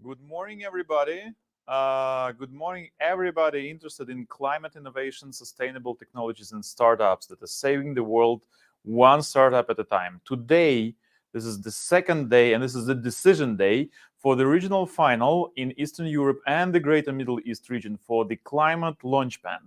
Good morning, everybody. Good morning, everybody interested in climate innovation, sustainable technologies, and startups that are saving the world one startup at a time. Today, this is the second day, and this is the decision day for the regional final in Eastern Europe and the Greater Middle East region for the ClimateLaunchpad,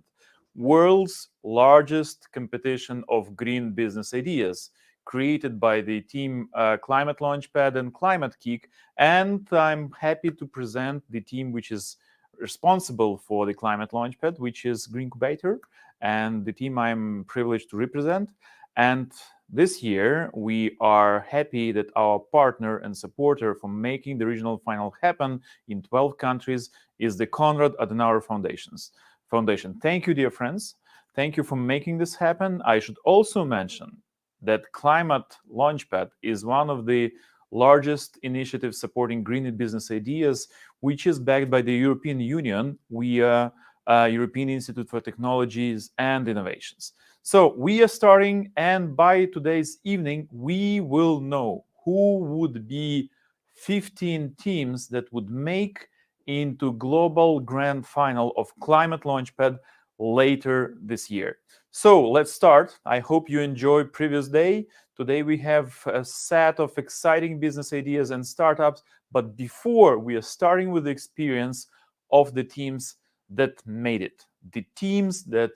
world's largest competition of green business ideas, created by the team ClimateLaunchpad and ClimateKick. And I'm happy to present the team which is responsible for the ClimateLaunchpad, which is Green Incubator, and the team I'm privileged to represent. And this year, we are happy that our partner and supporter for making the regional final happen in 12 countries is the Konrad Adenauer Foundation. Thank you, dear friends. Thank you for making this happen. I should also mention that ClimateLaunchpad is one of the largest initiatives supporting green business ideas, which is backed by the European Union via European Institute for Technologies and Innovations. So we are starting, and by today's evening, we will know who would be 15 teams that would make into global grand final of ClimateLaunchpad later this year. So let's start. I hope you enjoyed previous day. Today we have a set of exciting business ideas and startups. But before we are starting with the experience of the teams that made it, the teams that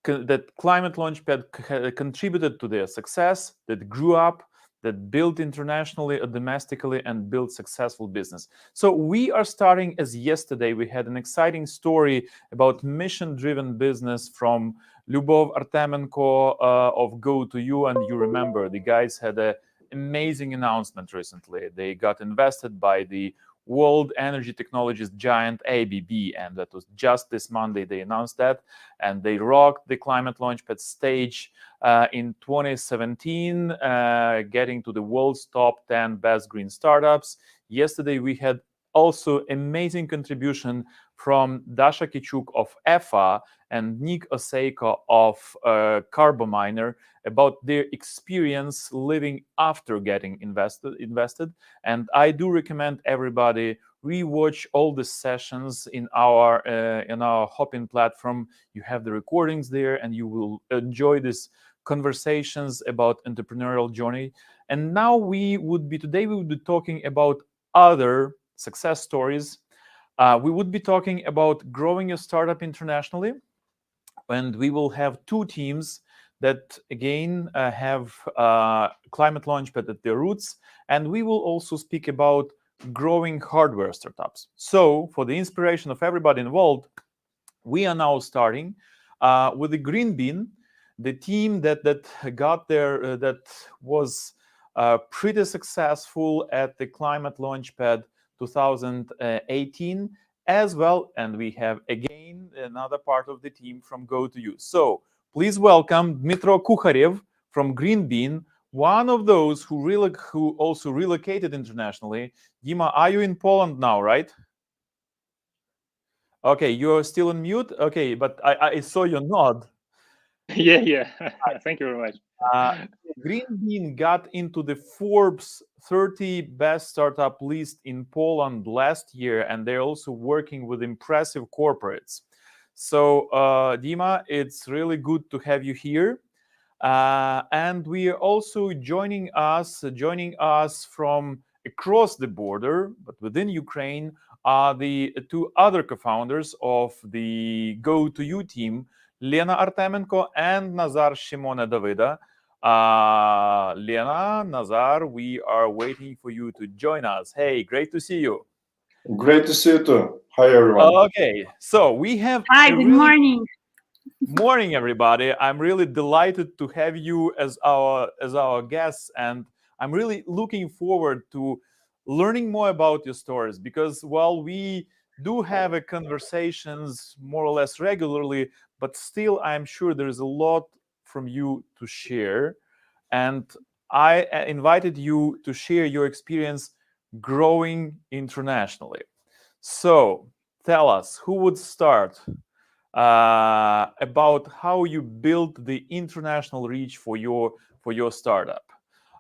ClimateLaunchpad contributed to their success, that grew up, that built internationally or domestically and built successful business. So we are starting as yesterday. We had an exciting story about mission-driven business from Lyubov Artemenko of Go2U. And you remember, the guys had an amazing announcement recently. They got invested by the world energy technologies giant ABB, and that was just this Monday they announced that, and they rocked the ClimateLaunchpad stage in 2017, getting to the world's top 10 best green startups. Yesterday we had also amazing contribution from Dasha Kichuk of EFA and Nick Osejko of Carbominer about their experience living after getting invested. And I do recommend everybody rewatch all the sessions in our Hopin platform. You have the recordings there, and you will enjoy these conversations about entrepreneurial journey. And now today we would be talking about other success stories. We would be talking about growing a startup internationally, and we will have two teams that again have ClimateLaunchpad at their roots, and we will also speak about growing hardware startups. So for the inspiration of everybody involved, we are now starting with the Green Bean, the team that got there, that was pretty successful at the ClimateLaunchpad 2018 as well. And we have again another part of the team from Go2U. So please welcome Dmitro Kukharev from Green Bean, one of those who also relocated internationally. Dima, are you in Poland now, right? Okay, you're still on mute. Okay, but I saw your nod. Yeah. Thank you very much. Green Bean got into the Forbes 30 best startup list in Poland last year, and they're also working with impressive corporates. So, Dima, it's really good to have you here. And we are also joining us from across the border, but within Ukraine, are the two other co-founders of the Go to You team, Lena Artemenko and Nazar Shimona Davida. Lena, Nazar, we are waiting for you to join us. Hey, great to see you. Great to see you too. Hi, everyone. Okay, so we have Hi, good morning. Morning, everybody. I'm really delighted to have you as our guests, and I'm really looking forward to learning more about your stories, because while we do have a conversations more or less regularly, but still I'm sure there is a lot from you to share. And I invited you to share your experience growing internationally. So tell us, who would start? About how you built the international reach for your startup.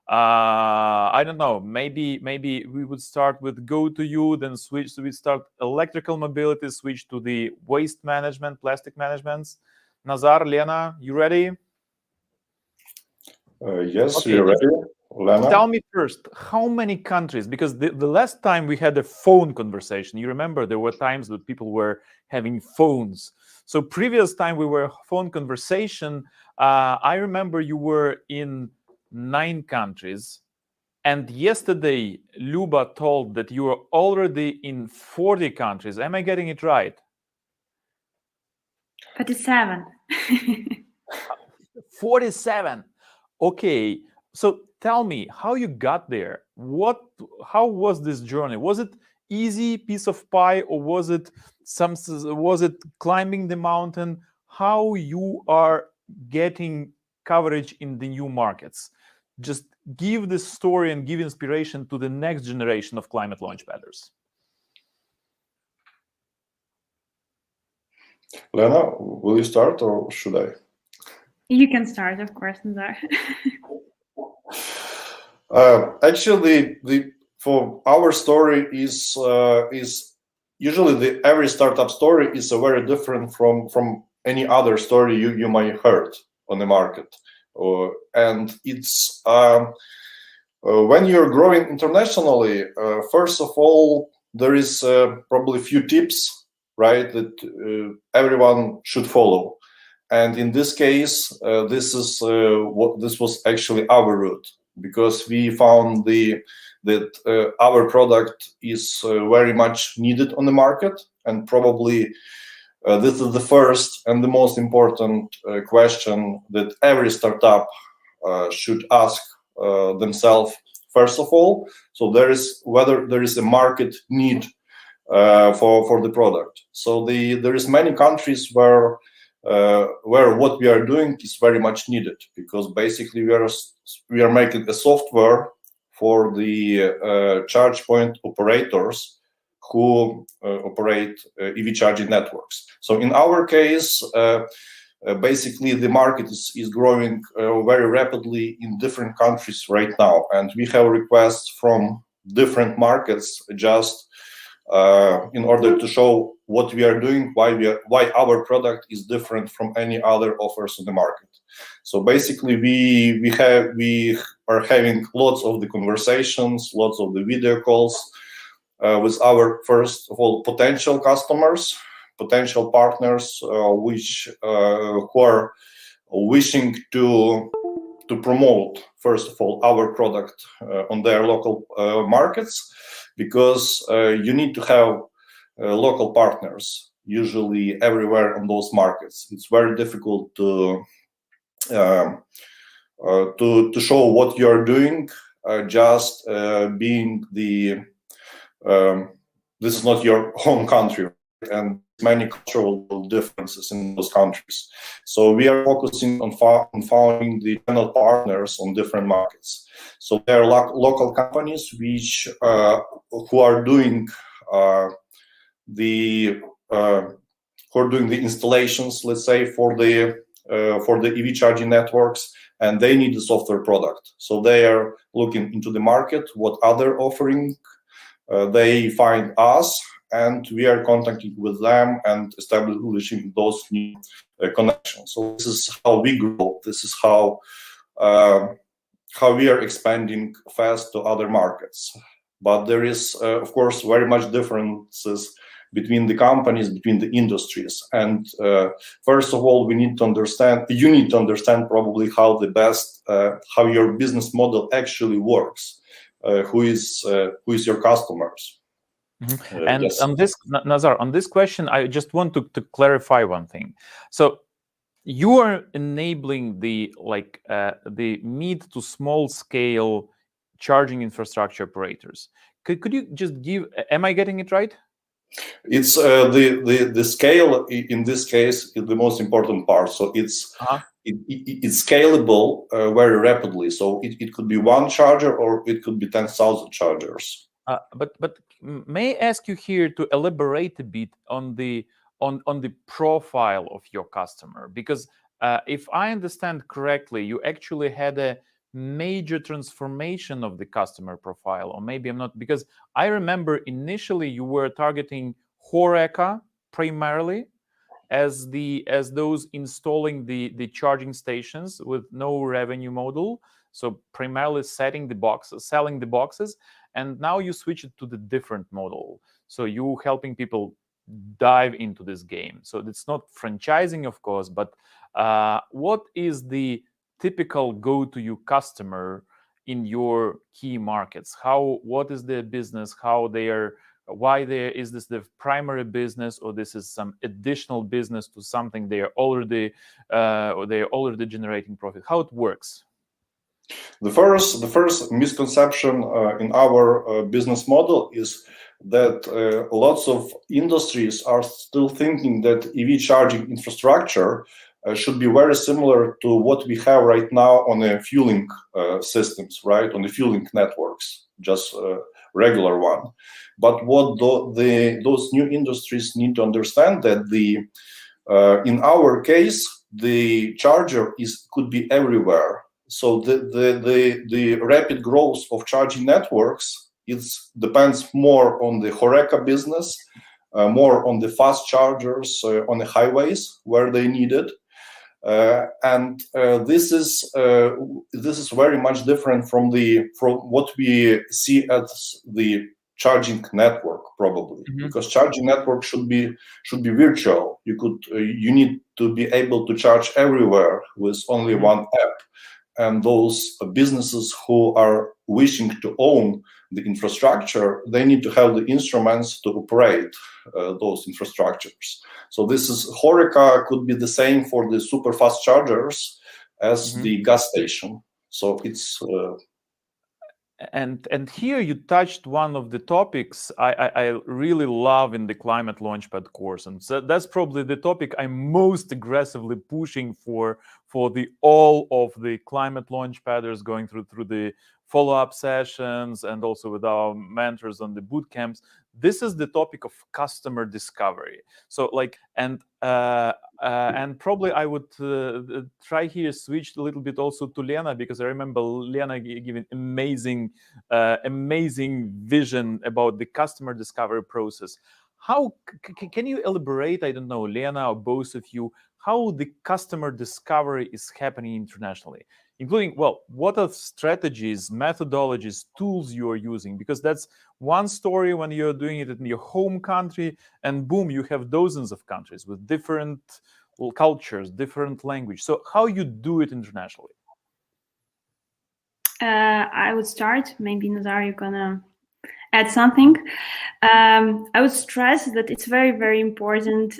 I don't know. Maybe we would start with Go to You, then switch. So we start electrical mobility, switch to the waste management, plastic management. Nazar, Lena, you ready? Yes, okay. We're ready. Lena? Tell me first, how many countries? Because the last time we had a phone conversation, you remember there were times that people were having phones. So previous time we were phone conversation, I remember you were in 9 countries. And yesterday, Luba told that you are already in 40 countries. Am I getting it right? 47. 47. Okay. So tell me how you got there. How was this journey? Was it easy piece of pie, or was it climbing the mountain? How you are getting coverage in the new markets? Just give the story and give inspiration to the next generation of climate launchpadders. Lena, will you start or should I? You can start, of course, Nazar. Actually, for our story is usually every startup story is very different from any other story you might heard on the market, and it's when you're growing internationally. First of all, there is probably a few tips, right, that everyone should follow. And in this case, this was actually our route, because we found that our product is very much needed on the market, and probably this is the first and the most important question that every startup should ask themselves first of all. So whether there is a market need for the product. So there is many countries where what we are doing is very much needed, because basically we are making a software for the charge point operators who operate EV charging networks. So in our case, basically the market is growing very rapidly in different countries right now, and we have requests from different markets just in order to show what we are doing, why our product is different from any other offers on the market. So basically, we are having lots of the conversations, lots of the video calls with our, first of all, potential customers, potential partners, who are wishing to promote, first of all, our product on their local markets. Because you need to have local partners, usually everywhere on those markets. It's very difficult to show what you're doing, just being this is not your home country, and many cultural differences in those countries. So we are focusing on finding the channel partners on different markets. So there are local companies who are doing the doing the installations, let's say, for the EV charging networks, and they need a software product. So they are looking into the market, what other offering. They find us, and we are contacting with them and establishing those new connections. So this is how we grow. This is how we are expanding fast to other markets. But there is, of course, very much differences between the companies, between the industries. And first of all, you need to understand probably how how your business model actually works. Who is your customers? Mm-hmm. And yes. on this, Nazar, on this question, I just want to clarify one thing. So you are enabling the mid to small scale charging infrastructure operators. Could you just give? Am I getting it right? It's the scale in this case is the most important part. So it's it's scalable very rapidly. So it could be one charger or it could be 10,000 chargers. But may I ask you here to elaborate a bit on the profile of your customer, because if I understand correctly, you actually had a major transformation of the customer profile, or maybe I'm not, because I remember initially you were targeting HoReCa primarily as those installing the charging stations with no revenue model, so primarily selling the boxes, and now you switch it to the different model, so you helping people dive into this game. So it's not franchising, of course, but what is the typical go-to-you customer in your key markets? What is their business? Why is this the primary business, or this is some additional business to something they are already generating profit? How it works? The first misconception in our business model is that lots of industries are still thinking that EV charging infrastructure should be very similar to what we have right now on the fueling systems, right? On the fueling networks, just regular one. But what those new industries need to understand that in our case, the charger could be everywhere. So the rapid growth of charging networks depends more on the HoReCa business, more on the fast chargers on the highways where they need it. And this is very much different from what we see as the charging network, probably, because charging network should be virtual. You need to be able to charge everywhere with only one app. And those businesses who are wishing to own the infrastructure, they need to have the instruments to operate those infrastructures. So HoReCa could be the same for the super fast chargers as the gas station. So it's and here you touched one of the topics I really love in the ClimateLaunchpad course, and so that's probably the topic I'm most aggressively pushing for all of the ClimateLaunchpaders going through the follow-up sessions and also with our mentors on the boot camps. This is the topic of customer discovery. So and probably I would try here switch a little bit also to Lena, because I remember Lena giving amazing vision about the customer discovery process. How can you elaborate? I don't know, Lena or both of you, how the customer discovery is happening internationally, including, what are strategies, methodologies, tools you are using? Because that's one story when you're doing it in your home country, and boom, you have dozens of countries with different cultures, different language. So how you do it internationally? I would start. Maybe Nazar, you're gonna add something. I would stress that it's very, very important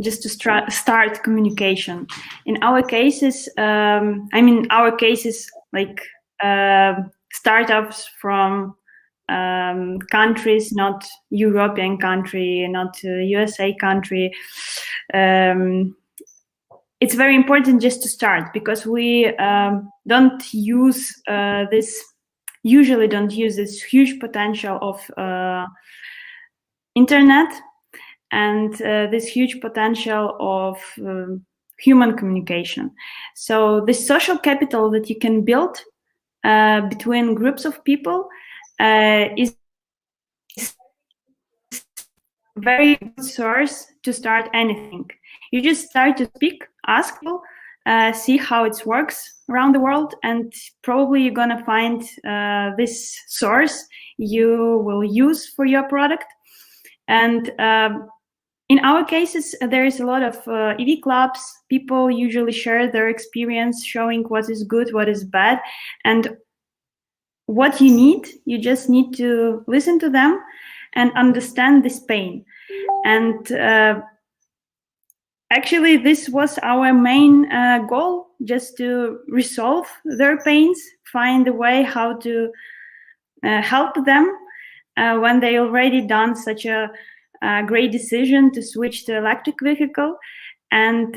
just to start communication. In our cases, startups from countries, not European country, not USA country. It's very important just to start, because we usually don't use this huge potential of internet, and this huge potential of human communication. So this social capital that you can build between groups of people is very good source to start anything. You just start to speak, ask people, see how it works around the world, and probably you're gonna find this source you will use for your product. And in our cases, there is a lot of EV clubs. People usually share their experience, showing what is good, what is bad, and what you need. You just need to listen to them and understand this pain. And actually, this was our main goal, just to resolve their pains, find a way how to help them when they already done such a great decision to switch to electric vehicle. And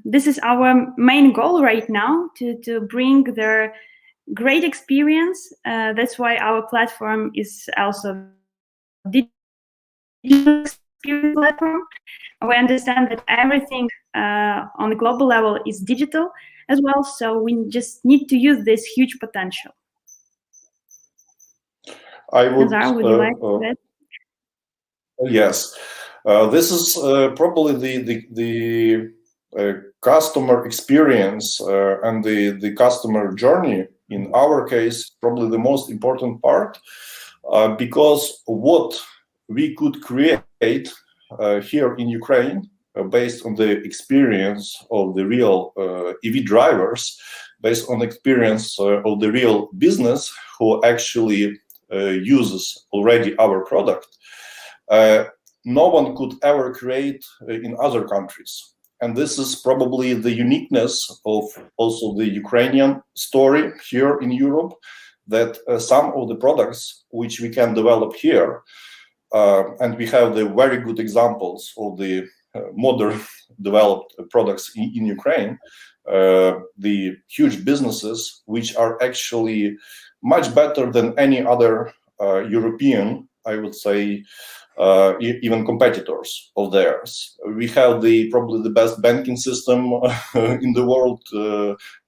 this is our main goal right now, to bring their great experience. That's why our platform is also digital experience platform. We understand that everything on the global level is digital as well, so we just need to use this huge potential. I would, Nazar, would you like to add? Yes, this is probably the customer experience and the customer journey. In our case, probably the most important part, because what we could create here in Ukraine, based on the experience of the real EV drivers, based on experience of the real business who actually uses already our product, no one could ever create in other countries. And this is probably the uniqueness of also the Ukrainian story here in Europe, that some of the products which we can develop here, and we have the very good examples of the modern developed products in Ukraine, the huge businesses which are actually much better than any other European, I would say, even competitors of theirs. We have probably the best banking system in the world,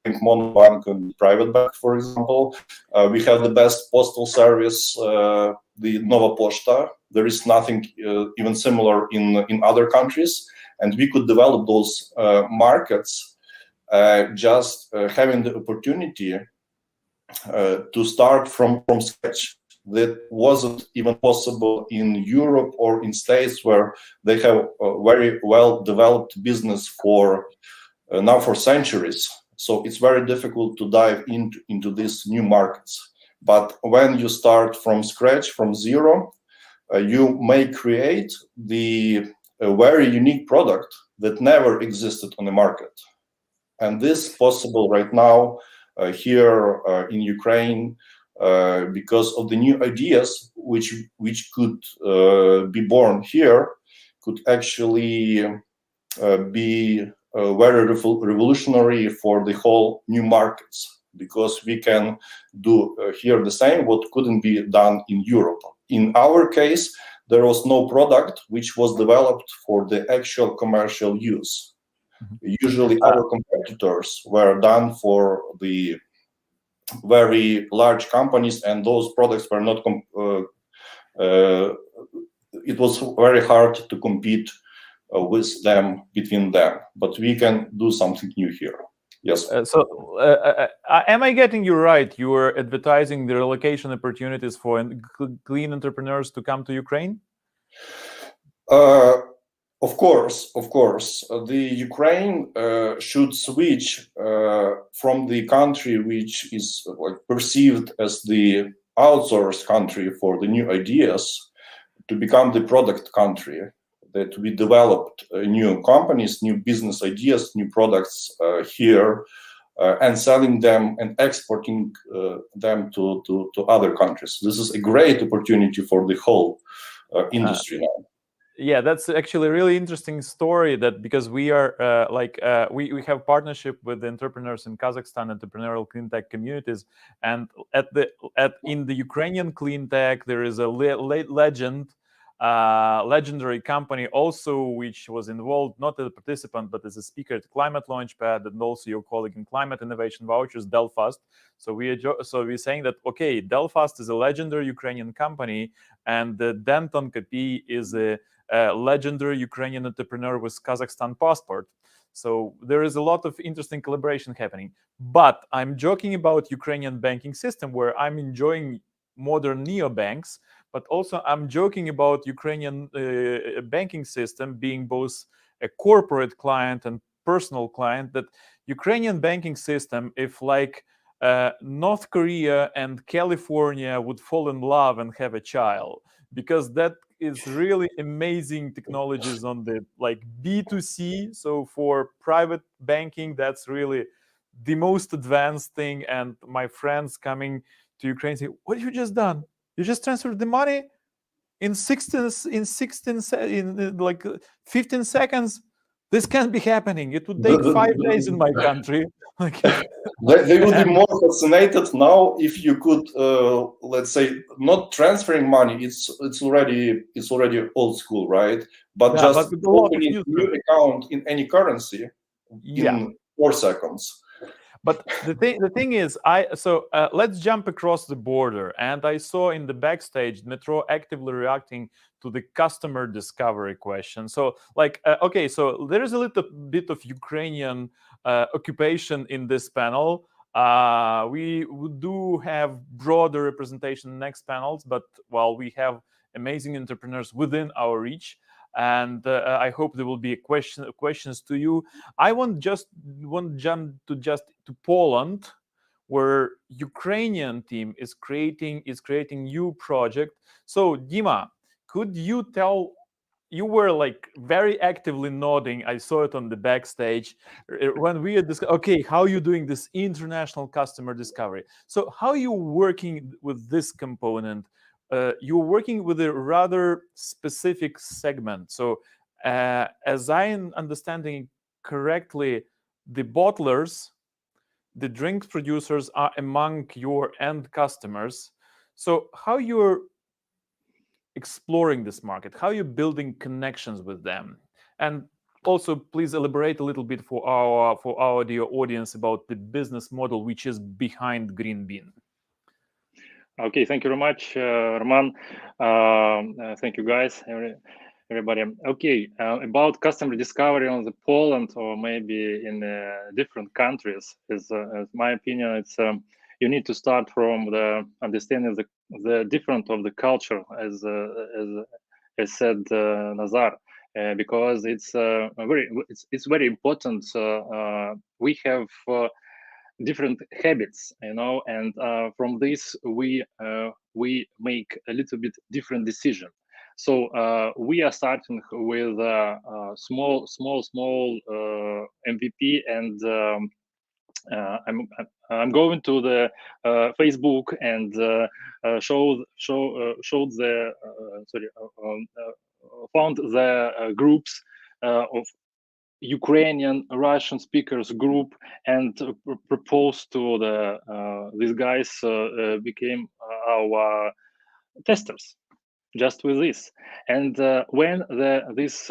Monobank and Private Bank, for example. We have the best postal service, the Nova Pošta. There is nothing even similar in other countries, and we could develop those markets just having the opportunity to start from scratch. That wasn't even possible in Europe or in States, where they have a very well developed business for now for centuries. So it's very difficult to dive into these new markets. But when you start from scratch, from zero, you may create a very unique product that never existed on the market. And this is possible right now here in Ukraine, because of the new ideas which could be born here, could actually be very revolutionary for the whole new markets, because we can do here the same what couldn't be done in Europe. In our case, there was no product which was developed for the actual commercial use. Usually our competitors were done for the very large companies, and those products were not it was very hard to compete with them, between them, but we can do something new here. Yes. Am I getting you right? You are advertising the relocation opportunities for clean entrepreneurs to come to Ukraine? Of course. The Ukraine should switch from the country which is perceived as the outsourced country for the new ideas to become the product country, that we developed new companies, new business ideas, new products here, and selling them and exporting them to other countries. This is a great opportunity for the whole industry now. Yeah, that's actually a really interesting story, that because we are we have partnership with the entrepreneurs in Kazakhstan, entrepreneurial clean tech communities, and in the Ukrainian clean tech there is a legend legendary company also, which was involved not as a participant but as a speaker at ClimateLaunchpad, and also your colleague in Climate Innovation Vouchers, Delfast. So we're saying that, okay, Delfast is a legendary Ukrainian company, and Denton Kapi is a legendary Ukrainian entrepreneur with Kazakhstan passport. So there is a lot of interesting collaboration happening. But I'm joking about Ukrainian banking system, where I'm enjoying modern neobanks, but also I'm joking about Ukrainian banking system being both a corporate client and personal client. That Ukrainian banking system, if like North Korea and California would fall in love and have a child, because that is really amazing technologies on the like B2C. So for private banking, that's really the most advanced thing. And my friends coming to Ukraine say, "What have you just done? You just transferred the money in 15 seconds. This can't be happening. It would take 5 days in my country." They would be more fascinated now if you could, let's say, not transferring money. It's already old school, right? But just opening a new account in any currency in 4 seconds. But the thing is, let's jump across the border. And I saw in the backstage Metro actively reacting to the customer discovery question. So like, okay, so there is a little bit of Ukrainian occupation in this panel. We do have broader representation in next panels, but while we have amazing entrepreneurs within our reach, and I hope there will be questions to you. I want jump to Poland, where Ukrainian team is creating new project. So Dima, could you tell? You were like very actively nodding. I saw it on the backstage when we had this. Okay, how are you doing this international customer discovery? So how are you working with this component? You're working with a rather specific segment. So as I'm understanding correctly, the bottlers, the drink producers are among your end customers. So how you're exploring this market, how you're building connections with them, and also please elaborate a little bit for our dear audience about the business model which is behind Green Bean. Okay, thank you very much, Roman. Thank you, guys, everybody. Okay, about customer discovery on the Poland or maybe in different countries, is my opinion. It's you need to start from the understanding the difference of the culture, as said Nazar, because it's very important. We have different habits, and from this we make a little bit different decision. So we are starting with small MVP, and I'm going to the Facebook and found the groups of Ukrainian Russian speakers group, and proposed to these guys became our testers just with this. And when these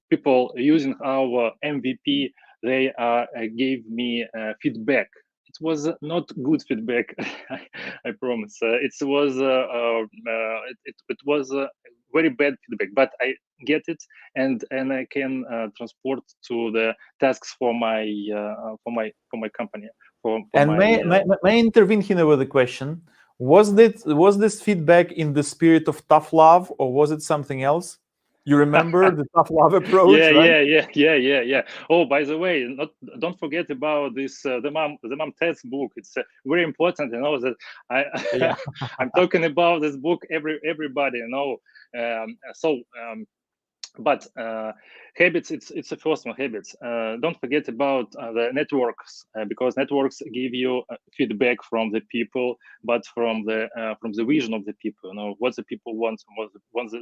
people using our MVP, they gave me feedback. It was not good feedback, I promise. It was very bad feedback, but I get it, and I can transport to the tasks for my company. May I intervene here with a question? Was this feedback in the spirit of tough love, or was it something else? You remember the tough love approach? Yeah. Oh, by the way, don't forget about this the mom test book. It's very important, that I'm talking about this book. Everybody, but habits, it's the first one, habits. Don't forget about the networks, because networks give you feedback from the people, but from the vision of the people. What the people want, what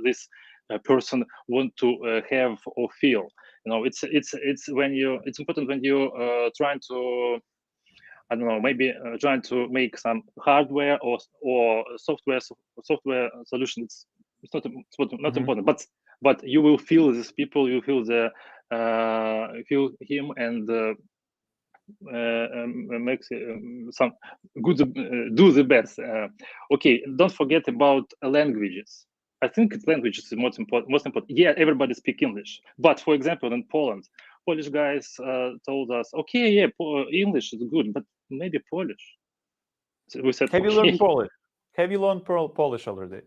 this person want to have or feel. It's important when you trying to, I don't know, maybe trying to make some hardware or software solution. It's not important, but you will feel these people, you feel the feel him, and makes some good do the best. Okay, don't forget about languages. I think language is the most important. Yeah, everybody speak English, but for example, in Poland, Polish guys told us, okay, yeah, English is good, but maybe Polish. So we said, Have you okay. learned Polish? Have you learned Polish already?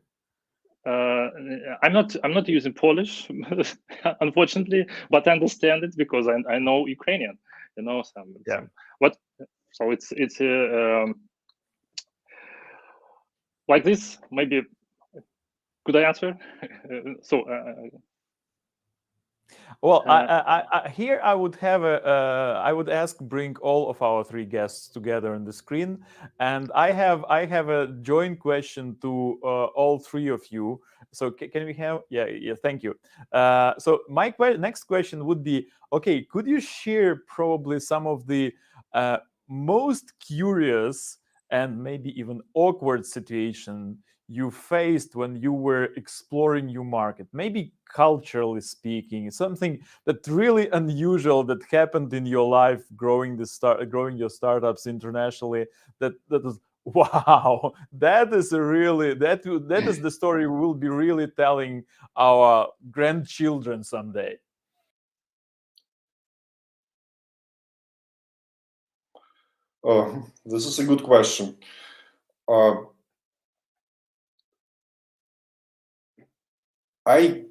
I'm not using Polish, unfortunately, but I understand it because I know Ukrainian. You know, some what. So it's like this. Maybe could I answer? So. Well, here I would have I would ask bring all of our three guests together on the screen, and I have a joint question to all three of you. So can we have? Yeah. Thank you. So my next question would be: okay, could you share probably some of the most curious and maybe even awkward situation you faced when you were exploring new market, maybe culturally speaking, something that really unusual that happened in your life growing your startups internationally, that is wow, that is a really that is the story we will be really telling our grandchildren someday. This is a good question. I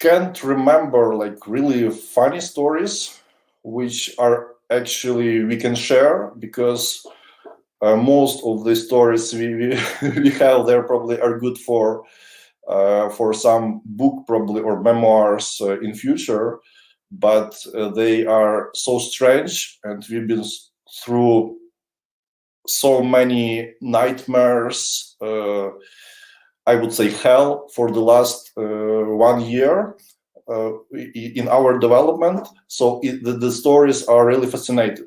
can't remember like really funny stories, which are actually we can share, because most of the stories we have there probably are good for some book probably or memoirs in future, but they are so strange, and we've been through so many nightmares. I would say hell for the last 1 year in our development. So the stories are really fascinating.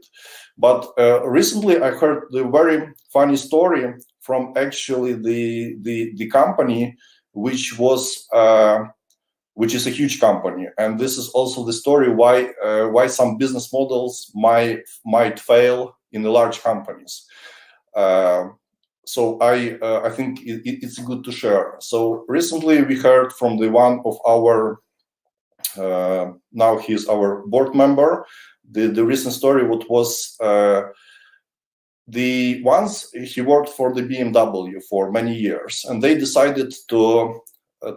But recently I heard the very funny story from actually the company, which is a huge company, and this is also the story why some business models might fail in the large companies. So I think it's good to share. So recently we heard from the one of our now he's our board member. The recent story what was the once he worked for the BMW for many years, and they decided to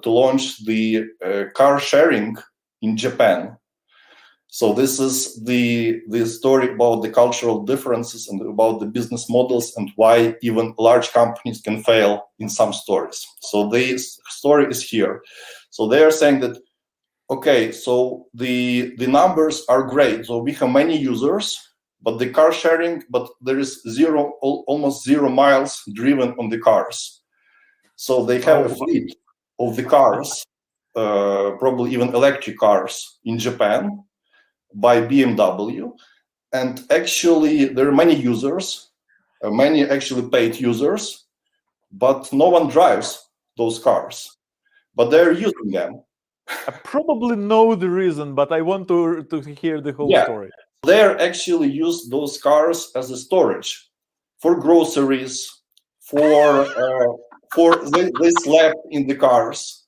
launch the car sharing in Japan. So this is the story about the cultural differences and about the business models and why even large companies can fail in some stories. So the story is here. So they are saying that, okay, so the numbers are great. So we have many users, but the car sharing, but there is almost 0 miles driven on the cars. So they have a fleet of the cars, probably even electric cars in Japan, by BMW, and actually there are many users, many actually paid users, but no one drives those cars, but they're using them. I probably know the reason, but I want to hear the whole story. They're actually use those cars as a storage for groceries, for they slept in the cars.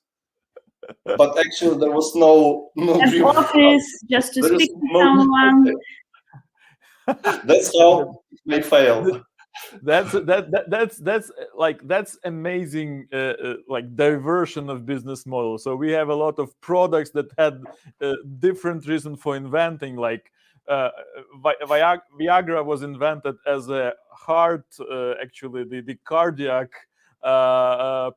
But actually, there was no dream. Office just to speak to someone. That's how they failed. That's amazing, like diversion of business model. So we have a lot of products that had different reason for inventing, like Viagra was invented as a heart, actually the cardiac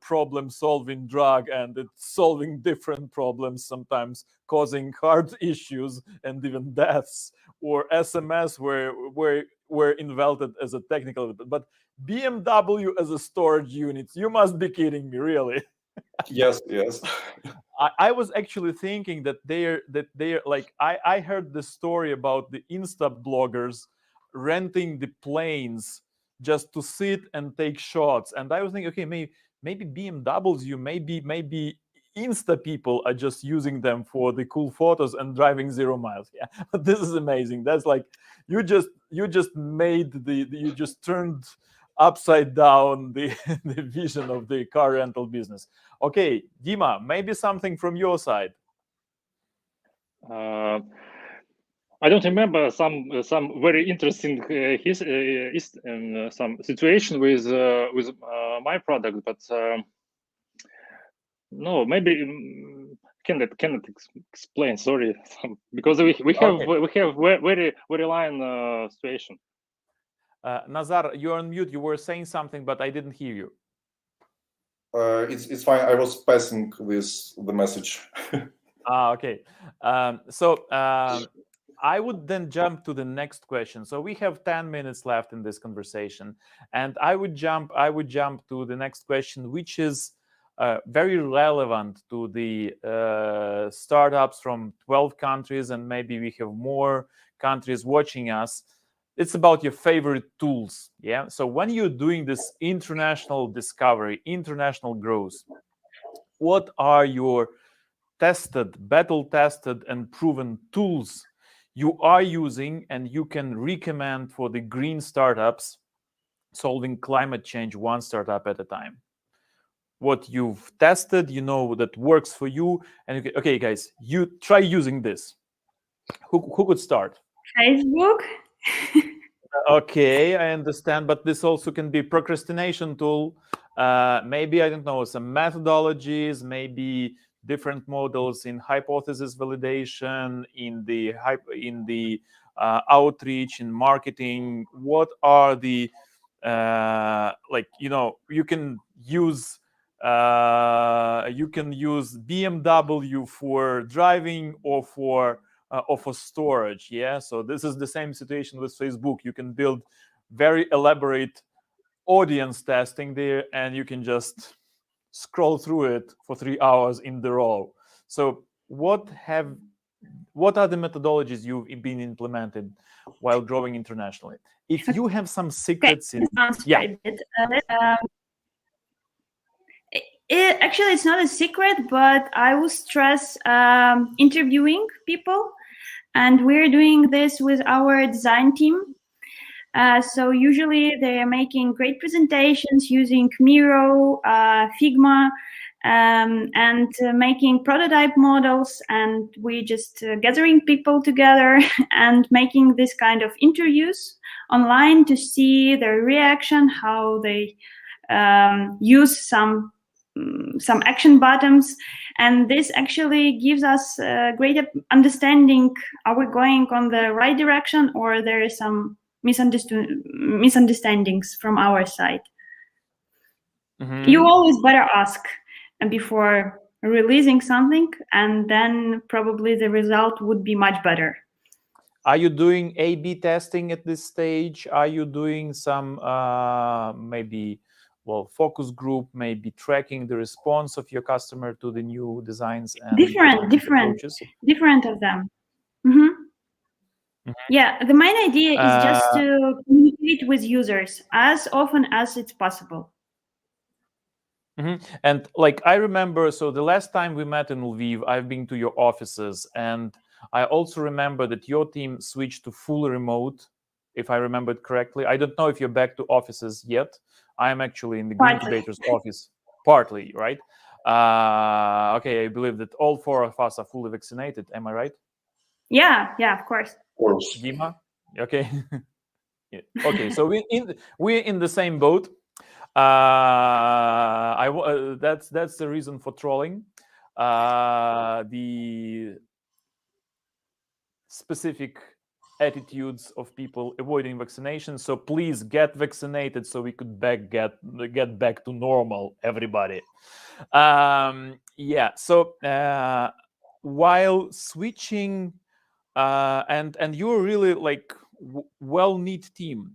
problem solving drug, and it's solving different problems, sometimes causing heart issues and even deaths. Or SMS were invented as a technical, but BMW as a storage unit, you must be kidding me, really. Yes. I was actually thinking that they're like, I heard the story about the Insta bloggers renting the planes just to sit and take shots, and I was thinking, okay, maybe BMW, maybe Insta people are just using them for the cool photos and driving 0 miles. Yeah, this is amazing. That's like you just you just turned upside down the the vision of the car rental business. Okay, Dima, maybe something from your side. I don't remember some very interesting some situation with my product, but no, maybe cannot explain. Sorry, because we have very line situation. Nazar, you're on mute. You were saying something, but I didn't hear you. It's fine. I was passing the message. Okay. I would then jump to the next question. So we have 10 minutes left in this conversation, and I would jump to the next question, which is very relevant to the startups from 12 countries, and maybe we have more countries watching us. It's about your favorite tools. Yeah. So when you're doing this international discovery, international growth, what are your battle-tested and proven tools you are using and you can recommend for the green startups solving climate change one startup at a time? What you've tested, that works for you, and okay, guys, you try using this. Who could start? Facebook. Okay, I understand, but this also can be procrastination tool. Maybe, I don't know, some methodologies, maybe different models in hypothesis validation, in the outreach, in marketing. What are the you can use BMW for driving or for storage. Yeah, so this is the same situation with Facebook. You can build very elaborate audience testing there, and you can just scroll through it for 3 hours in the row. So what are the methodologies you've been implemented while growing internationally? If you have some secrets actually, it's not a secret, but I will stress interviewing people, and we're doing this with our design team. So usually they are making great presentations using Miro, Figma, and making prototype models, and we just gathering people together and making this kind of interviews online to see their reaction, how they use some action buttons, and this actually gives us a great understanding, are we going on the right direction or there is some misunderstandings from our side. Mm-hmm. You always better ask before releasing something, and then probably the result would be much better. Are you doing A/B testing at this stage? Are you doing some focus group, maybe tracking the response of your customer to the new designs and different of them? Mm-hmm. Yeah, the main idea is just to communicate with users as often as it's possible. Mm-hmm. And I remember, so the last time we met in Lviv, I've been to your offices, and I also remember that your team switched to full remote, if I remember it correctly. I don't know if you're back to offices yet. I am actually in the Green Incubator's office, partly, right? Okay, I believe that all 4 of us are fully vaccinated. Am I right? Yeah, of course. Dima? Okay. Yeah. Okay, so we're in the same boat. That's the reason for trolling. The specific attitudes of people avoiding vaccination. So please get vaccinated so we could get back to normal, everybody. Yeah. So while switching, and you're really well-knit team.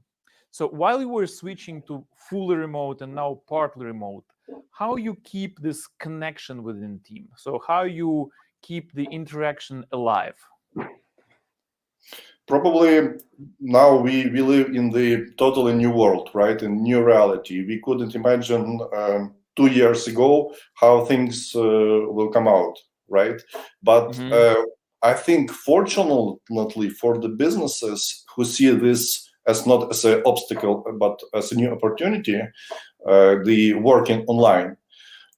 So while you were switching to fully remote and now partly remote, how you keep this connection within team? So how you keep the interaction alive? Probably now we live in the totally new world, right? In new reality. We couldn't imagine 2 years ago how things will come out, right? But I think fortunately for the businesses who see this as not as an obstacle but as a new opportunity, the working online,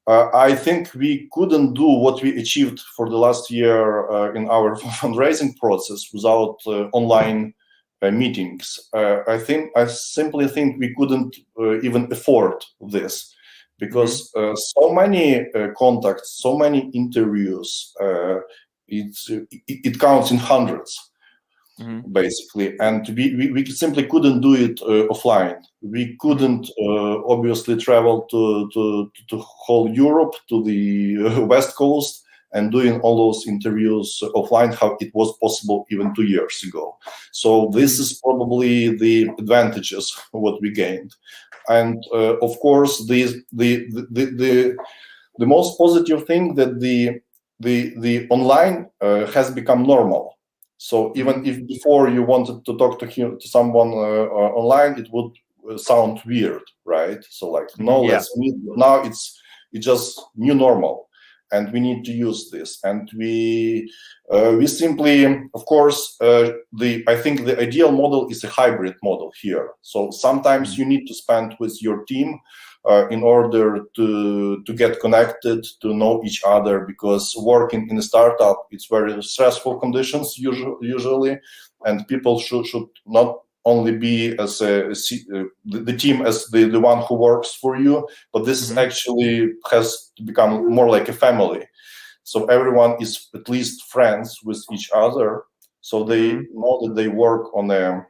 I think we couldn't do what we achieved for the last year in our fundraising process without online meetings. I simply think we couldn't even afford this, because so many contacts, so many interviews, it counts in hundreds. Basically, and we simply couldn't do it offline. We couldn't obviously travel to whole Europe, to the West Coast, and doing all those interviews offline how it was possible even 2 years ago. So this is probably the advantages of what we gained. And of course, the most positive thing that the online has become normal. So even if before you wanted to talk to someone online, it would sound weird, right? So like, no, let's meet. Now it's just new normal, and we need to use this. And we simply, of course, I think the ideal model is a hybrid model here. So sometimes you need to spend with your team in order to get connected, to know each other, because working in a startup, it's very stressful conditions usually, and people should not only be as the team as the one who works for you, but this actually has to become more like a family. So everyone is at least friends with each other, so they know that they work on the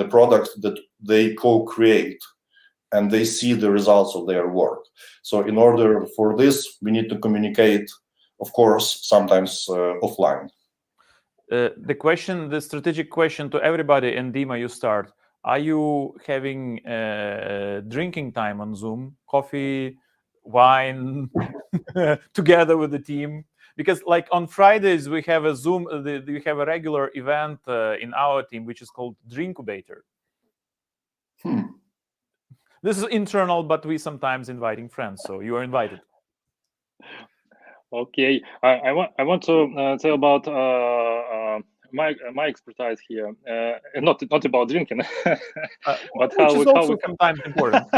product that they co-create, and they see the results of their work. So in order for this, we need to communicate, of course, sometimes offline. The strategic question to everybody, and Dima, you start. Are you having drinking time on Zoom, coffee, wine, together with the team? Because like on Fridays, we have a Zoom, we have a regular event in our team, which is called Drinkubator. This is internal, but we sometimes inviting friends, so you are invited. Okay, I want to tell about my expertise here, not about drinking, but which is also sometimes important.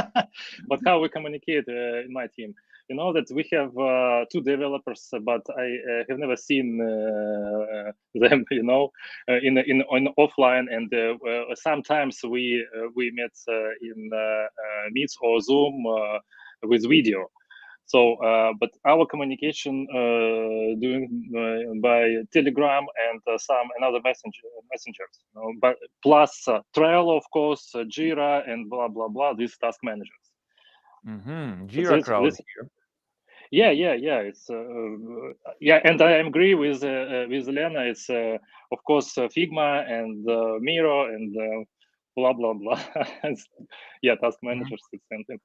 But how we communicate in my team. You know that we have 2 developers, but I have never seen them, you know, in offline. And sometimes we met in Meets or Zoom with video. So, but our communication doing by Telegram and some another messengers, you know, but plus Trello, of course, Jira, and blah blah blah. These task managers. Jira crowd here. Yeah. It's and I agree with Lena. It's of course Figma and Miro and blah blah blah. Task managers. It's something.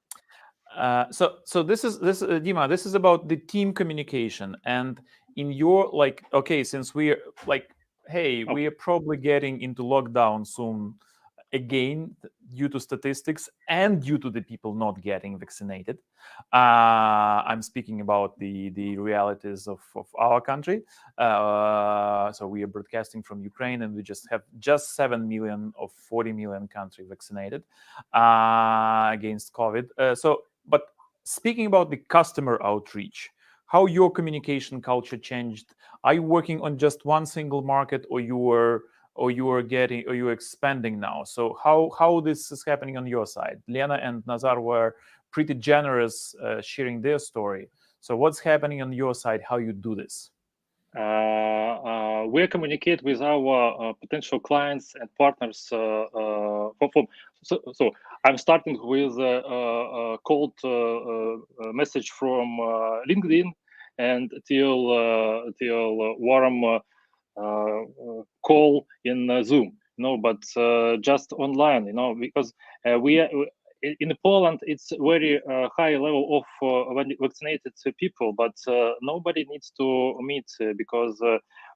So this is Dima. This is about the team communication, and in your since we're we are probably getting into lockdown soon again due to statistics and due to the people not getting vaccinated. I'm speaking about the realities of our country. So we are broadcasting from Ukraine, and we have 7 million of 40 million country vaccinated against COVID. But speaking about the customer outreach, how your communication culture changed? Are you working on just one single market, or you are expanding now? So how this is happening on your side? Lena and Nazar were pretty generous sharing their story. So what's happening on your side? How you do this? We communicate with our potential clients and partners. So I'm starting with a cold message from LinkedIn, and till warm call in Zoom. But just online, because we are in Poland, it's very high level of vaccinated people, but nobody needs to meet because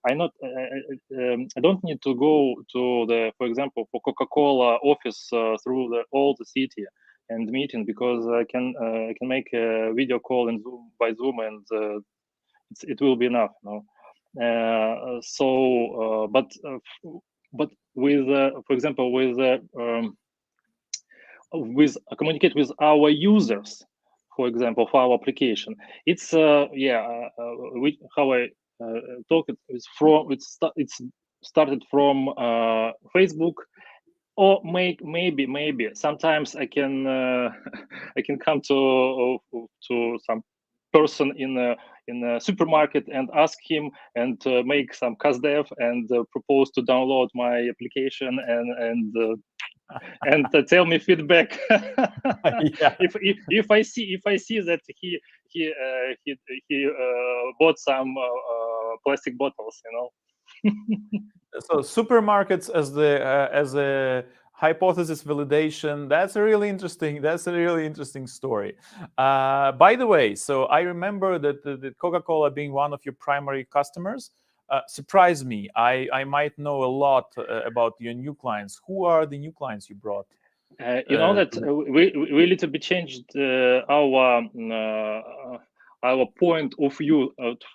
I don't need to go to for example, for Coca-Cola office through all the city. and meeting, because I can make a video call in Zoom by Zoom, and it will be enough. But with for example, with communicate with our users, for example, for our application, it's how I talk it is from it's started from Facebook, or maybe sometimes I can I can come to some person in a supermarket and ask him and make some CastDev and propose to download my application and tell me feedback. Yeah. If I see that he bought some plastic bottles, So supermarkets as a hypothesis validation, that's a really interesting story. By the way, so I remember that the Coca-Cola being one of your primary customers surprised me. I might know a lot about your new clients. Who are the new clients you brought? You know that we little bit changed our point of view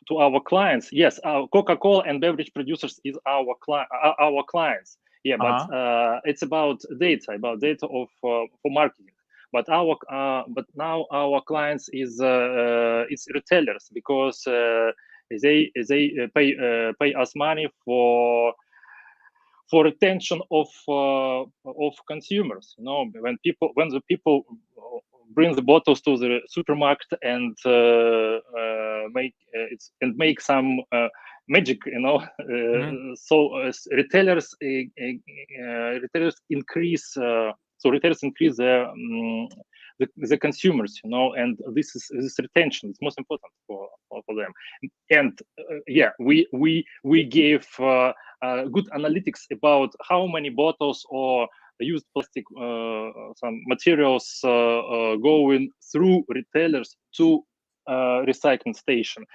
to our clients. Yes, our Coca-Cola and beverage producers is our clients. Yeah, but it's about data of for marketing. But now our clients is it's retailers, because they pay us money for retention of consumers. When the people bring the bottles to the supermarket and make some magic, so retailers increase the consumers, and this retention is most important for them. And we gave good analytics about how many bottles or used plastic some materials going through retailers to recycling station.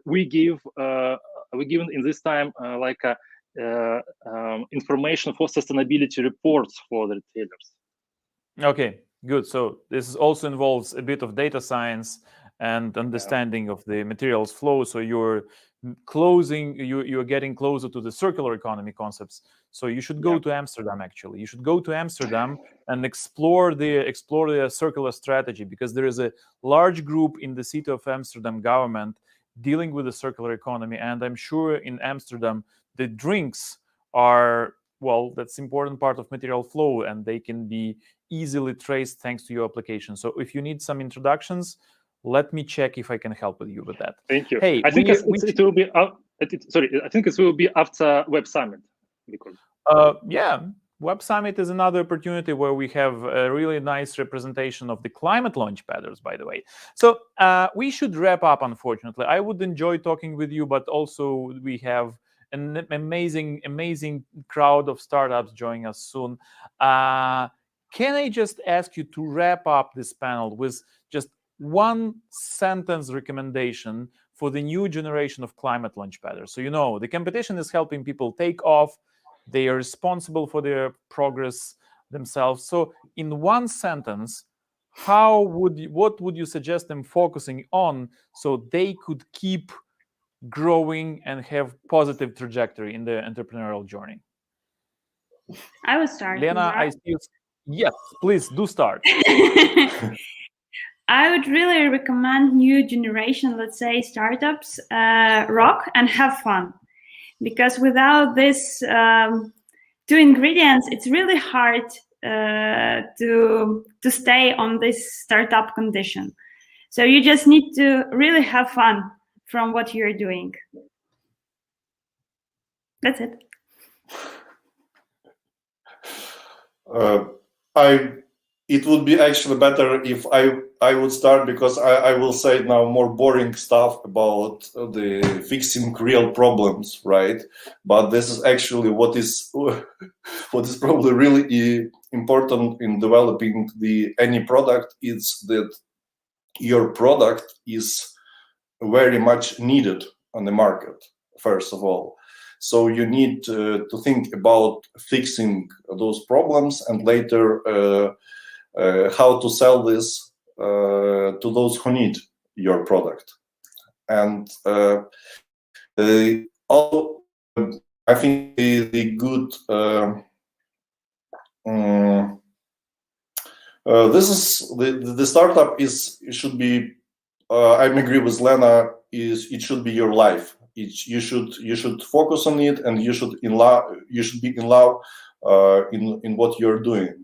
We given in this time like information for sustainability reports for the retailers. Okay, good. So this also involves a bit of data science and understanding of the materials flow. So you're getting closer to the circular economy concepts. So you should go to Amsterdam. Actually, you should go to Amsterdam and explore the circular strategy, because there is a large group in the city of Amsterdam government dealing with the circular economy. And I'm sure in Amsterdam the drinks are, well, that's important part of material flow, and they can be easily traced thanks to your application. So if you need some introductions, let me check if I can help with you with that. Thank you. Hey, I think it will be. Sorry, I think it will be after Web Summit. Because Web Summit is another opportunity where we have a really nice representation of the ClimateLaunchpaders, by the way. So we should wrap up, unfortunately. I would enjoy talking with you, but also we have an amazing crowd of startups joining us soon. Can I just ask you to wrap up this panel with just one sentence recommendation for the new generation of ClimateLaunchpaders? So, the competition is helping people take off. They are responsible for their progress themselves. So in one sentence, what would you suggest them focusing on so they could keep growing and have positive trajectory in their entrepreneurial journey? I will start. Lena, I see you. Yes, please do start. I would really recommend new generation, let's say startups, rock and have fun. Because without these two ingredients, it's really hard to stay on this startup condition. So you just need to really have fun from what you're doing. That's it. It would be actually better if I would start, because I will say now more boring stuff about the fixing real problems, right? But this is actually what is probably really important in developing any product, is that your product is very much needed on the market, first of all. So you need to think about fixing those problems, and later how to sell this to those who need your product. And also, I think the good this is the startup should be. I agree with Lena. It should be your life. You should focus on it, and you should be in love in what you're doing.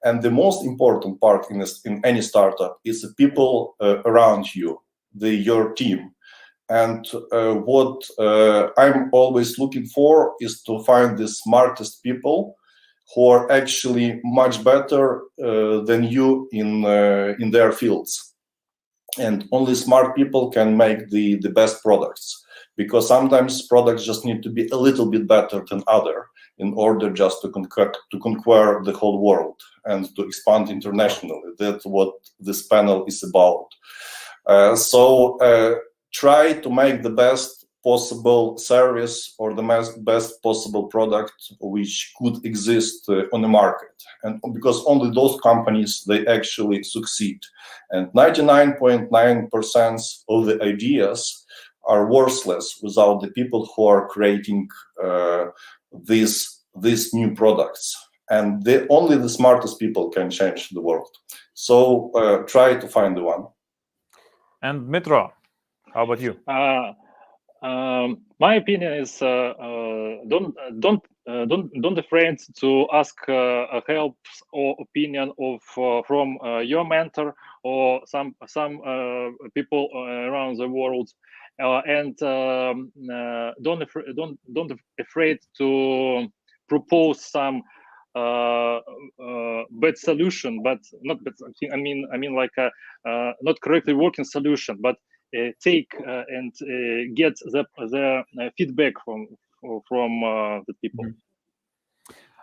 And the most important part in any startup is the people around you, your team. And what I'm always looking for is to find the smartest people who are actually much better than you in their fields. And only smart people can make the best products, because sometimes products just need to be a little bit better than other in order just to conquer the whole world and to expand internationally. That's what this panel is about. So try to make the best possible service or the best possible product which could exist on the market, and because only those companies, they actually succeed. And 99.9% of the ideas are worthless without the people who are creating these new products. And only the smartest people can change the world. So try to find the one. And Mitro, how about you? My opinion is don't afraid to ask help or opinion from your mentor or some people around the world, and don't afraid to propose some bad solution, but not bad. I mean like a not correctly working solution, but take and get the feedback from the people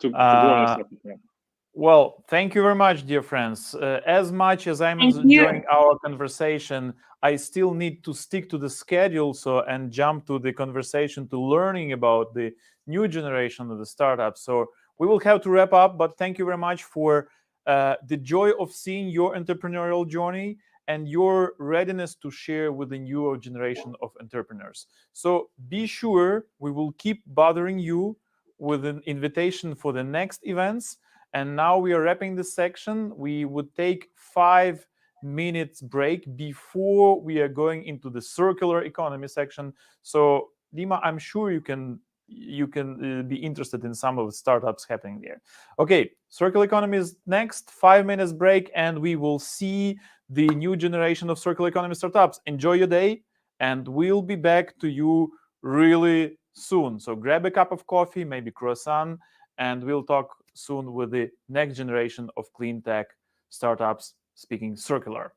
to grow. Well, thank you very much, dear friends. As much as I'm enjoying our conversation, I still need to stick to the schedule and jump to the conversation to learning about the new generation of the startups. So we will have to wrap up, but thank you very much for the joy of seeing your entrepreneurial journey and your readiness to share with the newer generation of entrepreneurs. So be sure we will keep bothering you with an invitation for the next events. And now we are wrapping this section. We would take 5 minutes break before we are going into the circular economy section. So Dima, I'm sure you can be interested in some of the startups happening there. Okay, circular economy is next. 5 minutes break, and we will see the new generation of circular economy startups. Enjoy your day, and we'll be back to you really soon. So grab a cup of coffee, maybe croissant, and we'll talk soon with the next generation of clean tech startups speaking circular.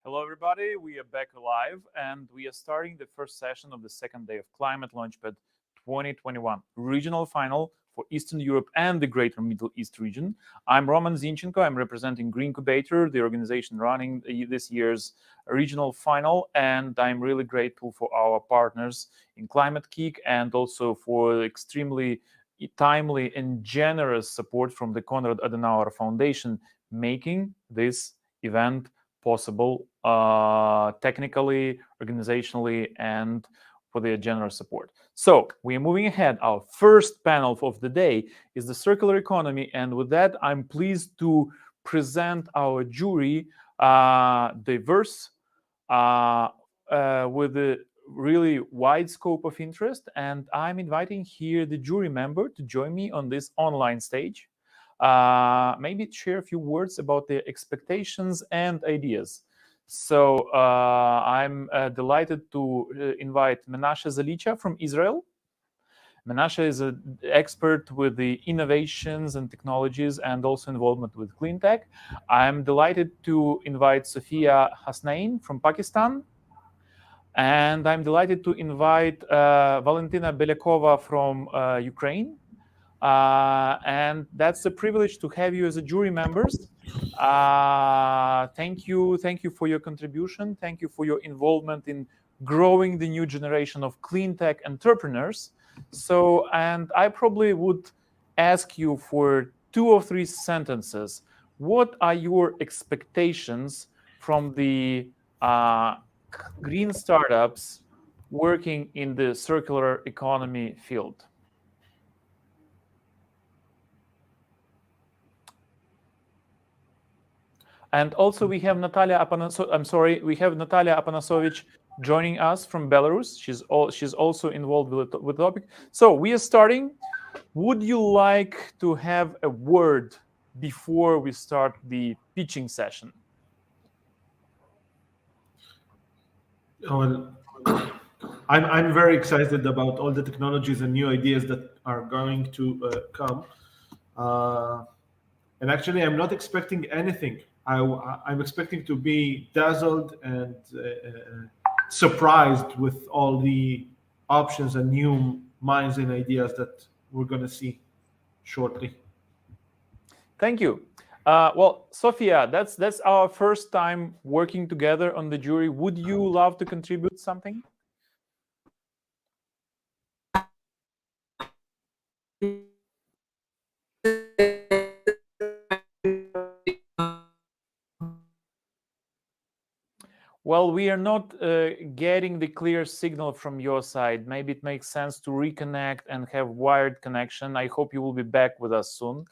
Hello, everybody. We are back live, and we are starting the first session of the second day of Climate Launchpad 2021 regional final for Eastern Europe and the Greater Middle East region. I'm Roman Zinchenko. I'm representing Green Incubator, the organization running this year's regional final, and I'm really grateful for our partners in Climate Geek and also for extremely timely and generous support from the Konrad Adenauer Foundation, making this event possible technically, organizationally, and for their generous support. So we are moving ahead. Our first panel of the day is the circular economy, and with that, I'm pleased to present our jury, diverse, with a really wide scope of interest, and I'm inviting here the jury member to join me on this online stage. Maybe share a few words about their expectations and ideas. So I'm delighted to invite Menashe Zalicha from Israel. Menashe is an expert with the innovations and technologies and also involvement with clean tech. I'm delighted to invite Sofia Hasnain from Pakistan. And I'm delighted to invite Valentina Belyakova from Ukraine. And that's a privilege to have you as a jury members. Thank you for your contribution. Thank you for your involvement in growing the new generation of clean tech entrepreneurs. So, and I probably would ask you for 2 or 3 sentences. What are your expectations from the green startups working in the circular economy field? And also we have Natalia Apanasovich joining us from Belarus. She's also involved with the topic. So we are starting. Would you like to have a word before we start the pitching session? Well, I'm very excited about all the technologies and new ideas that are going to come. And actually, I'm not expecting anything. I'm expecting to be dazzled and surprised with all the options and new minds and ideas that we're going to see shortly. Thank you. Well, Sofia, that's our first time working together on the jury. Would you love to contribute something? Well, we are not getting the clear signal from your side. Maybe it makes sense to reconnect and have wired connection. I hope you will be back with us soon.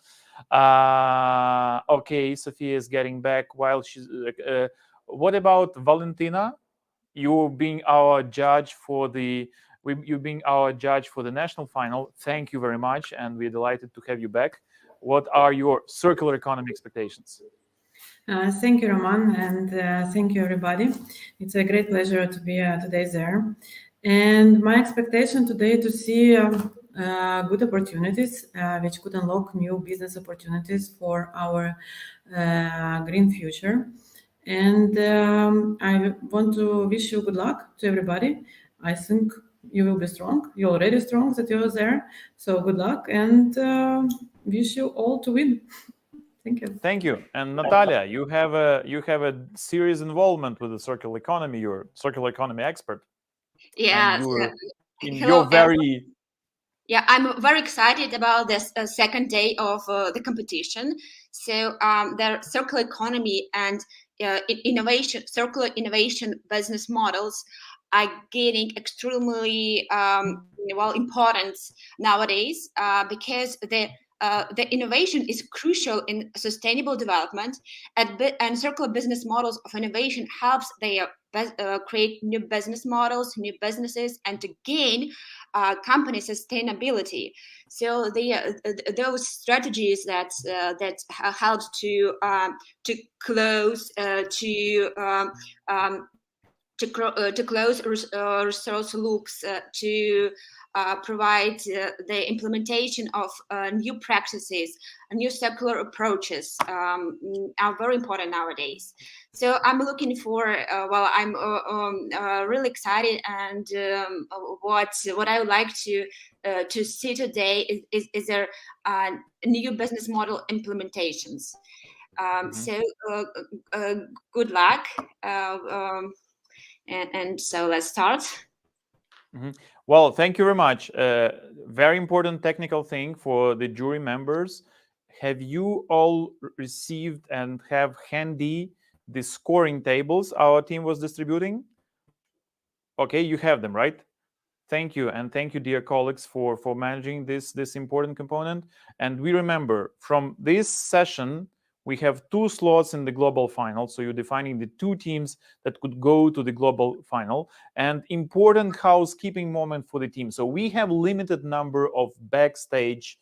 Okay, Sofia is getting back while she's... what about Valentina? You being our judge for the You being our judge for the national final, thank you very much, and we're delighted to have you back. What are your circular economy expectations? Thank you, Roman, and thank you, everybody. It's a great pleasure to be today there. And my expectation today to see good opportunities, which could unlock new business opportunities for our green future. And I want to wish you good luck to everybody. I think you will be strong. You're already strong that you're there. So good luck, and wish you all to win. Thank you. Thank you. And Natalia, you have a serious involvement with the circular economy. You're a circular economy expert. Yeah. Yeah, I'm very excited about this second day of the competition. So the circular economy and circular innovation business models are gaining extremely importance nowadays because the innovation is crucial in sustainable development, and circular business models of innovation helps they create new business models, new businesses, and to gain company sustainability. So those strategies that help to close resource loops, to provide the implementation of new practices, new circular approaches are very important nowadays. So I'm looking for, I'm really excited, and what I would like to see today is there new business model implementations. So good luck, and so let's start. Mm-hmm. Well, thank you very much. Very important technical thing for the jury members. Have you all received and have handy the scoring tables our team was distributing? Okay, you have them, right? Thank you. And thank you, dear colleagues, for managing this important component. And we remember from this session, we have 2 slots in the global final. So you're defining the 2 teams that could go to the global final. And important housekeeping moment for the team. So we have limited number of backstage,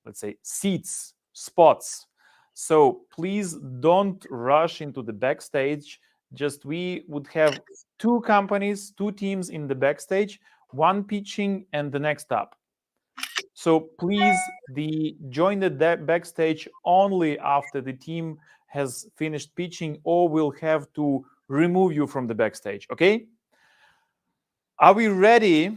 let's say, seats, spots. So please don't rush into the backstage. Just we would have 2 companies, 2 teams in the backstage, 1 pitching and the next up. So please join the backstage only after the team has finished pitching, or we'll have to remove you from the backstage, okay? Are we ready?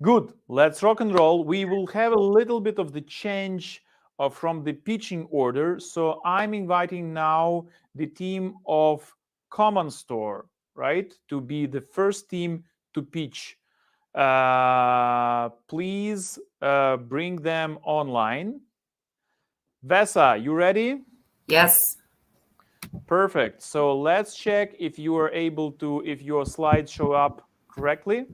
Good, let's rock and roll. We will have a little bit of the change from the pitching order. So I'm inviting now the team of Common Store, right, to be the first team to pitch. Please bring them online. Vesa, you ready? Yes. Perfect. So let's check if you are able to, if your slides show up correctly.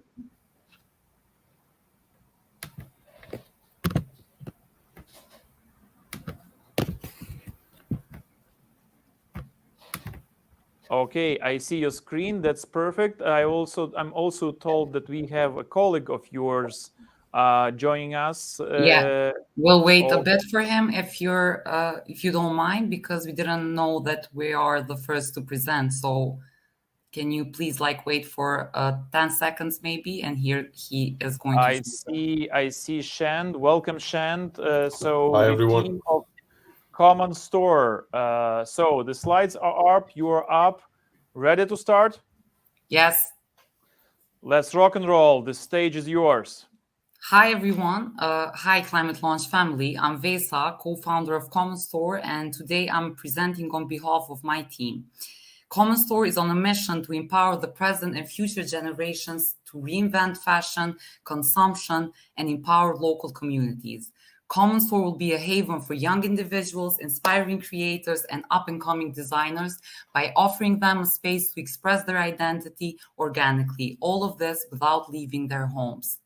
Okay, I see your screen. That's perfect. I'm also told that we have a colleague of yours joining us. Yeah, we'll wait a bit for him if you don't mind, because we didn't know that we are the first to present. So can you please wait for 10 seconds maybe? And here he is going to. I see Shand. Welcome, Shand. So hi, the everyone. team of Common Store. So the slides are up. You are up. Ready to start? Yes. Let's rock and roll. The stage is yours. Hi, everyone. Hi, Climate Launch family. I'm Vesa, co-founder of Common Store, and today I'm presenting on behalf of my team. Common Store is on a mission to empower the present and future generations to reinvent fashion, consumption, and empower local communities. Common Store will be a haven for young individuals, inspiring creators, and up-and-coming designers by offering them a space to express their identity organically, all of this without leaving their homes.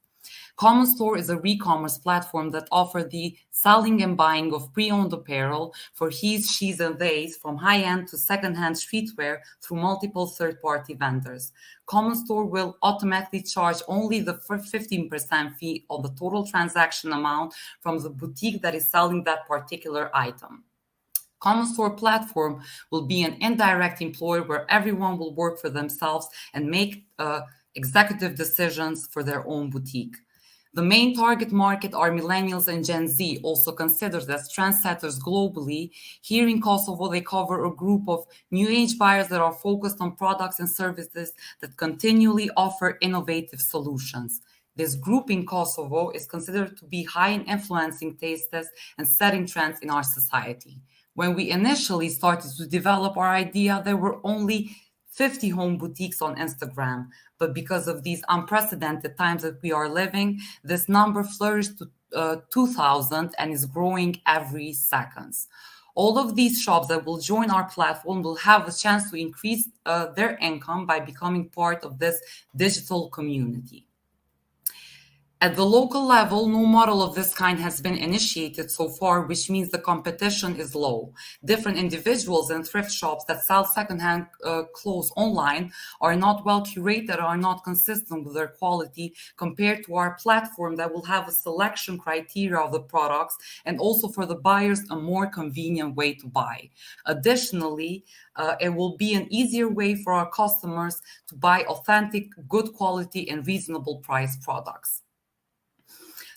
Common Store is a re-commerce platform that offers the selling and buying of pre-owned apparel for he's, she's, and theys from high-end to second-hand streetwear through multiple third-party vendors. Common Store will automatically charge only the 15% fee on the total transaction amount from the boutique that is selling that particular item. Common Store platform will be an indirect employer where everyone will work for themselves and make executive decisions for their own boutique. The main target market are millennials and Gen Z, also considered as trendsetters globally. Here in Kosovo, they cover a group of new age buyers that are focused on products and services that continually offer innovative solutions. This group in Kosovo is considered to be high in influencing tastes and setting trends in our society. When we initially started to develop our idea, there were only 50 home boutiques on Instagram. But because of these unprecedented times that we are living, this number flourished to 2,000 and is growing every second. All of these shops that will join our platform will have a chance to increase their income by becoming part of this digital community. At the local level, no model of this kind has been initiated so far, which means the competition is low. Different individuals and thrift shops that sell secondhand clothes online are not well curated, are not consistent with their quality compared to our platform that will have a selection criteria of the products and also for the buyers a more convenient way to buy. Additionally, it will be an easier way for our customers to buy authentic, good quality and reasonable price products.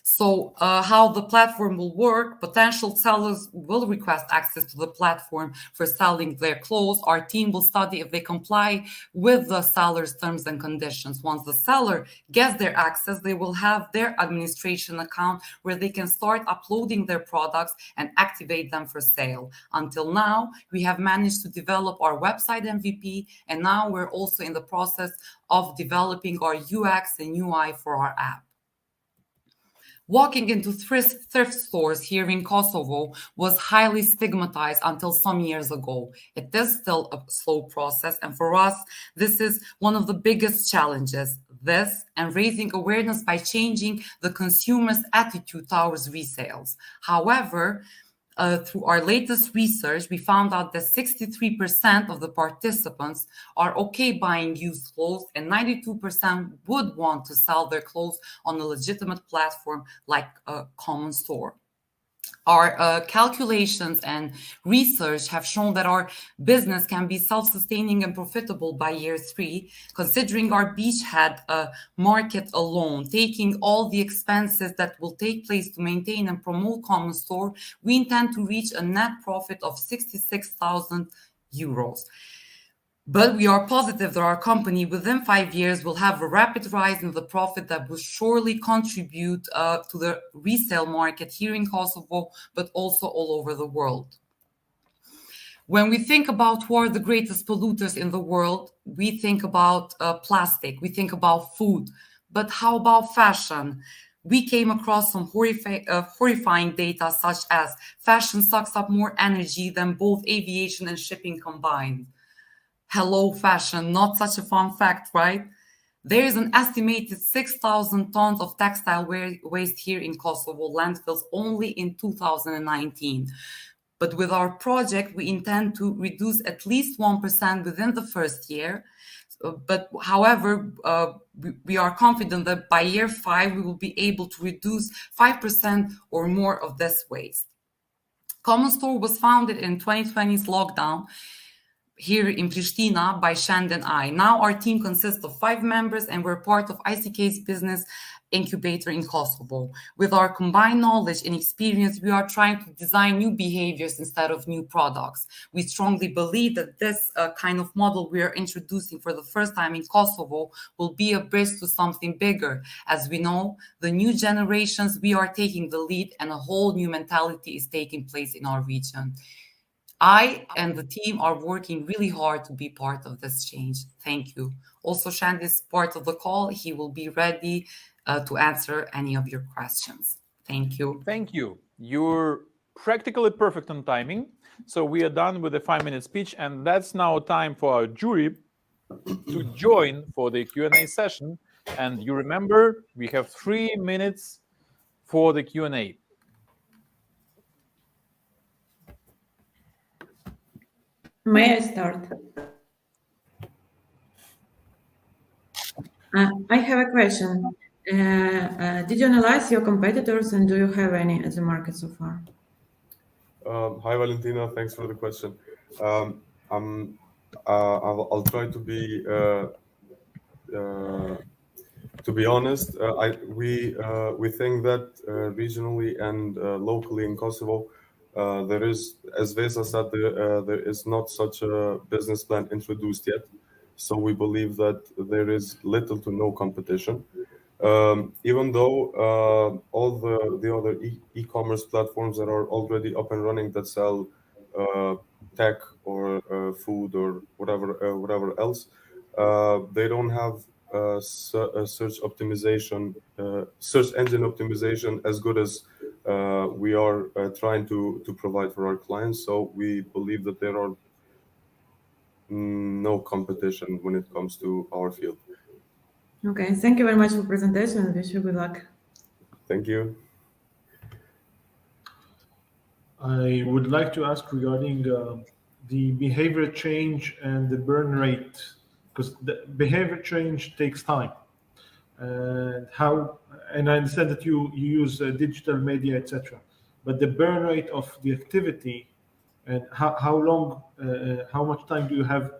So how the platform will work, potential sellers will request access to the platform for selling their clothes. Our team will study if they comply with the seller's terms and conditions. Once the seller gets their access, they will have their administration account where they can start uploading their products and activate them for sale. Until now, we have managed to develop our website MVP, and now we're also in the process of developing our UX and UI for our app. Walking into thrift stores here in Kosovo was highly stigmatized until some years ago. It is still a slow process, and for us, this is one of the biggest challenges. This and raising awareness by changing the consumer's attitude towards resales. However, through our latest research, we found out that 63% of the participants are okay buying used clothes and 92% would want to sell their clothes on a legitimate platform like a Common Store. Our calculations and research have shown that our business can be self-sustaining and profitable by year 3, considering our beachhead market alone. Taking all the expenses that will take place to maintain and promote Common Store, we intend to reach a net profit of 66,000 euros. But we are positive that our company within 5 years will have a rapid rise in the profit that will surely contribute to the resale market here in Kosovo, but also all over the world. When we think about who are the greatest polluters in the world, we think about plastic, we think about food, but how about fashion? We came across some horrifying data such as fashion sucks up more energy than both aviation and shipping combined. Hello, fashion, not such a fun fact, right? There is an estimated 6,000 tons of textile waste here in Kosovo landfills only in 2019. But with our project, we intend to reduce at least 1% within the first year. But however, we are confident that by year 5, we will be able to reduce 5% or more of this waste. Common Store was founded in 2020's lockdown here in Pristina by Shand and I. Now our team consists of 5 members and we're part of ICK's business incubator in Kosovo. With our combined knowledge and experience, we are trying to design new behaviors instead of new products. We strongly believe that this kind of model we are introducing for the first time in Kosovo will be a bridge to something bigger. As we know, the new generations, we are taking the lead and a whole new mentality is taking place in our region. I and the team are working really hard to be part of this change. Thank you. Also, Shand is part of the call. He will be ready to answer any of your questions. Thank you. Thank you. You're practically perfect on timing. So we are done with the 5-minute speech, and that's now time for our jury to join for the Q&A session. And you remember, we have 3 minutes for the Q&A. May I start? I have a question. Did you analyze your competitors, and do you have any at the market so far? Hi, Valentina. Thanks for the question. I'll try to be honest. We think that regionally and locally in Kosovo, there is, as Vesa said, there is not such a business plan introduced yet. So we believe that there is little to no competition. Even though all the other e-commerce platforms that are already up and running that sell tech or food or whatever else, they don't have search optimization, search engine optimization as good as we are trying to provide for our clients. So we believe that there are no competition when it comes to our field. Okay, thank you very much for presentation, and wish you good luck. Thank you. I would like to ask regarding the behavior change and the burn rate, because the behavior change takes time. And I understand that you use digital media, etc. But the burn rate of the activity, and how much time do you have,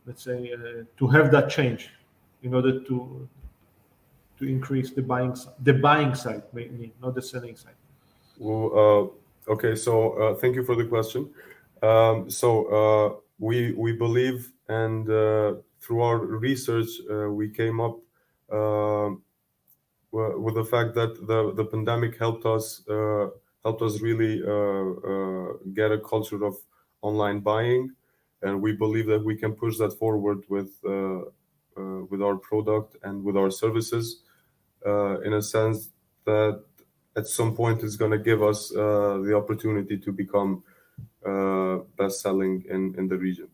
let's say, to have that change in order to increase the buying side, maybe not the selling side? Well, okay, so thank you for the question. We believe, and through our research, we came up with the fact that the pandemic helped us really get a culture of online buying, and we believe that we can push that forward with our product and with our services, in a sense that at some point it's going to give us the opportunity to become best-selling in the region.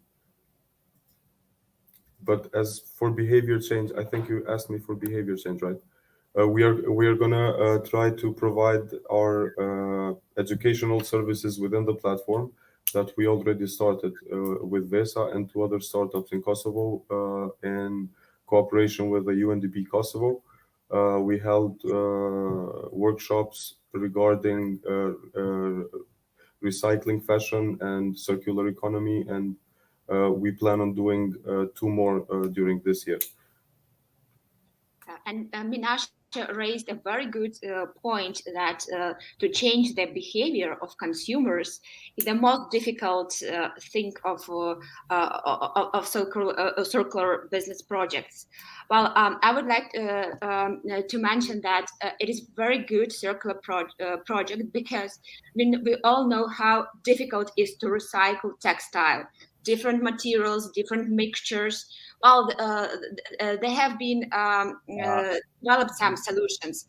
But as for behavior change, I think you asked me for behavior change, right? We are gonna try to provide our educational services within the platform that we already started with Vesa and 2 other startups in Kosovo in cooperation with the UNDP Kosovo. We held workshops regarding recycling fashion and circular economy, and we plan on doing 2 more during this year. And Minash raised a very good point that to change the behavior of consumers is the most difficult thing of circular business projects. Well, I would like to mention that it is very good circular project because we all know how difficult it is to recycle textile, different materials, different mixtures. Well, they have been developed some solutions,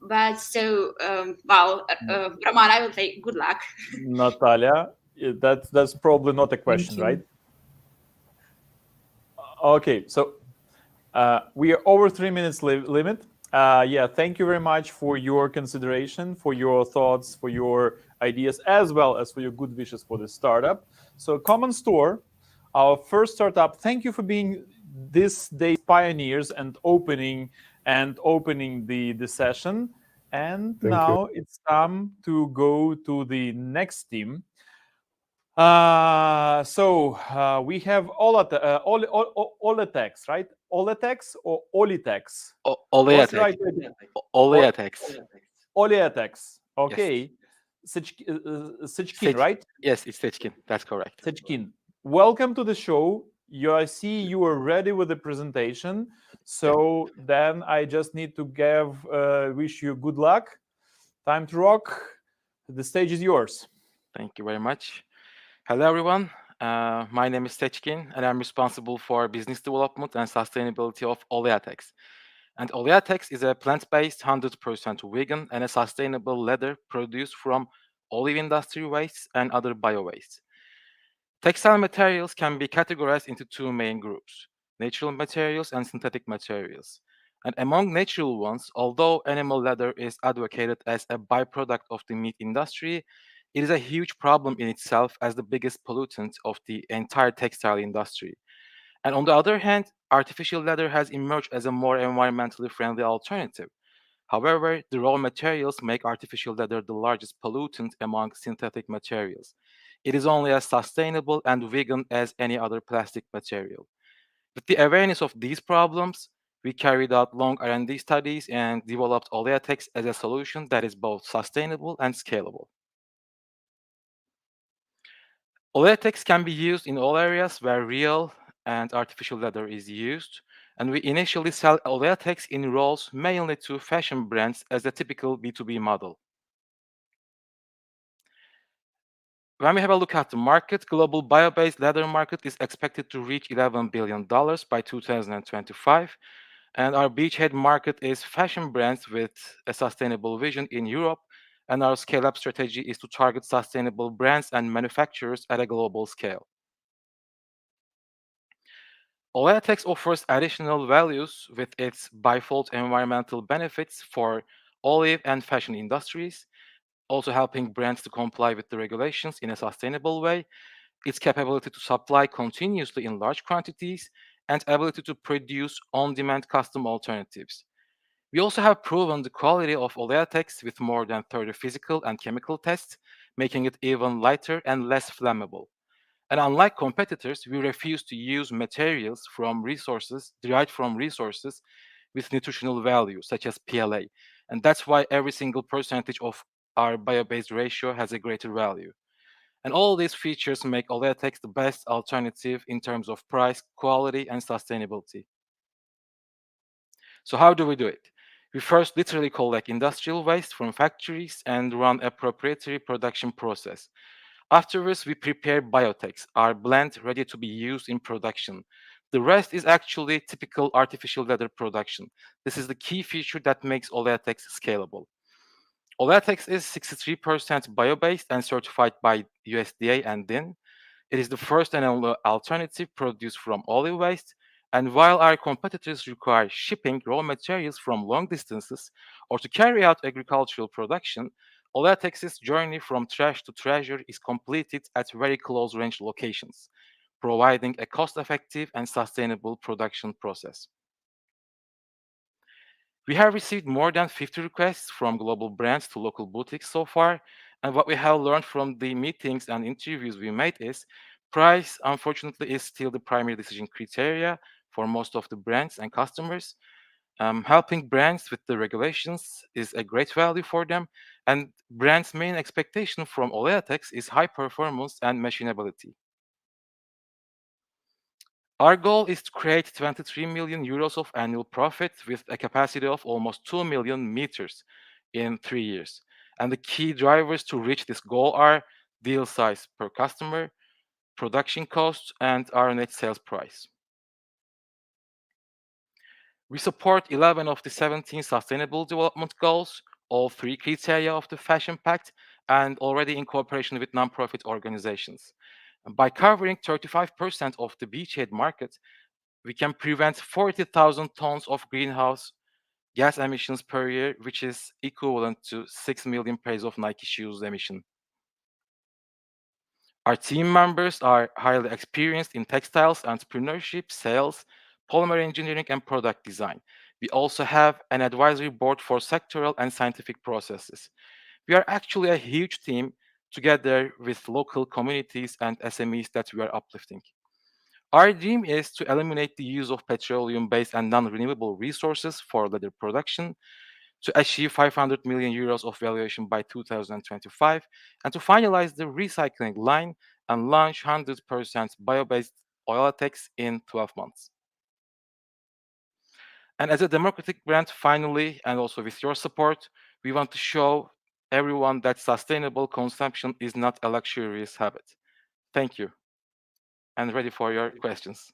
but so Roman, I will say good luck. Natalia, that's probably not a question, right? Okay, so we are over 3 minutes limit. Yeah, thank you very much for your consideration, for your thoughts, for your ideas, as well as for your good wishes for the startup. So Common Store, our first startup, thank you for being this day's pioneers and opening the session. And now it's time to go to the next team. So we have Oletex, right? Oletex or Olitex? Oleatex. Oleatex. Oleatex. Okay. Sechkin, right? Yes, it's Sechkin. That's correct. Sechkin, welcome to the show. I see you are ready with the presentation. So then I just need to wish you good luck. Time to rock. The stage is yours. Thank you very much. Hello, everyone. My name is Sechkin, and I'm responsible for business development and sustainability of Oleatex. And Oleatex is a plant-based, 100% vegan and a sustainable leather produced from olive industry waste and other bio-waste. Textile materials can be categorized into 2 main groups: natural materials and synthetic materials. And among natural ones, although animal leather is advocated as a byproduct of the meat industry, it is a huge problem in itself as the biggest pollutant of the entire textile industry. And on the other hand, artificial leather has emerged as a more environmentally friendly alternative. However, the raw materials make artificial leather the largest pollutant among synthetic materials. It is only as sustainable and vegan as any other plastic material. With the awareness of these problems, we carried out long R&D studies and developed Oleatex as a solution that is both sustainable and scalable. Oleatex can be used in all areas where real and artificial leather is used, and we initially sell Oleatex in rolls mainly to fashion brands as a typical B2B model. When we have a look at the market, global bio-based leather market is expected to reach $11 billion by 2025. And our beachhead market is fashion brands with a sustainable vision in Europe. And our scale-up strategy is to target sustainable brands and manufacturers at a global scale. Oleatex offers additional values with its bifold environmental benefits for olive and fashion industries, also helping brands to comply with the regulations in a sustainable way, its capability to supply continuously in large quantities, and ability to produce on-demand custom alternatives. We also have proven the quality of Oleatex with more than 30 physical and chemical tests, making it even lighter and less flammable. And unlike competitors, we refuse to use materials from resources derived from resources with nutritional value, such as PLA. And that's why every single percentage of our bio-based ratio has a greater value. And all these features make Oleatex the best alternative in terms of price, quality, and sustainability. So how do we do it? We first literally collect industrial waste from factories and run a proprietary production process. Afterwards, we prepare Biotex, our blend ready to be used in production. The rest is actually typical artificial leather production. This is the key feature that makes Oleatex scalable. Oleatex is 63% bio-based and certified by USDA and DIN. It is the first and only alternative produced from olive waste. And while our competitors require shipping raw materials from long distances or to carry out agricultural production, Oleatex's journey from trash to treasure is completed at very close range locations, providing a cost-effective and sustainable production process. We have received more than 50 requests from global brands to local boutiques so far, and what we have learned from the meetings and interviews we made is price, unfortunately, is still the primary decision criteria for most of the brands and customers. Helping brands with the regulations is a great value for them, and brands' main expectation from Oleatex is high performance and machinability. Our goal is to create 23 million euros of annual profit with a capacity of almost 2 million meters in 3 years. And the key drivers to reach this goal are deal size per customer, production costs, and our net sales price. We support 11 of the 17 sustainable development goals, all 3 criteria of the Fashion Pact, and already in cooperation with nonprofit organizations. By covering 35% of the beachhead market, we can prevent 40,000 tons of greenhouse gas emissions per year, which is equivalent to 6 million pairs of Nike shoes emission. Our team members are highly experienced in textiles, entrepreneurship, sales, polymer engineering, and product design. We also have an advisory board for sectoral and scientific processes. We are actually a huge team together with local communities and SMEs that we are uplifting. Our dream is to eliminate the use of petroleum-based and non-renewable resources for leather production, to achieve 500 million euros of valuation by 2025, and to finalize the recycling line and launch 100% bio-based Oleatex in 12 months. And as a democratic brand, finally, and also with your support, we want to show everyone that sustainable consumption is not a luxurious habit. Thank you. And ready for your questions.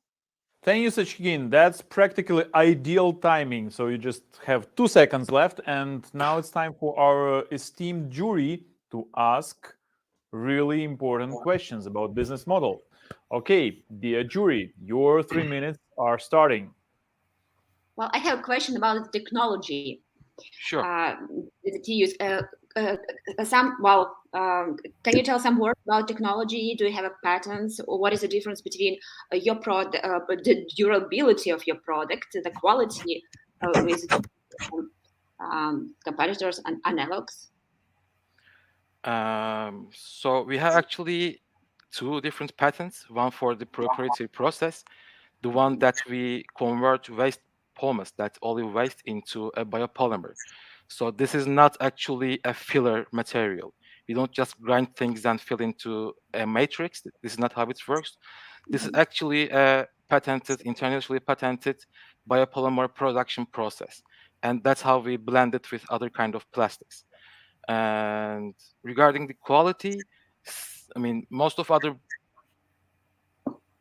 Thank you, Sachkin. That's practically ideal timing. So you just have 2 seconds left, and now it's time for our esteemed jury to ask really important questions about business model. Okay, dear jury, your 3 minutes are starting. Well, I have a question about the technology. Sure. That you use. Can you tell some words about technology? Do you have a patents, or what is the difference between your product, the durability of your product, the quality with competitors and analogs? So we have actually two different patents. One for the proprietary process, the one that we convert waste pomace, that's olive waste, into a biopolymer. So this is not actually a filler material. We don't just grind things and fill into a matrix. This is not how it works. This is actually a patented, internationally patented biopolymer production process. And that's how we blend it with other kind of plastics. And regarding the quality, I mean, most of other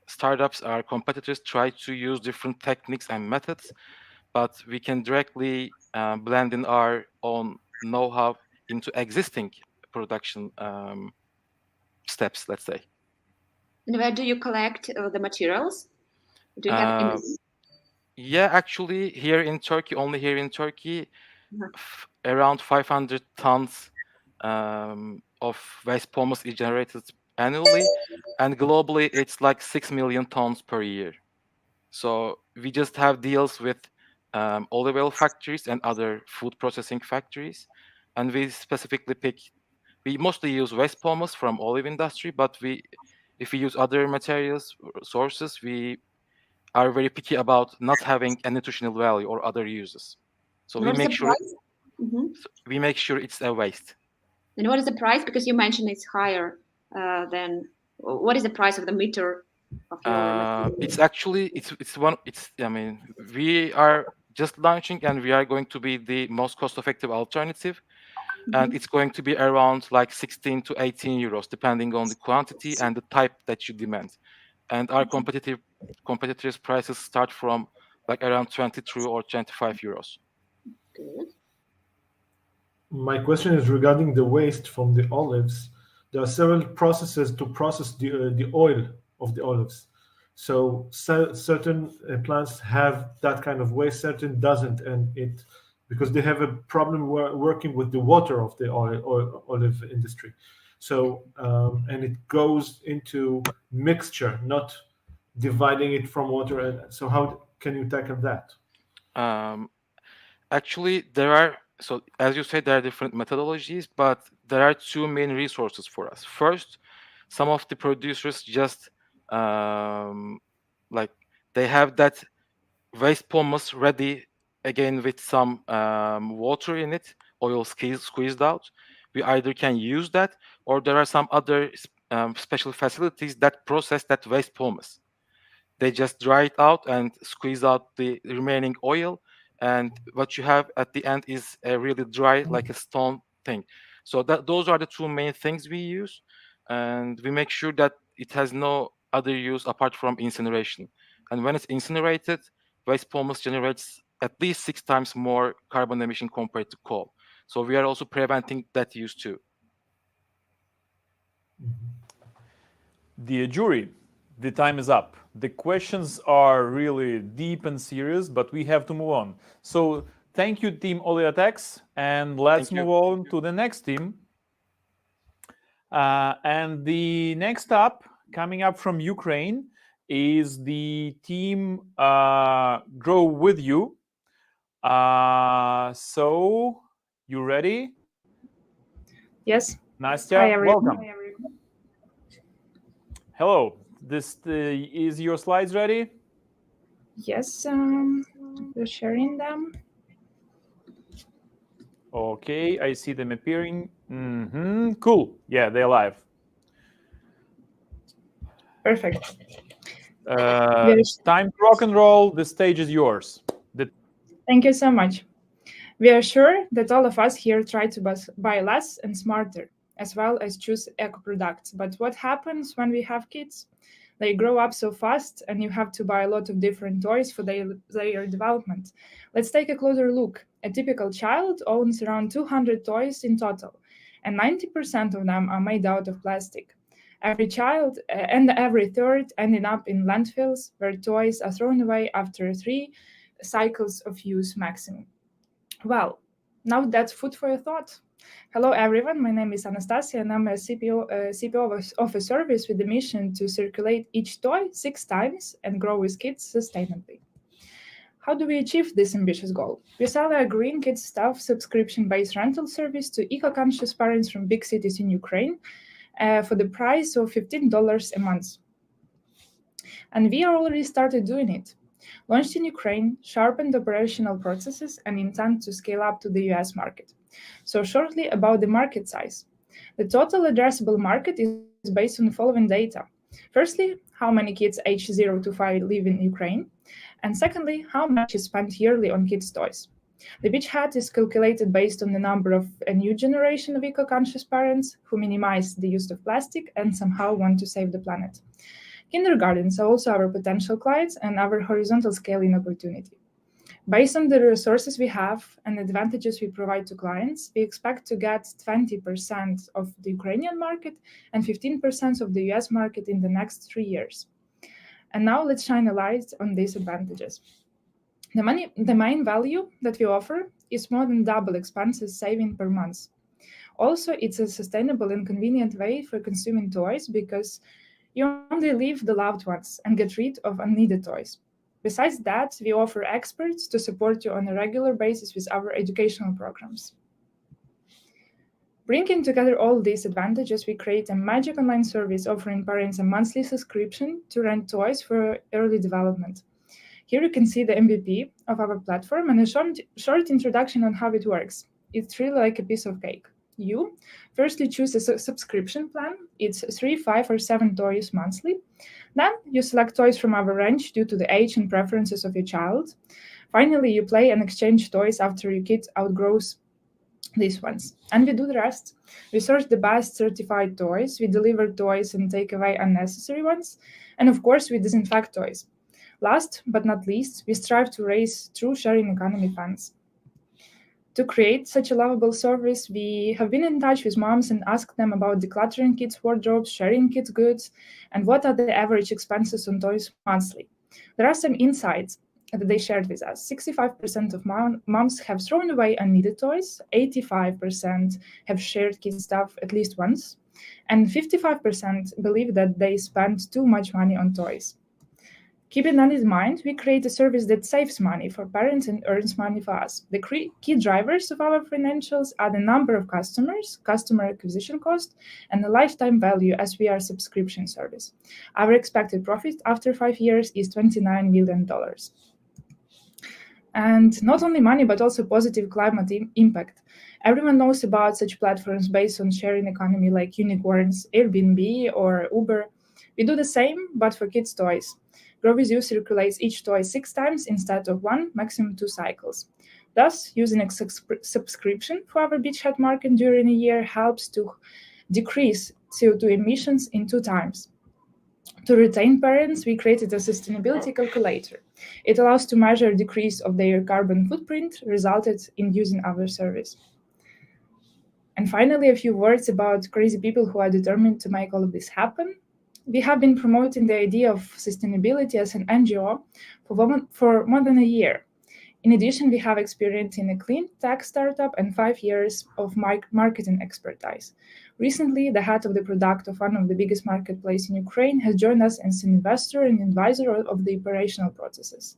startups, our competitors, try to use different techniques and methods, but we can directly blend in our own know-how into existing production steps, let's say. And where do you collect the materials? Do you have yeah, actually, here in Turkey, only here in Turkey, around 500 tons of waste pomace is generated annually, and globally it's like 6 million tons per year. So we just have deals with olive oil factories and other food processing factories, and we specifically we mostly use waste pomace from olive industry, but if we use other materials sources, we are very picky about not having a nutritional value or other uses. So we make sure we make sure it's a waste. And what is the price? Because you mentioned it's higher than. What is the price of the meter? It's actually I mean, we are just launching and we are going to be the most cost-effective alternative, and it's going to be around like 16 to 18 euros depending on the quantity and the type that you demand. And our competitors' prices start from like around 22 or 25 euros. My question is regarding the waste from the olives. There are several processes to process the oil of the olives. So certain plants have that kind of waste, certain doesn't, and because they have a problem working with the water of the olive industry. So and it goes into mixture, not dividing it from water. And so how can you tackle that? Actually, so as you said, there are different methodologies, but there are two main resources for us. First, some of the producers just like they have that waste pomace ready again with some water in it, oil squeezed out. We either can use that, or there are some other special facilities that process that waste pomace. They just dry it out and squeeze out the remaining oil, and what you have at the end is a really dry, like a stone thing. So those are the two main things we use, and we make sure that it has no other use apart from incineration. And when it's incinerated, waste pomace generates at least 6 times more carbon emission compared to coal. So we are also preventing that use too. Dear jury, the time is up. The questions are really deep and serious, but we have to move on. So thank you, Team Oleatex, and let's move on to the next team. And the next up, coming up from Ukraine, is the team Grow With You. So you ready? Yes. Nastya, welcome. Hello. This is your slides ready? Yes, we're sharing them. Okay, I see them appearing. Cool. Yeah, they're live. Perfect. Time to rock and roll. The stage is yours. Thank you so much. We are sure that all of us here try to buy less and smarter, as well as choose eco products. But what happens when we have kids? They grow up so fast, and you have to buy a lot of different toys for their development. Let's take a closer look. A typical child owns around 200 toys in total, and 90% of them are made out of plastic. Every child and every third ending up in landfills where toys are thrown away after 3 cycles of use maximum. Well, now that's food for your thought. Hello, everyone. My name is Anastasia, and I'm a CPO of a service with the mission to circulate each toy 6 times and grow with kids sustainably. How do we achieve this ambitious goal? We sell a green kids stuff subscription-based rental service to eco-conscious parents from big cities in Ukraine for the price of $15 a month. And we are already started doing it. Launched in Ukraine, sharpened operational processes, and intend to scale up to the US market. So shortly about the market size. The total addressable market is based on the following data. Firstly, how many kids aged 0 to 5 live in Ukraine? And secondly, how much is spent yearly on kids' toys? The beach hat is calculated based on the number of a new generation of eco-conscious parents who minimize the use of plastic and somehow want to save the planet. Kindergartens are also our potential clients and our horizontal scaling opportunity. Based on the resources we have and advantages we provide to clients, we expect to get 20% of the Ukrainian market and 15% of the US market in the next 3 years. And now let's shine a light on these advantages. The main value that we offer is more than double expenses saving per month. Also, it's a sustainable and convenient way for consuming toys because you only leave the loved ones and get rid of unneeded toys. Besides that, we offer experts to support you on a regular basis with our educational programs. Bringing together all these advantages, we create a magic online service offering parents a monthly subscription to rent toys for early development. Here you can see the MVP of our platform and a short introduction on how it works. It's really like a piece of cake. You firstly choose a subscription plan. It's 3, 5, or 7 toys monthly. Then you select toys from our range due to the age and preferences of your child. Finally, you play and exchange toys after your kid outgrows these ones. And we do the rest. We source the best certified toys, we deliver toys and take away unnecessary ones, and of course we disinfect toys. Last but not least, we strive to raise true sharing economy funds. To create such a lovable service, we have been in touch with moms and asked them about decluttering kids' wardrobes, sharing kids' goods, and what are the average expenses on toys monthly. There are some insights that they shared with us. 65% of moms have thrown away unneeded toys, 85% have shared kids' stuff at least once, and 55% believe that they spend too much money on toys. Keeping that in mind, we create a service that saves money for parents and earns money for us. The key drivers of our financials are the number of customers, customer acquisition cost, and the lifetime value as we are a subscription service. Our expected profit after 5 years is $29 million. And not only money, but also positive climate impact. Everyone knows about such platforms based on sharing economy like unicorns, Airbnb, or Uber. We do the same, but for kids' toys. Grow With You circulates each toy 6 times instead of 1, maximum 2 cycles. Thus, using a subscription for our beachhead market during a year helps to decrease CO2 emissions in 2 times. To retain parents, we created a sustainability calculator. It allows to measure decrease of their carbon footprint resulted in using our service. And finally, a few words about crazy people who are determined to make all of this happen. We have been promoting the idea of sustainability as an NGO for more than a year. In addition, we have experience in a clean tech startup and 5 years of marketing expertise. Recently, the head of the product of one of the biggest marketplaces in Ukraine has joined us as an investor and advisor of the operational processes.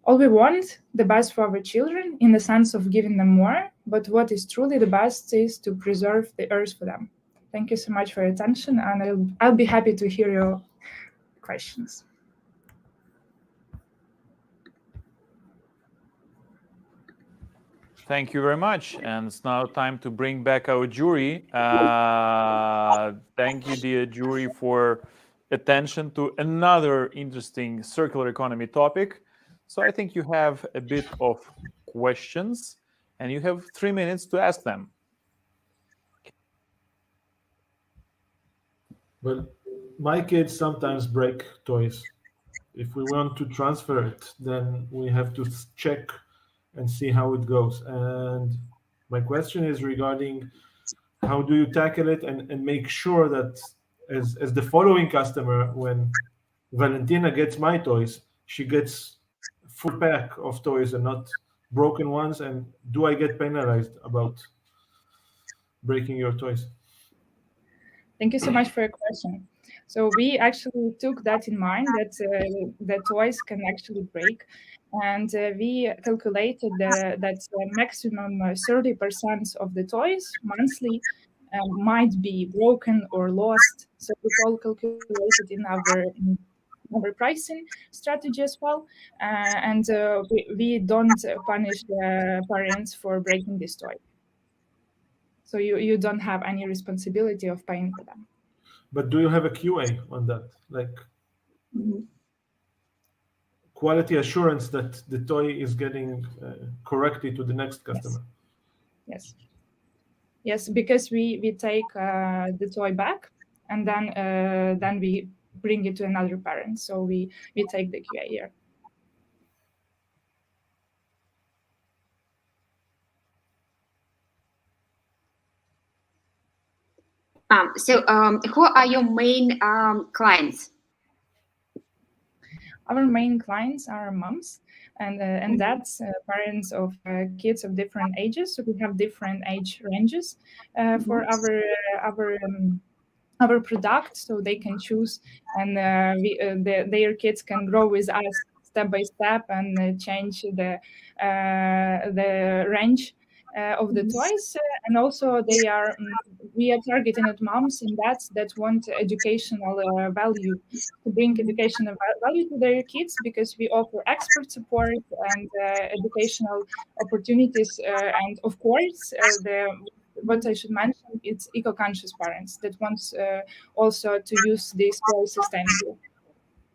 All we want, the best for our children in the sense of giving them more, but what is truly the best is to preserve the earth for them. Thank you so much for your attention, and I'll be happy to hear your questions. Thank you very much. And it's now time to bring back our jury. Thank you, dear jury, for attention to another interesting circular economy topic. So I think you have a bit of questions, and you have 3 minutes to ask them. Well, my kids sometimes break toys. If we want to transfer it, then we have to check and see how it goes. And my question is regarding how do you tackle it and make sure that as the following customer, when Valentina gets my toys, she gets full pack of toys and not broken ones? And do I get penalized about breaking your toys? Thank you so much for your question. So we actually took that in mind that the toys can actually break, and we calculated that maximum 30% of the toys monthly might be broken or lost. So it's all calculated in our pricing strategy as well, and we don't punish the parents for breaking this toy. So you don't have any responsibility of paying for them. But do you have a QA on that, like quality assurance that the toy is getting correctly to the next customer? Yes, because we take the toy back, and then we bring it to another parent. So we take the QA here. Who are your main clients? Our main clients are moms and dads, parents of kids of different ages. So we have different age ranges for our product, so they can choose, and their kids can grow with us step by step and change the range of the toys. And also we are targeting at moms and dads that want educational value, to bring educational value to their kids, because we offer expert support and educational opportunities, and of course what I should mention, it's eco-conscious parents that wants also to use this toy sustainably.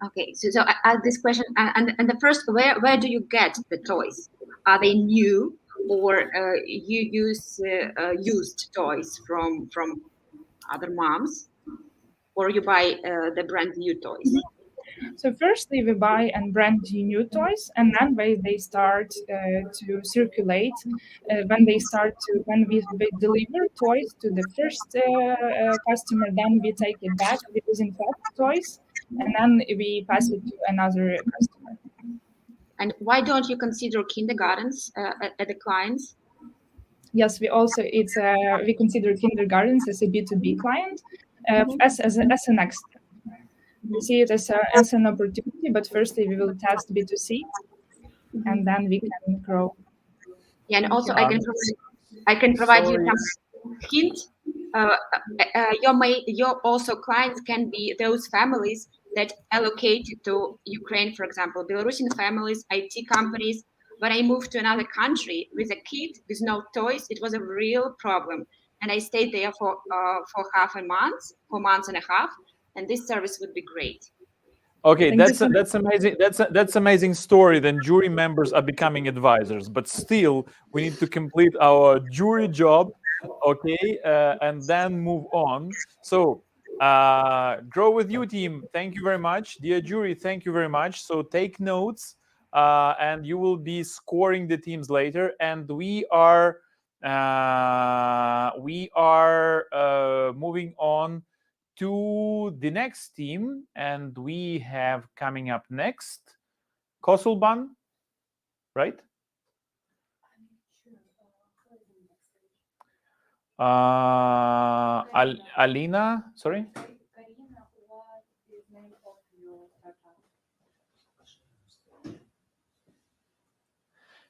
Okay, so I ask this question, and the first, where do you get the toys? Are they new, or you use used toys from other moms, or you buy the brand new toys? So firstly, we buy and brand new toys, and then they start to circulate. When we deliver toys to the first customer, then we take it back, we disinfect toys, and then we pass it to another customer. And why don't you consider kindergartens at the clients? Yes, we consider kindergartens as a B2B client, as a next step. We see it as an opportunity, but firstly we will test B2C, and then we can grow. Yeah, and also I can provide you some hint. Your also clients can be those families that allocated to Ukraine, for example, Belarusian families, IT companies. When I moved to another country with a kid with no toys, it was a real problem, and I stayed there for 4 months and a half. And this service would be great. Okay, that's amazing. That's amazing story. Then jury members are becoming advisors, but still we need to complete our jury job, okay, and then move on. So, grow with you, team. Thank you very much, dear jury. Thank you very much. So take notes, and you will be scoring the teams later. And we are moving on to the next team, and we have coming up next Kosovo, right? Alina, sorry.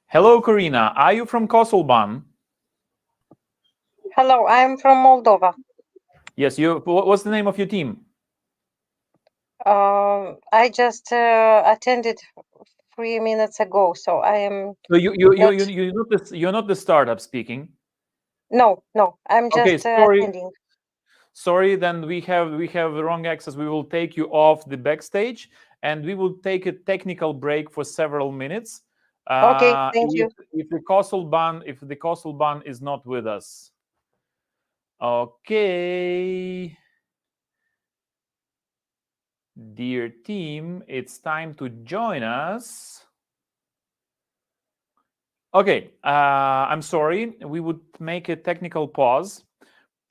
Hello, Karina. Are you from Kosovo? Hello, I'm from Moldova. Yes, what's the name of your team? I just attended 3 minutes ago, so I am. So you're not the startup speaking. No, I'm just attending. Sorry, then we have the wrong access. We will take you off the backstage, and we will take a technical break for several minutes. Okay, thank you. If the Kosovo is not with us. Okay. Dear team, it's time to join us. Okay, I'm sorry. We would make a technical pause.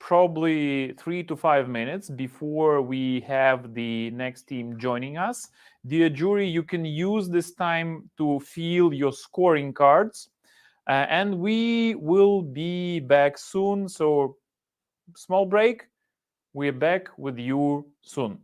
probably 3 to 5 minutes before we have the next team joining us. Dear jury, you can use this time to fill your scoring cards, and we will be back soon. So, small break. We're back with you soon.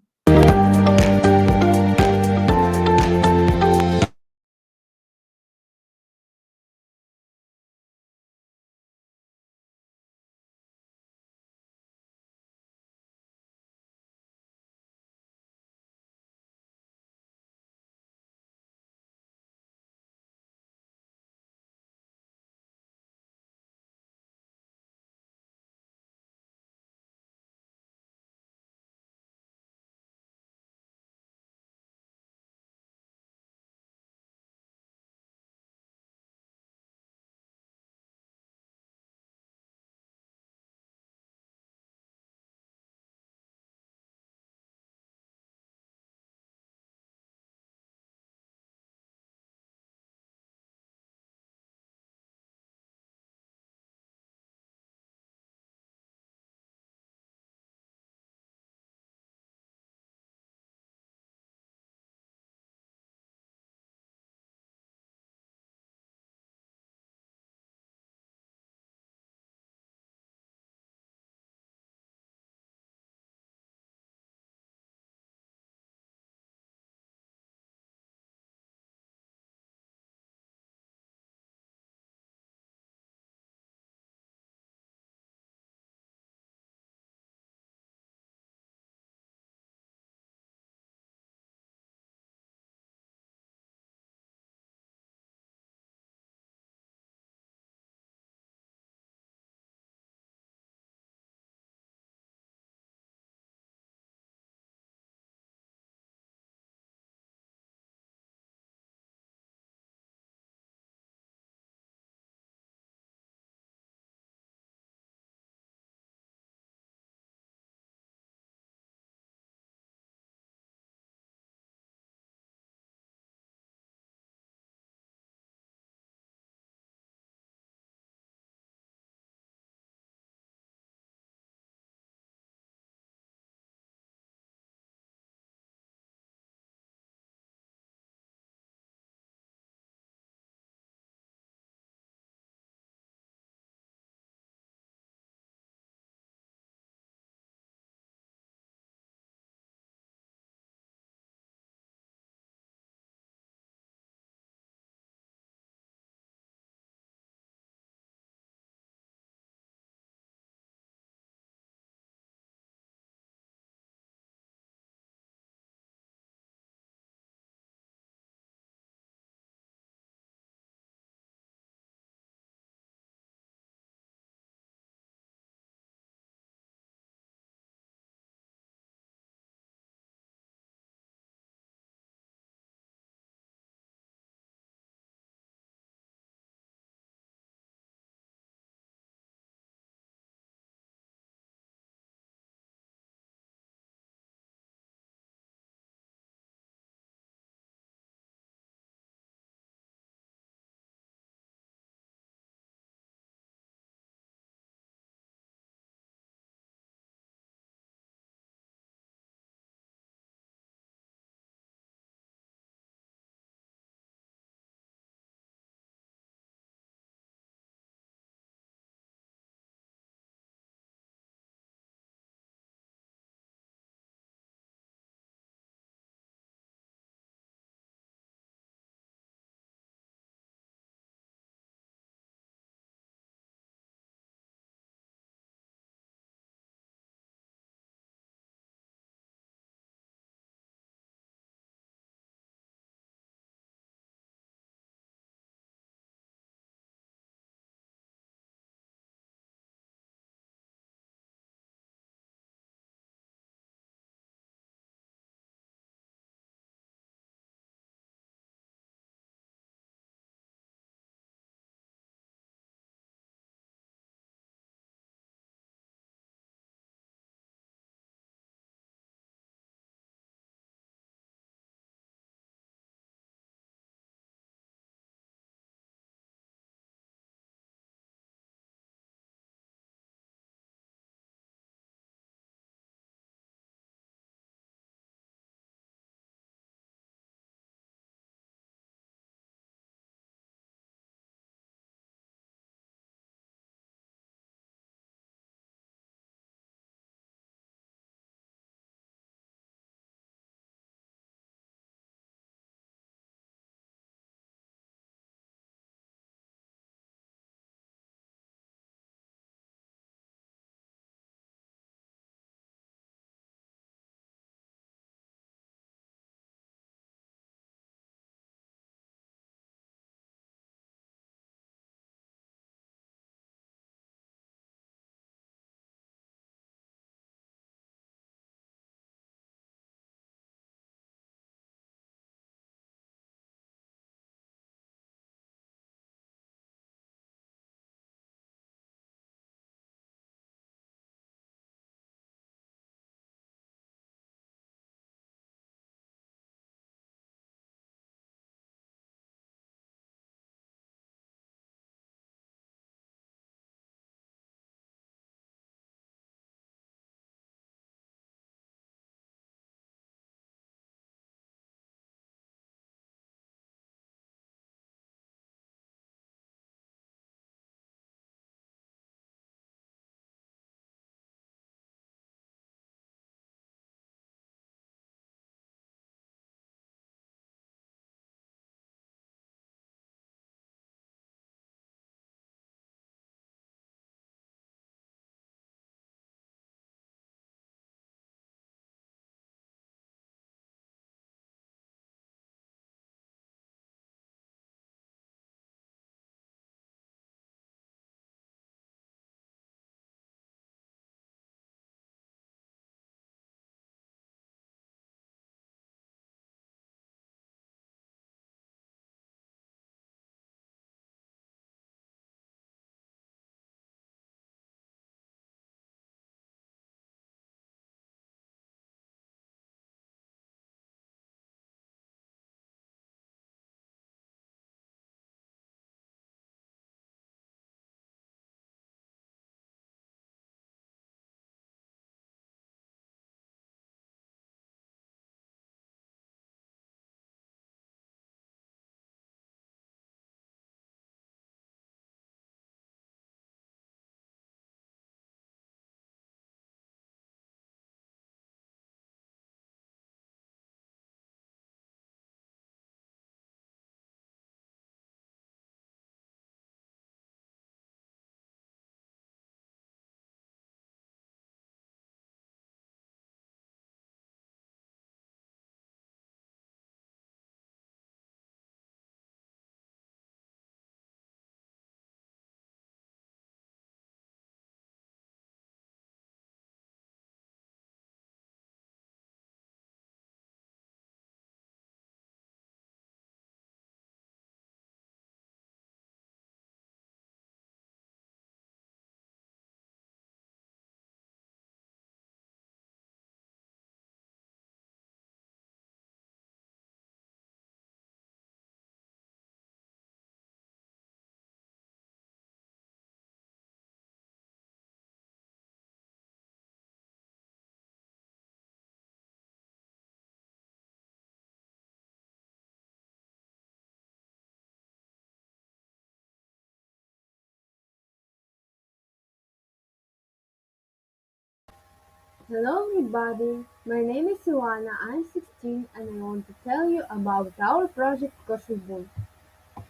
Hello everybody, my name is Ioana, I'm 16 and I want to tell you about our project Kosovo.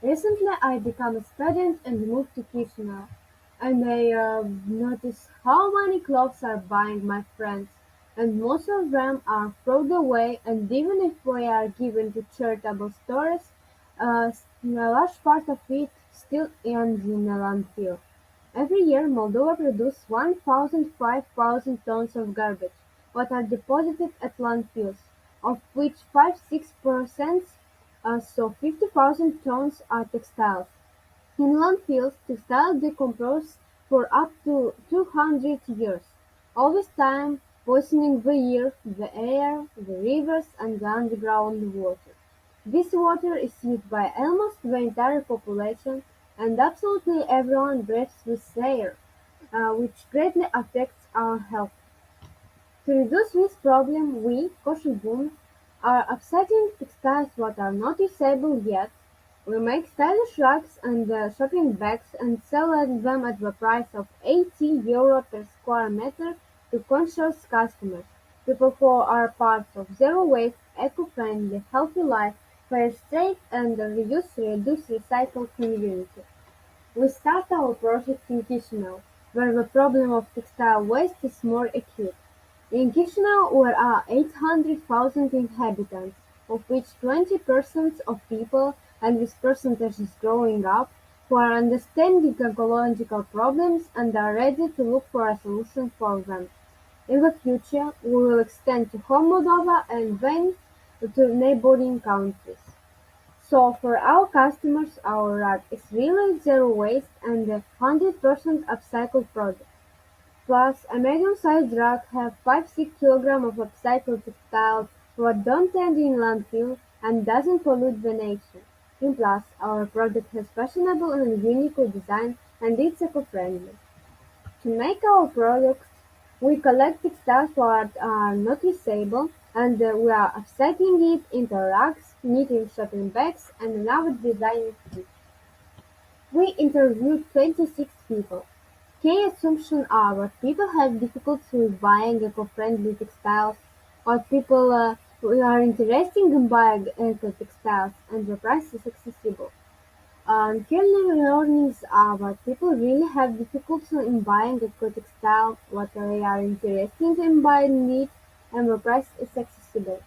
Recently I became a student and moved to Chisinau, and I noticed how many clothes are buying my friends, and most of them are thrown away, and even if we are given to charitable stores, a large part of it still ends in a landfill. Every year Moldova produces 1,000–5,000 tons of garbage, what are deposited at landfills, of which 5–6%, so 50,000 tons, are textiles. In landfills, textiles decompose for up to 200 years, all this time poisoning the air, the rivers and the underground water. This water is used by almost the entire population, and absolutely everyone breathes this air, which greatly affects our health. To reduce this problem, we, Kosovo, are upsetting textiles that are not usable yet. We make stylish rugs and shopping bags and sell them at the price of €80 per square meter to conscious customers, people who are part of zero waste, eco-friendly, healthy life, fair trade and reduce recycle community. We start our project in Chisinau, where the problem of textile waste is more acute. In Chisinau there are 800,000 inhabitants, of which 20% of people, and this percentage is growing up, who are understanding ecological problems and are ready to look for a solution for them. In the future, we will extend to whole Moldova and then to neighboring countries. So for our customers, our rug is really zero waste and a 100% upcycled product. Plus, a medium-sized rug has 5–6 kilograms of upcycled textiles that don't end in landfill and doesn't pollute the nature. In plus, our product has fashionable and unique design and it's eco-friendly. To make our products, we collect textiles that are not usable and we are upcycling it into rugs, knitting shopping bags and another designing kit. We interviewed 26 people. Key assumptions are that people have difficulty with buying eco-friendly textiles, or people are interested in buying eco-textiles and the price is accessible. Key learnings are that people really have difficulty in buying eco-textile, what they are interested in buying it, and the price is accessible.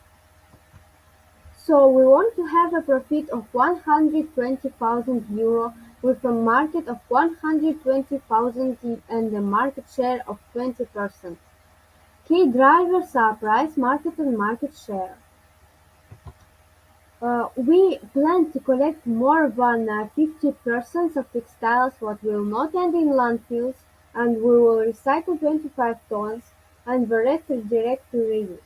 So we want to have a profit of €120,000 with a market of 120,000 and a market share of 20%. Key drivers are price, market and market share. We plan to collect more than 50% of textiles that will not end in landfills, and we will recycle 25 tons and the rest is direct to reuse.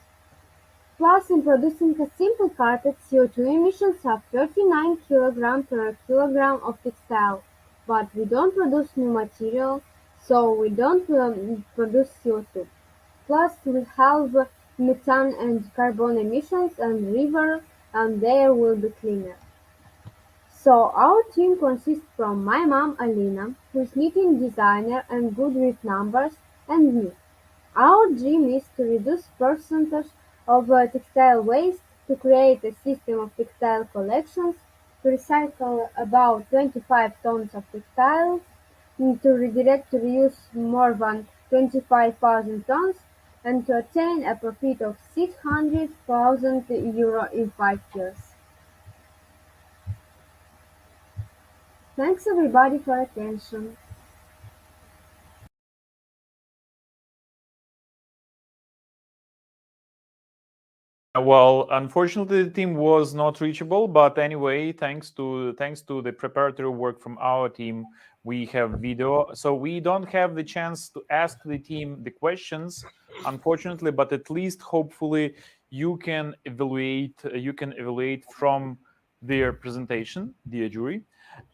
Plus, in producing a simple carpet, CO2 emissions are 39 kilograms per kilogram of textile, but we don't produce new material, so we don't produce CO2. Plus, we have methane and carbon emissions, and river and air will be cleaner. So our team consists from my mom Alina, who is knitting designer and good with numbers, and me. Our dream is to reduce percentage of textile waste, to create a system of textile collections, to recycle about 25 tons of textiles, to redirect to reuse more than 25,000 tons, and to attain a profit of €600,000 in 5 years. Thanks everybody for attention. Well, unfortunately, the team was not reachable. But anyway, thanks to the preparatory work from our team, we have video. So we don't have the chance to ask the team the questions, unfortunately. But at least, hopefully, you can evaluate. You can evaluate from their presentation, dear jury.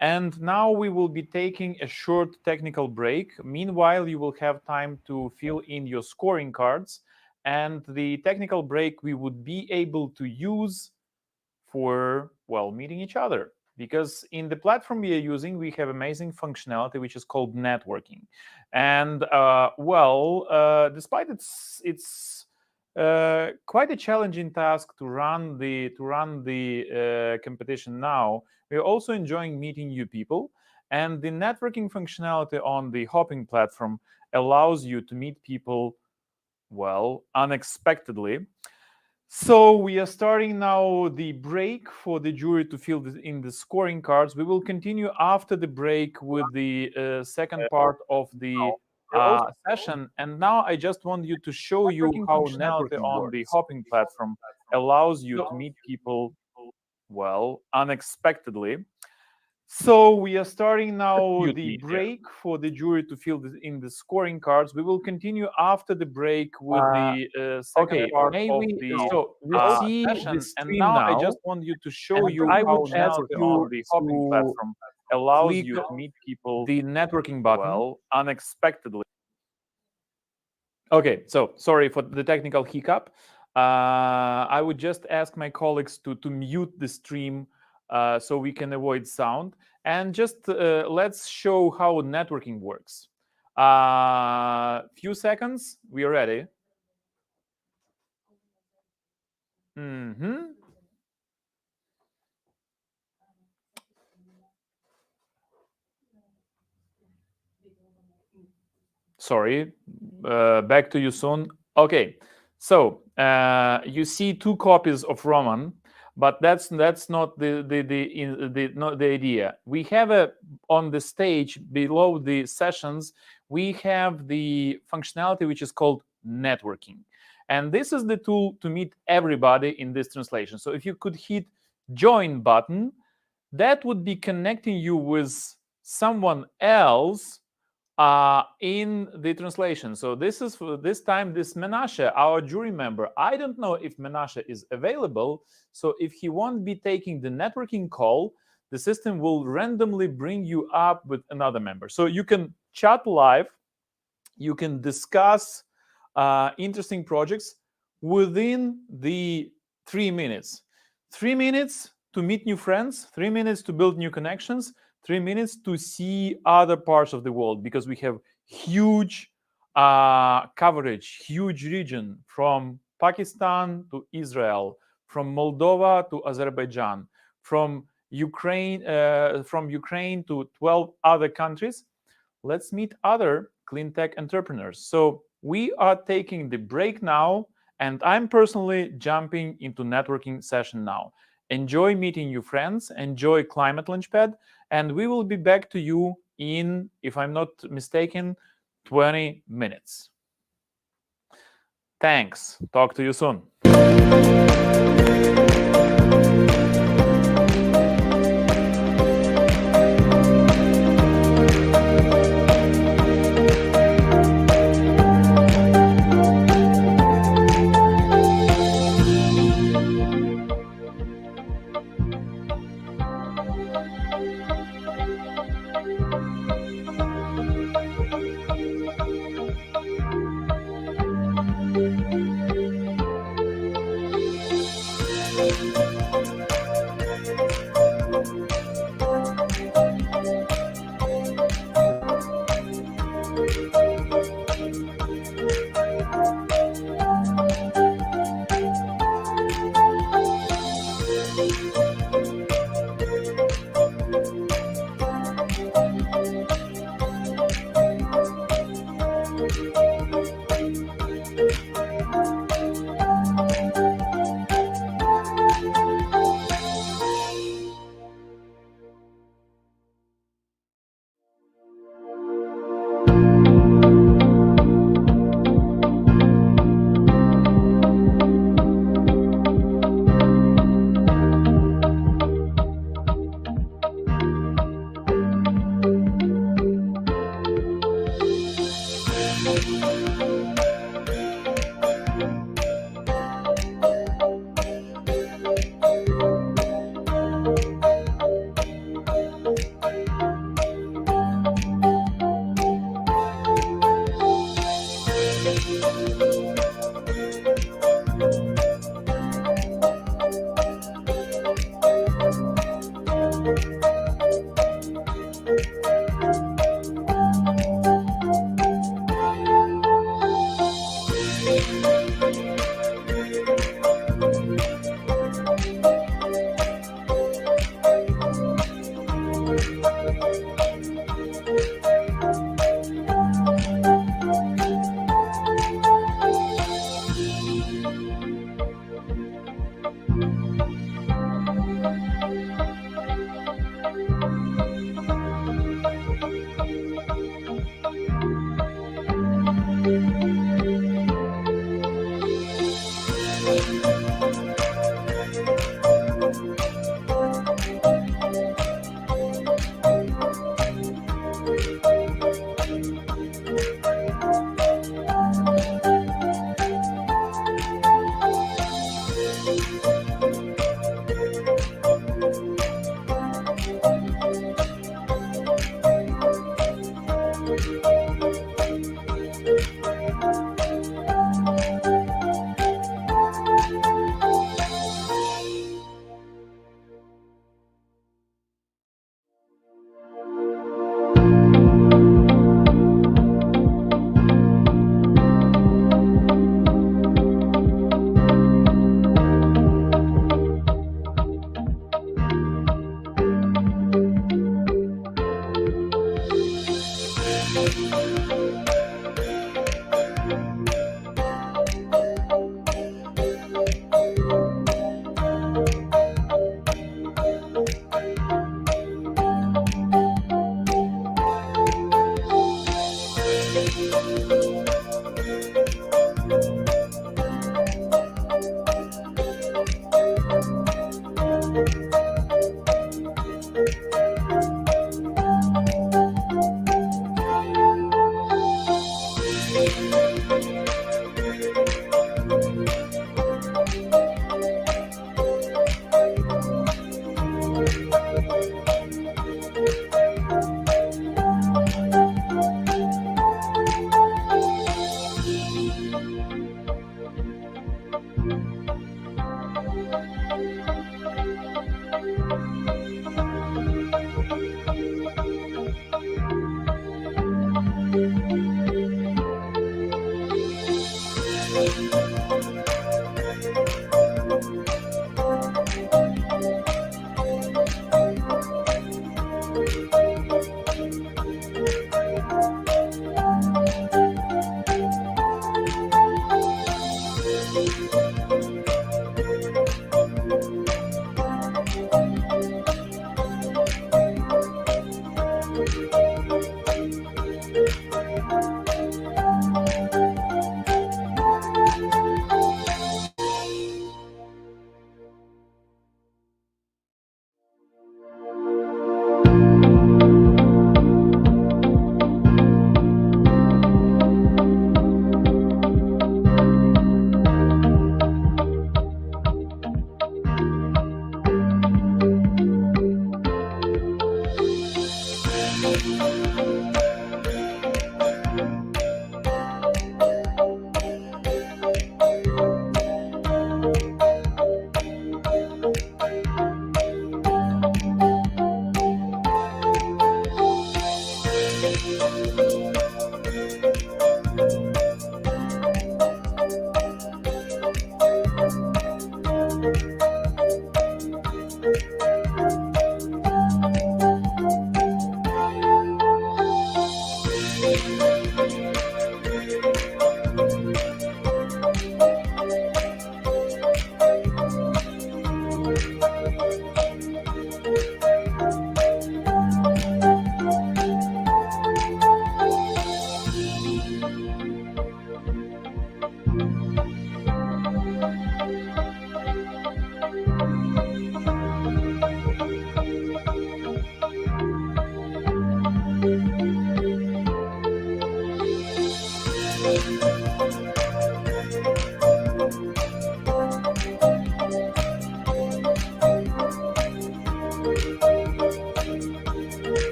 And now we will be taking a short technical break. Meanwhile, you will have time to fill in your scoring cards. And the technical break we would be able to use for, well, meeting each other, because in the platform we are using, we have amazing functionality which is called networking. And despite it's quite a challenging task to run the competition now, we're also enjoying meeting new people. And the networking functionality on the hopping platform allows you to meet people, well, unexpectedly. So we are starting now the break for the jury to fill in the scoring cards. We will continue after the break with the second part of the session. And now I just want you to show you how networking on the hopping platform allows you to meet people, well, unexpectedly. So we are starting now the break for the jury to fill in the scoring cards. We will continue after the break with the second part of the session. And now I just want you to show you how networking on the hopping platform allows you to meet people, the networking button, well, unexpectedly. Okay, so sorry for the technical hiccup. I would just ask my colleagues to mute the stream so we can avoid sound. And just let's show how networking works. Few seconds, we are ready. Sorry, back to you soon. Okay, so you see 2 copies of Roman. But that's not the idea. We have on the stage below the sessions, we have the functionality which is called networking, and this is the tool to meet everybody in this translation. So if you could hit join button, that would be connecting you with someone else in the translation. So this is for this time, this Menashe, our jury member. I don't know if Menashe is available. So if he won't be taking the networking call, the system will randomly bring you up with another member. So you can chat live, you can discuss interesting projects within the 3 minutes. 3 minutes to meet new friends, 3 minutes to build new connections, 3 minutes to see other parts of the world, because we have huge coverage, huge region from Pakistan to Israel, from Moldova to Azerbaijan, from Ukraine to 12 other countries. Let's meet other clean tech entrepreneurs. So we are taking the break now, and I'm personally jumping into networking session now. Enjoy meeting new friends, enjoy ClimateLaunchpad, and we will be back to you in, if I'm not mistaken, 20 minutes. Thanks. Talk to you soon.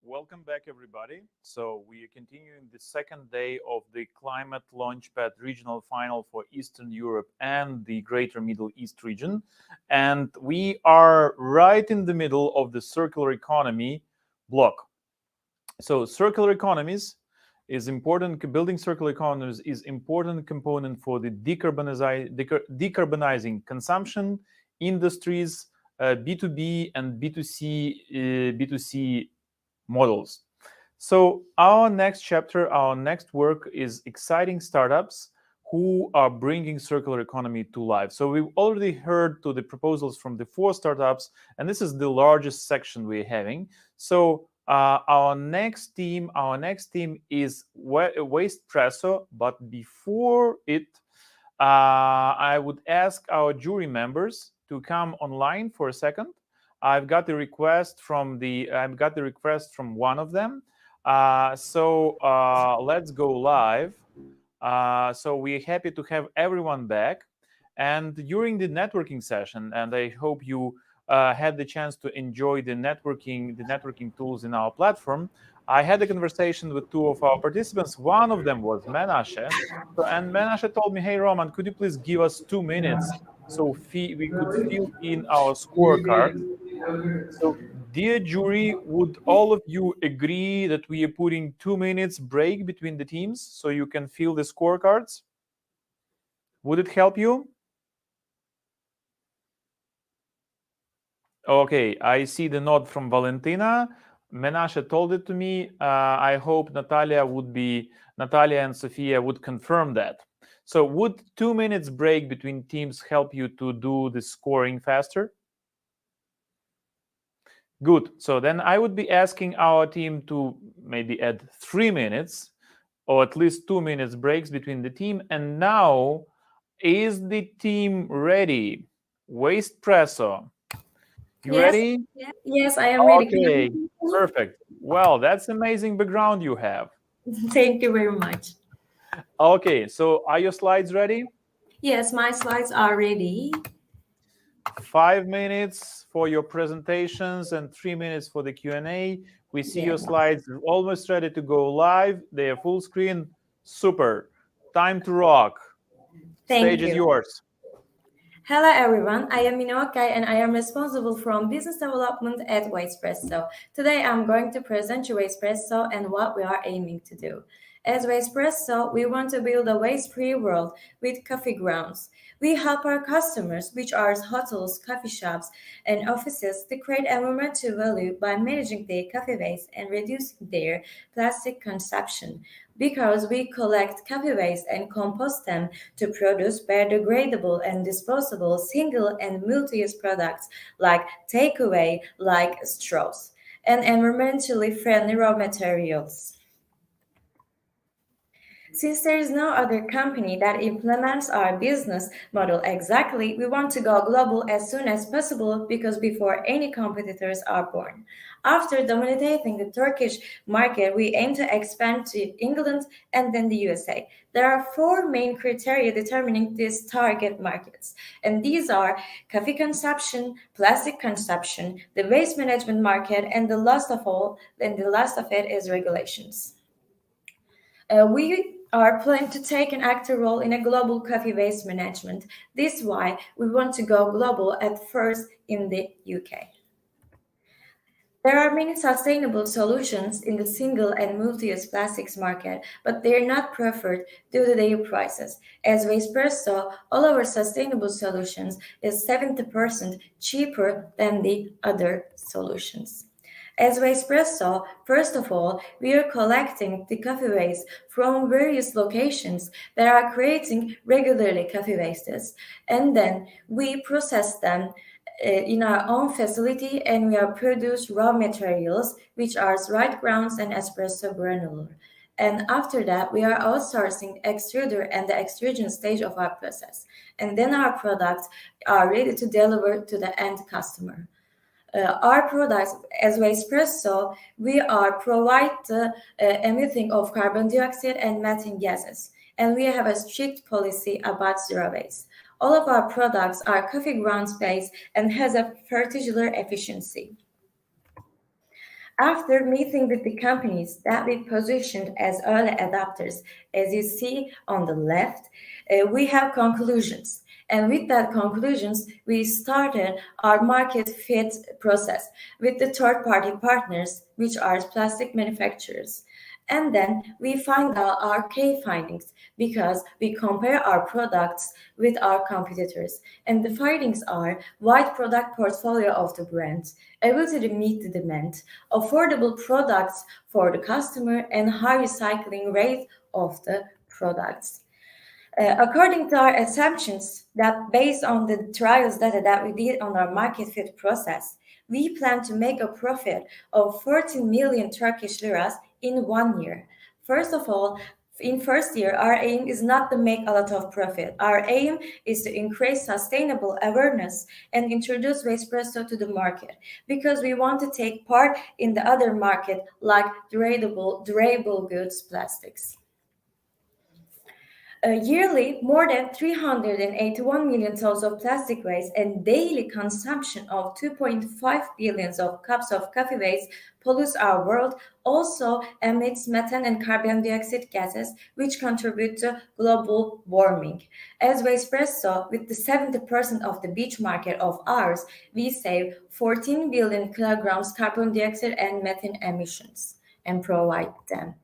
Welcome back, everybody. So we are continuing the second day of the Climate Launchpad regional final for Eastern Europe and the Greater Middle East region. And we are right in the middle of the circular economy block. So circular economies is important. Building circular economies is important component for the decarbonizing consumption, industries, B2B and B2C models. So our next chapter, our next work is exciting startups who are bringing circular economy to life. So we've already heard to the proposals from the 4 startups, and this is the largest section we're having. So our next team is Wastepresso, but before it, I would ask our jury members to come online for a second. I've got the request from one of them. So let's go live. So we're happy to have everyone back. And during the networking session, and I hope you had the chance to enjoy the networking tools in our platform, I had a conversation with 2 of our participants. One of them was Menashe. And Menashe told me, hey, Roman, could you please give us 2 minutes so we could fill in our scorecard? So, dear jury, would all of you agree that we are putting 2 minutes break between the teams so you can fill the scorecards? Would it help you? Okay, I see the nod from Valentina. Menashe told it to me. I hope Natalia and Sophia would confirm that. So would 2 minutes break between teams help you to do the scoring faster? Good. So then I would be asking our team to maybe add 3 minutes or at least 2 minutes breaks between the team. And now, is the team ready? Wastepresso, you ready? Yes, I am ready. Okay, perfect. Well, that's amazing background you have. Thank you very much. Okay, so are your slides ready? Yes, my slides are ready. 5 minutes for your presentations and 3 minutes for the Q&A. We see your slides almost ready to go live. They are full screen. Super. Time to rock. Stage is yours. Hello everyone, I am Minokai and I am responsible from business development at Wastepresso. Today I'm going to present you Wastepresso and what we are aiming to do. As Wastepresso, we want to build a waste-free world with coffee grounds. We help our customers, which are hotels, coffee shops, and offices, to create environmental value by managing their coffee waste and reducing their plastic consumption. Because we collect coffee waste and compost them to produce biodegradable and disposable single and multi-use products like takeaway, like straws, and environmentally friendly raw materials. Since there is no other company that implements our business model exactly, we want to go global as soon as possible because before any competitors are born. After dominating the Turkish market, we aim to expand to England and then the USA. There are 4 main criteria determining these target markets, and these are coffee consumption, plastic consumption, the waste management market, and the last of it is regulations. We are planning to take an active role in a global coffee waste management. This is why we want to go global at first in the UK. There are many sustainable solutions in the single and multi-use plastics market, but they are not preferred due to their prices. As Espresso, all our sustainable solutions is 70% cheaper than the other solutions. As Espresso, first of all, we are collecting the coffee waste from various locations that are creating regularly coffee wastes, and then we process them in our own facility, and we are produce raw materials, which are dried grounds and espresso granular. And after that, we are outsourcing extruder and the extrusion stage of our process. And then our products are ready to deliver to the end customer. Our products, as Espresso, we are provide the emitting of carbon dioxide and methane gases, and we have a strict policy about zero waste. All of our products are coffee grounds based and has a fertilizer efficiency. After meeting with the companies that we positioned as early adopters, as you see on the left, we have conclusions. And with that conclusions, we started our market fit process with the third-party partners, which are plastic manufacturers. And then we find out our key findings because we compare our products with our competitors. And the findings are wide product portfolio of the brand, ability to meet the demand, affordable products for the customer, and high recycling rate of the products. According to our assumptions, that based on the trials data that we did on our market fit process, we plan to make a profit of 14 million Turkish liras in 1 year. First of all, in first year, our aim is not to make a lot of profit. Our aim is to increase sustainable awareness and introduce Espresso to the market because we want to take part in the other market like durable goods plastics. Yearly, more than 381 million tons of plastic waste and daily consumption of 2.5 billion of cups of coffee waste pollutes our world, also emits methane and carbon dioxide gases, which contribute to global warming. As Espresso, with the 70% of the beach market of ours, we save 14 billion kilograms carbon dioxide and methane emissions and provide them.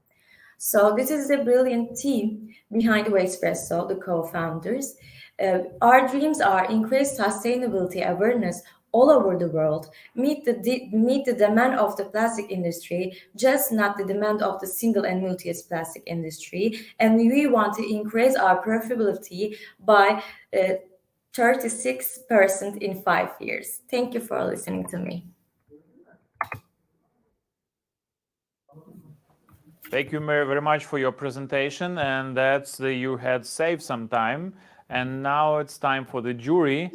So this is the brilliant team behind Espresso, the co-founders. Our dreams are increase sustainability awareness all over the world, meet the demand of the plastic industry, just not the demand of the single and multi-use plastic industry. And we want to increase our profitability by 36% in 5 years. Thank you for listening to me. Thank you very much for your presentation, and that's you had saved some time. And now it's time for the jury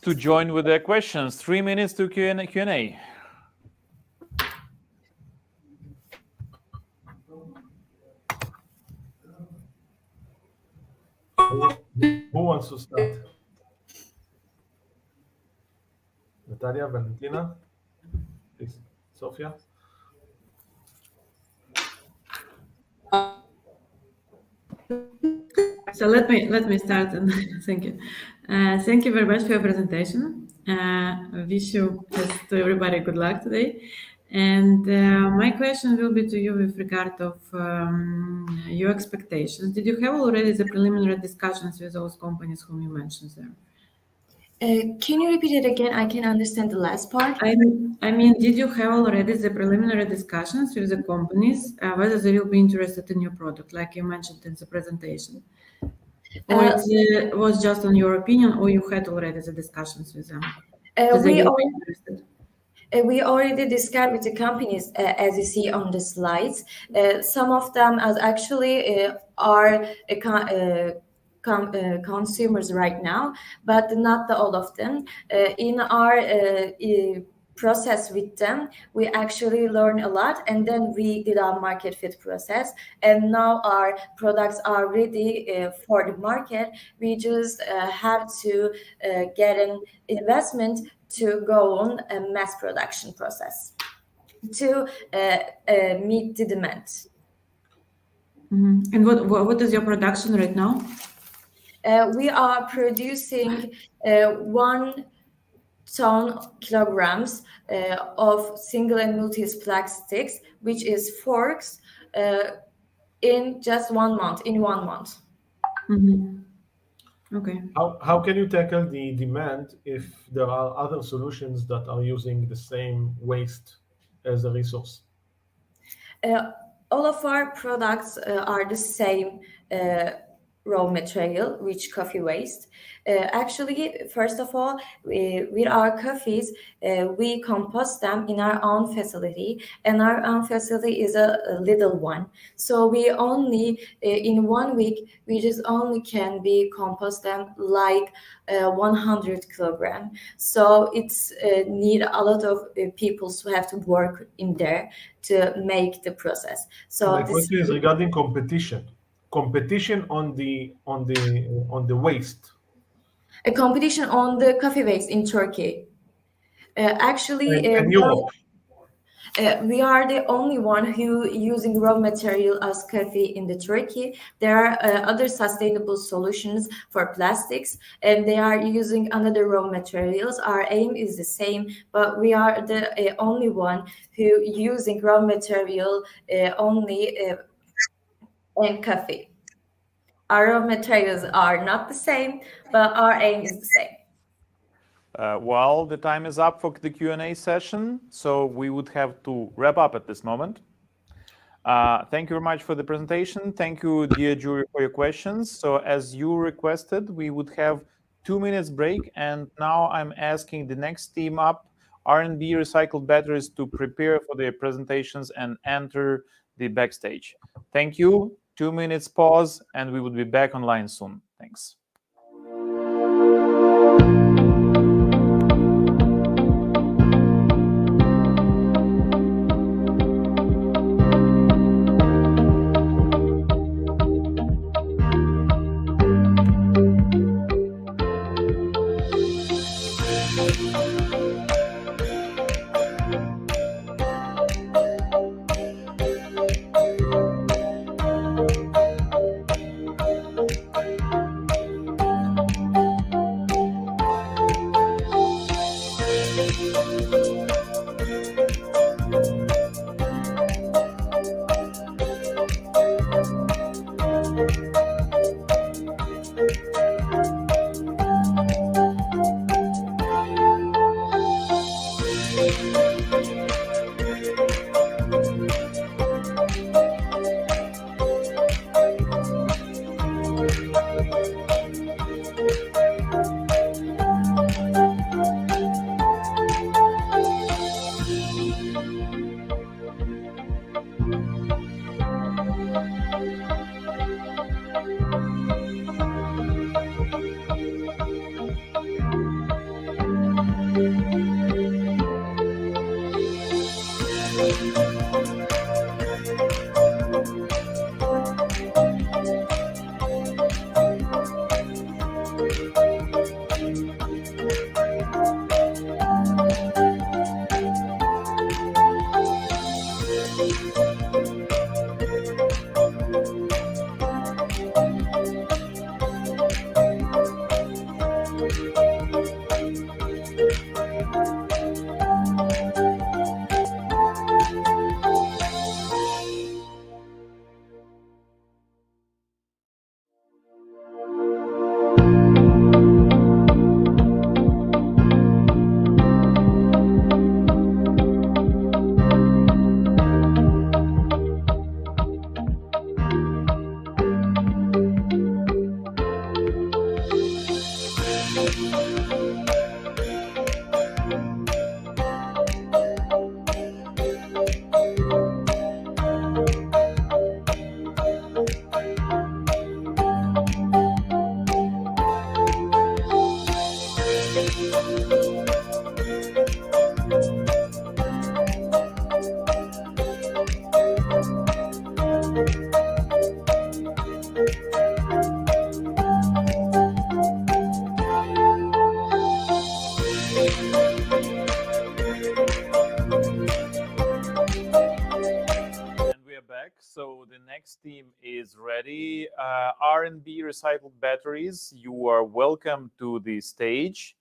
to join with their questions. 3 minutes to Q&A. Who wants to start? Natalia, Valentina, please. Sofia. So let me start, and thank you. Thank you very much for your presentation. I wish you, to everybody, good luck today. And my question will be to you with regard of your expectations. Did you have already the preliminary discussions with those companies whom you mentioned there? Can you repeat it again? I can understand the last part. I mean, did you have already the preliminary discussions with the companies whether they will be interested in your product, like you mentioned in the presentation? Or it was just on your opinion, or you had already the discussions with them? We already discussed with the companies, as you see on the slides. Some of them actually are consumers right now, but not all of them. In our process with them, we actually learned a lot, and then we did our market fit process, and now our products are ready for the market. We just have to get an investment to go on a mass production process to meet the demand. And what is your production right now? We are producing 1 ton kilograms of single and multi-use plastics, which is forks, in just 1 month. In 1 month. Okay. How can you tackle the demand if there are other solutions that are using the same waste as a resource? All of our products are the same raw material, rich coffee waste. Actually, first of all, with our coffees, we compost them in our own facility, and our own facility is a little one. So we only, in 1 week, we just only can be compost them like 100 kilogram. So it's need a lot of people who have to work in there to make the process. So my question is regarding competition. Competition on the waste. A competition on the coffee waste in Turkey. Actually, and Europe. We are the only one who using raw material as coffee in the Turkey. There are other sustainable solutions for plastics, and they are using another raw materials. Our aim is the same, but we are the only one who using raw material only in coffee. Our raw materials are not the same, but our aim is the same. Well, the time is up for the Q&A session, so we would have to wrap up at this moment. Thank you very much for the presentation. Thank you, dear jury, for your questions. So as you requested, we would have 2 minutes break, and now I'm asking the next team up, R&B Recycled Batteries, to prepare for their presentations and enter the backstage. Thank you. 2 minutes pause, and we will be back online soon. Thanks. So the next team is ready. R&B recycled batteries, you are welcome to the stage.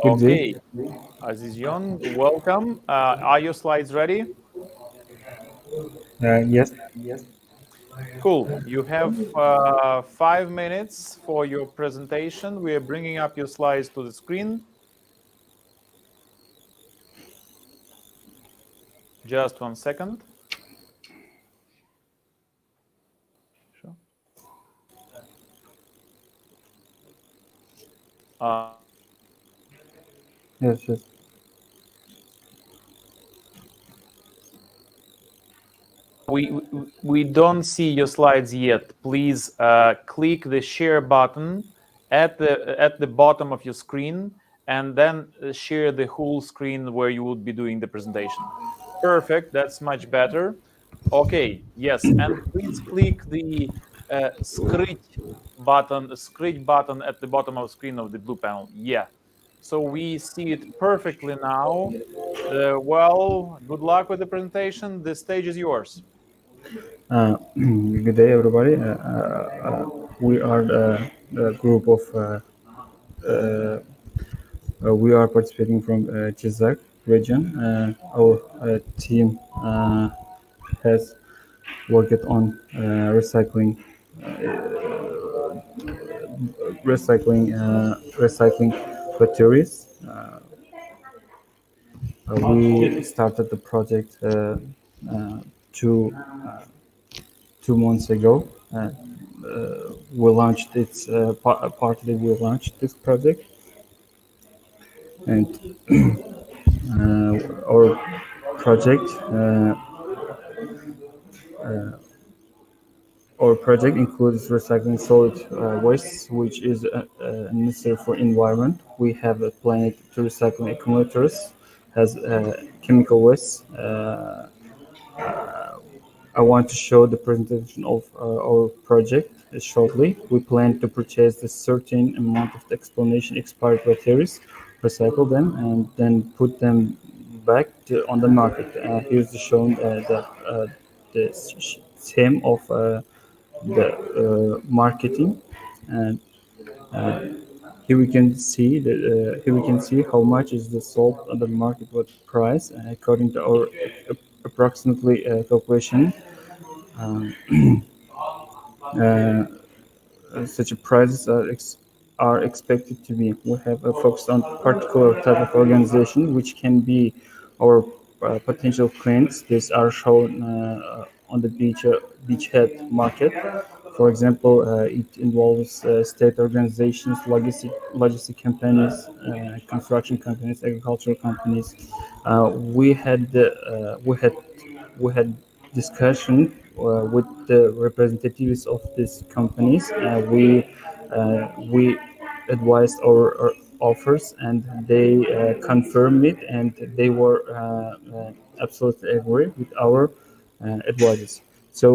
Okay, Azizyon, welcome. Are your slides ready? Yes. Cool. You have 5 minutes for your presentation. We are bringing up your slides to the screen. Just 1 second. Sure. Yes. We don't see your slides yet. Please click the share button at the bottom of your screen, and then share the whole screen where you would be doing the presentation. Perfect. That's much better. Okay. Yes, and please click the scratch button at the bottom of the screen of the blue panel. Yeah. So we see it perfectly now. Well, good luck with the presentation. The stage is yours. Good day, everybody. We are a group of. We are participating from Kazakh region. Our team has worked on recycling batteries. We started the project 2 months ago. We launched its partly. We launched this project, and our project. Our project includes recycling solid waste, which is necessary for environment. We have a plan to recycle accumulators, has chemical waste. I want to show the presentation of our project shortly. We plan to purchase a certain amount of the explanation expired batteries, recycle them, and then put them back on the market. Here's shown the scheme of the marketing, and here we can see how much is the sold on the market, what price, according to our approximately calculation. Such prices are expected to be. We have focused on particular type of organization, which can be our potential clients. These are shown on the beachhead market. For example, it involves state organizations, logistic companies, construction companies, agricultural companies. We had discussion with the representatives of these companies. We advised our offers, and they confirmed it, and they were absolutely agree with our advices. So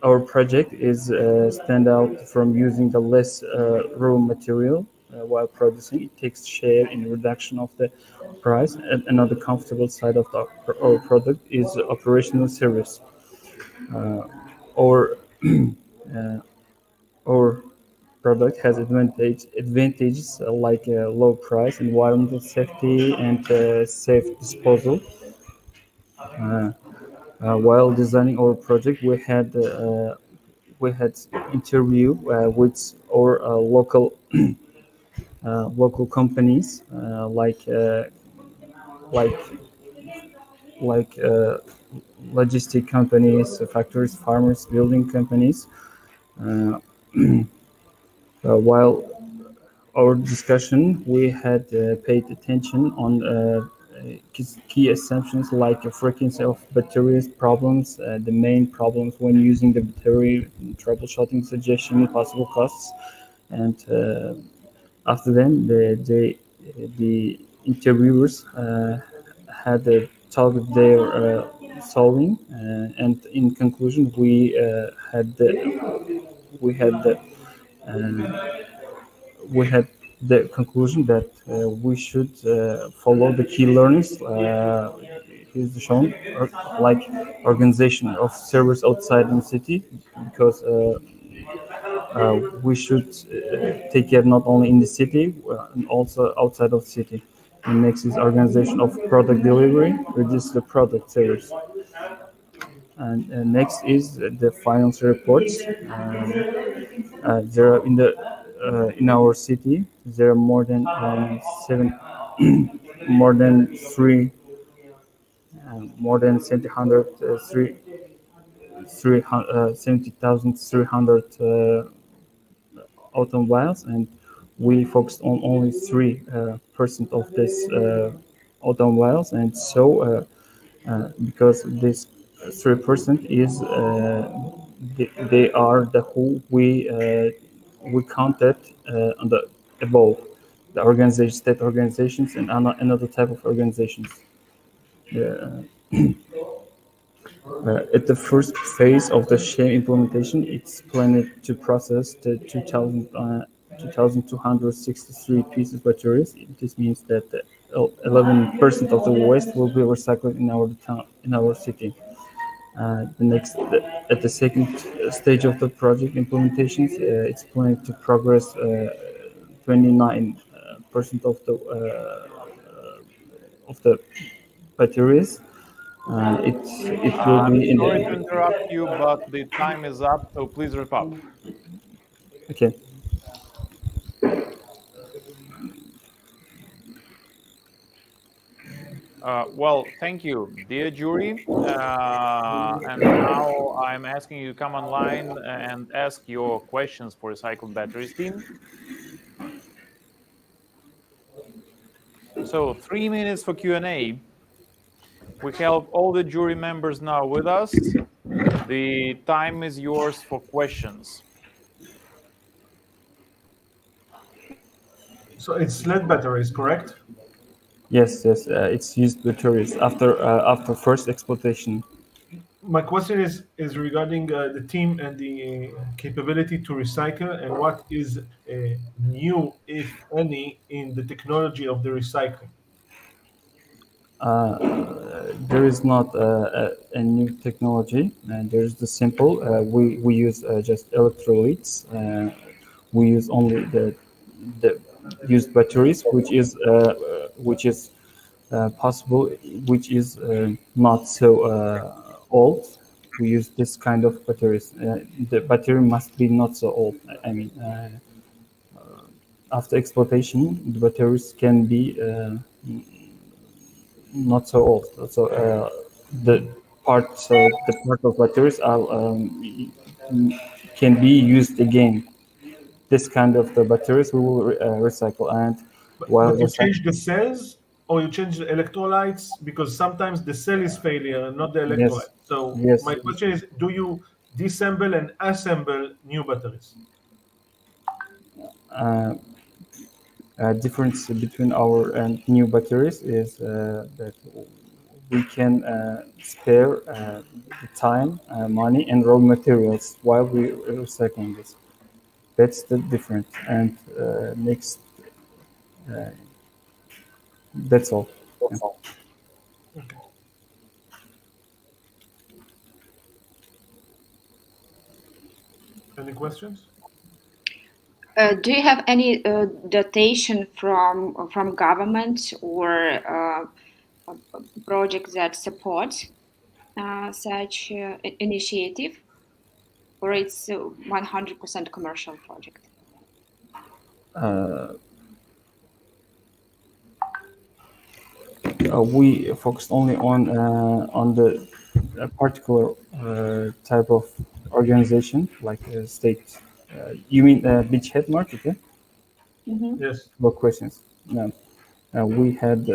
our project is stand out from using the less raw material while producing. It takes share in reduction of the price. And another comfortable side of our product is operational service. Our product has advantages like low price, environmental safety, and safe disposal. While designing our project, we had interview with our local companies like logistic companies, factories, farmers, building companies. While our discussion, we had paid attention on key assumptions like a frequency of batteries problems, the main problems when using the battery, troubleshooting suggestion, possible costs, and after them, the interviewers had a talk with their solving, and in conclusion, we had the conclusion that we should follow the key learnings. Here's shown, like organization of servers outside in the city, because we should take care not only in the city and also outside of the city. And next is organization of product delivery, reduce the product servers. And next is the financial reports. There are in our city there are more than more than 70,300 automobiles, and we focused on only 3% of this automobiles, and so because this 3% is they are the who we counted on the above the organization, state organizations, and another type of organizations. At the first phase of the share implementation, it's planned to process the 2,263 pieces batteries. This means that 11% of the waste will be recycled in our town, in our city. At the second stage of the project implementations, it's planned to progress 29% of the batteries. It will be in sorry to interrupt you, but the time is up, so please wrap up. Okay. Well, thank you, dear jury. And now I'm asking you to come online and ask your questions for Recycled Batteries team. So 3 minutes for Q&A. We have all the jury members now with us. The time is yours for questions. So it's lead batteries, correct? Yes, it's used batteries after first exploitation. My question is regarding the team and the capability to recycle, and what is new, if any, in the technology of the recycling. There is not a new technology. There's the simple. We use just electrolytes. We use only the used batteries, which is possible, which is not so old. We use this kind of batteries. The battery must be not so old. I mean, after exploitation, the batteries can be not so old. So the part of batteries are can be used again. This kind of the batteries we will recycle. And but you change the cells, or you change the electrolytes, because sometimes the cell is failure and not the electrolyte. Yes. So Yes. my question is, do you disassemble and assemble new batteries? Difference between our and new batteries is that we can spare the time, money, and raw materials while we recycling this. That's the difference. And next, that's all. Yeah. Okay. Any questions? Do you have any dotation from government or projects that support such initiative, or it's 100% commercial project? We focused only on the particular type of organization, like a state. You mean beachhead market? Yeah. Mm-hmm. Yes. What questions? No. We had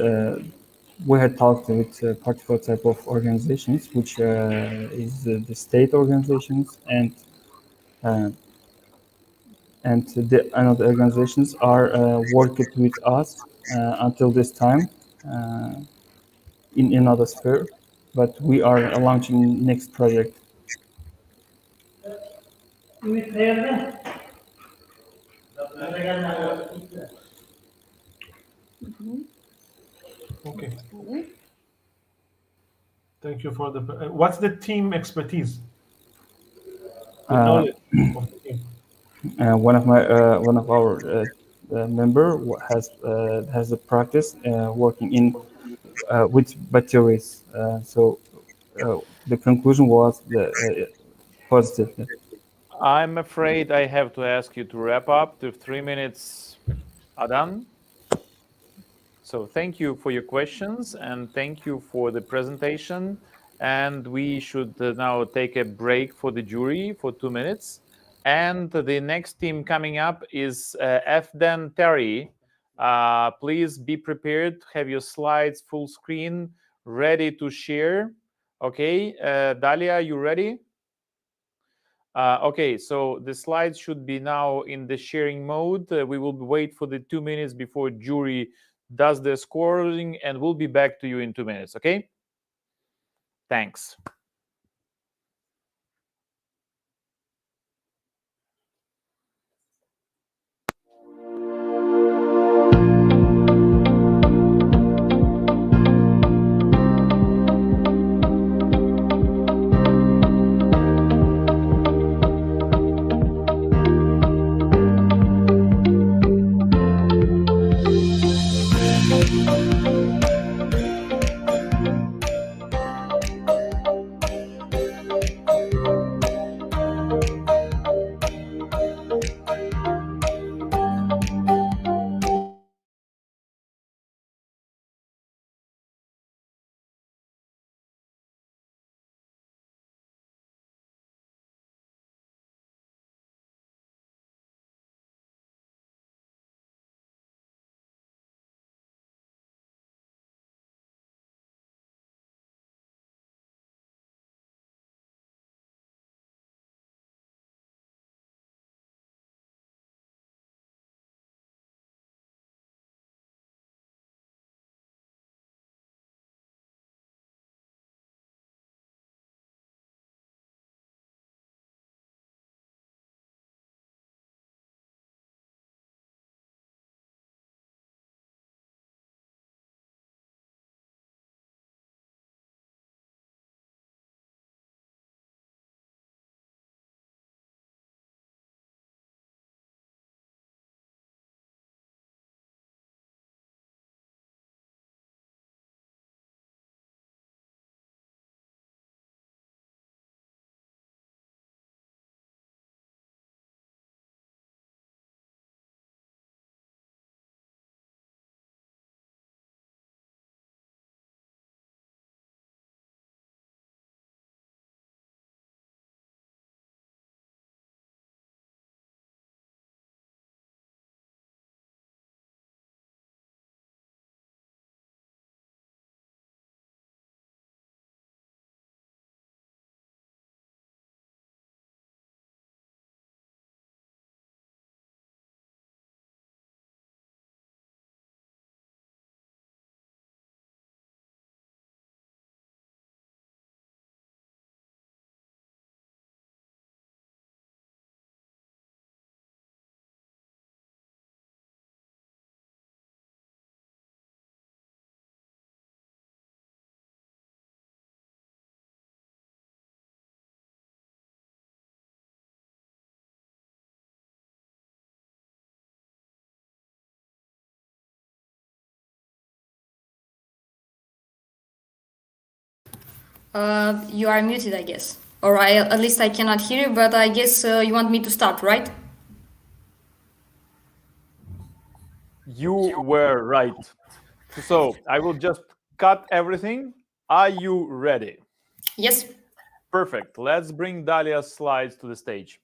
talked with particular type of organizations, which is the state organizations, and the another organizations are working with us until this time in another sphere, but we are launching next project. Okay. Thank you for the. What's the team expertise? The knowledge of the team. One of our member has a practice working in with batteries. So the conclusion was positive. I'm afraid I have to ask you to wrap up. The 3 minutes are done. So thank you for your questions and thank you for the presentation. And we should now take a break for the jury for 2 minutes. And the next team coming up is Afdan Terry. Please be prepared to have your slides full screen, ready to share. Okay, Dalia, you ready? Okay, so the slides should be now in the sharing mode. We will wait for the 2 minutes before jury does the scoring, and we'll be back to you in 2 minutes, okay? Thanks. You are muted, I guess. Or at least I cannot hear you, but I guess you want me to start, right? You were right. So I will just cut everything. Are you ready? Yes. Perfect. Let's bring Dalia's slides to the stage.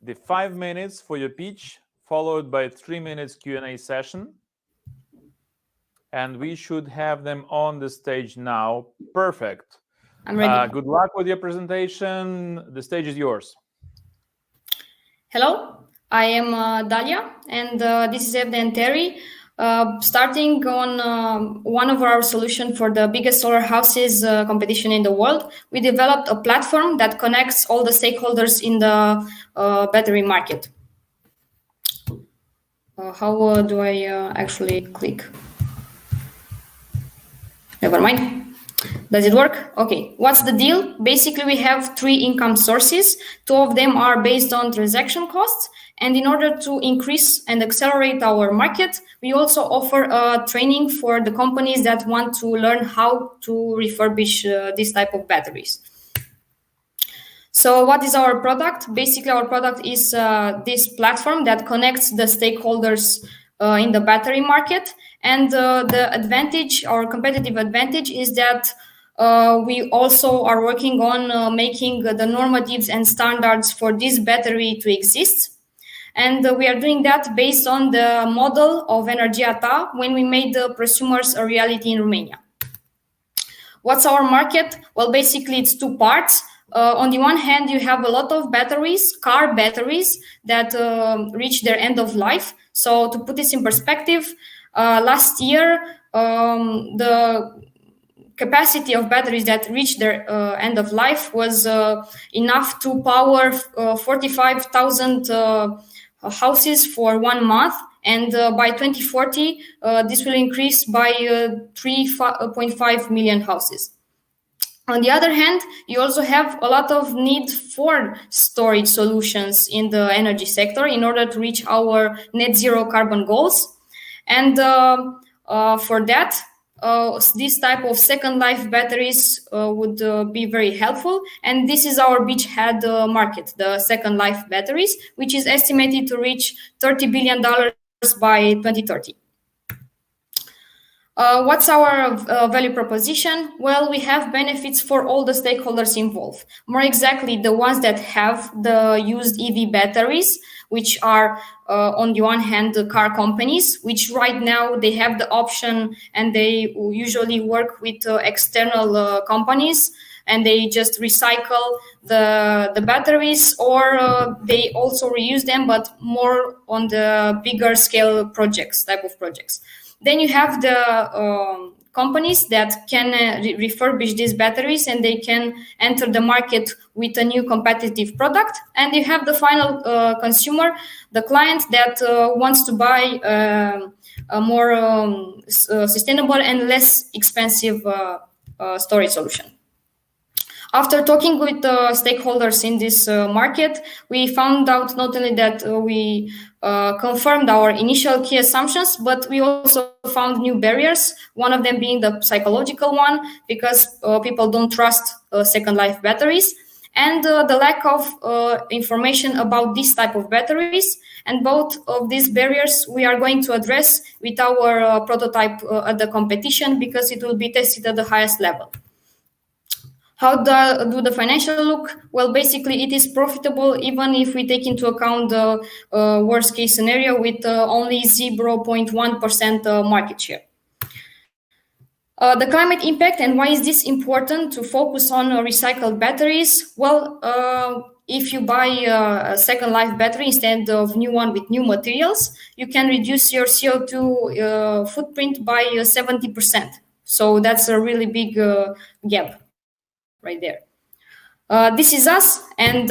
The 5 minutes for your pitch, followed by 3 minutes Q&A session. And we should have them on the stage now. Perfect. I'm ready. Good luck with your presentation. The stage is yours. Hello, I am Dalia, and this is Evden Terry. Starting on one of our solutions for the biggest solar houses competition in the world, we developed a platform that connects all the stakeholders in the battery market. How do I actually click? Never mind. Does it work? Okay, what's the deal? Basically, we have 3 income sources. 2 of them are based on transaction costs. And in order to increase and accelerate our market, we also offer training for the companies that want to learn how to refurbish this type of batteries. So what is our product? Basically, our product is this platform that connects the stakeholders in the battery market. And the advantage, our competitive advantage, is that we also are working on making the normatives and standards for this battery to exist. And we are doing that based on the model of Energia Ta when we made the prosumers a reality in Romania. What's our market? Well, basically, it's 2 parts. On the one hand, you have a lot of batteries, car batteries, that reach their end of life. So to put this in perspective, last year, the capacity of batteries that reached their end of life was enough to power 45,000 houses for 1 month. And by 2040, this will increase by 3.5 million houses. On the other hand, you also have a lot of need for storage solutions in the energy sector in order to reach our net zero carbon goals. And for that, this type of second life batteries would be very helpful. And this is our beachhead market, the second life batteries, which is estimated to reach $30 billion by 2030. What's our value proposition? Well, we have benefits for all the stakeholders involved. More exactly, the ones that have the used EV batteries, which are on the one hand the car companies, which right now they have the option and they usually work with external companies and they just recycle the batteries, or they also reuse them, but more on the bigger scale type of projects. Then you have the companies that can refurbish these batteries and they can enter the market with a new competitive product. And you have the final consumer, the client that wants to buy a more sustainable and less expensive storage solution. After talking with stakeholders in this market, we found out not only that we confirmed our initial key assumptions, but we also found new barriers, one of them being the psychological one, because people don't trust second life batteries, and the lack of information about this type of batteries. And both of these barriers we are going to address with our prototype at the competition, because it will be tested at the highest level. How do the financial look? Well, basically, it is profitable even if we take into account the worst case scenario with only 0.1% market share. The climate impact, and why is this important to focus on recycled batteries? Well, if you buy a second life battery instead of new one with new materials, you can reduce your CO2 footprint by 70%. So that's a really big gap right there. This is us, and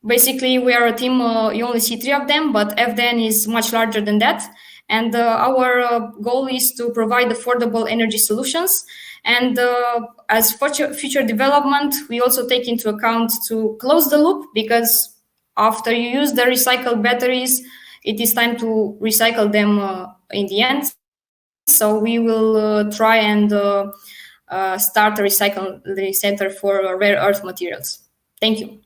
basically we are a team, you only see 3 of them, but FDN is much larger than that. And our goal is to provide affordable energy solutions. And as future development, we also take into account to close the loop, because after you use the recycled batteries, it is time to recycle them in the end. So we will try and start a recycling center for rare earth materials. Thank you.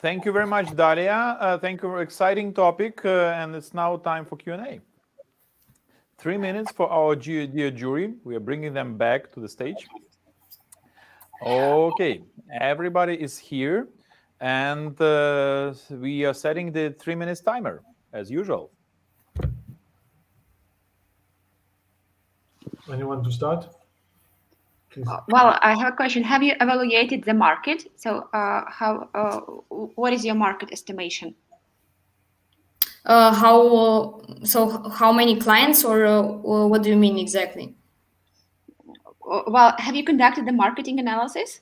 Thank you very much, Dalia. Thank you for exciting topic, and it's now time for Q&A. 3 minutes for our dear jury. We are bringing them back to the stage. Okay, everybody is here, and we are setting the 3 minutes timer as usual. Anyone to start? Well, I have a question. Have you evaluated the market? So, what is your market estimation? How many clients, or what do you mean exactly? Well, have you conducted the marketing analysis?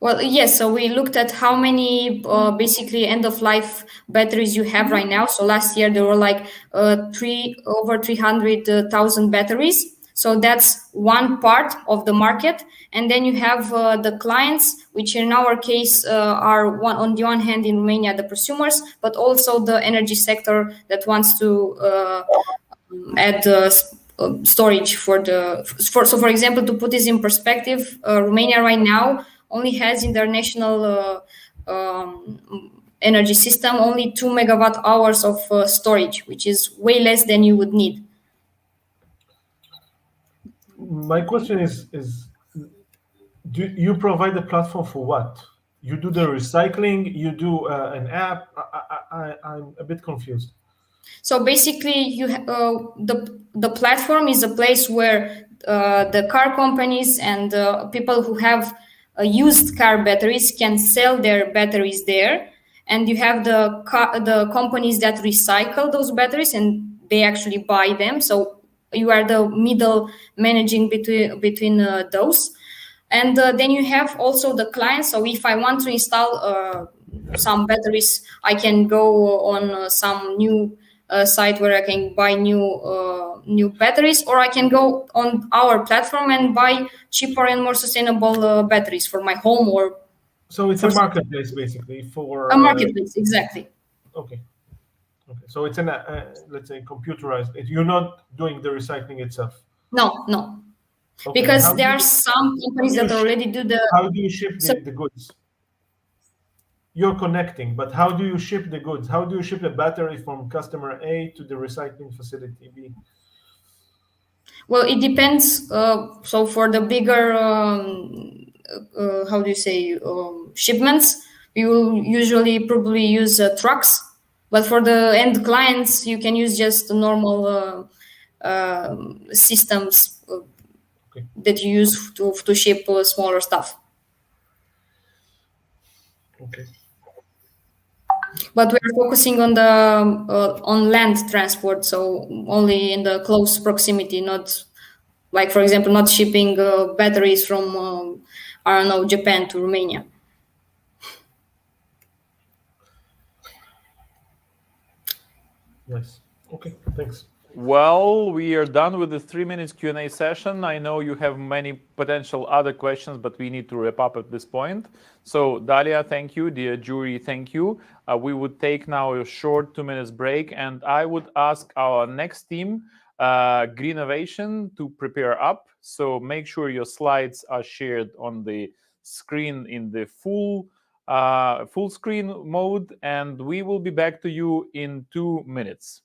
Well, yes. So we looked at how many basically end-of-life batteries you have right now. So last year there were like over 300,000 batteries. So that's one part of the market. And then you have the clients, which in our case are on the one hand in Romania, the prosumers, but also the energy sector that wants to add storage so for example, to put this in perspective, Romania right now only has in their national energy system only 2 megawatt hours of storage, which is way less than you would need. My question is do you provide a platform for what? You do the recycling, you do an app? I'm a bit confused. So basically, the platform is a place where the car companies and people who have used car batteries can sell their batteries there, and you have the companies that recycle those batteries and they actually buy them. So you are the middle managing between those, and then you have also the clients. So if I want to install some batteries, I can go on some new site where I can buy new batteries, or I can go on our platform and buy cheaper and more sustainable batteries for my home. Or so it's a marketplace basically for a marketplace, exactly. Okay. So it's let's say computerized. You're not doing the recycling itself. No. Okay. Because there are some companies that already do the. How do you ship the goods? You're connecting, but how do you ship the goods? How do you ship a battery from customer A to the recycling facility B? Well, it depends. So for the bigger, shipments, we will usually probably use trucks. But for the end clients, you can use just normal systems that you use to ship smaller stuff. Okay. But we're focusing on the on land transport, so only in the close proximity, not like, for example, not shipping batteries from Japan to Romania. Nice. Okay, thanks. Well, we are done with the 3 minutes Q&A session. I know you have many potential other questions, but we need to wrap up at this point. So Dalia, thank you. Dear jury, thank you. We would take now a short 2 minutes break, and I would ask our next team, Greenovation, to prepare up. So make sure your slides are shared on the screen in the full screen mode, and we will be back to you in 2 minutes.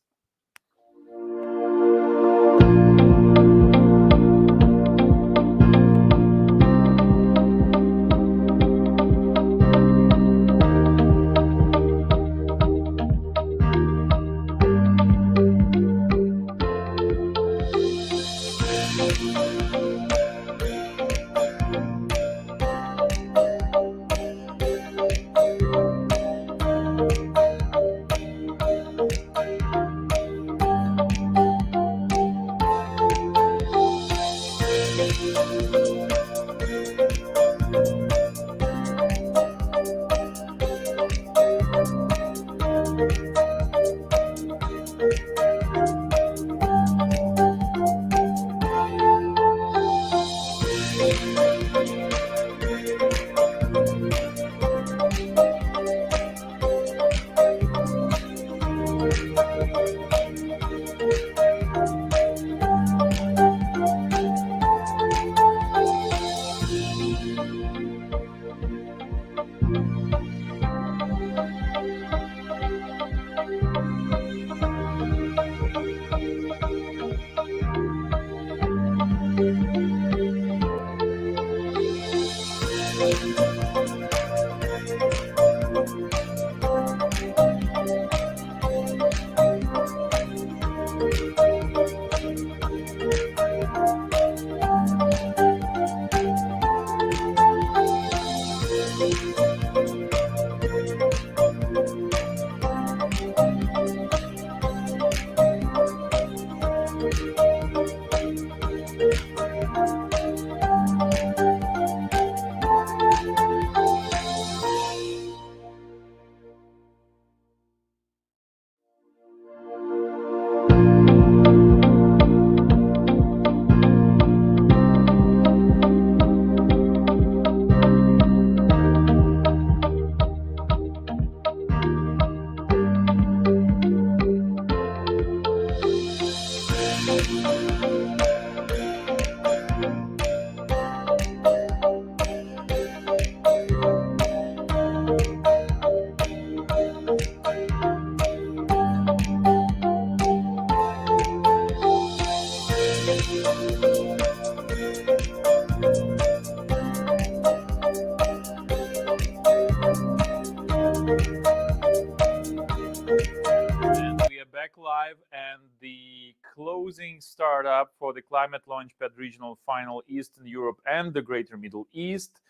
back live, and the closing startup for the Climate Launchpad Regional Final Eastern Europe and the Greater Middle East.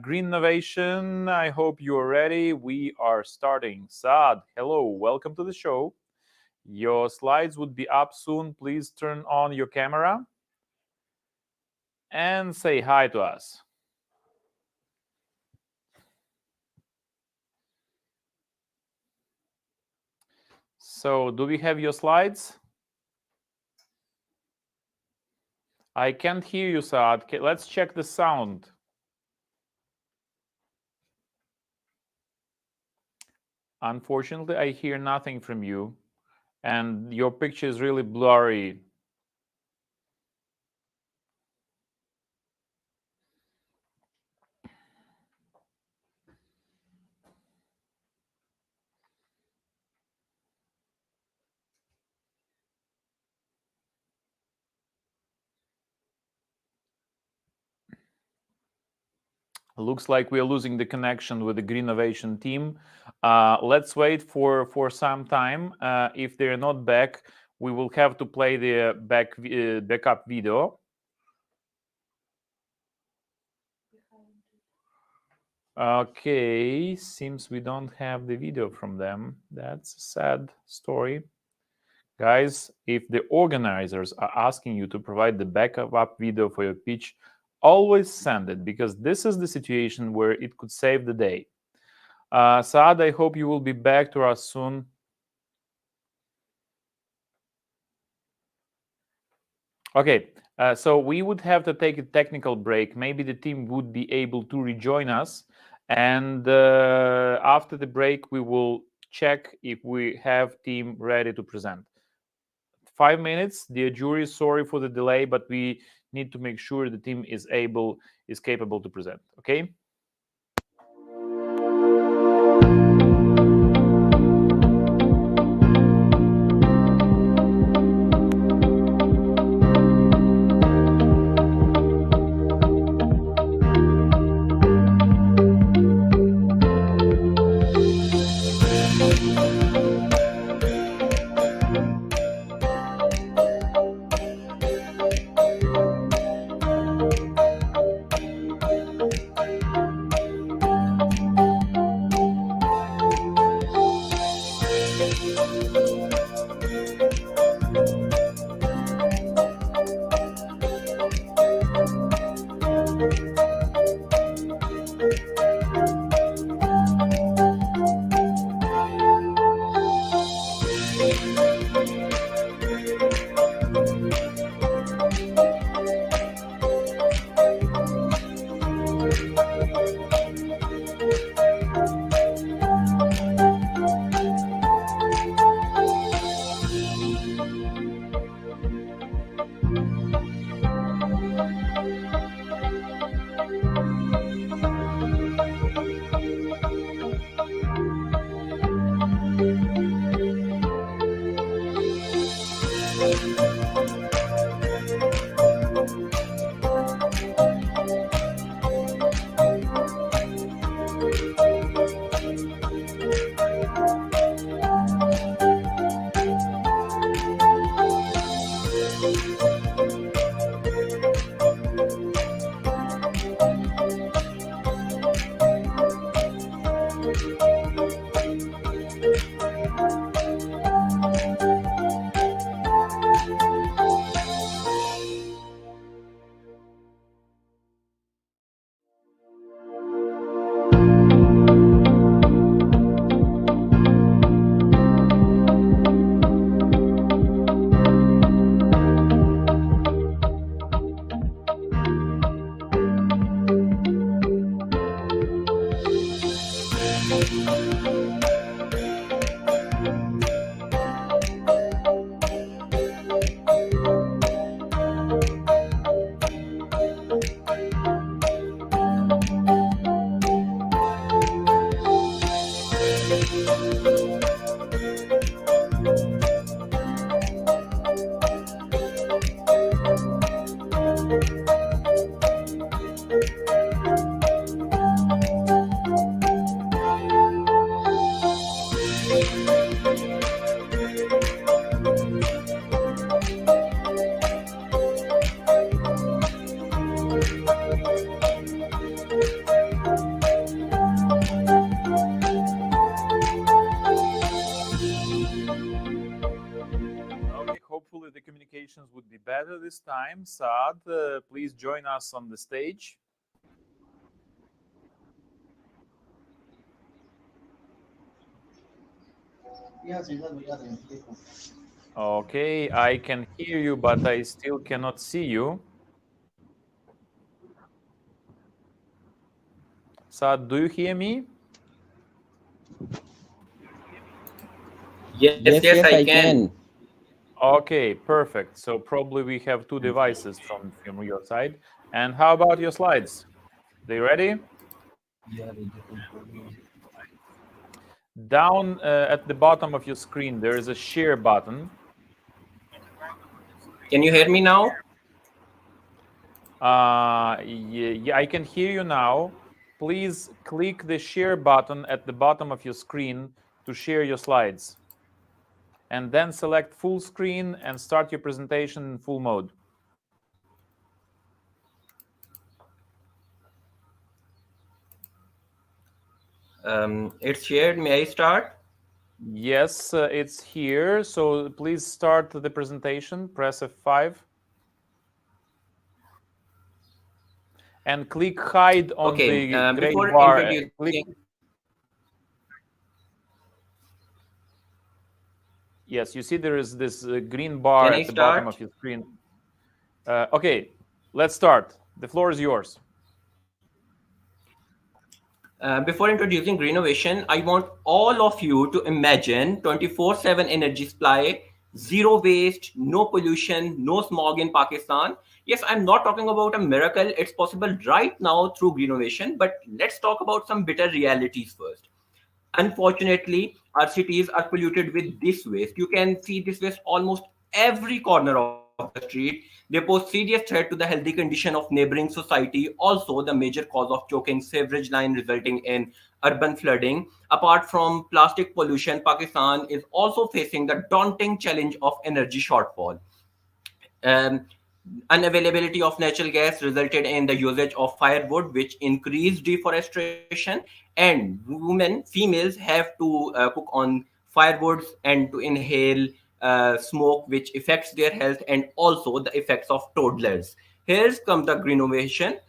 Green Innovation, I hope you are ready. We are starting. Saad, hello, welcome to the show. Your slides would be up soon. Please turn on your camera and say hi to us. So, do we have your slides? I can't hear you, Saad. Let's check the sound. Unfortunately, I hear nothing from you, and your picture is really blurry. Looks like we are losing the connection with the Green Innovation team. Let's wait for some time. If they're not back, we will have to play the backup video. Okay, seems we don't have the video from them. That's a sad story. Guys, if the organizers are asking you to provide the backup video for your pitch, always send it, because this is the situation where it could save the day. Saad, I hope you will be back to us soon. Okay, so we would have to take a technical break. Maybe the team would be able to rejoin us. And after the break, we will check if we have team ready to present. 5 minutes. Dear jury, sorry for the delay, but we need to make sure the team is capable to present. Okay. conditions would be better this time. Saad, please join us on the stage. Okay, I can hear you, but I still cannot see you. Saad, do you hear me? Yes, I can. Okay, perfect. So probably we have two devices from your side. And how about your slides? They ready? Down at the bottom of your screen, there is a share button. Can you hear me now? Yeah, I can hear you now. Please click the share button at the bottom of your screen to share your slides. And then select full screen and start your presentation in full mode. It's shared. May I start? Yes, it's here. So please start the presentation. Press F5. And click hide on the gray bar. Yes, you see there is this green bar at the bottom of your screen. Okay, let's start. The floor is yours. Before introducing Greenovation, I want all of you to imagine 24/7 energy supply, zero waste, no pollution, no smog in Pakistan. Yes, I'm not talking about a miracle. It's possible right now through Greenovation, but let's talk about some bitter realities first. Unfortunately, our cities are polluted with this waste. You can see this waste almost every corner of the street. They pose serious threat to the healthy condition of neighboring society. Also, the major cause of choking sewerage line resulting in urban flooding. Apart from plastic pollution, Pakistan is also facing the daunting challenge of energy shortfall. Unavailability of natural gas resulted in the usage of firewood, which increased deforestation, and females have to cook on firewoods and to inhale smoke, which affects their health, and also the effects of toddlers. Here comes the Greenovation.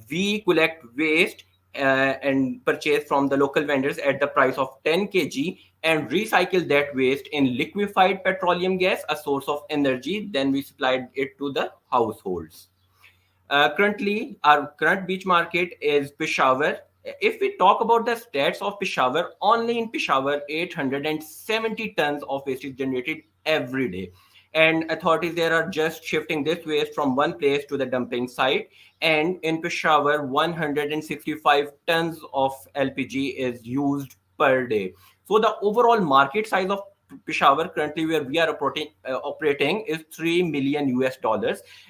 We collect waste and purchase from the local vendors at the price of 10 kg and recycle that waste in liquefied petroleum gas, a source of energy. Then we supplied it to the households. Currently, our current beach market is Peshawar. If we talk about the stats of Peshawar, only in Peshawar, 870 tons of waste is generated every day. And authorities there are just shifting this waste from one place to the dumping site. And in Peshawar, 165 tons of LPG is used per day. So the overall market size of Peshawar currently where we are operating is $3 million.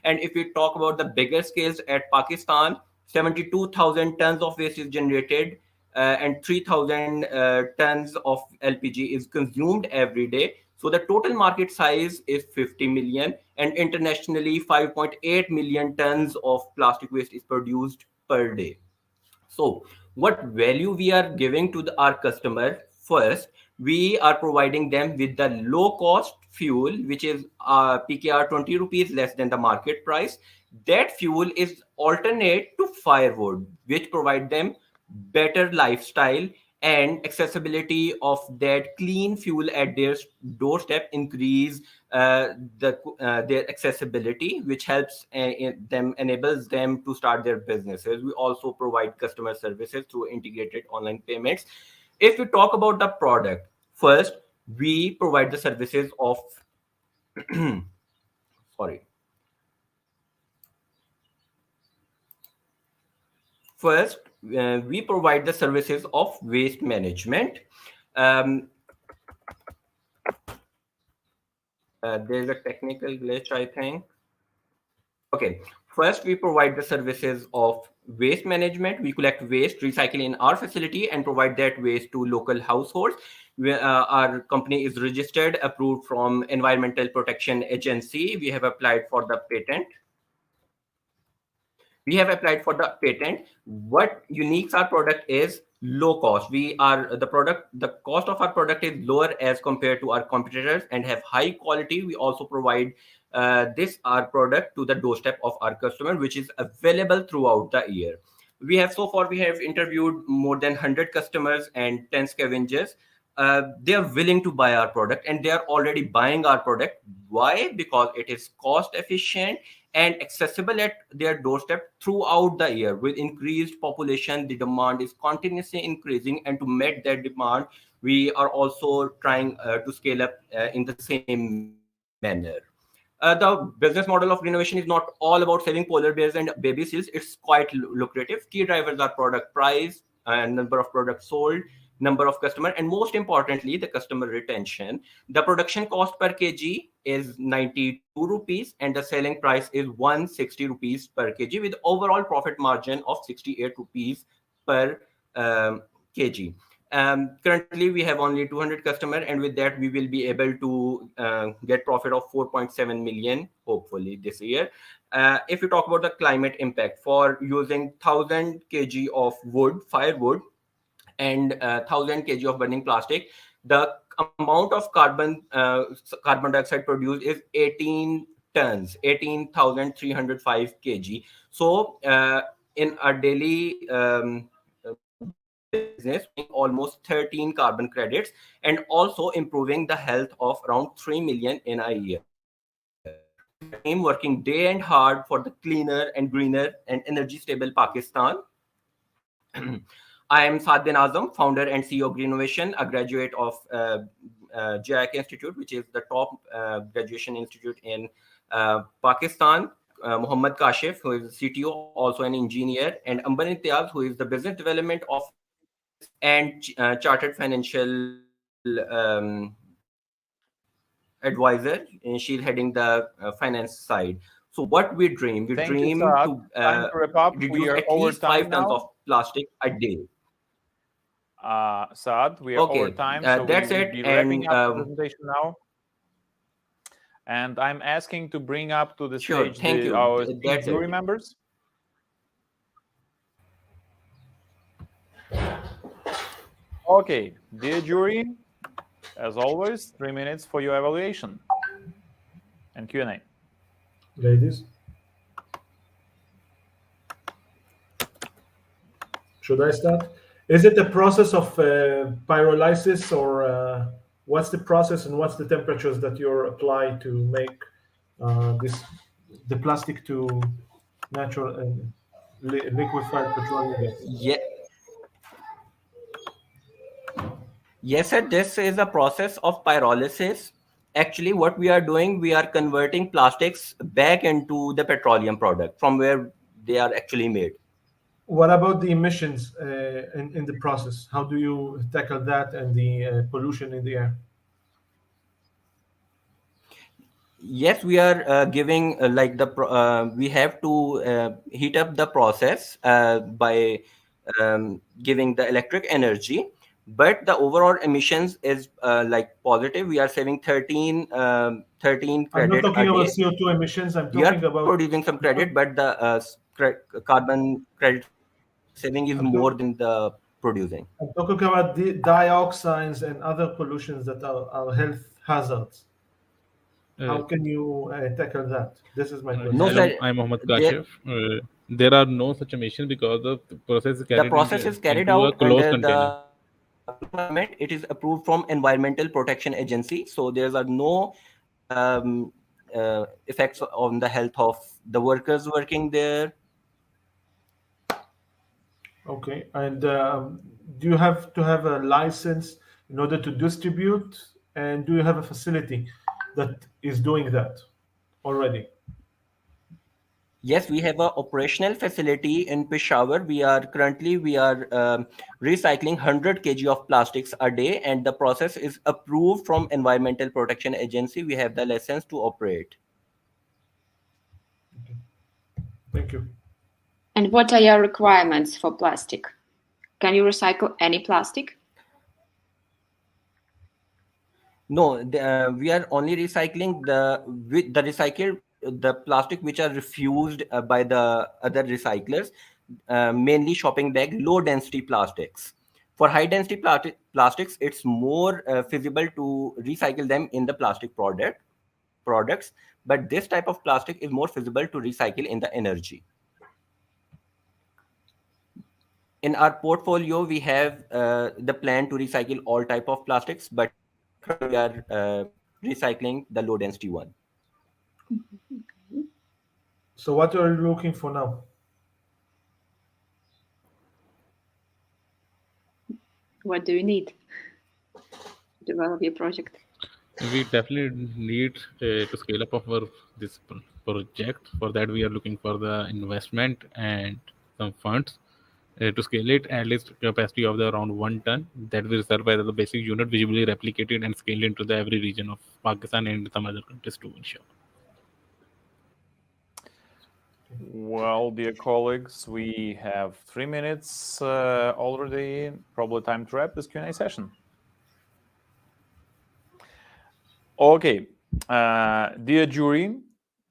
And if we talk about the bigger scales at Pakistan, 72,000 tons of waste is generated and 3,000 tons of LPG is consumed every day. So the total market size is 50 million, and internationally 5.8 million tons of plastic waste is produced per day. So what value we are giving to our customer? First, we are providing them with the low cost fuel, which is PKR 20 rupees less than the market price. That fuel is alternate to firewood, which provide them better lifestyle, and accessibility of that clean fuel at their doorstep increase their accessibility, which helps enables them to start their businesses. We also provide customer services through integrated online payments. If we talk about the product, first we provide the services of First, we provide the services of waste management. There's a technical glitch, I think. Okay. First, we provide the services of waste management. We collect waste, recycle in our facility, and provide that waste to local households. Our company is registered, approved from Environmental Protection Agency. We have applied for the patent. What uniques our product is low cost. The cost of our product is lower as compared to our competitors and have high quality. We also provide this our product to the doorstep of our customer, which is available throughout the year. We have interviewed more than 100 customers and 10 scavengers. They are willing to buy our product, and they are already buying our product. Why? Because it is cost efficient and accessible at their doorstep throughout the year. With increased population, the demand is continuously increasing, and to meet that demand, we are also trying to scale up in the same manner. The business model of Greenovation is not all about selling polar bears and baby seals. It's quite lucrative. Key drivers are product price, number of products sold, number of customers, and most importantly, the customer retention. The production cost per kg is 92 rupees, and the selling price is 160 rupees per kg, with overall profit margin of 68 rupees per kg. Currently, we have only 200 customers, and with that, we will be able to get profit of 4.7 million, hopefully, this year. If you talk about the climate impact, for using 1,000 kg of wood, firewood, and 1,000 kg of burning plastic, the amount of carbon dioxide produced is 18 tons, 18,305 kg. So in our daily business, almost 13 carbon credits, and also improving the health of around 3 million in a year. I'm working day and hard for the cleaner and greener and energy stable Pakistan. I am Saad bin Azam, founder and CEO of Greenovation, a graduate of JIK Institute, which is the top graduation institute in Pakistan. Muhammad Kashif, who is the CTO, also an engineer, and Amber Imtiaz, who is the business development officer and chartered financial advisor, and she's heading the finance side. So what we dream to time to wrap up. reduce We are at over least time 5 tons now. of plastic a day. Saad, we are over time, so that's we will it. be wrapping And up the presentation now. And I'm asking to bring up to the Sure, stage thank you. our That's jury it. members. Okay, dear jury, as always, 3 minutes for your evaluation and Q&A. Ladies, should I start? Is it a process of pyrolysis, or what's the process and what's the temperatures that you apply to make the plastic to natural and liquefied petroleum gas? Yes, sir. This is a process of pyrolysis. Actually, what we are doing, we are converting plastics back into the petroleum product from where they are actually made. What about the emissions in the process? How do you tackle that and the pollution in the air? Yes, we are giving we have to heat up the process by giving the electric energy, but the overall emissions is positive. We are saving 13 I'm not credit talking a about day. CO2 emissions. I'm We are talking about producing some credit, but the carbon credit saving is more than the producing. I'm talking about the dioxins and other pollutions that are health hazards. How can you tackle that? This is my question. No, Hello, sir. I'm Mohammed Kashif. There are no such emissions because the process is carried, The process is carried into a out closed under container. the requirement. It is approved from Environmental Protection Agency, so there are no effects on the health of the workers working there. Okay, and do you have to have a license in order to distribute, and do you have a facility that is doing that already? Yes, we have an operational facility in Peshawar. We are recycling 100 kg of plastics a day, and the process is approved from Environmental Protection Agency. We have the license to operate. Okay. Thank you. And what are your requirements for plastic? Can you recycle any plastic? No, we are only recycling the plastic which are refused by the other recyclers, mainly shopping bag, low density plastics. For high density plastics, it's more feasible to recycle them in the plastic product. products, but this type of plastic is more feasible to recycle in the energy. In our portfolio, we have the plan to recycle all type of plastics, but we are recycling the low density one. So what are you looking for now? What do you need to develop your project? We definitely need to scale up this project. For that, we are looking for the investment and some funds to scale it at least capacity of the around 1 ton that will serve as the basic unit, visibly replicated and scaled into the every region of Pakistan and some other countries too, inshallah. Well, dear colleagues, we have 3 minutes already. Probably time to wrap this Q&A session. Okay, dear jury,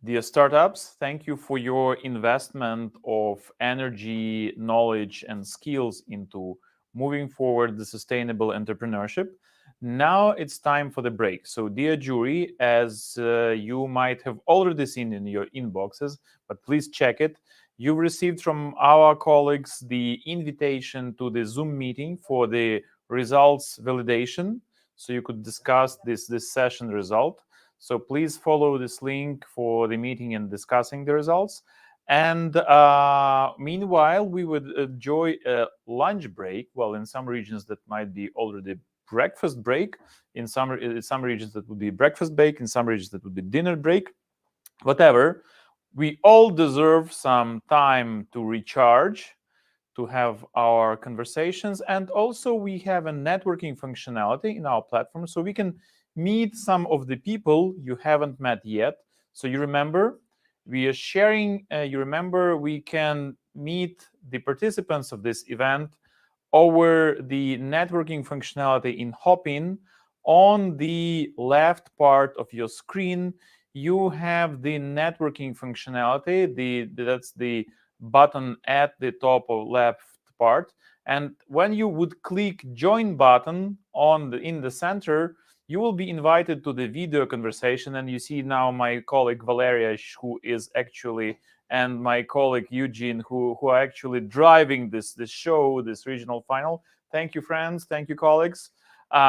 dear startups, thank you for your investment of energy, knowledge, and skills into moving forward the sustainable entrepreneurship. Now it's time for the break. So, dear jury, as you might have already seen in your inboxes, but please check it, you've received from our colleagues the invitation to the Zoom meeting for the results validation. So you could discuss this session result. So please follow this link for the meeting and discussing the results. And meanwhile, we would enjoy a lunch break. Well, in some regions that might be already breakfast break. In some regions that would be breakfast break. In some regions that would be dinner break. Whatever. We all deserve some time to recharge, to have our conversations, and also we have a networking functionality in our platform, so we can meet some of the people you haven't met yet. So you remember, we are sharing, we can meet the participants of this event over the networking functionality in Hopin. On the left part of your screen, you have the networking functionality, that's the button at the top of left part, and when you would click join button in the center, you will be invited to the video conversation. And you see now my colleague Valeria, who is actually, and my colleague Eugene, who are actually driving this show, this regional final. Thank you, friends. Thank you, colleagues. Also,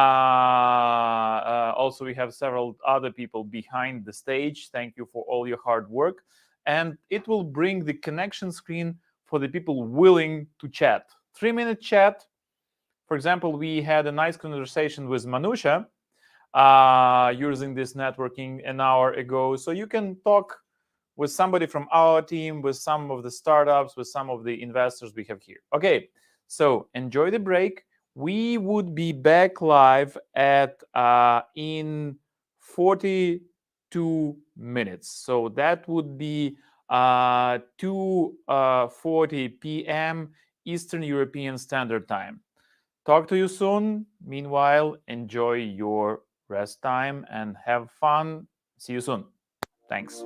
we have several other people behind the stage. Thank you for all your hard work. And it will bring the connection screen for the people willing to chat. 3-minute chat. For example, we had a nice conversation with Manusha using this networking an hour ago. So you can talk with somebody from our team, with some of the startups, with some of the investors we have here. Okay, so enjoy the break. We would be back live at in 42 minutes. So that would be 2:40 p.m. Eastern European Standard Time. Talk to you soon. Meanwhile, enjoy your rest time and have fun. See you soon. Thanks.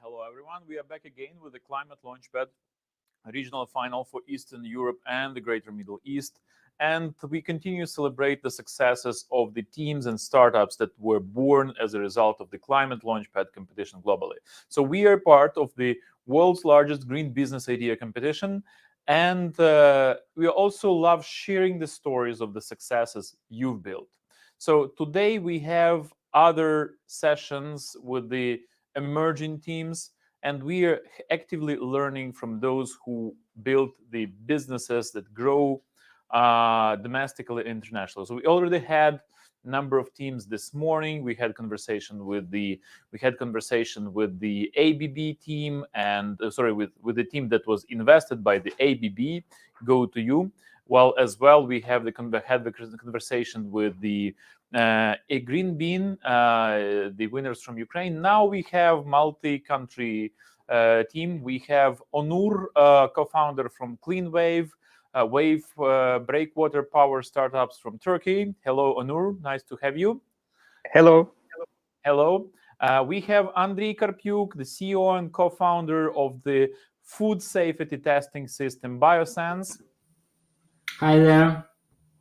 Hello, everyone. We are back again with the Climate Launchpad regional final for Eastern Europe and the Greater Middle East. And we continue to celebrate the successes of the teams and startups that were born as a result of the Climate Launchpad competition globally. So we are part of the world's largest green business idea competition. And we also love sharing the stories of the successes you've built. So today we have other sessions with the emerging teams, and we are actively learning from those who build the businesses that grow domestically and internationally. So we already had a number of teams this morning. We had conversation with the ABB team, and with the team that was invested by the ABB. Go to you. Well, as well, we have had the conversation with the a Green Bean, the winners from Ukraine. Now we have multi-country team. We have Onur, co-founder from Clean Wave, Wave breakwater power startups from Turkey. Hello, Onur. Nice to have you. Hello. Hello. We have Andriy Karpyuk, the CEO and co-founder of the food safety testing system Biosense. Hi there.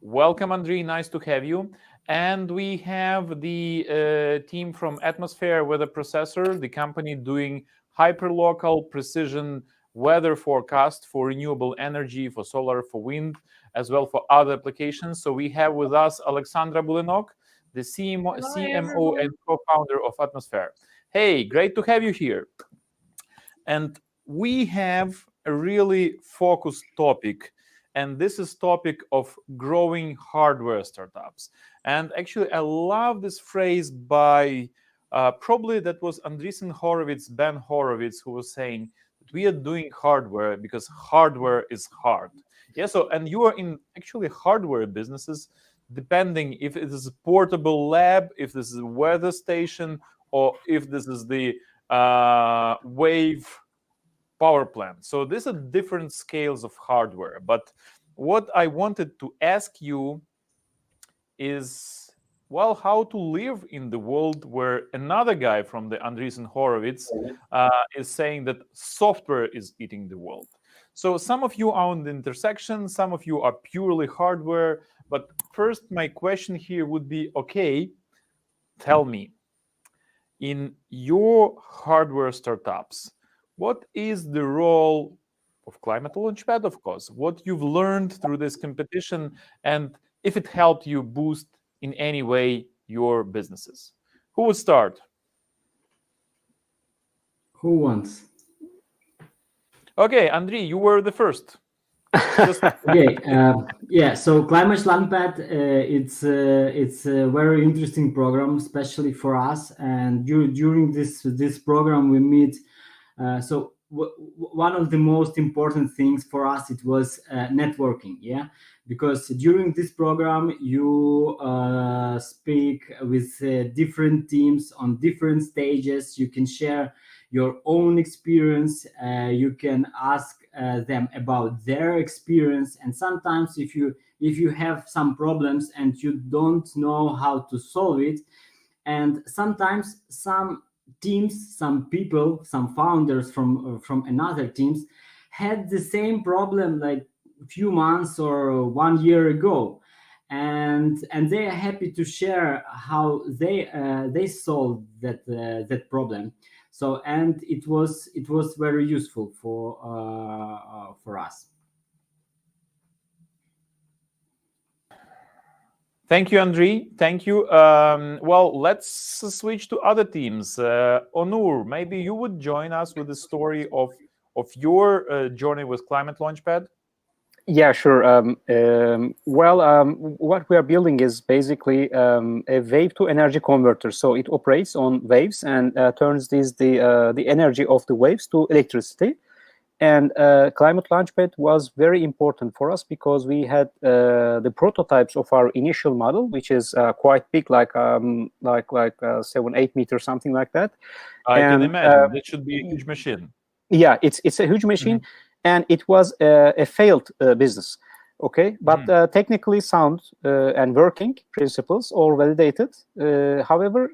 Welcome, Andriy. Nice to have you. And we have the team from Atmosphere Weather Processor, the company doing hyperlocal precision weather forecast for renewable energy, for solar, for wind, as well for other applications. So we have with us Alexandra Bulinok, the CMO and co-founder of Atmosphere. Hey, great to have you here. And we have a really focused topic, and this is topic of growing hardware startups. And actually, I love this phrase by probably that was Andreessen Horowitz, Ben Horowitz, who was saying that we are doing hardware because hardware is hard. Yeah, so, and you are in actually hardware businesses, depending if it is a portable lab, if this is a weather station, or if this is the wave power plant. So these are different scales of hardware. But what I wanted to ask you is, well, how to live in the world where another guy from the Andreessen Horowitz is saying that software is eating the world. So some of you are on the intersection, some of you are purely hardware. But first, my question here would be, okay, tell me, in your hardware startups, what is the role of Climate Launchpad, of course, what you've learned through this competition, and if it helped you boost in any way your businesses? Who would start? Who wants? Okay, Andriy, you were the first. Okay, yeah. So Climate Launchpad, it's a very interesting program, especially for us. And during this program, we meet. One of the most important things for us, it was networking. Yeah, because during this program, you speak with different teams on different stages. You can share your own experience. You can ask them about their experience, and sometimes if you have some problems and you don't know how to solve it, and sometimes some teams, some people, some founders from another teams had the same problem like a few months or 1 year ago, and they are happy to share how they solved that problem. So, and it was very useful for us. Thank you, Andriy. Thank you. Well, let's switch to other teams. Onur, maybe you would join us with the story of your journey with ClimateLaunchpad. Yeah, sure. What we are building is basically a wave to energy converter. So it operates on waves and turns the energy of the waves to electricity. And ClimateLaunchpad was very important for us because we had the prototypes of our initial model, which is quite big, like 7-8 meters, something like that. I can imagine. That should be a huge machine. Yeah, it's a huge machine, and it was a failed business. Okay, but technically sound and working principles all validated. However,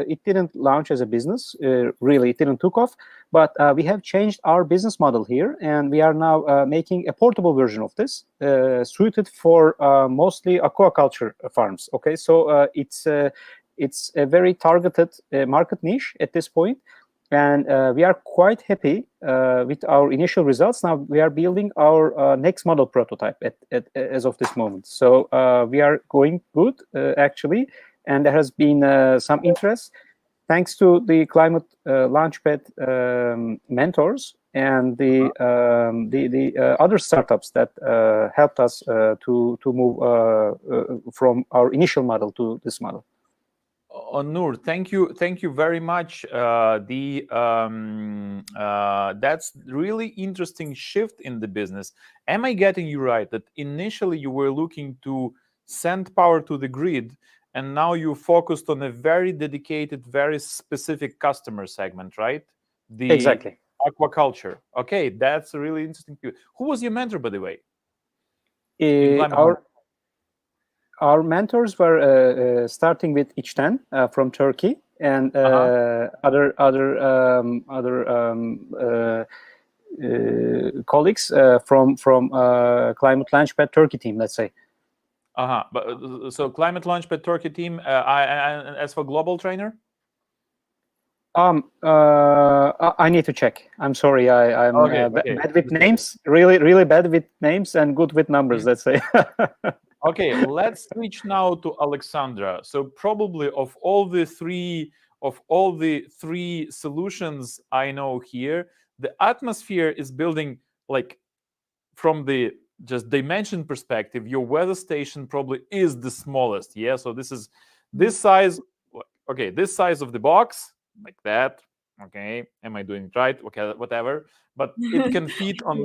it didn't launch as a business. Really, it didn't took off. But we have changed our business model here, and we are now making a portable version of this, suited for mostly aquaculture farms. Okay, so it's a very targeted market niche at this point. And we are quite happy with our initial results. Now we are building our next model prototype as of this moment. So we are going good, actually. And there has been some interest thanks to the ClimateLaunchpad mentors and the other startups that helped us to move from our initial model to this model. Onur, thank you very much. That's really interesting shift in the business. Am I getting you right that initially you were looking to send power to the grid, and now you focused on a very dedicated, very specific customer segment, right? Exactly. Aquaculture. Okay, that's really interesting. Who was your mentor, by the way? Our mentors were starting with İçten from Turkey, and other colleagues from ClimateLaunchpad Turkey team, let's say. But so ClimateLaunchpad Turkey team. As for global trainer. I need to check. I'm sorry. I'm bad with names. Really bad with names and good with numbers. Let's say. Okay, let's switch now to Alexandra. So probably of all the three solutions I know here, the Atmosphere is building, like, from the just dimension perspective, your weather station probably is the smallest. Yeah, so this size. Okay, this size of the box, like that. Okay, am I doing it right? Okay, whatever. But it can fit on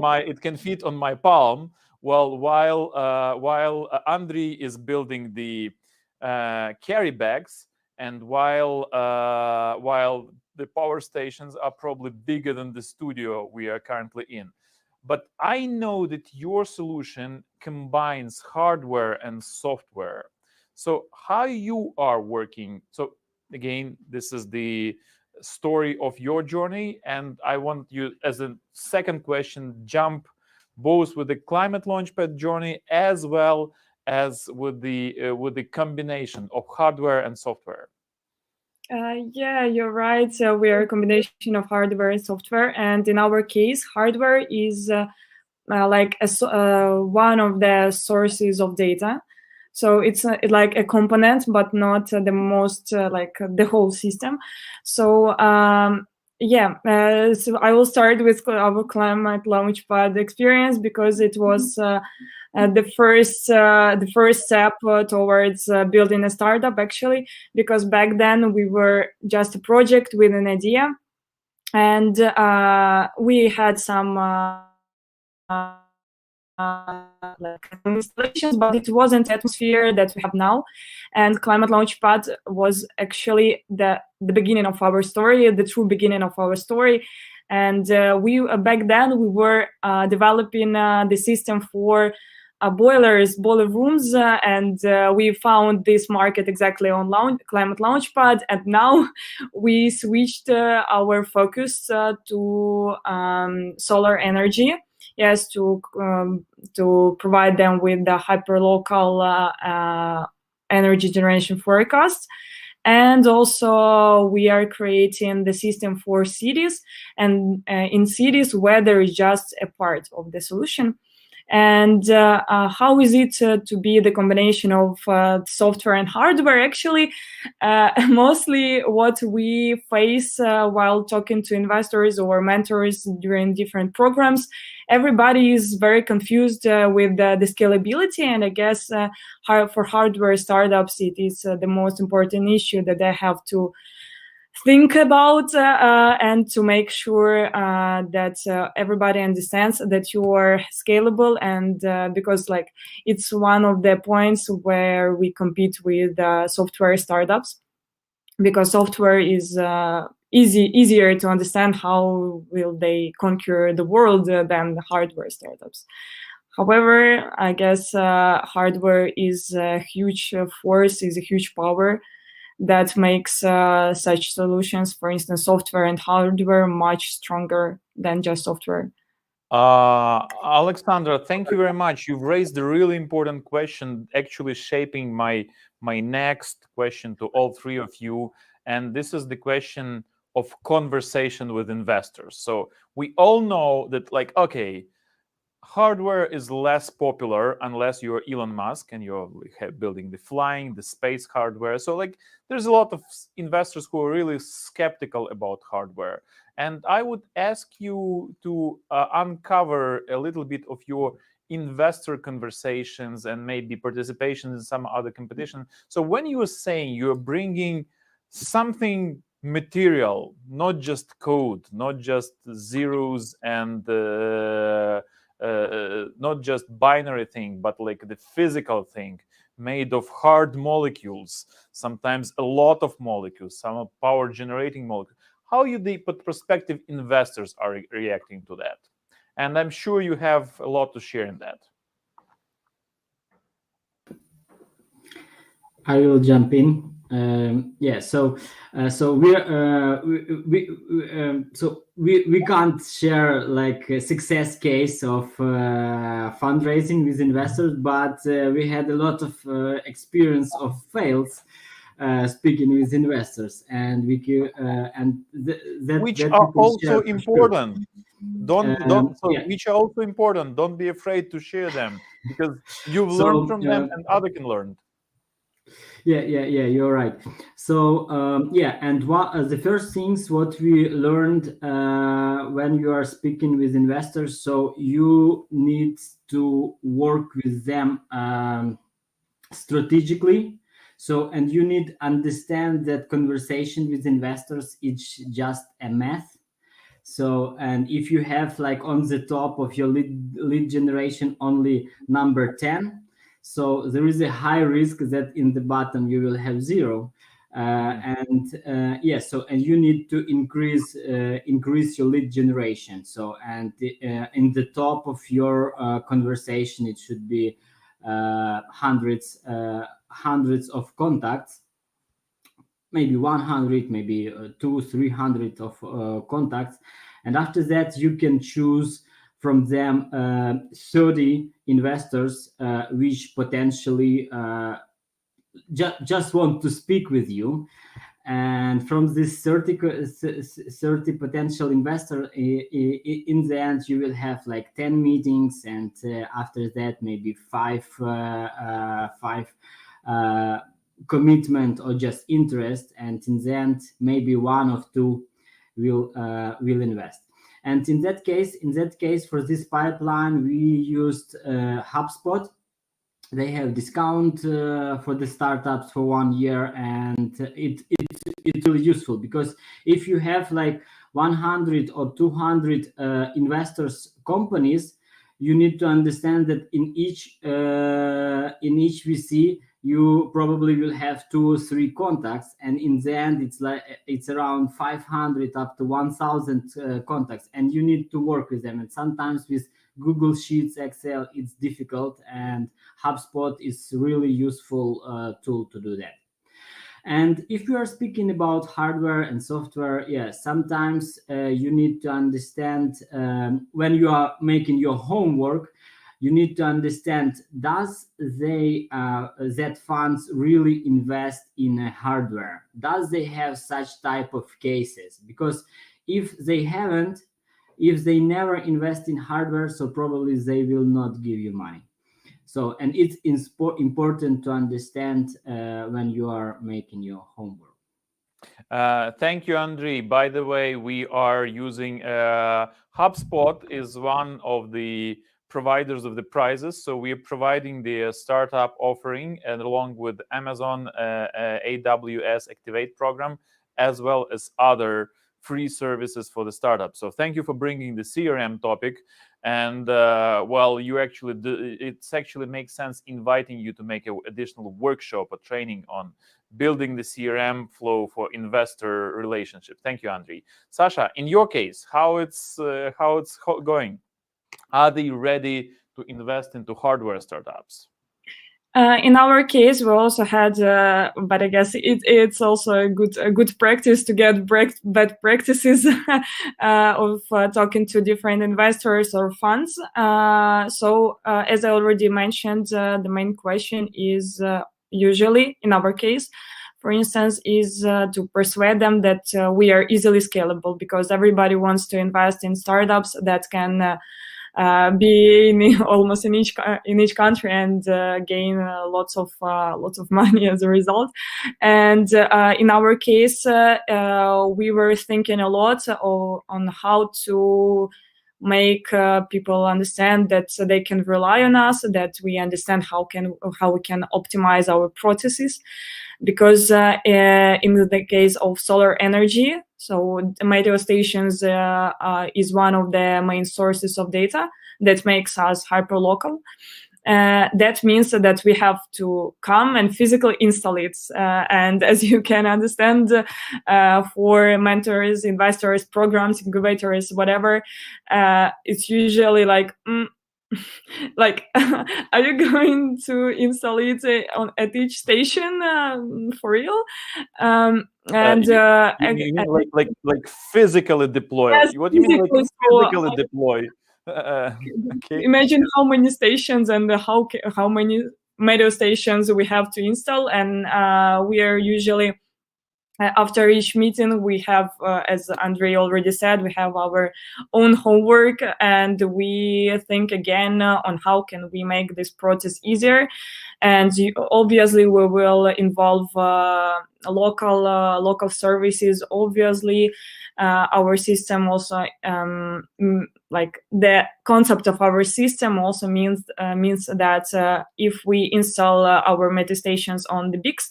my palm. Well, while Andriy is building the carry bags, and while the power stations are probably bigger than the studio we are currently in. But I know that your solution combines hardware and software. So how you are working? So again, this is the story of your journey, and I want you, as a second question, jump both with the ClimateLaunchpad journey as well as with the combination of hardware and software. Yeah, you're right. So we are a combination of hardware and software, and in our case, hardware is one of the sources of data. So it's like a component, but not the most like the whole system. So so I will start with our ClimateLaunchpad experience, because it was the first step towards building a startup, actually, because back then we were just a project with an idea, and we had some installations, but it wasn't Atmosphere that we have now. And ClimateLaunchpad was actually the beginning of our story, the true beginning of our story. And we back then we were developing the system for boiler rooms, and we found this market exactly on ClimateLaunchpad, and now we switched our focus to solar energy. Yes, to provide them with the hyperlocal energy generation forecasts. And also we are creating the system for cities, and in cities weather is just a part of the solution. And how is it to be the combination of software and hardware? Actually, mostly what we face while talking to investors or mentors during different programs, everybody is very confused with the scalability. And I guess for hardware startups, it is the most important issue that they have to think about and to make sure that everybody understands that you are scalable, and because like it's one of the points where we compete with software startups, because software is easier to understand how will they conquer the world than the hardware startups. However, I guess hardware is a huge force, is a huge power that makes such solutions, for instance, software and hardware, much stronger than just software. Alexandra, thank you very much. You've raised a really important question, actually shaping my next question to all three of you. And this is the question of conversation with investors. So we all know that, like, okay, hardware is less popular unless you're Elon Musk and you're building the flying, the space hardware. So like there's a lot of investors who are really skeptical about hardware. And I would ask you to uncover a little bit of your investor conversations and maybe participation in some other competition. So when you are saying you're bringing something material, not just code, not just zeros and not just binary thing, but like the physical thing made of hard molecules, sometimes a lot of molecules, some power generating molecules. How the prospective investors are reacting to that? And I'm sure you have a lot to share in that. I will jump in. We can't share like a success case of fundraising with investors, but we had a lot of experience of fails speaking with investors, and which are also important. Which are also important. Don't be afraid to share them, because you've learned from them and others can learn. Yeah, you're right. So and the first things what we learned when you are speaking with investors, so you need to work with them strategically. So, and you need to understand that conversation with investors is just a math. So, and if you have like on the top of your lead generation only number 10, so there is a high risk that in the bottom you will have 0. And you need to increase your lead generation. So, and in the top of your conversation, it should be hundreds of contacts, maybe 100, maybe 200-300 of contacts, and after that you can choose from them 30 investors which potentially just want to speak with you. And from this 30 potential investor, in the end you will have like 10 meetings, and after that maybe five commitment or just interest, and in the end maybe 1 or 2 will invest. And in that case for this pipeline we used HubSpot. They have discount for the startups for 1 year, and it's really useful, because if you have like 100 or 200 investors companies, you need to understand that in each VC you probably will have 2 or 3 contacts, and in the end it's around 500 up to 1,000 contacts, and you need to work with them. And sometimes with Google Sheets, Excel, it's difficult, and HubSpot is really useful tool to do that. And if you are speaking about hardware and software, sometimes you need to understand when you are making your homework, you need to understand, does that funds really invest in hardware? Does they have such type of cases? Because if they haven't, if they never invest in hardware, so probably they will not give you money. So, and it's important to understand when you are making your homework. Thank you, Andrei. By the way, we are using HubSpot is one of the providers of the prizes. So we are providing the startup offering, and along with Amazon AWS Activate program, as well as other free services for the startup. So thank you for bringing the CRM topic. And well, you actually it's actually makes sense inviting you to make an additional workshop or training on building the CRM flow for investor relationship. Thank you, Andrei. Sasha, in your case, how it's going? Are they ready to invest into hardware startups? In our case, we also had, but I guess it's also a good practice to get bad practices of talking to different investors or funds. So as I already mentioned, the main question is usually, in our case, for instance, is to persuade them that we are easily scalable, because everybody wants to invest in startups that can be in almost in each country and gain lots of money as a result. And in our case, we were thinking a lot on how to make people understand that they can rely on us, that we understand how we can optimize our processes. Because in the case of solar energy, so meteo stations is one of the main sources of data that makes us hyperlocal. That means that we have to come and physically install it. And as you can understand, for mentors, investors, programs, incubators, whatever, it's usually like, like, are you going to install it at each station for real? And you mean like physically deploy? Yes, What do you mean like physically deploy? Okay. Imagine how many stations and how many meteo stations we have to install, and we are usually after each meeting, we have, as Andrei already said, we have our own homework, and we think again on how can we make this process easier. And obviously, we will involve local services. Obviously, our system also, like the concept of our system also means that if we install our meteo stations on the big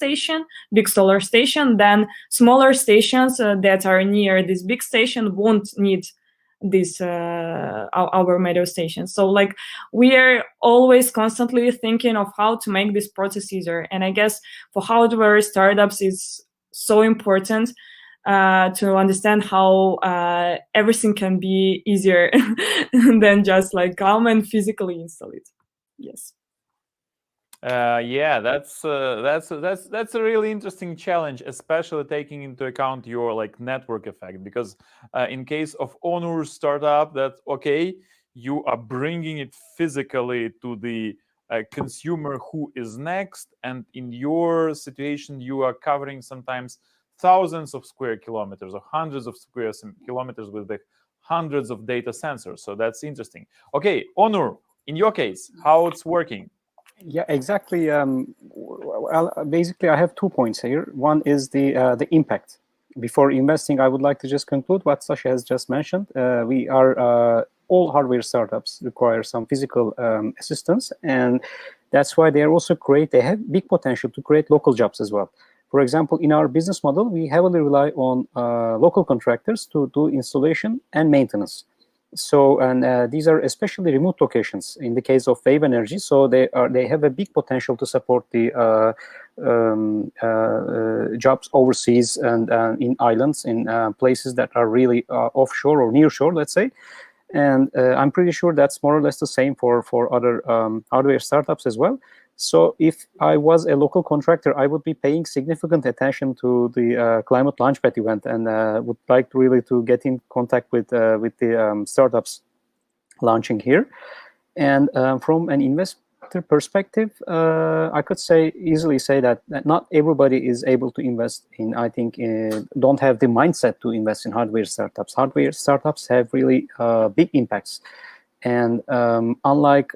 solar station, then smaller stations that are near this big station won't need this our meteo station. So like we are always constantly thinking of how to make this process easier. And I guess for hardware startups, it's so important to understand how everything can be easier than just like come and physically install it. Yes. Yeah, that's a really interesting challenge, especially taking into account your like network effect. Because in case of Onur's startup, that's okay. You are bringing it physically to the consumer who is next, and in your situation, you are covering sometimes thousands of square kilometers or hundreds of square kilometers with the hundreds of data sensors. So that's interesting. Okay, Onur, in your case, how it's working? Yeah, exactly. Well, basically, I have 2 points here. One is the impact. Before investing, I would like to just conclude what Sasha has just mentioned. We are all hardware startups require some physical assistance, and that's why they have big potential to create local jobs as well. For example, in our business model, we heavily rely on local contractors to do installation and maintenance. So, and these are especially remote locations in the case of wave energy. So they have a big potential to support the jobs overseas and in islands, in places that are really offshore or near shore, let's say. And I'm pretty sure that's more or less the same for other hardware startups as well. So if I was a local contractor, I would be paying significant attention to the ClimateLaunchpad event, and would like really to get in contact with the startups launching here. And from an perspective, I could easily say that not everybody is able to invest in, I think, don't have the mindset to invest in hardware startups. Hardware startups have really big impacts. And unlike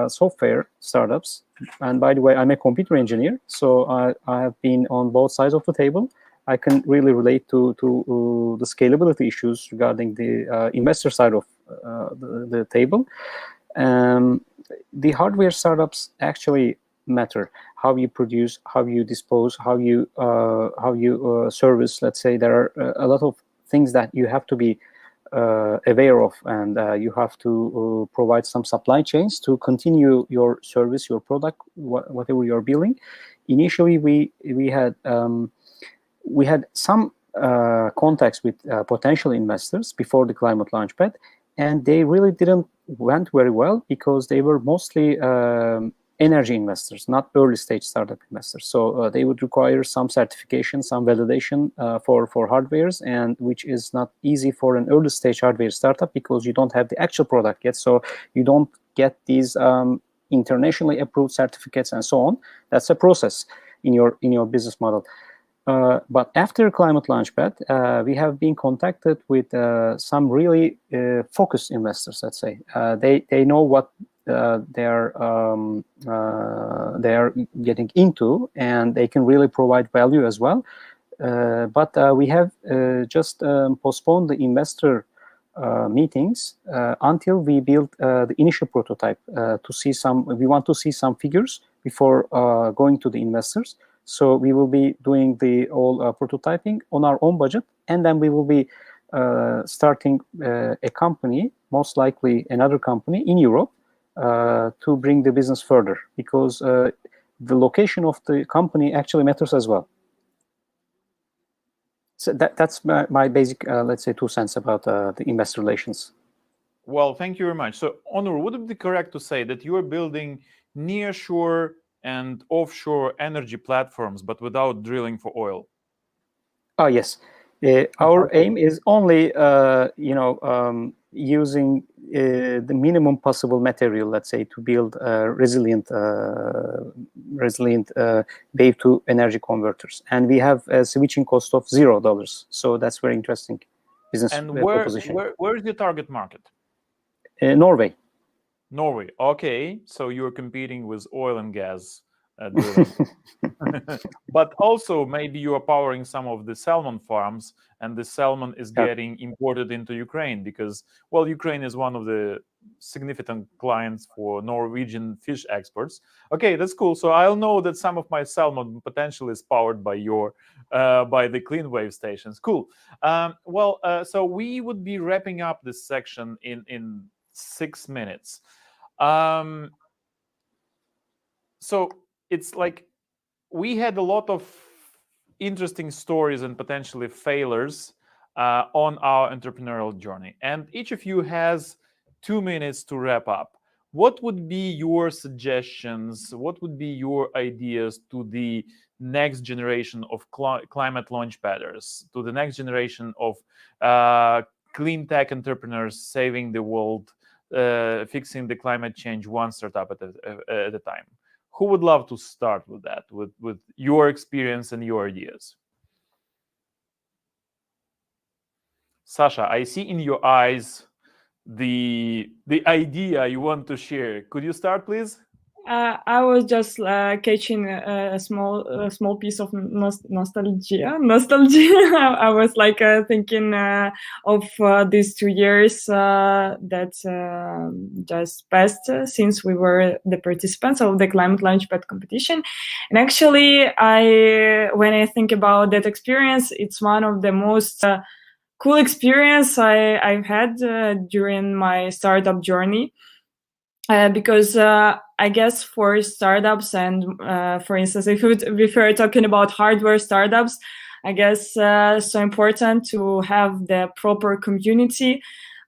software startups, and by the way, I'm a computer engineer, so I have been on both sides of the table. I can really relate to the scalability issues regarding the investor side of the table. The hardware startups actually matter. How you produce, how you dispose, how you service. Let's say there are a lot of things that you have to be aware of, and you have to provide some supply chains to continue your service, your product, whatever you're building. Initially, we had some contacts with potential investors before the Climate Launchpad, and they really didn't went very well because they were mostly energy investors, not early stage startup investors. So they would require some certification, some validation for hardwares, and which is not easy for an early stage hardware startup because you don't have the actual product yet. So you don't get these internationally approved certificates and so on. That's a process in your business model. But after Climate Launchpad, we have been contacted with some really focused investors. Let's say they know what they are getting into, and they can really provide value as well. But we have just postponed the investor meetings until we build the initial prototype to see some. We want to see some figures before going to the investors. So we will be doing the all prototyping on our own budget, and then we will be starting a company, most likely another company in Europe, to bring the business further, because the location of the company actually matters as well. So that's my basic, let's say, 2 cents about the investor relations. Well, thank you very much. So, Onur, would it be correct to say that you are building nearshore and offshore energy platforms, but without drilling for oil? Oh, yes. Our aim is only, using the minimum possible material, let's say, to build resilient wave to energy converters. And we have a switching cost of $0. So that's very interesting business proposition. And where is the target market? Norway. Norway. Okay, so you're competing with oil and gas drilling. But also maybe you are powering some of the salmon farms, and the salmon is getting imported into Ukraine because, well, Ukraine is one of the significant clients for Norwegian fish exports. Okay, that's cool. So I'll know that some of my salmon potentially is powered by your by the clean wave stations. Cool. So we would be wrapping up this section in 6 minutes. So it's like we had a lot of interesting stories and potentially failures on our entrepreneurial journey. And each of you has 2 minutes to wrap up. What would be your suggestions? What would be your ideas to the next generation of climate launchpadders, to the next generation of clean tech entrepreneurs saving the world, fixing the climate change one startup at a time? Who would love to start with that, with your experience and your ideas? Sasha, I see in your eyes the idea you want to share. Could you start, please? I was just catching a small piece of nostalgia. I was like thinking of these 2 years that just passed since we were the participants of the Climate Launchpad competition. And actually, when I think about that experience, it's one of the most cool experience I've had during my startup journey. Because I guess for startups and for instance, if we're talking about hardware startups, I guess so important to have the proper community.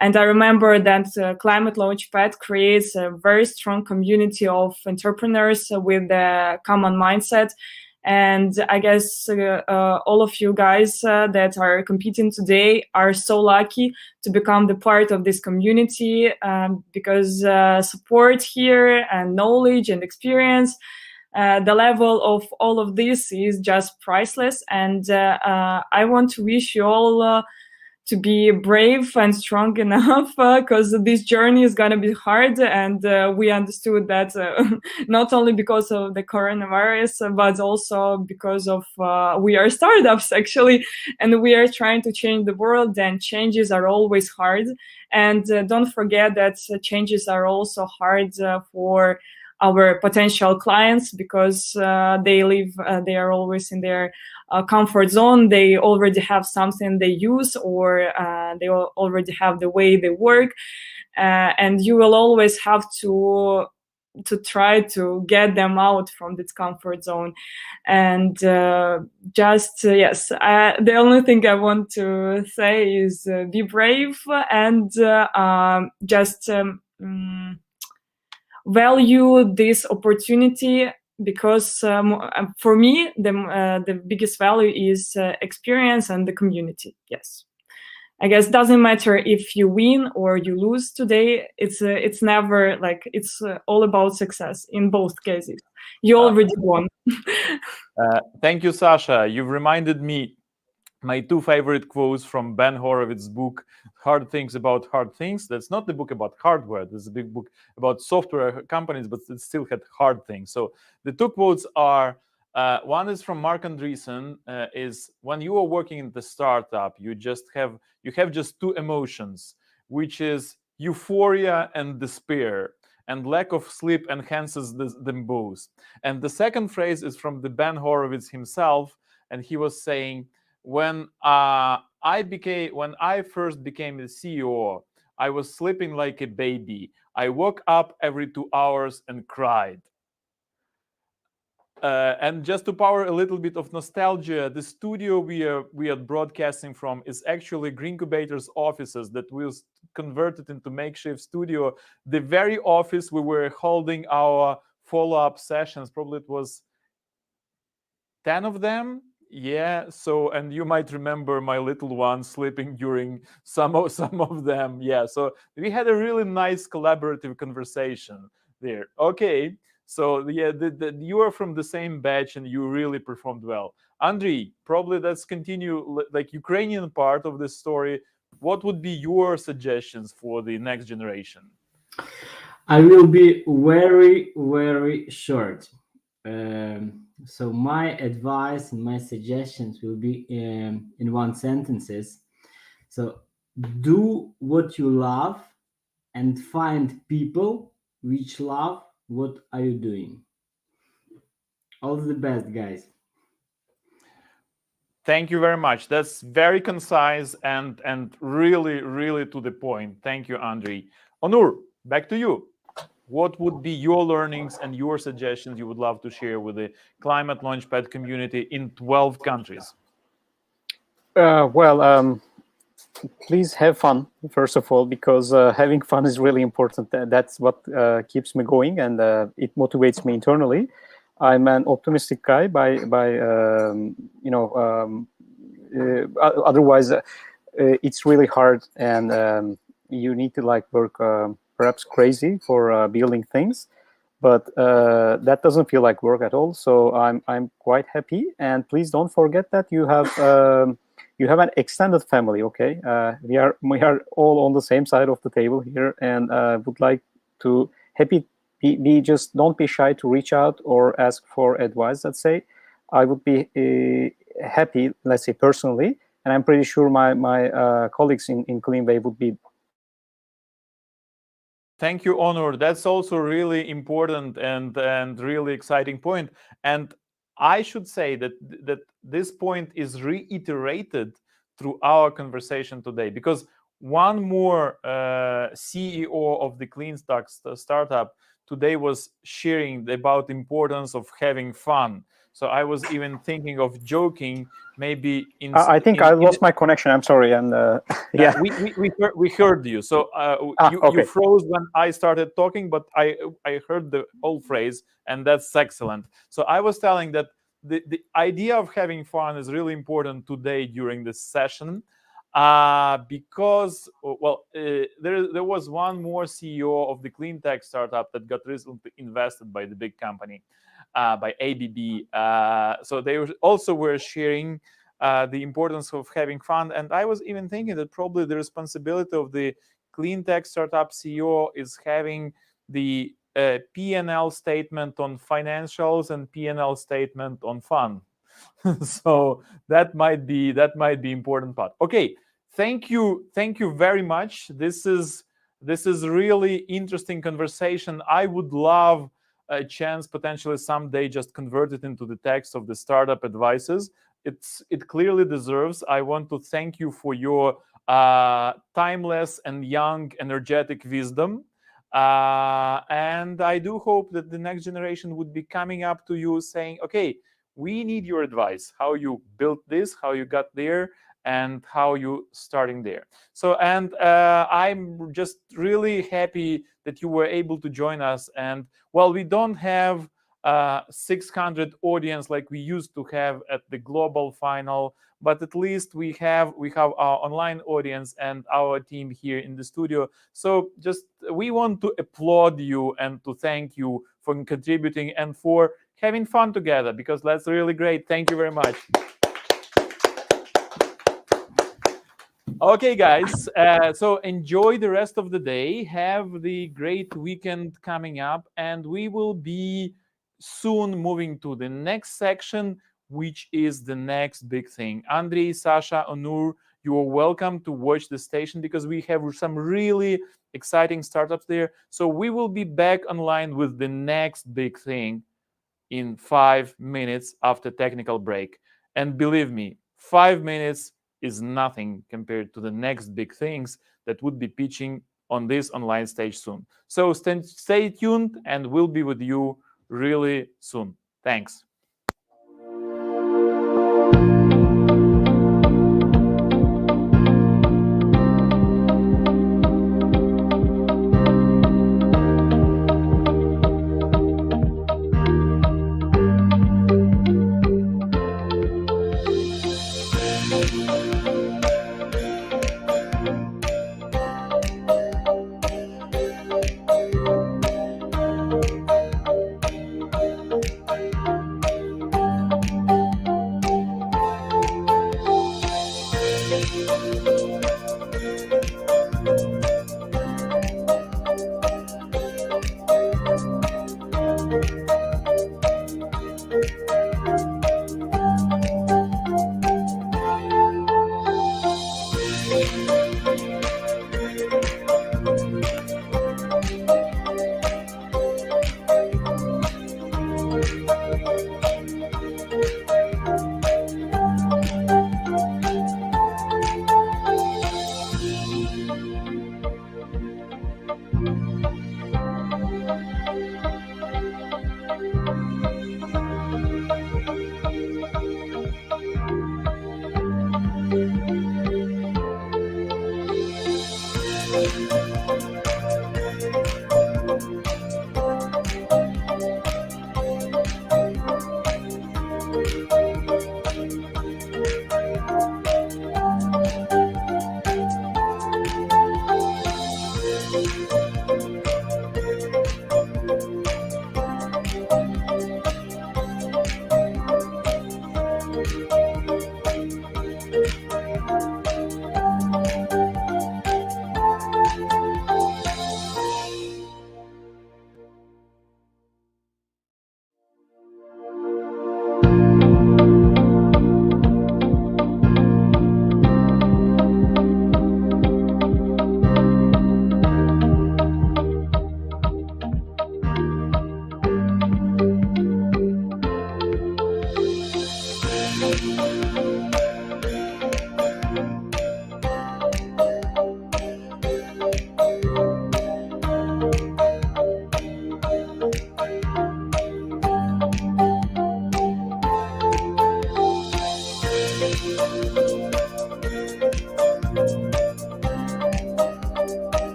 And I remember that Climate Launchpad creates a very strong community of entrepreneurs with a common mindset. And I guess all of you guys that are competing today are so lucky to become the part of this community, because support here and knowledge and experience, the level of all of this is just priceless. And I want to wish you all to be brave and strong enough, because this journey is going to be hard. And we understood that not only because of the coronavirus, but also because of we are startups actually, and we are trying to change the world, and changes are always hard. And don't forget that changes are also hard for our potential clients, because they are always in their comfort zone. They already have something they use, or they already have the way they work, and you will always have to try to get them out from this comfort zone. And yes, the only thing I want to say is be brave, and just value this opportunity, because for me the biggest value is experience and the community. Yes, I guess it doesn't matter if you win or you lose today. It's never like it's all about success in both cases. You already won. Thank you, Sasha. You've reminded me my two favorite quotes from Ben Horowitz's book, Hard Things About Hard Things. That's not the book about hardware. This is a big book about software companies, but it still had hard things. So the two quotes are, one is from Mark Andreessen, is when you are working in the startup, you have just two emotions, which is euphoria and despair. And lack of sleep enhances them both. And the second phrase is from the Ben Horowitz himself, and he was saying, when I first became the CEO, I was sleeping like a baby. I woke up every 2 hours and cried. And just to power a little bit of nostalgia, the studio we are broadcasting from is actually Greencubator's offices that was converted into makeshift studio. The very office we were holding our follow-up sessions, probably it was 10 of them. Yeah, so, and you might remember my little one sleeping during some of them. Yeah, so we had a really nice collaborative conversation there. Okay, so yeah, you are from the same batch and you really performed well. Andriy, probably let's continue, like Ukrainian part of this story. What would be your suggestions for the next generation? I will be very, very short. So my advice and my suggestions will be in one sentences. So do what you love and find people which love what are you doing. All the best, guys. Thank you very much. That's very concise and really, really to the point. Thank you, Andriy. Onur, back to you. What would be your learnings and your suggestions you would love to share with the Climate Launchpad community in 12 countries? Please have fun, first of all, because having fun is really important. That's what keeps me going, and it motivates me internally. I'm an optimistic guy otherwise it's really hard, and you need to work perhaps crazy for building things, but that doesn't feel like work at all. So I'm quite happy, and please don't forget that you have an extended family. Okay, we are all on the same side of the table here, and would like to just don't be shy to reach out or ask for advice. Let's say I would be happy, let's say personally, and I'm pretty sure my colleagues in CleanWay would be. Thank you, Onur. That's also really important and really exciting point. And I should say that this point is reiterated through our conversation today, because one more CEO of the CleanStack startup today was sharing about the importance of having fun. So I was even thinking of joking, maybe in. I think I lost my connection. I'm sorry, and yeah, we heard you. So you froze when I started talking, but I heard the whole phrase, and that's excellent. So I was telling that the idea of having fun is really important today during this session, because, well, there was one more CEO of the clean tech startup that got recently invested by the big company, by ABB. So they also were sharing the importance of having fun. And I was even thinking that probably the responsibility of the clean tech startup CEO is having the P&L statement on financials and P&L statement on fun. So that might be important part. Okay, thank you very much. This is really interesting conversation. I would love a chance potentially someday just convert it into the text of the startup advices. It clearly deserves. I want to thank you for your timeless and young, energetic wisdom. And I do hope that the next generation would be coming up to you saying, okay, we need your advice, how you built this, how you got there, and how you starting there. So, and I'm just really happy that you were able to join us. And while we don't have 600 audience like we used to have at the global final, but at least we have our online audience and our team here in the studio. So just we want to applaud you and to thank you for contributing and for having fun together, because that's really great. Thank you very much. Okay, guys, so enjoy the rest of the day. Have the great weekend coming up, and we will be soon moving to the next section, which is the next big thing. Andrei, Sasha, Onur, you are welcome to watch the station because we have some really exciting startups there. So we will be back online with the next big thing in 5 minutes after technical break. And believe me, 5 minutes is nothing compared to the next big things that would be pitching on this online stage soon. So stay tuned, and we'll be with you really soon. Thanks.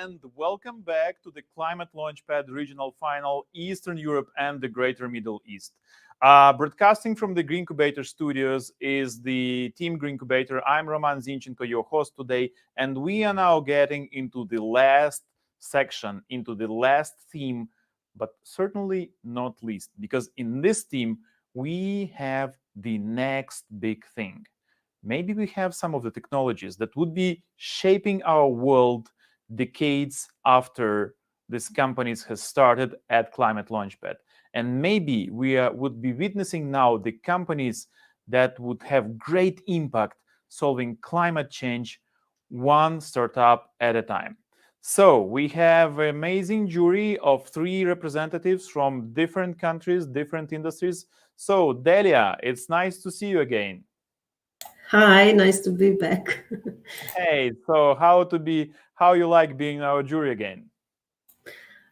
And welcome back to the Climate Launchpad Regional Final, Eastern Europe and the Greater Middle East. Broadcasting from the Greencubator Studios is the Team Greencubator. I'm Roman Zinchenko, your host today, and we are now getting into the last section, into the last theme, but certainly not least, because in this theme, we have the next big thing. Maybe we have some of the technologies that would be shaping our world decades after this companies has started at Climate Launchpad. And maybe we would be witnessing now the companies that would have great impact solving climate change one startup at a time. So we have an amazing jury of 3 representatives from different countries, different industries. So Delia, it's nice to see you again. Hi, nice to be back. Hey, so how you like being our jury again?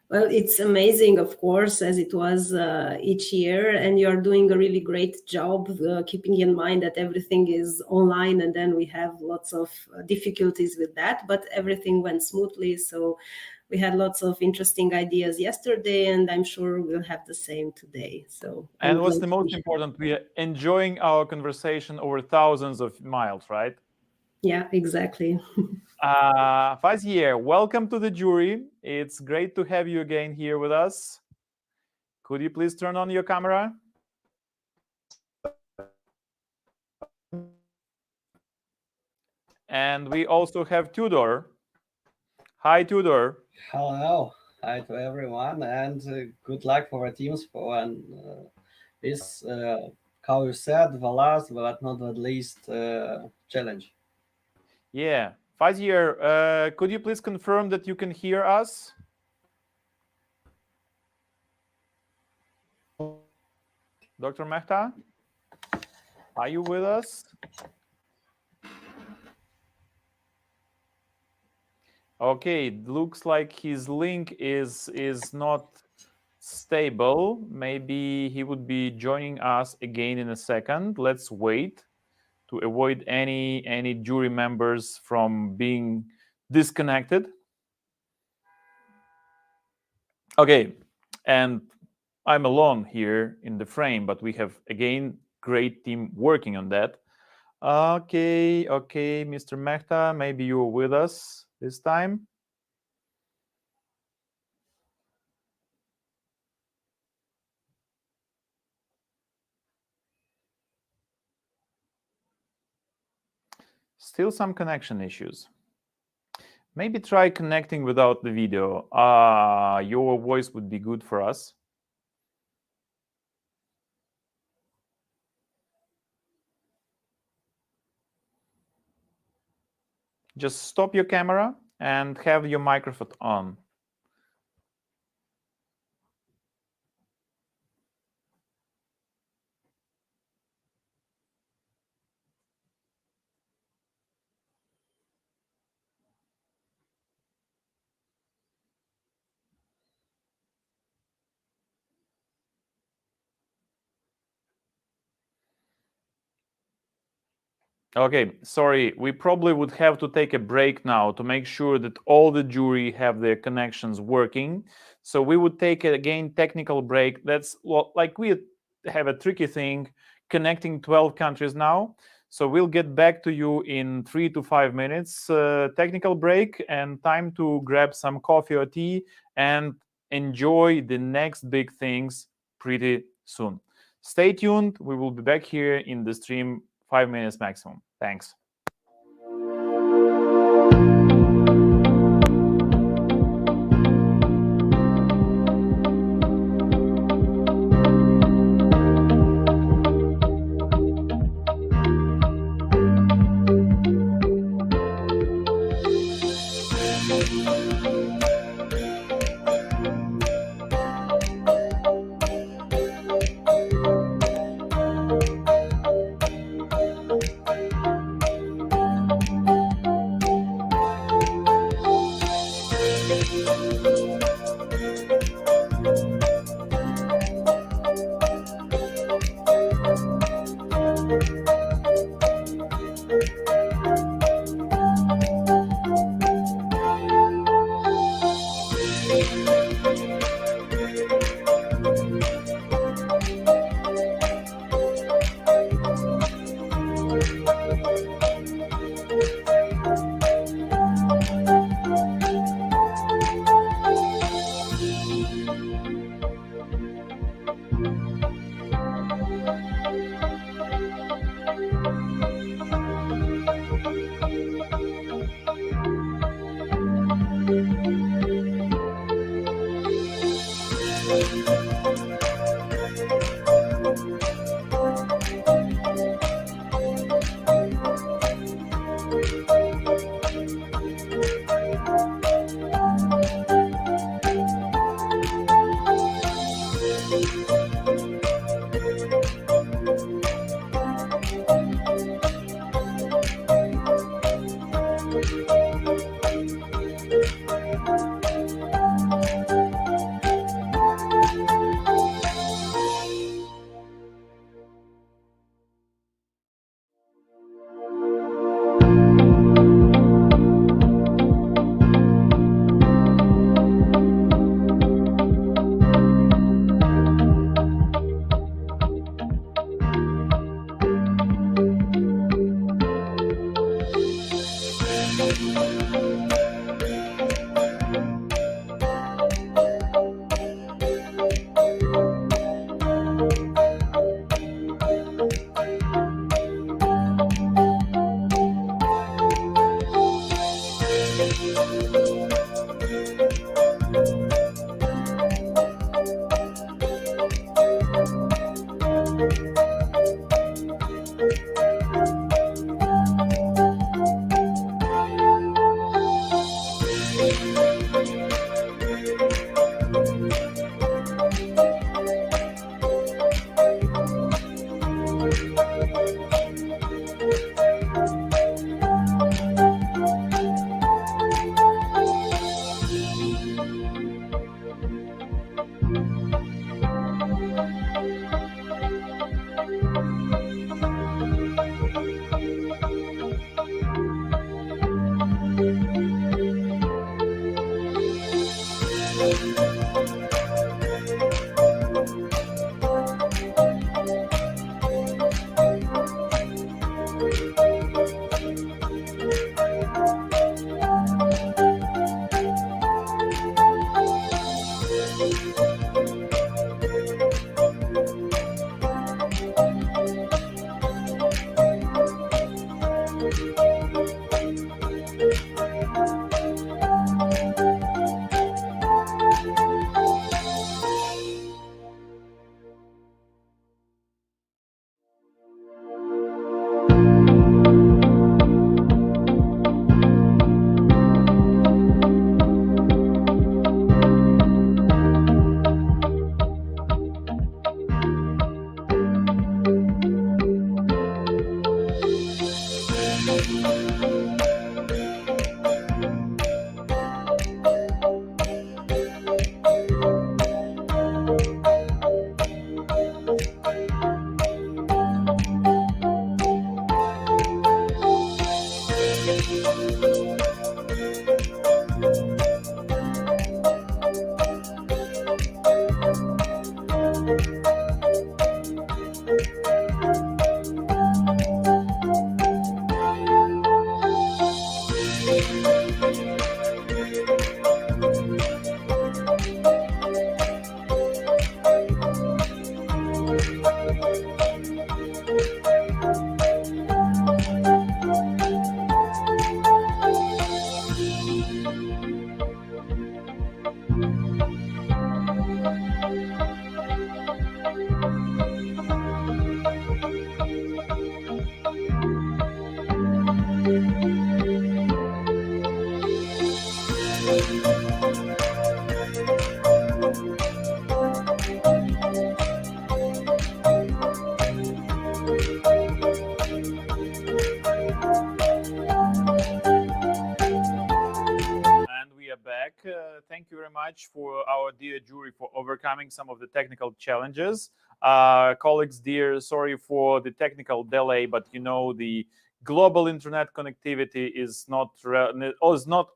Well, it's amazing, of course, as it was each year, and you're doing a really great job keeping in mind that everything is online, and then we have lots of difficulties with that, but everything went smoothly, so we had lots of interesting ideas yesterday, and I'm sure we'll have the same today. So, and what's the most important? We are enjoying our conversation over thousands of miles, right? Yeah, exactly. Fazier, welcome to the jury. It's great to have you again here with us. Could you please turn on your camera? And we also have Tudor. Hi, Tudor. Hello. Hi to everyone, and good luck for our teams for this, how you said, the last but not the least challenge. Yeah. Fazir, could you please confirm that you can hear us? Dr. Mehta, are you with us? Okay, it looks like his link is not stable. Maybe he would be joining us again in a second. Let's wait to avoid any jury members from being disconnected. Okay, and I'm alone here in the frame, but we have again great team working on that. Okay, Mr. Mehta, maybe you're with us this time. Still some connection issues. Maybe try connecting without the video. Your voice would be good for us. Just stop your camera and have your microphone on. Okay, sorry, we probably would have to take a break now to make sure that all the jury have their connections working. So we would take again technical break. That's like we have a tricky thing connecting 12 countries now. So we'll get back to you in 3 to 5 minutes. Technical break and time to grab some coffee or tea and enjoy the next big things pretty soon. Stay tuned. We will be back here in the stream 5 minutes maximum. Thanks. Thank you very much for our dear jury for overcoming some of the technical challenges. Colleagues, dear, sorry for the technical delay, but you know the global internet connectivity is not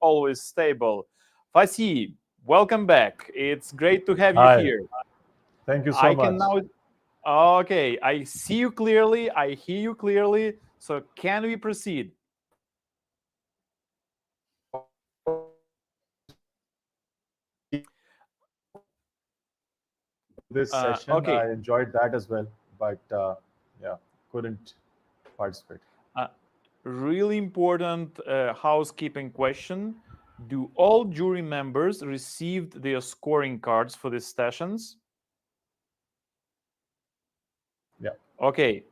always stable. Fasi, welcome back. It's great to have you here. Thank you so much. Okay, I see you clearly. I hear you clearly. So can we proceed? This session, okay. I enjoyed that as well, but yeah, couldn't participate. Really important housekeeping question. Do all jury members received their scoring cards for these sessions? Yeah. Okay.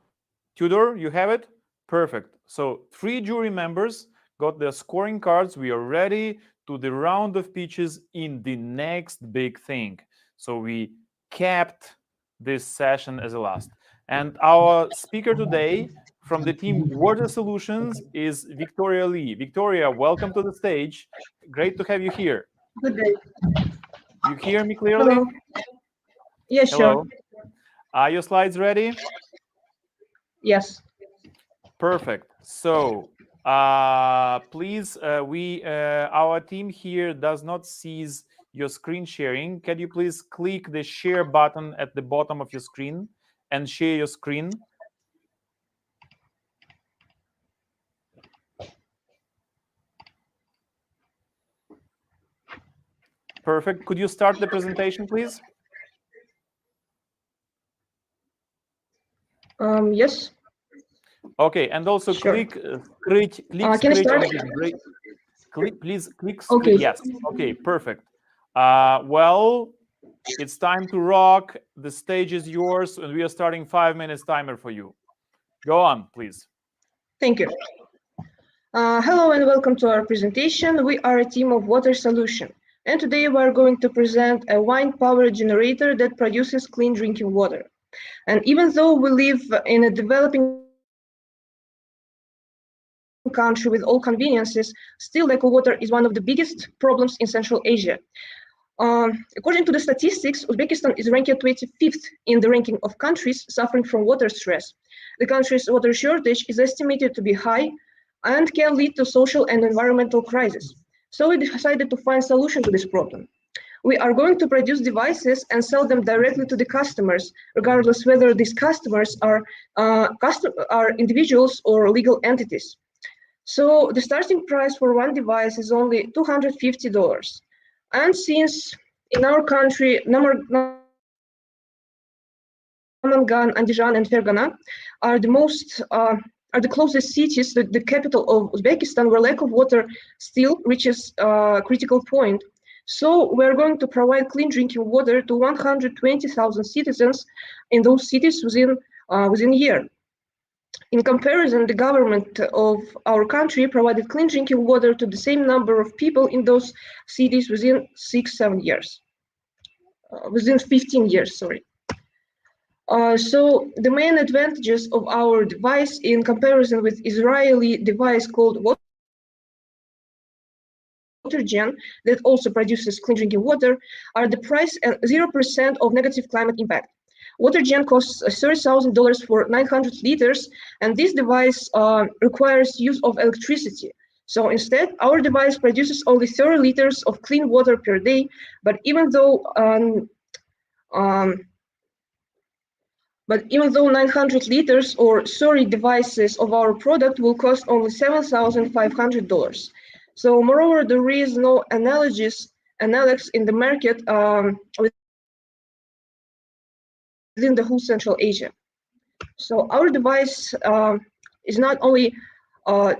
Tudor, you have it? Perfect. So 3 jury members got their scoring cards. We are ready to the round of pitches in the next big thing. So we kept this session as a last. And our speaker today from the team Water Solutions is Victoria Lee. Victoria, welcome to the stage. Great to have you here. Good day. You hear me clearly? Hello. Yes, Hello. sure. Are your slides ready? Yes. Perfect. So please, our team here does not seize your screen sharing. Can you please click the share button at the bottom of your screen and share your screen? Perfect. Could you start the presentation, please? Yes. Okay, and also Sure. click Can I start? Please click. Okay. Yes. Okay. Perfect. Well, it's time to rock. The stage is yours, and we are starting 5 minutes timer for you. Go on, please. Thank you. Hello and welcome to our presentation. We are a team of Water Solution, and today we are going to present a wind power generator that produces clean drinking water. And even though we live in a developing country with all conveniences, still lack of water is one of the biggest problems in Central Asia. According to the statistics, Uzbekistan is ranked 25th in the ranking of countries suffering from water stress. The country's water shortage is estimated to be high and can lead to social and environmental crisis. So we decided to find a solution to this problem. We are going to produce devices and sell them directly to the customers, regardless whether these customers are individuals or legal entities. So the starting price for one device is only $250. And since in our country, Namangan, Andijan, and Fergana are the closest cities to the capital of Uzbekistan, where lack of water still reaches a critical point. So we're going to provide clean drinking water to 120,000 citizens in those cities within a year. In comparison, the government of our country provided clean drinking water to the same number of people in those cities within 6-7 years. Within 15 years, sorry. So the main advantages of our device in comparison with Israeli device called WaterGen that also produces clean drinking water are the price and 0% of negative climate impact. WaterGen costs $30,000 for 900 liters, and this device requires use of electricity. So instead, our device produces only 30 liters of clean water per day, but even though 900 liters or 30 devices of our product will cost only $7,500. So moreover, there is no analogs in the market within the whole Central Asia. So our device is not only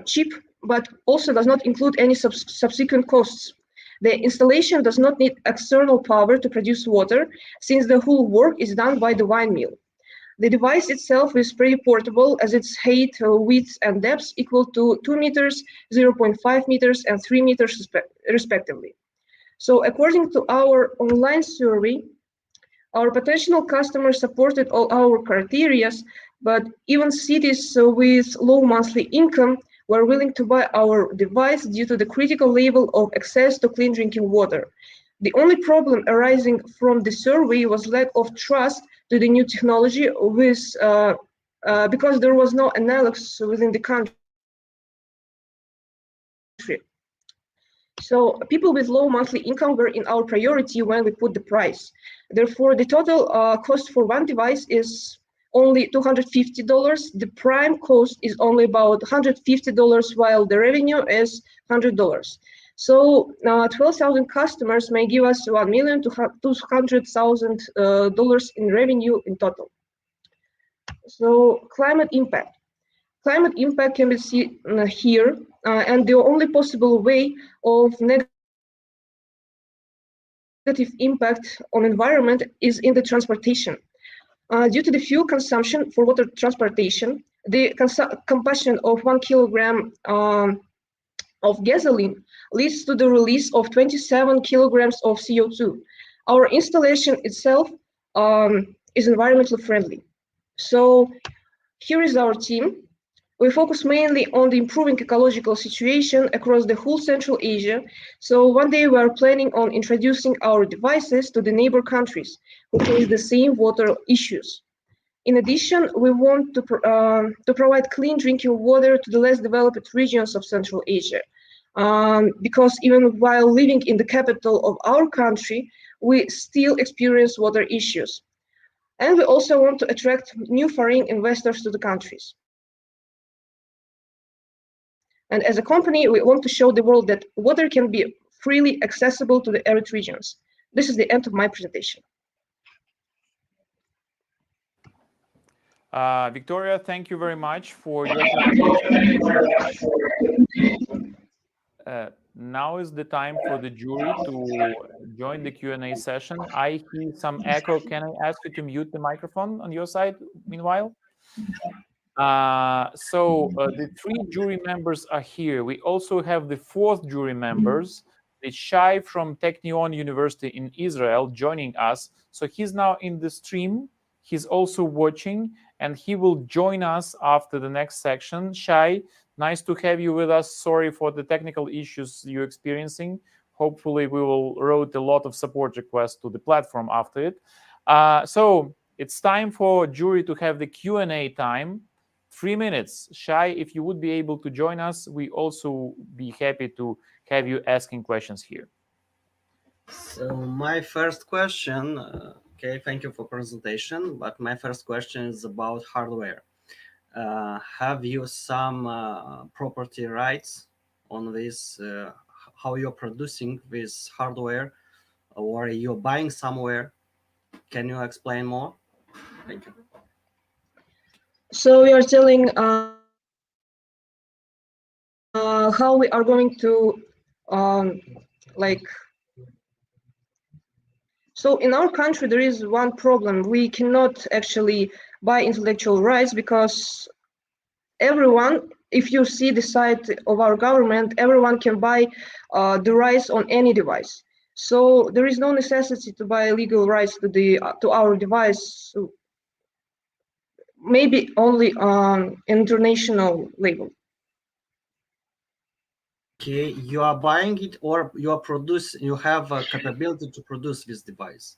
cheap, but also does not include any subsequent costs. The installation does not need external power to produce water, since the whole work is done by the windmill. The device itself is pretty portable, as its height, width, and depth equal to 2 meters, 0.5 meters, and 3 meters respectively. So according to our online survey, our potential customers supported all our criteria, but even cities with low monthly income were willing to buy our device due to the critical level of access to clean drinking water. The only problem arising from the survey was lack of trust to the new technology because there was no analogs within the country. So people with low monthly income were in our priority when we put the price. Therefore, the total cost for one device is only $250. The prime cost is only about $150, while the revenue is $100. So 12,000 customers may give us $1 million to $200,000 in revenue in total. So climate impact. Climate impact can be seen here, and the only possible way of negative impact on environment is in the transportation. Due to the fuel consumption for water transportation, the combustion of 1 kilogram of gasoline leads to the release of 27 kilograms of CO2. Our installation itself is environmentally friendly. So here is our team. We focus mainly on the improving ecological situation across the whole Central Asia. So one day we are planning on introducing our devices to the neighbor countries who face the same water issues. In addition, we want to provide clean drinking water to the less developed regions of Central Asia. Because even while living in the capital of our country, we still experience water issues. And we also want to attract new foreign investors to the countries. And as a company, we want to show the world that water can be freely accessible to the arid regions. This is the end of my presentation. Victoria, thank you very much for your presentation. Now is the time for the jury to join the Q&A session. I hear some echo. Can I ask you to mute the microphone on your side meanwhile? The 3 jury members are here. We also have the 4th jury members, the Shai from Technion University in Israel, joining us. So he's now in the stream. He's also watching, and he will join us after the next section. Shai, nice to have you with us. Sorry for the technical issues you're experiencing. Hopefully, we will route a lot of support requests to the platform after it. So it's time for jury to have the Q&A time. 3 minutes. Shai, if you would be able to join us, we also be happy to have you asking questions here. So my first question, okay, thank you for presentation, but my first question is about hardware. Have you some property rights on this, how you're producing this hardware, or you're buying somewhere? Can you explain more? Thank you. So we are telling how we are going to like. So in our country, there is one problem. We cannot actually buy intellectual rights because everyone, if you see the site of our government, everyone can buy the rights on any device. So there is no necessity to buy legal rights to our device. So maybe only on international level. Okay, you are buying it, or you are producing. You have a capability to produce this device.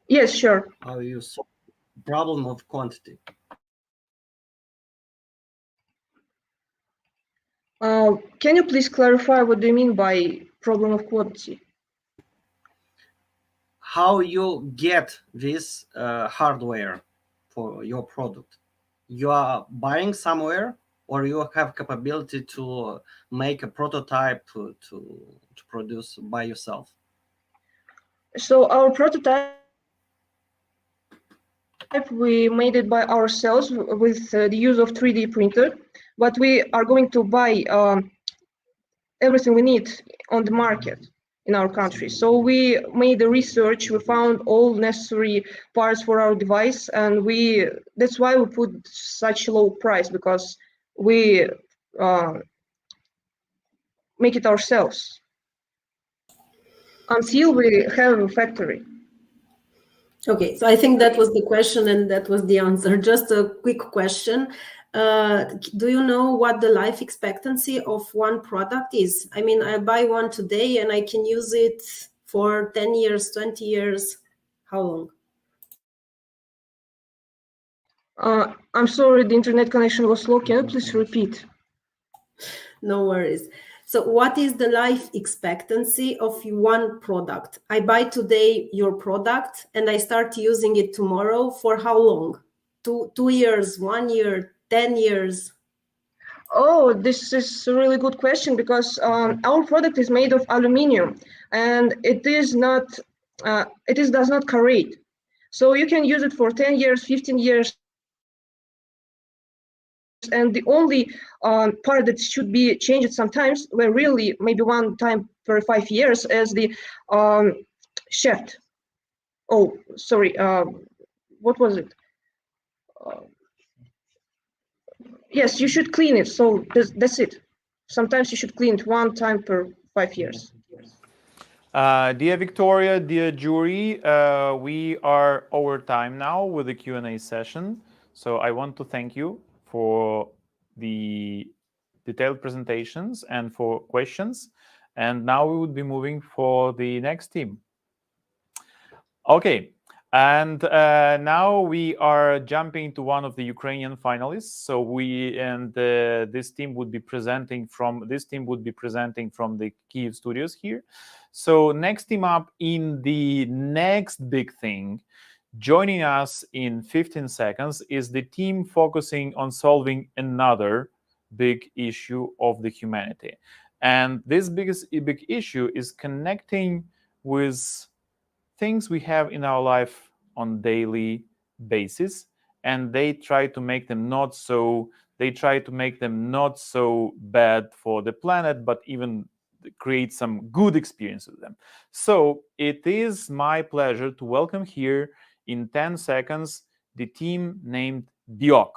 Yes, sure. How you solve the problem of quantity? Can you please clarify what do you mean by problem of quantity? How you get this hardware for your product? You are buying somewhere, or you have capability to make a prototype to produce by yourself? So our prototype, we made it by ourselves with the use of 3D printer, but we are going to buy everything we need on the market in our country. So we made the research, we found all necessary parts for our device, and that's why we put such low price, because we make it ourselves until we have a factory. Okay, so I think that was the question and that was the answer. Just a quick question. Do you know what the life expectancy of one product is? I mean, I buy one today and I can use it for 10 years, 20 years. How long? I'm sorry, the internet connection was slow. Can you please repeat? No worries. So what is the life expectancy of one product? I buy today your product and I start using it tomorrow. For how long? 2 years, 1 year, 10 years? Oh, this is a really good question, because our product is made of aluminum and it does not corrode. So you can use it for 10 years, 15 years. And the only part that should be changed sometimes, where really maybe one time per 5 years, is the shaft. Oh, sorry, what was it? Yes, you should clean it. So that's it. Sometimes you should clean it one time per 5 years. Dear Victoria, dear jury, we are over time now with the Q&A session. So I want to thank you for the detailed presentations and for questions. And now we would be moving for the next team. Okay. And now we are jumping to one of the Ukrainian finalists. So this team would be presenting from the Kyiv studios here. So next team up in the next big thing, joining us in 15 seconds, is the team focusing on solving another big issue of the humanity. And this big issue is connecting with things we have in our life on daily basis, and they try to make them not so bad for the planet, but even create some good experience with them. So it is my pleasure to welcome here in 10 seconds the team named Biok.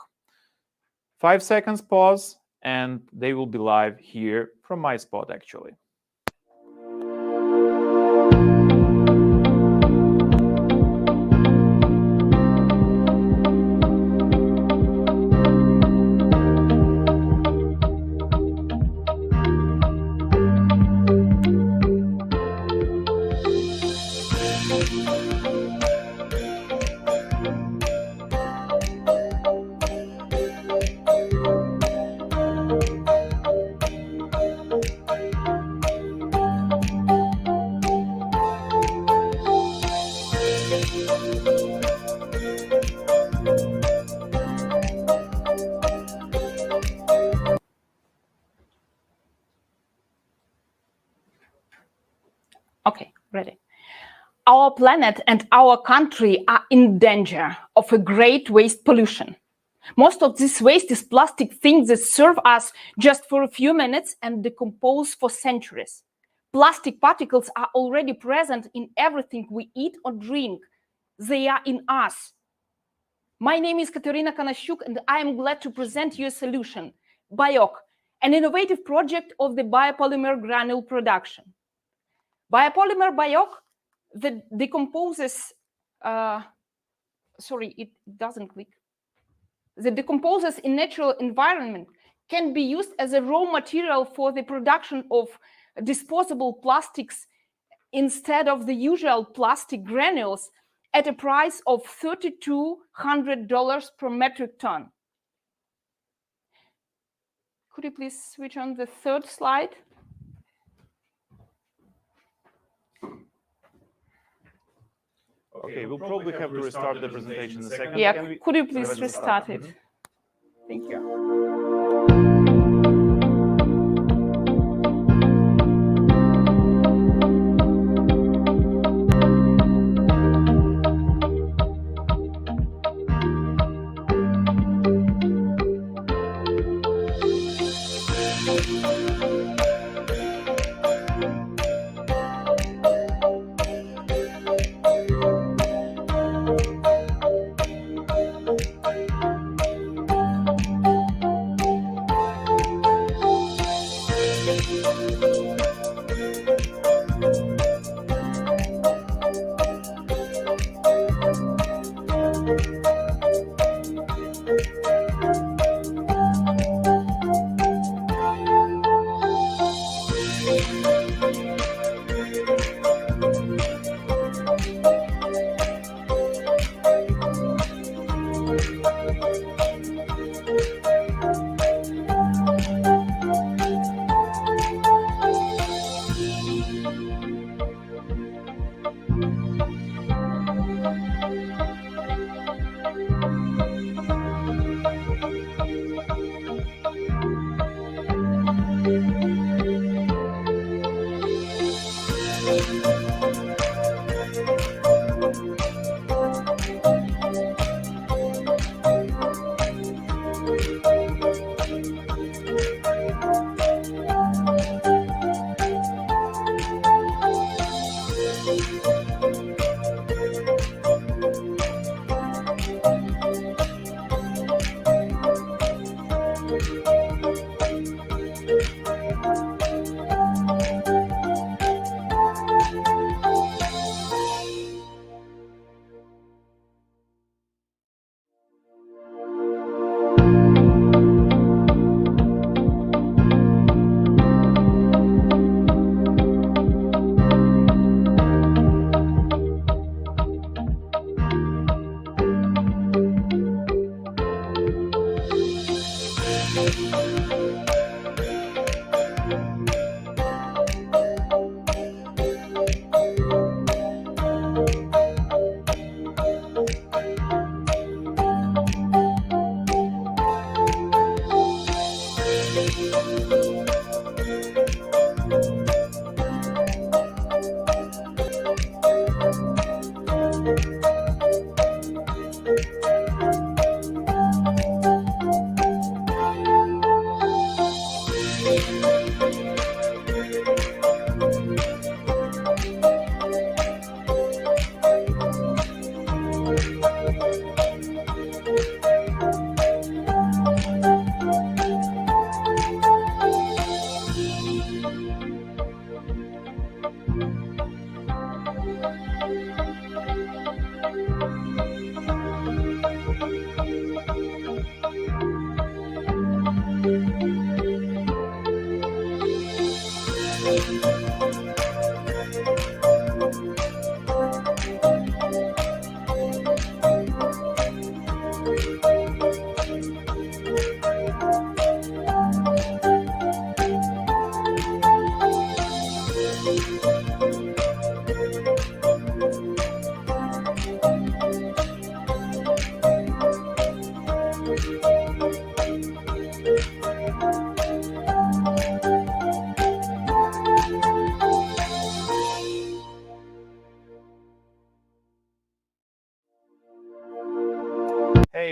5 seconds pause, and they will be live here from my spot, actually. Ready. Our planet and our country are in danger of a great waste pollution. Most of this waste is plastic things that serve us just for a few minutes and decompose for centuries. Plastic particles are already present in everything we eat or drink. They are in us. My name is Katerina Kanashuk, and I am glad to present you a solution, BIOC, an innovative project of the biopolymer granule production. Biopolymer BIOC that decomposes, it doesn't click. That decomposes in natural environment can be used as a raw material for the production of disposable plastics instead of the usual plastic granules at a price of $3,200 per metric ton. Could you please switch on the third slide? Okay, we'll probably have to restart the presentation in a second. Yeah, could you please restart it? Thank you.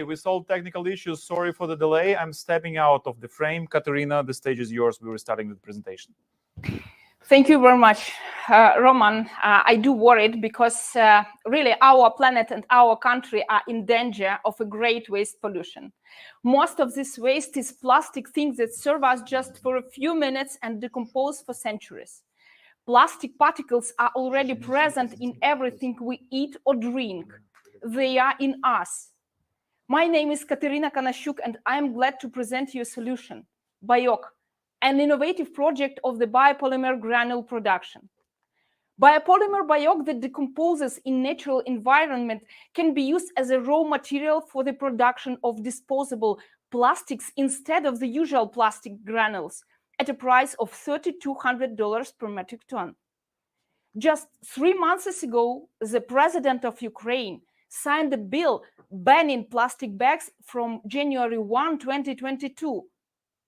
we solved technical issues. Sorry for the delay. I'm stepping out of the frame. Katerina, the stage is yours. We were starting the presentation. Thank you very much, Roman. I do worried because really our planet and our country are in danger of a great waste pollution. Most of this waste is plastic things that serve us just for a few minutes and decompose for centuries. Plastic particles are already present in everything we eat or drink. They are in us. My name is Katerina Kanashuk, and I'm glad to present you a solution, BIOC, an innovative project of the biopolymer granule production. Biopolymer BIOC that decomposes in natural environment can be used as a raw material for the production of disposable plastics instead of the usual plastic granules at a price of $3,200 per metric ton. Just 3 months ago, the president of Ukraine signed a bill banning plastic bags from January 1, 2022.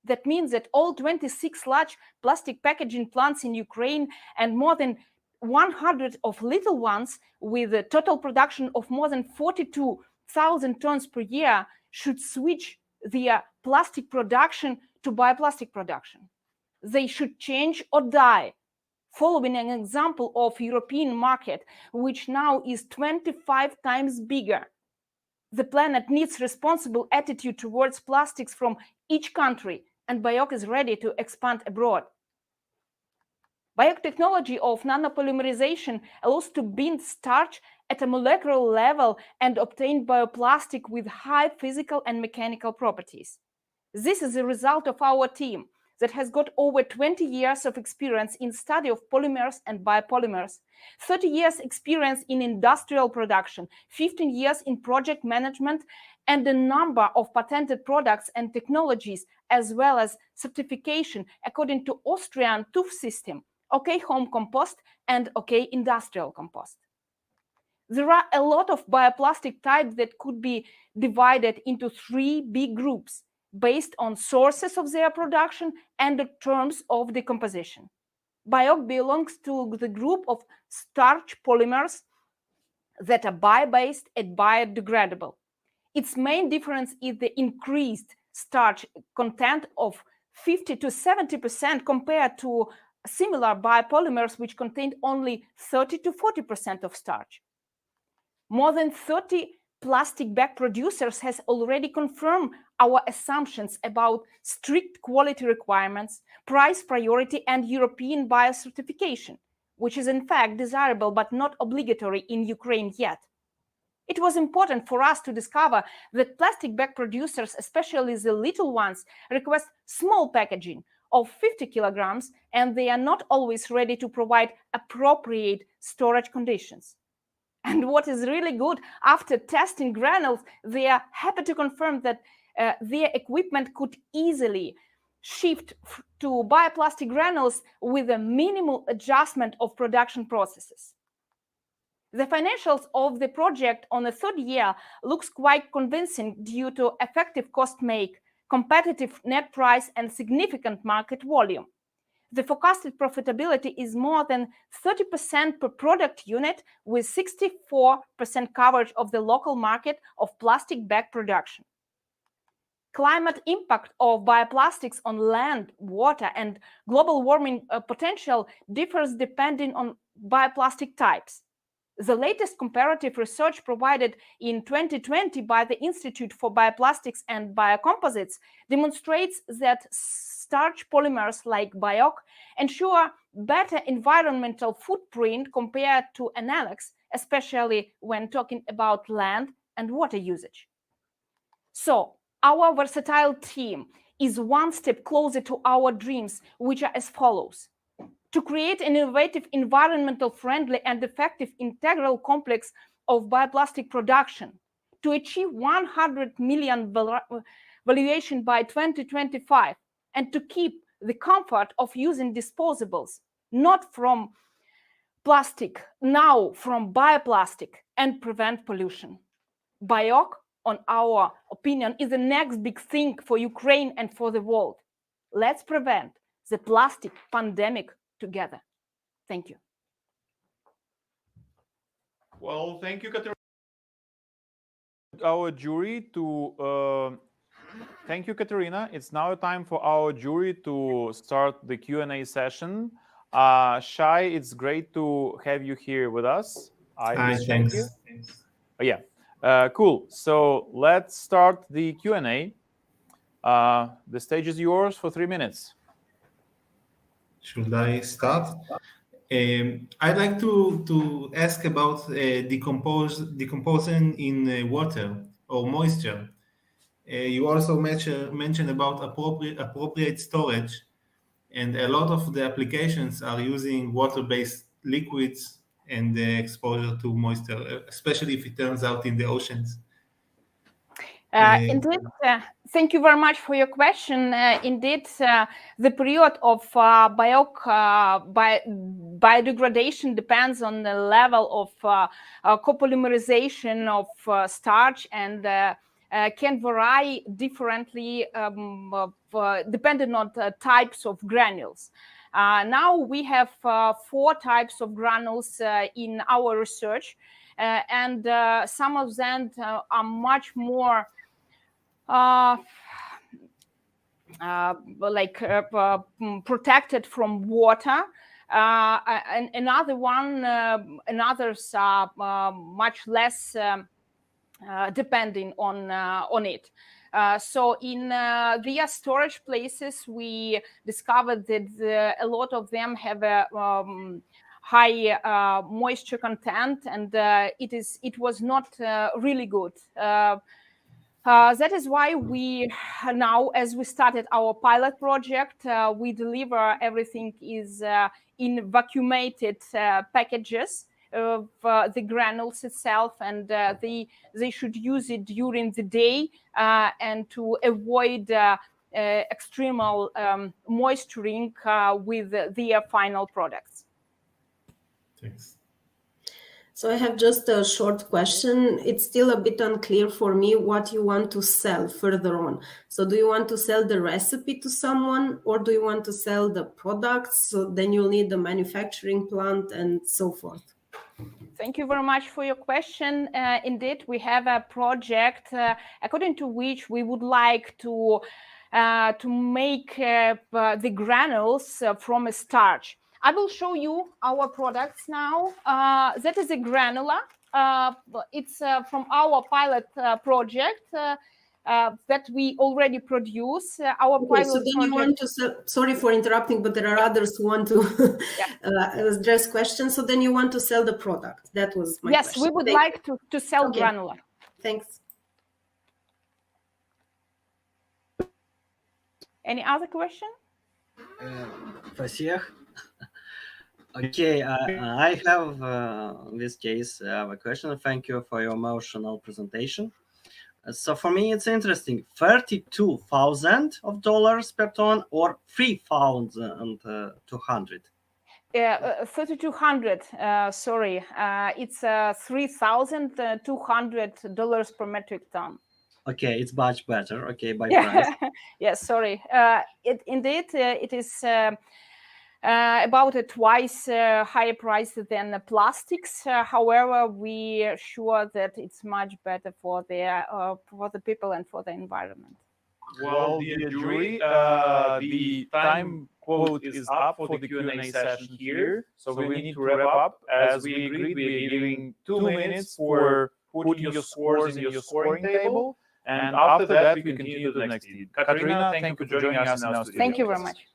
That means that all 26 large plastic packaging plants in Ukraine and more than 100 of little ones with a total production of more than 42,000 tons per year should switch their plastic production to bioplastic production. They should change or die, following an example of European market, which now is 25 times bigger. The planet needs responsible attitude towards plastics from each country, and BIOC is ready to expand abroad. BIOC technology of nanopolymerization allows to bind starch at a molecular level and obtain bioplastic with high physical and mechanical properties. This is a result of our team that has got over 20 years of experience in study of polymers and biopolymers, 30 years experience in industrial production, 15 years in project management, and a number of patented products and technologies, as well as certification according to Austrian TÜV system, OK Home Compost and OK Industrial Compost. There are a lot of bioplastic types that could be divided into 3 big groups based on sources of their production and the terms of decomposition. BIOC belongs to the group of starch polymers that are bio-based and biodegradable. Its main difference is the increased starch content of 50 to 70% compared to similar biopolymers which contain only 30 to 40% of starch. More than 30 plastic bag producers has already confirmed our assumptions about strict quality requirements, price priority, and European biocertification, which is in fact desirable but not obligatory in Ukraine yet. It was important for us to discover that plastic bag producers, especially the little ones, request small packaging of 50 kilograms, and they are not always ready to provide appropriate storage conditions. And what is really good, after testing granules, they are happy to confirm that their equipment could easily shift to bioplastic granules with a minimal adjustment of production processes. The financials of the project on the 3rd year looks quite convincing due to effective cost make, competitive net price, and significant market volume. The forecasted profitability is more than 30% per product unit, with 64% coverage of the local market of plastic bag production. Climate impact of bioplastics on land, water, and global warming potential differs depending on bioplastic types. The latest comparative research provided in 2020 by the Institute for Bioplastics and Biocomposites demonstrates that starch polymers like BIOC ensure better environmental footprint compared to analogs, especially when talking about land and water usage. So, our versatile team is one step closer to our dreams, which are as follows: to create an innovative, environmental friendly and effective integral complex of bioplastic production, to achieve 100 million valuation by 2025, and to keep the comfort of using disposables, not from plastic, now from bioplastic, and prevent pollution. BIOC, on our opinion, is the next big thing for Ukraine and for the world. Let's prevent the plastic pandemic together. Thank you. Well, thank you, Katerina. our jury to thank you, Katerina. It's now time for our jury to start the Q&A session. Shai, it's great to have you here with us. Hi, thanks. Oh, yeah, cool. So let's start the Q&A. The stage is yours for 3 minutes. Should I start? I'd like to ask about decomposing in water or moisture. You also mentioned about appropriate storage, and a lot of the applications are using water-based liquids and the exposure to moisture, especially if it turns out in the oceans. Indeed, thank you very much for your question. Indeed, the period of biodegradation depends on the level of copolymerization of starch and can vary differently depending on the types of granules. Now we have 4 types of granules in our research, and some of them are much more protected from water. And others are much less depending on it. So in their storage places, we discovered that a lot of them have a high moisture content, and it was not really good. That is why we now, as we started our pilot project, we deliver everything is in vacuumated packages of the granules itself, and they should use it during the day and to avoid extremal moisturing with their final products. Thanks. So I have just a short question. It's still a bit unclear for me what you want to sell further on. So do you want to sell the recipe to someone, or do you want to sell the products? So then you'll need the manufacturing plant and so forth. Thank you very much for your question. Indeed, we have a project according to which we would like to make the granules from a starch. I will show you our products now. That is a granula. It's from our pilot project that we already produce. Our pilot so then project... you want to sell, sorry for interrupting, but there are others who want to address questions. So then you want to sell the product. That was my question. Yes, we would like to sell granula. Thanks. Any other question? Спасибо. Okay, I have in this case a question. Thank you for your emotional presentation. So for me, it's interesting. $32,000 per ton or 3,200? 3,200. Sorry, it's $3,200 per metric ton. Okay, it's much better. Okay, by price. Yes, sorry. It is about a twice higher price than the plastics. However, we are sure that it's much better for the people and for the environment. Well, dear jury, the time quote is up for the Q&A session here. So we need to wrap up. As we agreed, we are giving 2 minutes for putting your scores in your scoring table. And after that, we continue to the next lead. Katerina, thank you for joining us in our studio. Thank you very much.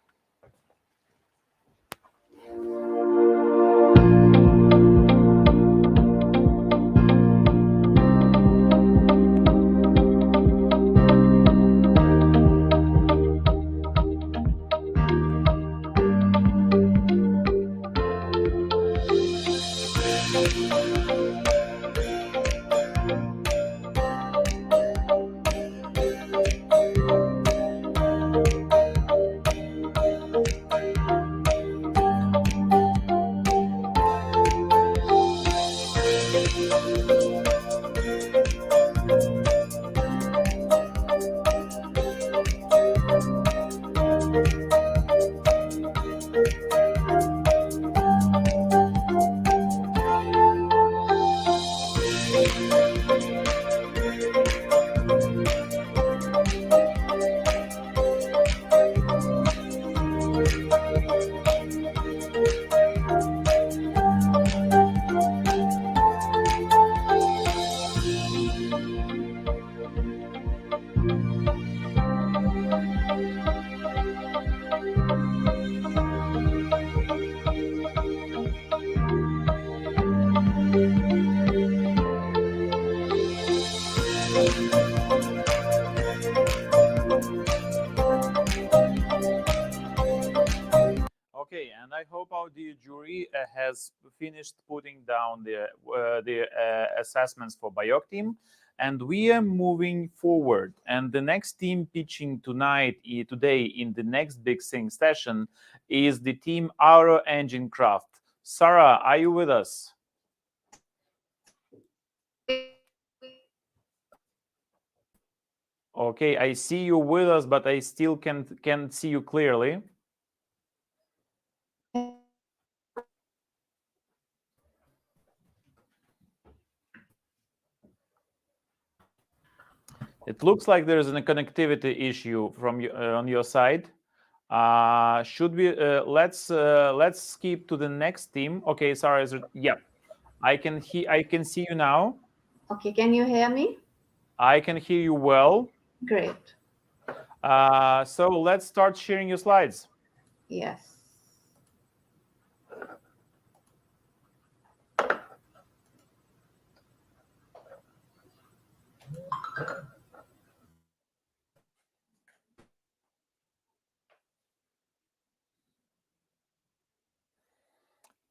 I hope our dear jury has finished putting down the assessments for Bayok team, and we are moving forward. And the next team pitching today in the next Big Sing session is the team Aero Engine Craft. Sarah, are you with us? Okay, I see you with us, but I still can't see you clearly. It looks like there is a connectivity issue from on your side. Should we let's skip to the next team? Okay, Sarah, yeah, I can see you now. Okay, can you hear me? I can hear you well. Great. So let's start sharing your slides. Yes.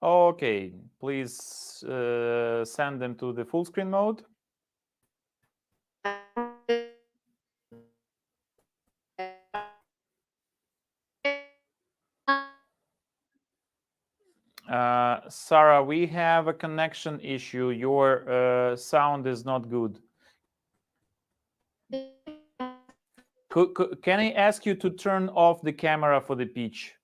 Okay, please send them to the full screen mode. Sarah, we have a connection issue. Your sound is not good. Can I ask you to turn off the camera for the pitch?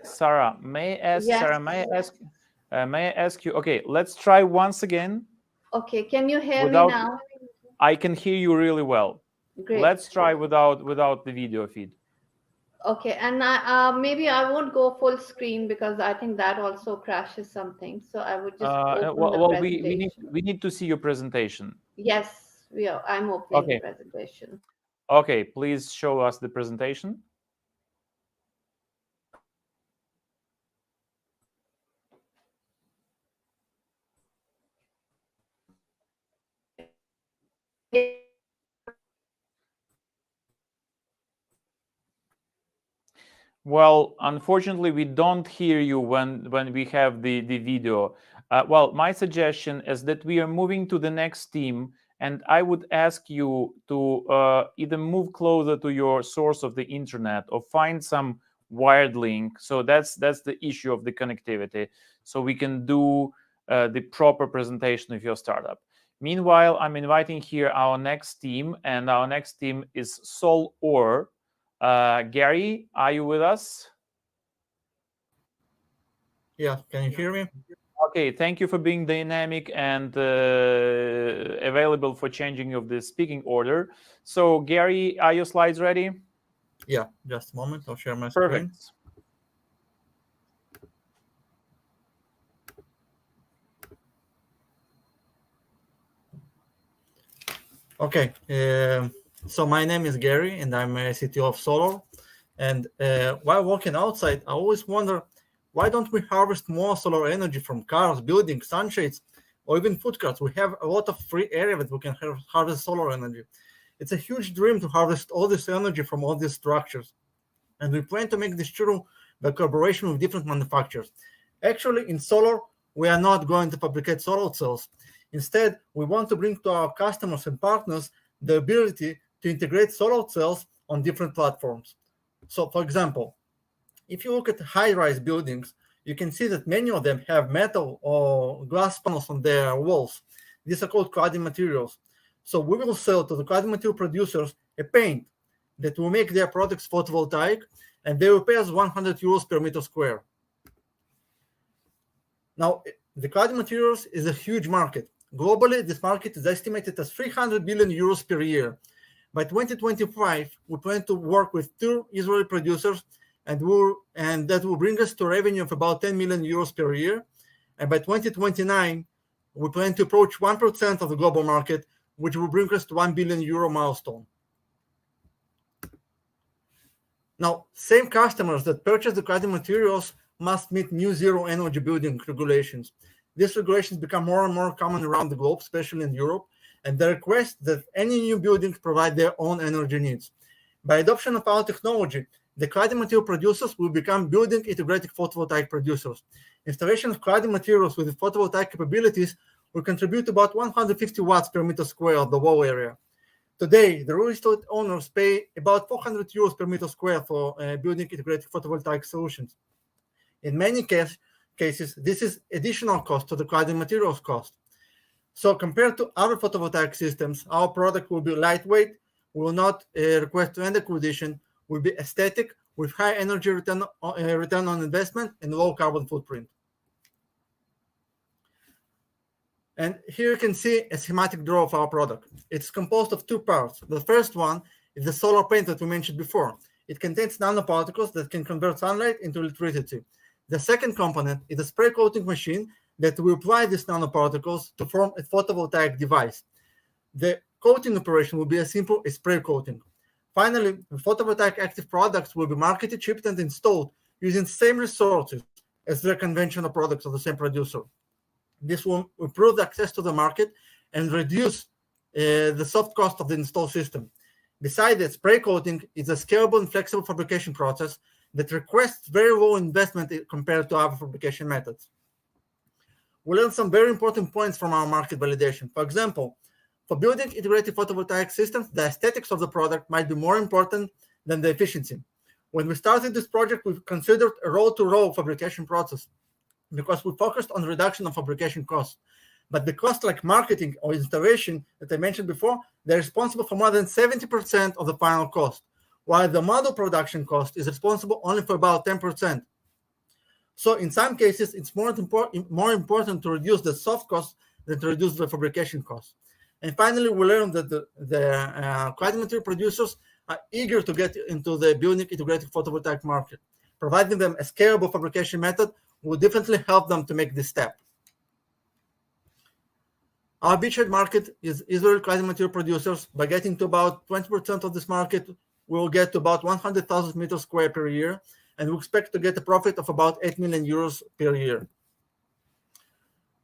Sarah, may I ask? Yes. Sarah, may I ask you? Okay, let's try once again. Okay, can you hear me now? I can hear you really well. Great. Let's try without the video feed. Okay, and maybe I won't go full screen because I think that also crashes something. So I would just open the presentation. we need to see your presentation. Yes, I'm opening the presentation. Okay, please show us the presentation. Well, unfortunately, we don't hear you when we have the video. Well, my suggestion is that we are moving to the next team, and I would ask you to either move closer to your source of the internet or find some wired link. So that's the issue of the connectivity. So we can do the proper presentation of your startup. Meanwhile, I'm inviting here our next team, and our next team is Sol.Or. Gary, are you with us? Yeah, can you hear me? Okay, thank you for being dynamic and available for changing of the speaking order. So, Gary, are your slides ready? Yeah, just a moment. I'll share my Perfect. screen. Okay, so my name is Gary, and I'm a CTO of Solar. And while walking outside, I always wonder, why don't we harvest more solar energy from cars, buildings, sunshades, or even food carts? We have a lot of free area that we can harvest solar energy. It's a huge dream to harvest all this energy from all these structures. And we plan to make this true by collaboration with different manufacturers. Actually, in solar, we are not going to fabricate solar cells. Instead, we want to bring to our customers and partners the ability to integrate solar cells on different platforms. So, for example, if you look at high-rise buildings, you can see that many of them have metal or glass panels on their walls. These are called cladding materials. So we will sell to the cladding material producers a paint that will make their products photovoltaic, and they will pay us 100 euros per meter square. Now, the cladding materials is a huge market. Globally, this market is estimated as 300 billion euros per year. By 2025, we plan to work with 2 Israeli producers, and that will bring us to a revenue of about 10 million euros per year. And by 2029, we plan to approach 1% of the global market, which will bring us to 1 billion euro milestone. Now, same customers that purchase the cladding materials must meet new zero energy building regulations. These regulations become more and more common around the globe, especially in Europe, and they request that any new buildings provide their own energy needs. By adoption of our technology, the cladding material producers will become building integrated photovoltaic producers. Installation of cladding materials with photovoltaic capabilities will contribute about 150 watts per meter square of the wall area. Today, the real estate owners pay about 400 euros per meter square for building integrated photovoltaic solutions. In many cases, this is additional cost to the cladding materials cost. So compared to other photovoltaic systems, our product will be lightweight, will not require land acquisition, will be aesthetic, with high energy return on investment and low carbon footprint. And here you can see a schematic draw of our product. It's composed of two parts. The first one is the solar paint that we mentioned before. It contains nanoparticles that can convert sunlight into electricity. The second component is a spray coating machine that will apply these nanoparticles to form a photovoltaic device. The coating operation will be as simple as spray coating. Finally, the photovoltaic active products will be marketed, shipped, and installed using the same resources as their conventional products of the same producer. This will improve the access to the market and reduce the soft cost of the installed system. Besides that, spray coating is a scalable and flexible fabrication process that requires very low investment compared to other fabrication methods. We learned some very important points from our market validation. For example, for building integrated photovoltaic systems, the aesthetics of the product might be more important than the efficiency. When we started this project, we considered a roll-to-roll fabrication process because we focused on reduction of fabrication costs. But the costs like marketing or installation that I mentioned before, they're responsible for more than 70% of the final cost, while the model production cost is responsible only for about 10%. So in some cases, it's more important to reduce the soft costs than to reduce the fabrication costs. And finally, we learned that the cladding material producers are eager to get into the building integrated photovoltaic market. Providing them a scalable fabrication method will definitely help them to make this step. Our beachhead market is Israeli cladding material producers. By getting to about 20% of this market, we will get to about 100,000 meters square per year, and we expect to get a profit of about 8 million euros per year.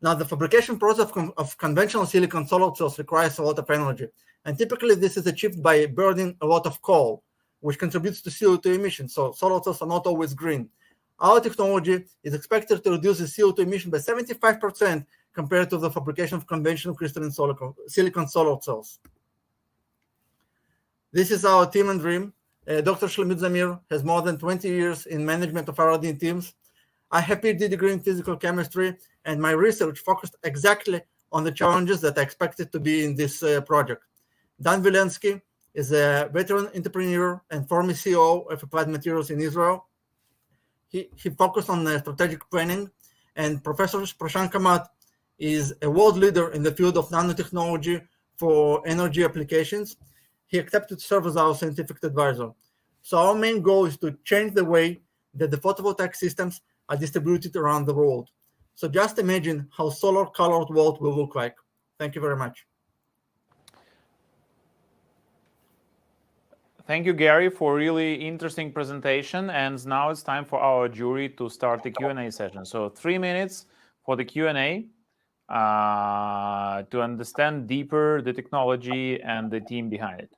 Now, the fabrication process of conventional silicon solar cells requires a lot of energy, and typically this is achieved by burning a lot of coal, which contributes to CO2 emissions, so solar cells are not always green. Our technology is expected to reduce the CO2 emission by 75% compared to the fabrication of conventional crystalline silicon solar cells. This is our team and dream. Dr. Shlomi Zamir has more than 20 years in management of R&D teams. I have a PhD degree in physical chemistry, and my research focused exactly on the challenges that I expected to be in this project. Dan Vilensky is a veteran entrepreneur and former CEO of Applied Materials in Israel. He focused on strategic planning, and Professor Prashant Kamat is a world leader in the field of nanotechnology for energy applications. He accepted to serve as our scientific advisor. So our main goal is to change the way that the photovoltaic systems are distributed around the world. So just imagine how solar-colored world will look like. Thank you very much. Thank you, Gary, for a really interesting presentation. And now it's time for our jury to start the Q&A session. So 3 minutes for the Q&A to understand deeper the technology and the team behind it.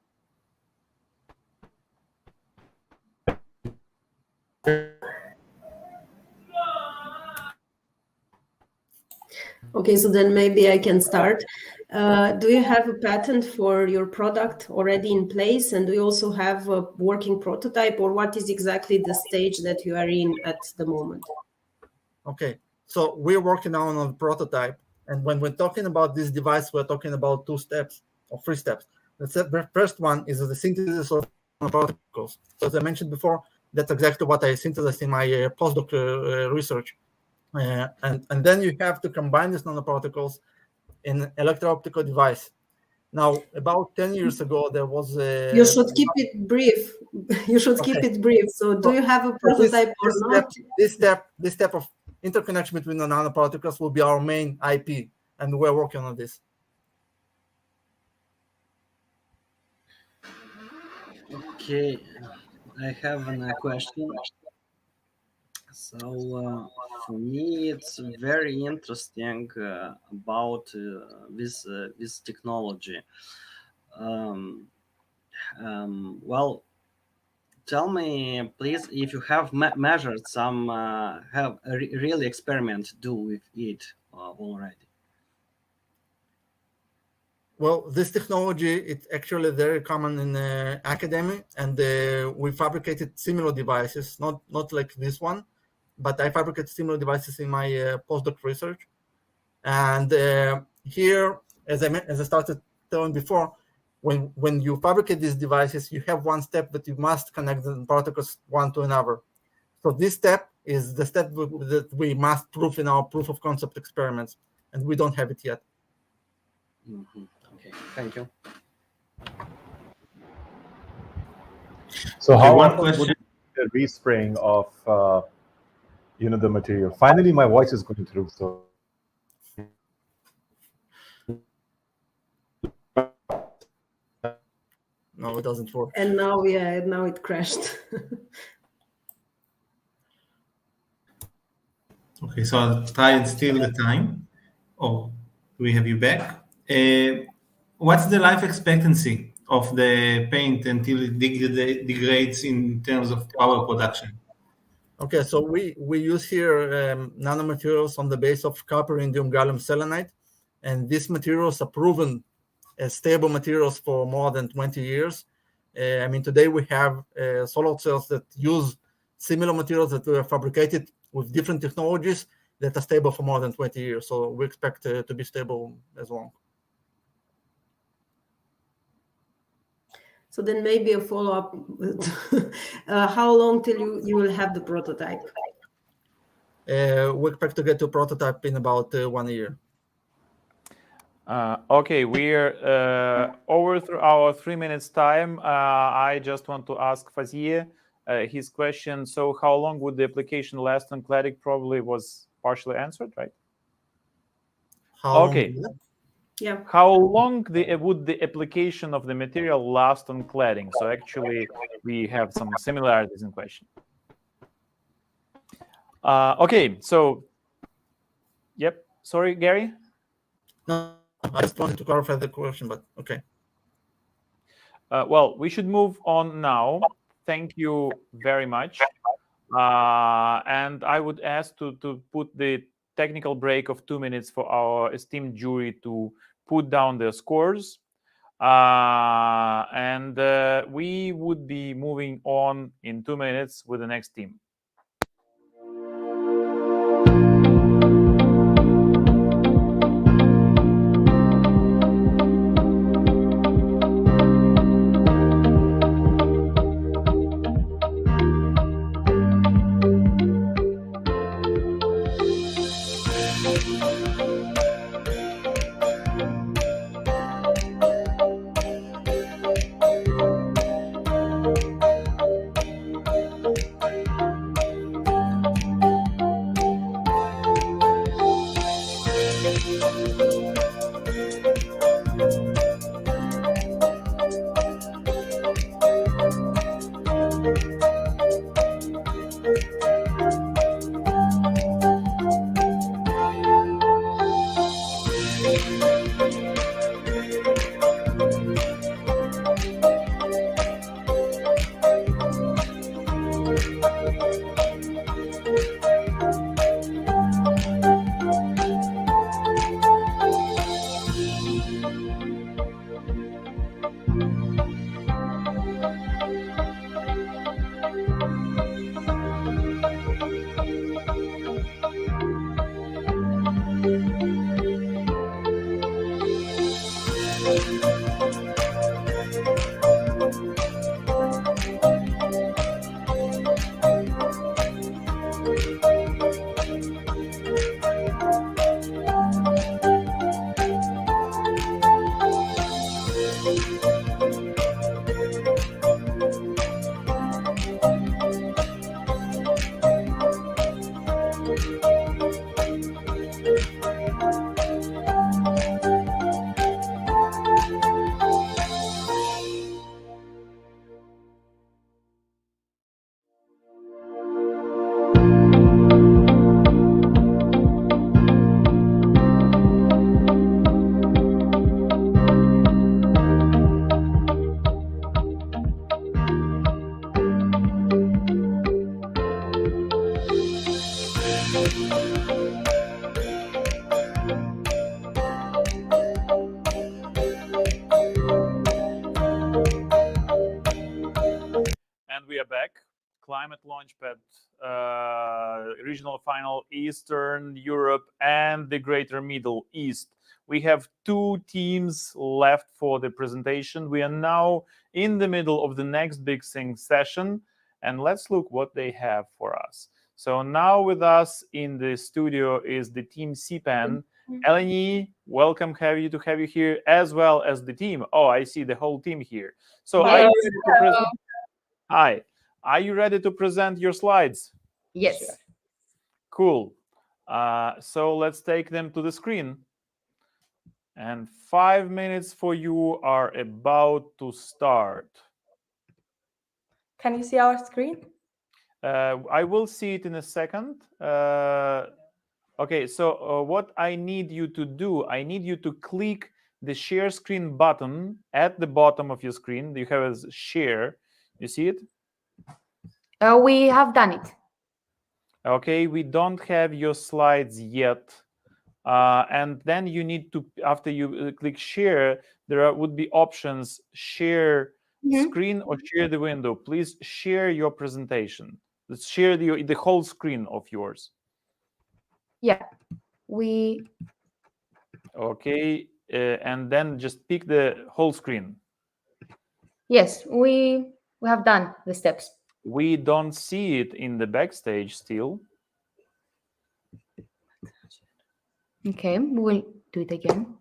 Okay, so then maybe I can start. Do you have a patent for your product already in place? And do you also have a working prototype, or what is exactly the stage that you are in at the moment? Okay, so we're working now on a prototype. And when we're talking about this device, we're talking about 2 steps or 3 steps. The first one is the synthesis of nanoparticles. So as I mentioned before, that's exactly what I synthesized in my postdoc research. And then you have to combine these nanoparticles in an electro-optical device. Now, about 10 years ago, there was a... You should keep it brief. You should keep it brief. So do you have a prototype or not? This step of interconnection between the nanoparticles will be our main IP, and we're working on this. Okay, I have a question. So for me, it's very interesting about this technology. Well, tell me, please, if you have measured some, have a really experiment do with it already. Well, this technology, it's actually very common in academia, and we fabricated similar devices, not like this one, but I fabricated similar devices in my postdoc research. And here, as I started telling before, when you fabricate these devices, you have one step that you must connect the particles one to another. So this step is the step that we must prove in our proof of concept experiments, and we don't have it yet. Mm-hmm. Okay, thank you. So how one often question. would it be a respraying of the material? Finally, my voice is going through. So no, it doesn't work. And now, now it crashed. Okay, so I'll try and steal the time. Oh, we have you back. What's the life expectancy of the paint until it degrades in terms of power production? Okay, so we use here nanomaterials on the base of copper, indium, gallium selenide, and these materials are proven as stable materials for more than 20 years. I mean, today we have solar cells that use similar materials that were fabricated with different technologies that are stable for more than 20 years. So we expect to be stable as long. So then maybe a follow-up. How long till you will have the prototype? We expect to get to prototype in about 1 year. Okay, we're over through our 3 minutes time. I just want to ask Fazia his question. So how long would the application last on cladding? Probably was partially answered, right? Okay. Yeah. How long would the application of the material last on cladding? So actually, we have some similarities in question. Okay, so, yep. Sorry, Gary? No, I just wanted to clarify the question, but okay. Well, we should move on now. Thank you very much. And I would ask to put the technical break of 2 minutes for our esteemed jury to put down their scores. And we would be moving on in 2 minutes with the next team. And we are back. Climate Launchpad, regional final, Eastern Europe and the Greater Middle East. We have 2 teams left for the presentation. We are now in the middle of the next big thing session, and let's look what they have for us. So now with us in the studio is the team CPAN. Eleni, welcome to have you here, as well as the team. Oh, I see the whole team here. So Yes. are you ready to present? Hi. Are you ready to present your slides? Yes. Cool. So let's take them to the screen. And 5 minutes for you are about to start. Can you see our screen? I will see it in a second. Okay, so what I need you to do, I need you to click the share screen button at the bottom of your screen. You have a share. You see it? We have done it. Okay, we don't have your slides yet. And then you need to, after you click share, there would be options, share screen or share the window. Please share your presentation. Let's share the whole screen of yours. Yeah, Okay, and then just pick the whole screen. Yes, we have done the steps. We don't see it in the backstage still. Okay, we'll do it again.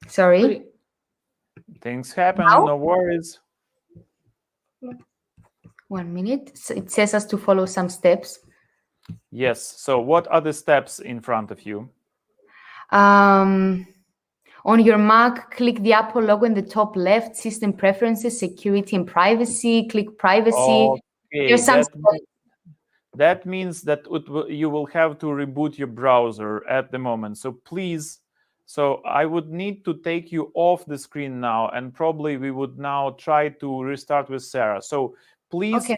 Sorry. Things happen, Now? no worries. 1 minute. So it says us to follow some steps. Yes, so what are the steps in front of you? On your Mac, click the Apple logo in the top left, System Preferences, Security and Privacy. Click Privacy. Okay, There's some that means that you will have to reboot your browser at the moment. So please, so I would need to take you off the screen now, and probably we would now try to restart with Sarah. So please,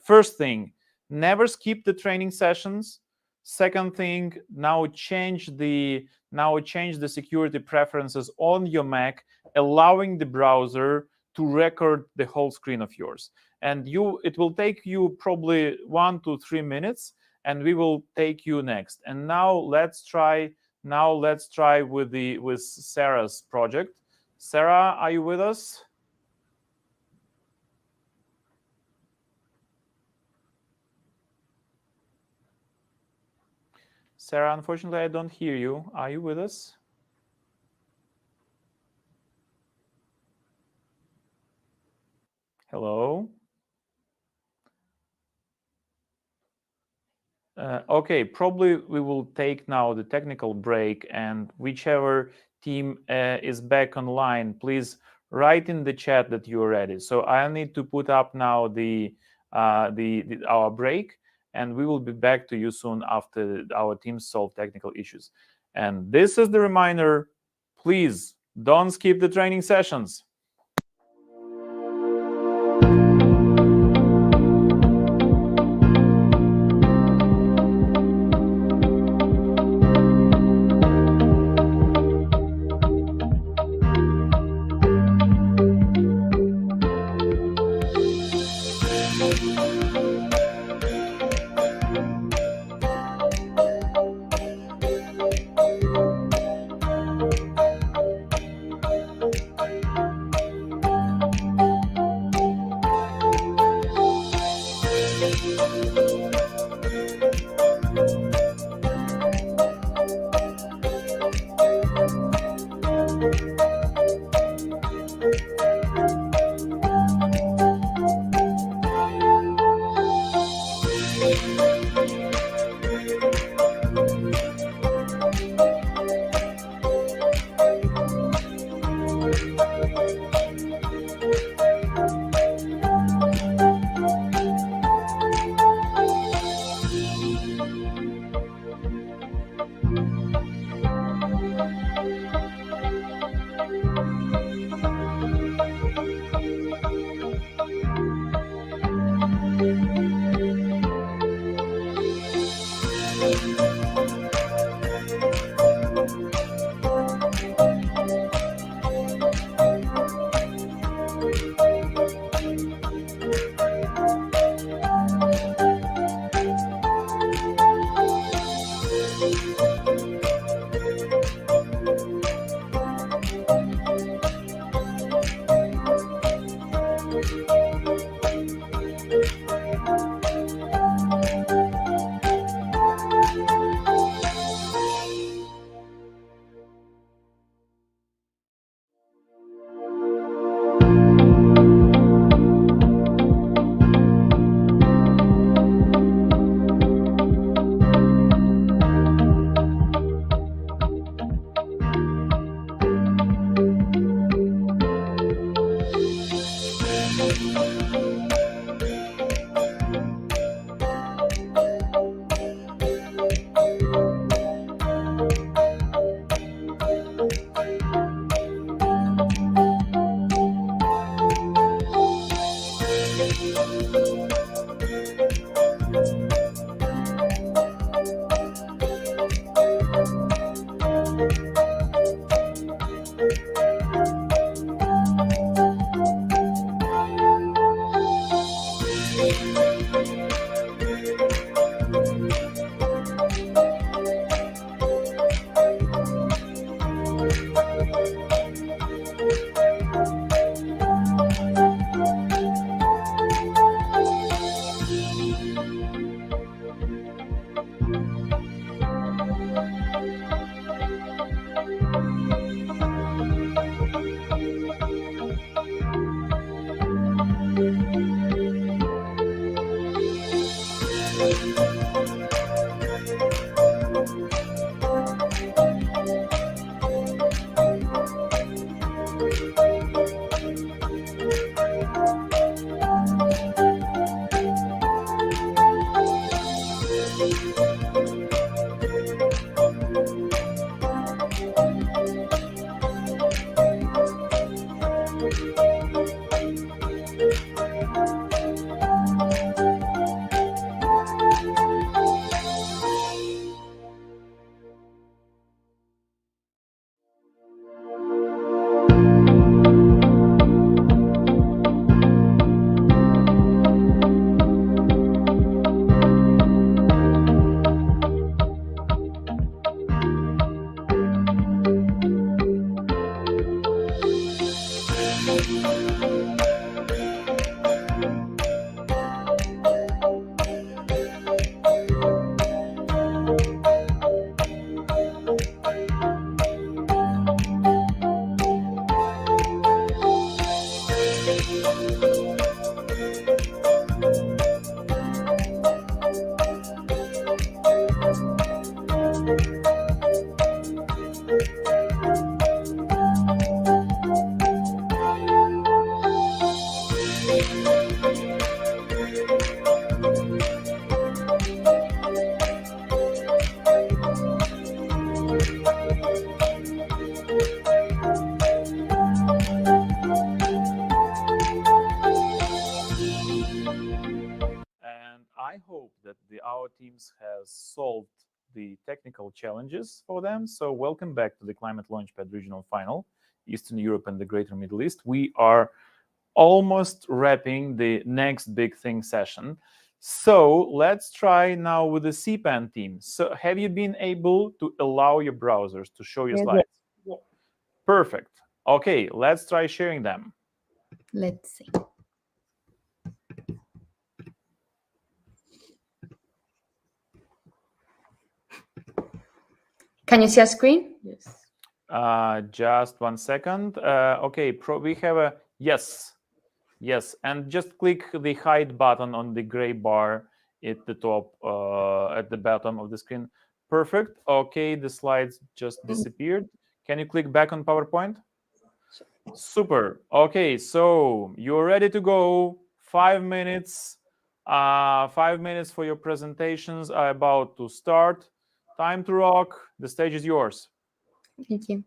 first thing, never skip the training sessions. Second thing, now change the security preferences on your Mac, allowing the browser to record the whole screen of yours. And it will take you probably 1 to 3 minutes, and we will take you next. And now let's try with Sarah's project. Sarah, are you with us? Sarah, unfortunately, I don't hear you. Are you with us? Hello? Okay, probably we will take now the technical break, and whichever team is back online, please write in the chat that you're ready. So I need to put up now our break, and we will be back to you soon after our teams solve technical issues. And this is the reminder, please don't skip the training sessions. I hope that our teams has solved the technical challenges for them. So welcome back to the Climate Launchpad Regional Final, Eastern Europe and the Greater Middle East. We are almost wrapping the next big thing session. So let's try now with the CPAN team. So have you been able to allow your browsers to show your slides? Yes. Perfect. Okay, let's try sharing them. Let's see. Can you see a screen? Yes. Just 1 second. Okay, we have a yes. Yes, and just click the hide button on the gray bar at the top, at the bottom of the screen. Perfect. Okay, the slides just disappeared. Can you click back on PowerPoint? Super. Okay, so you're ready to go. 5 minutes. 5 minutes for your presentations are about to start. Time to rock. The stage is yours. Thank you.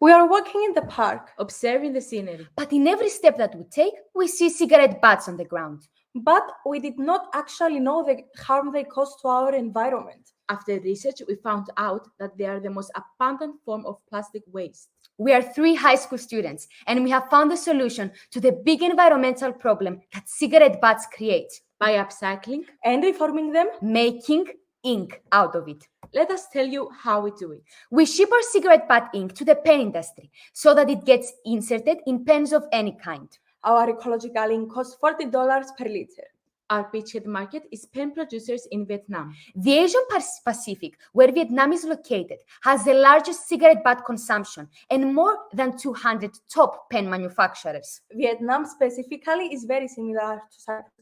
We are walking in the park, observing the scenery. But in every step that we take, we see cigarette butts on the ground. But we did not actually know the harm they cause to our environment. After research, we found out that they are the most abundant form of plastic waste. We are 3 high school students, and we have found a solution to the big environmental problem that cigarette butts create. By upcycling and reforming them, making ink out of it. Let us tell you how we do it. We ship our cigarette butt ink to the pen industry so that it gets inserted in pens of any kind. Our ecological ink costs $40 per liter. Our beachhead market is pen producers in Vietnam. The Asian Pacific, where Vietnam is located, has the largest cigarette butt consumption and more than 200 top pen manufacturers. Vietnam specifically is very similar to Cyprus.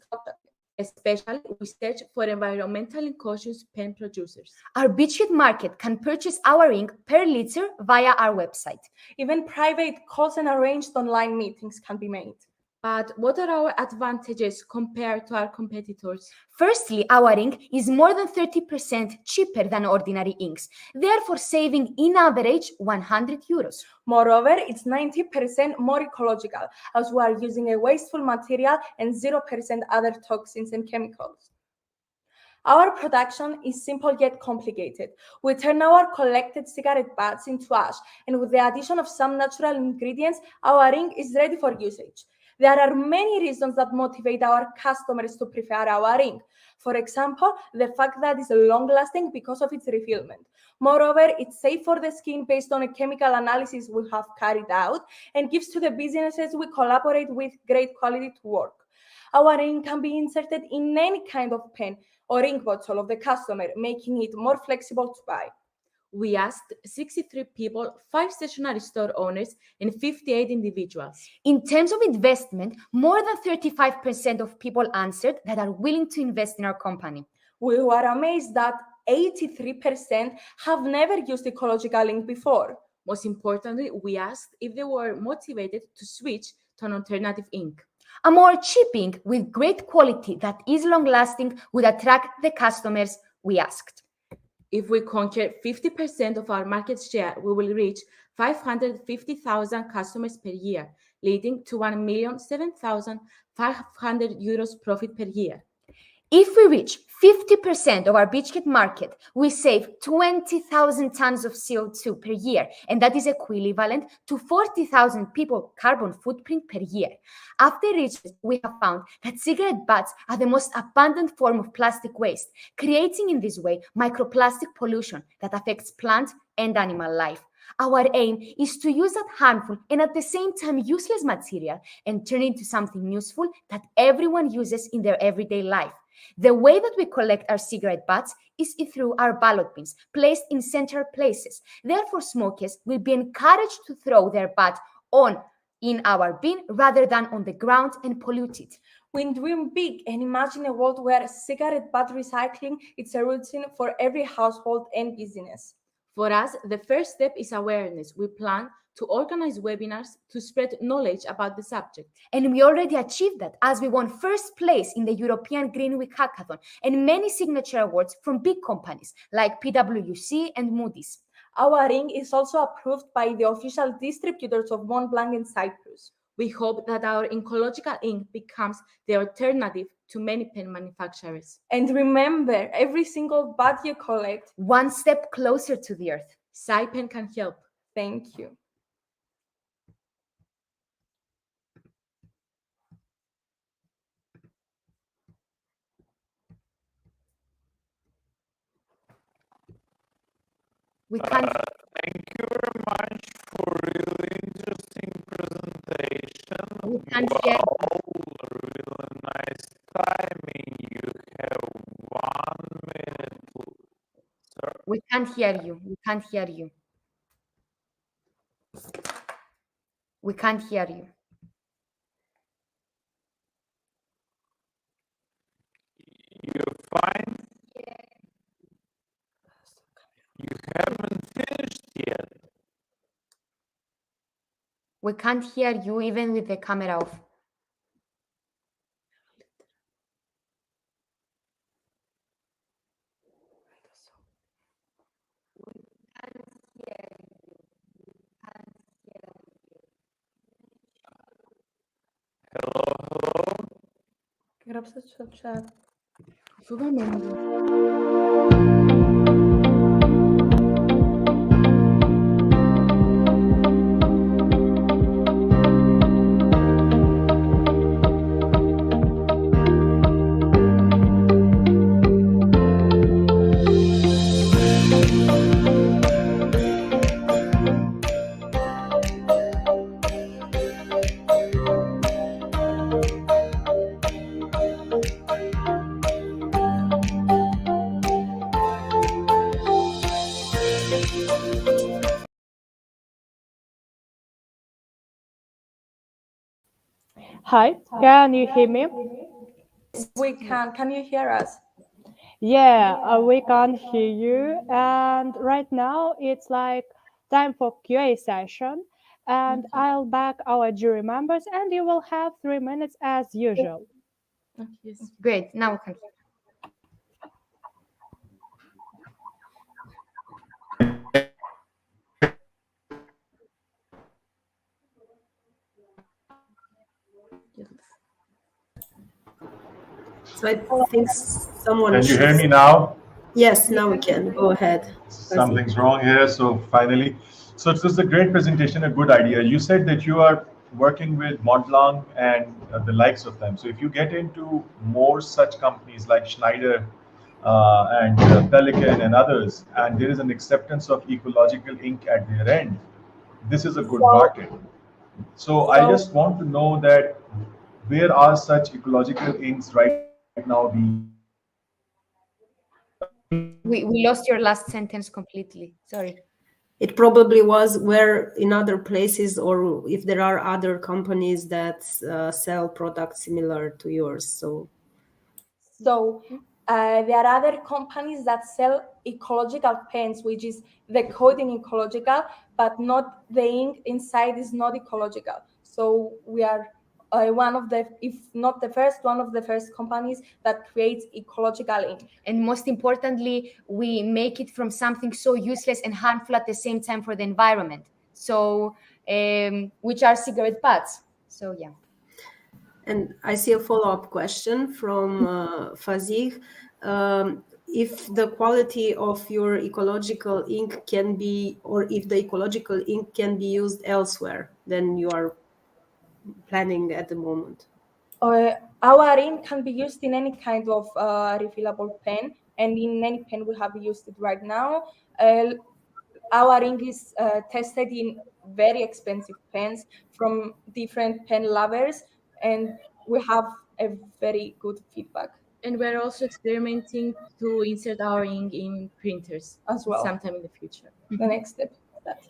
Especially, we search for environmentally conscious pen producers. Our beachhead market can purchase our ink per liter via our website. Even private calls and arranged online meetings can be made. But what are our advantages compared to our competitors? Firstly, our ink is more than 30% cheaper than ordinary inks, therefore saving in average 100 euros. Moreover, it's 90% more ecological, as we are using a wasteful material and 0% other toxins and chemicals. Our production is simple yet complicated. We turn our collected cigarette butts into ash, and with the addition of some natural ingredients, our ink is ready for usage. There are many reasons that motivate our customers to prefer our ink. For example, the fact that it's long-lasting because of its refillment. Moreover, it's safe for the skin based on a chemical analysis we have carried out and gives to the businesses we collaborate with great quality to work. Our ink can be inserted in any kind of pen or ink bottle of the customer, making it more flexible to buy. We asked 63 people, 5 stationery store owners, and 58 individuals. In terms of investment, more than 35% of people answered that are willing to invest in our company. We were amazed that 83% have never used ecological ink before. Most importantly, we asked if they were motivated to switch to an alternative ink. A more cheap ink with great quality that is long-lasting would attract the customers we asked. If we conquer 50% of our market share, we will reach 550,000 customers per year, leading to 1,007,500 euros profit per year. If we reach 50% of our beachhead market, we save 20,000 tons of CO2 per year, and that is equivalent to 40,000 people carbon footprint per year. After research, we have found that cigarette butts are the most abundant form of plastic waste, creating in this way microplastic pollution that affects plant and animal life. Our aim is to use that harmful and at the same time useless material and turn it into something useful that everyone uses in their everyday life. The way that we collect our cigarette butts is through our ballot bins, placed in central places. Therefore, smokers will be encouraged to throw their butt in our bin rather than on the ground and pollute it. We dream big and imagine a world where cigarette butt recycling is a routine for every household and business. For us, the first step is awareness. We plan to organize webinars to spread knowledge about the subject. And we already achieved that as we won first place in the European Green Week Hackathon and many signature awards from big companies like PwC and Moody's. Our ink is also approved by the official distributors of Mont Blanc and Cyprus. We hope that our ecological ink becomes the alternative to many pen manufacturers. And remember, every single butt you collect, one step closer to the earth. Cypen can help. Thank you. Thank you very much for really interesting presentation. Really nice timing. You have 1 minute. Sir? We can't hear you. We can't hear you. We can't hear you. You're fine? You haven't finished yet. We can't hear you even with the camera off. Hello? Γράψτε στο chat. Hi, can you hear me? We can. Can you hear us? Yeah, we can hear you. And right now it's like time for QA session. and I'll back our jury members, and you will have 3 minutes as usual. Yes. Great. Now we can. So I think someone. Can you hear me now? Yes, now we can. Go ahead. Something's wrong here. So finally, so it was a great presentation, a good idea. You said that you are working with Montblanc and the likes of them. So if you get into more such companies like Schneider and Pelican and others, and there is an acceptance of ecological ink at their end, this is a good market. So I just want to know that where are such ecological inks right now being? We lost your last sentence completely. Sorry. It probably was where in other places, or if there are other companies that sell products similar to yours. So there are other companies that sell ecological pens, which is the coating ecological, but not the ink inside is not ecological. So we are one of the, if not the first, one of the first companies that creates ecological ink. And most importantly, we make it from something so useless and harmful at the same time for the environment. So, which are cigarette butts. So, yeah. And I see a follow-up question from Fazih. If the quality of your ecological ink can be, or if the ecological ink can be used elsewhere than you are planning at the moment? Our ink can be used in any kind of refillable pen, and in any pen we have used it right now. Our ink is tested in very expensive pens from different pen lovers, and we have a very good feedback. And we're also experimenting to insert our ink in printers as well sometime in the future. The next step of that.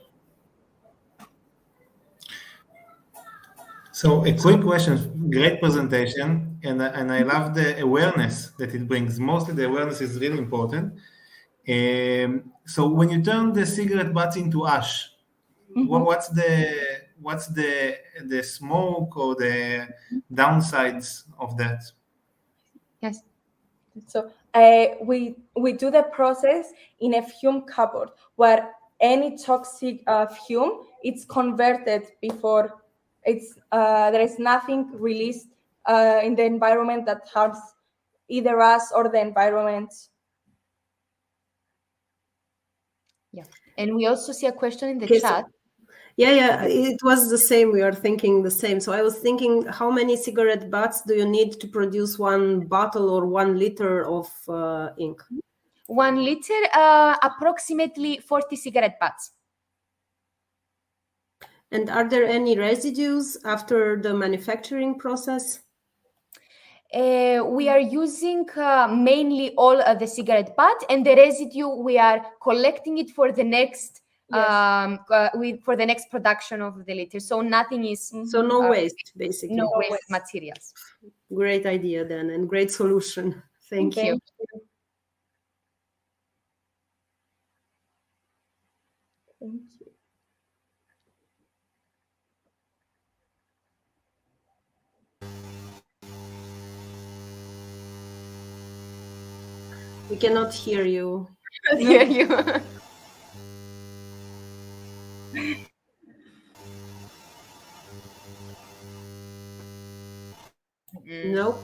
So a quick question, great presentation, and I love the awareness that it brings. Mostly the awareness is really important. So when you turn the cigarette butts into ash, what's the smoke or the downsides of that? Yes. So we do the process in a fume cupboard where any toxic fume it's converted before it's there is nothing released in the environment that harms either us or the environment. Yeah, and we also see a question in the chat. Yeah, it was the same. We are thinking the same. So I was thinking, how many cigarette butts do you need to produce 1 bottle or 1 liter of ink? 1 liter, approximately 40 cigarette butts. And are there any residues after the manufacturing process? We are using mainly all the cigarette butt, and the residue we are collecting it for the next for the next production of the liter. So nothing is so no waste, basically. No waste materials. Great idea then, and great solution. Thank you. Thank you. We cannot hear you. Hear you. Nope.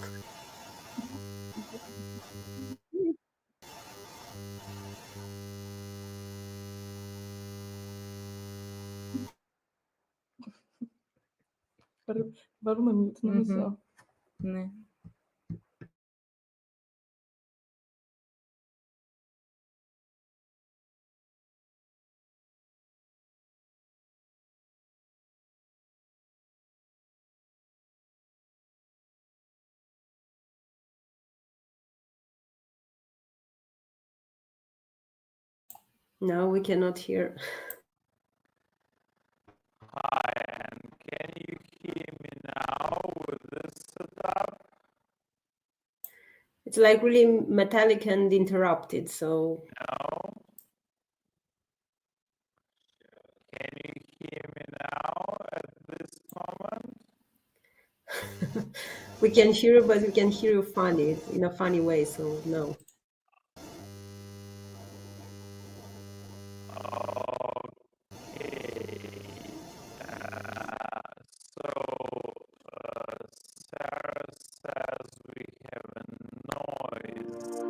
Βάλουμε mute νομίζω. Ναι. No, we cannot hear. Hi, and can you hear me now with this setup? It's like really metallic and interrupted, so... No. Can you hear me now? We can hear you, but we can hear you funny, in a funny way, so no. Sarah says we have a noise.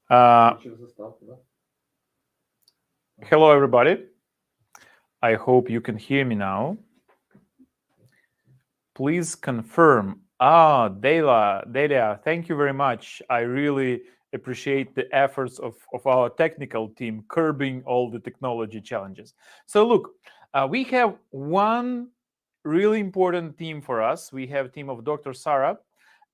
Hello, everybody. I hope you can hear me now. Please confirm. Delia, thank you very much. I really appreciate the efforts of our technical team curbing all the technology challenges. So look, we have one really important team for us. We have a team of Dr. Sarah,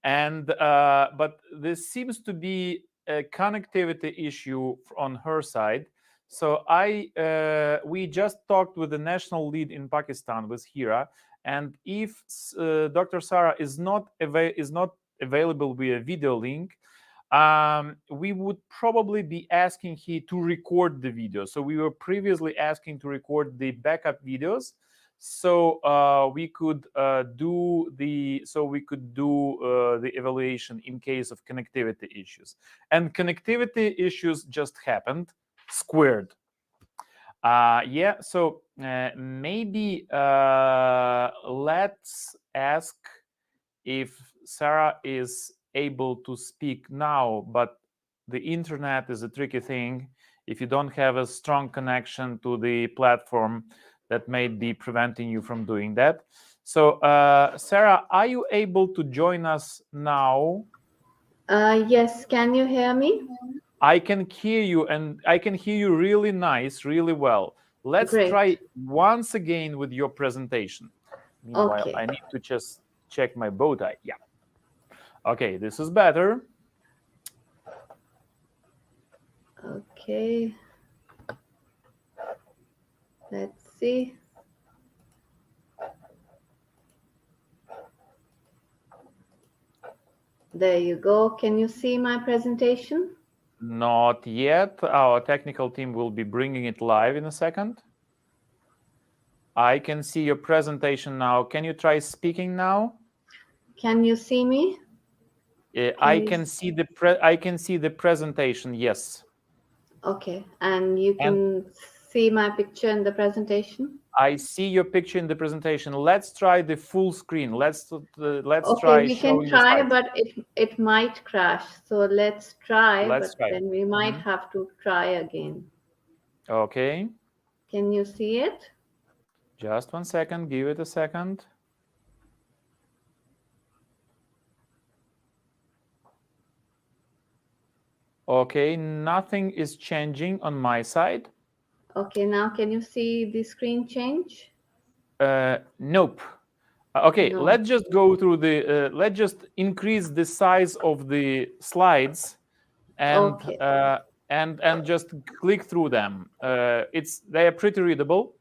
and but this seems to be a connectivity issue on her side. So we just talked with the national lead in Pakistan, with Hira, and if Dr. Sarah is not available via video link, we would probably be asking her to record the video. So we were previously asking to record the backup videos, so we could do the evaluation in case of connectivity issues. And connectivity issues just happened, squared. Yeah, so maybe let's ask if Sarah is able to speak now, but the internet is a tricky thing. If you don't have a strong connection to the platform, that may be preventing you from doing that. So Sarah, are you able to join us now? Yes, can you hear me? I can hear you, and I can hear you really nice, really well. Let's try once again with your presentation. Meanwhile, I need to just check my bow tie. Yeah. Okay, this is better. Okay. Let's see. There you go. Can you see my presentation? Not yet. Our technical team will be bringing it live in a second. I can see your presentation now. Can you try speaking now? Can you see me? I can see the presentation. Yes. Okay, and you can see my picture in the presentation. I see your picture in the presentation. Let's try the full screen. Let's Okay, try. we can try, but it might crash. So let's try, then we might have to try again. Okay. Can you see it? Just 1 second. Give it a second. Okay, nothing is changing on my side. Okay, now can you see the screen change? Nope. Okay, No. let's just go through the. Let's just increase the size of the slides, and and just click through them. They are pretty readable.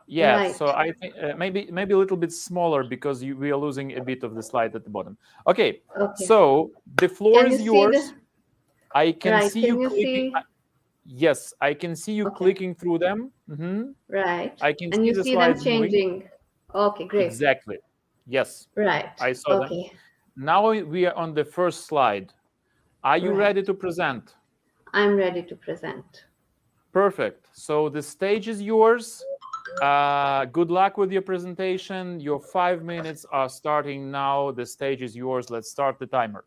Yeah. Right. So I think maybe a little bit smaller because we are losing a bit of the slide at the bottom. Okay. So the floor is yours. I can see you clicking. Yes, I can see you clicking through them. Right. I can and see you the see them slides changing. moving. Okay, great. Exactly. Yes. Right. I saw them. Now we are on the first slide. Are you ready to present? I'm ready to present. Perfect. So the stage is yours. Good luck with your presentation. Your 5 minutes are starting now. The stage is yours. Let's start the timer.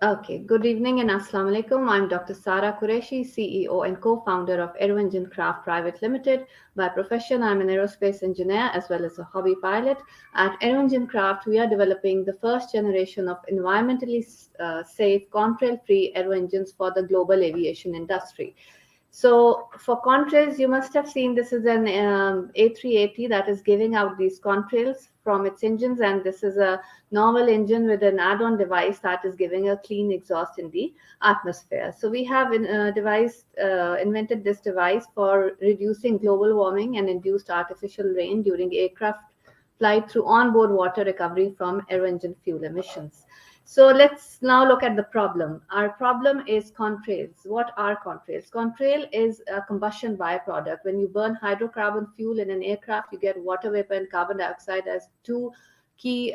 Okay, good evening and Assalamu alaikum. I'm Dr. Sara Qureshi, CEO and co-founder of Aero Engine Craft Private Limited. By profession, I'm an aerospace engineer as well as a hobby pilot. At Aero Engine Craft, we are developing the first generation of environmentally safe, contrail-free aero engines for the global aviation industry. So for contrails, you must have seen this is an A380 that is giving out these contrails from its engines, and this is a normal engine with an add-on device that is giving a clean exhaust in the atmosphere. So we have invented this device for reducing global warming and induced artificial rain during aircraft flight through onboard water recovery from aero engine fuel emissions. So let's now look at the problem. Our problem is contrails. What are contrails? Contrail is a combustion byproduct. When you burn hydrocarbon fuel in an aircraft, you get water vapor and carbon dioxide as two key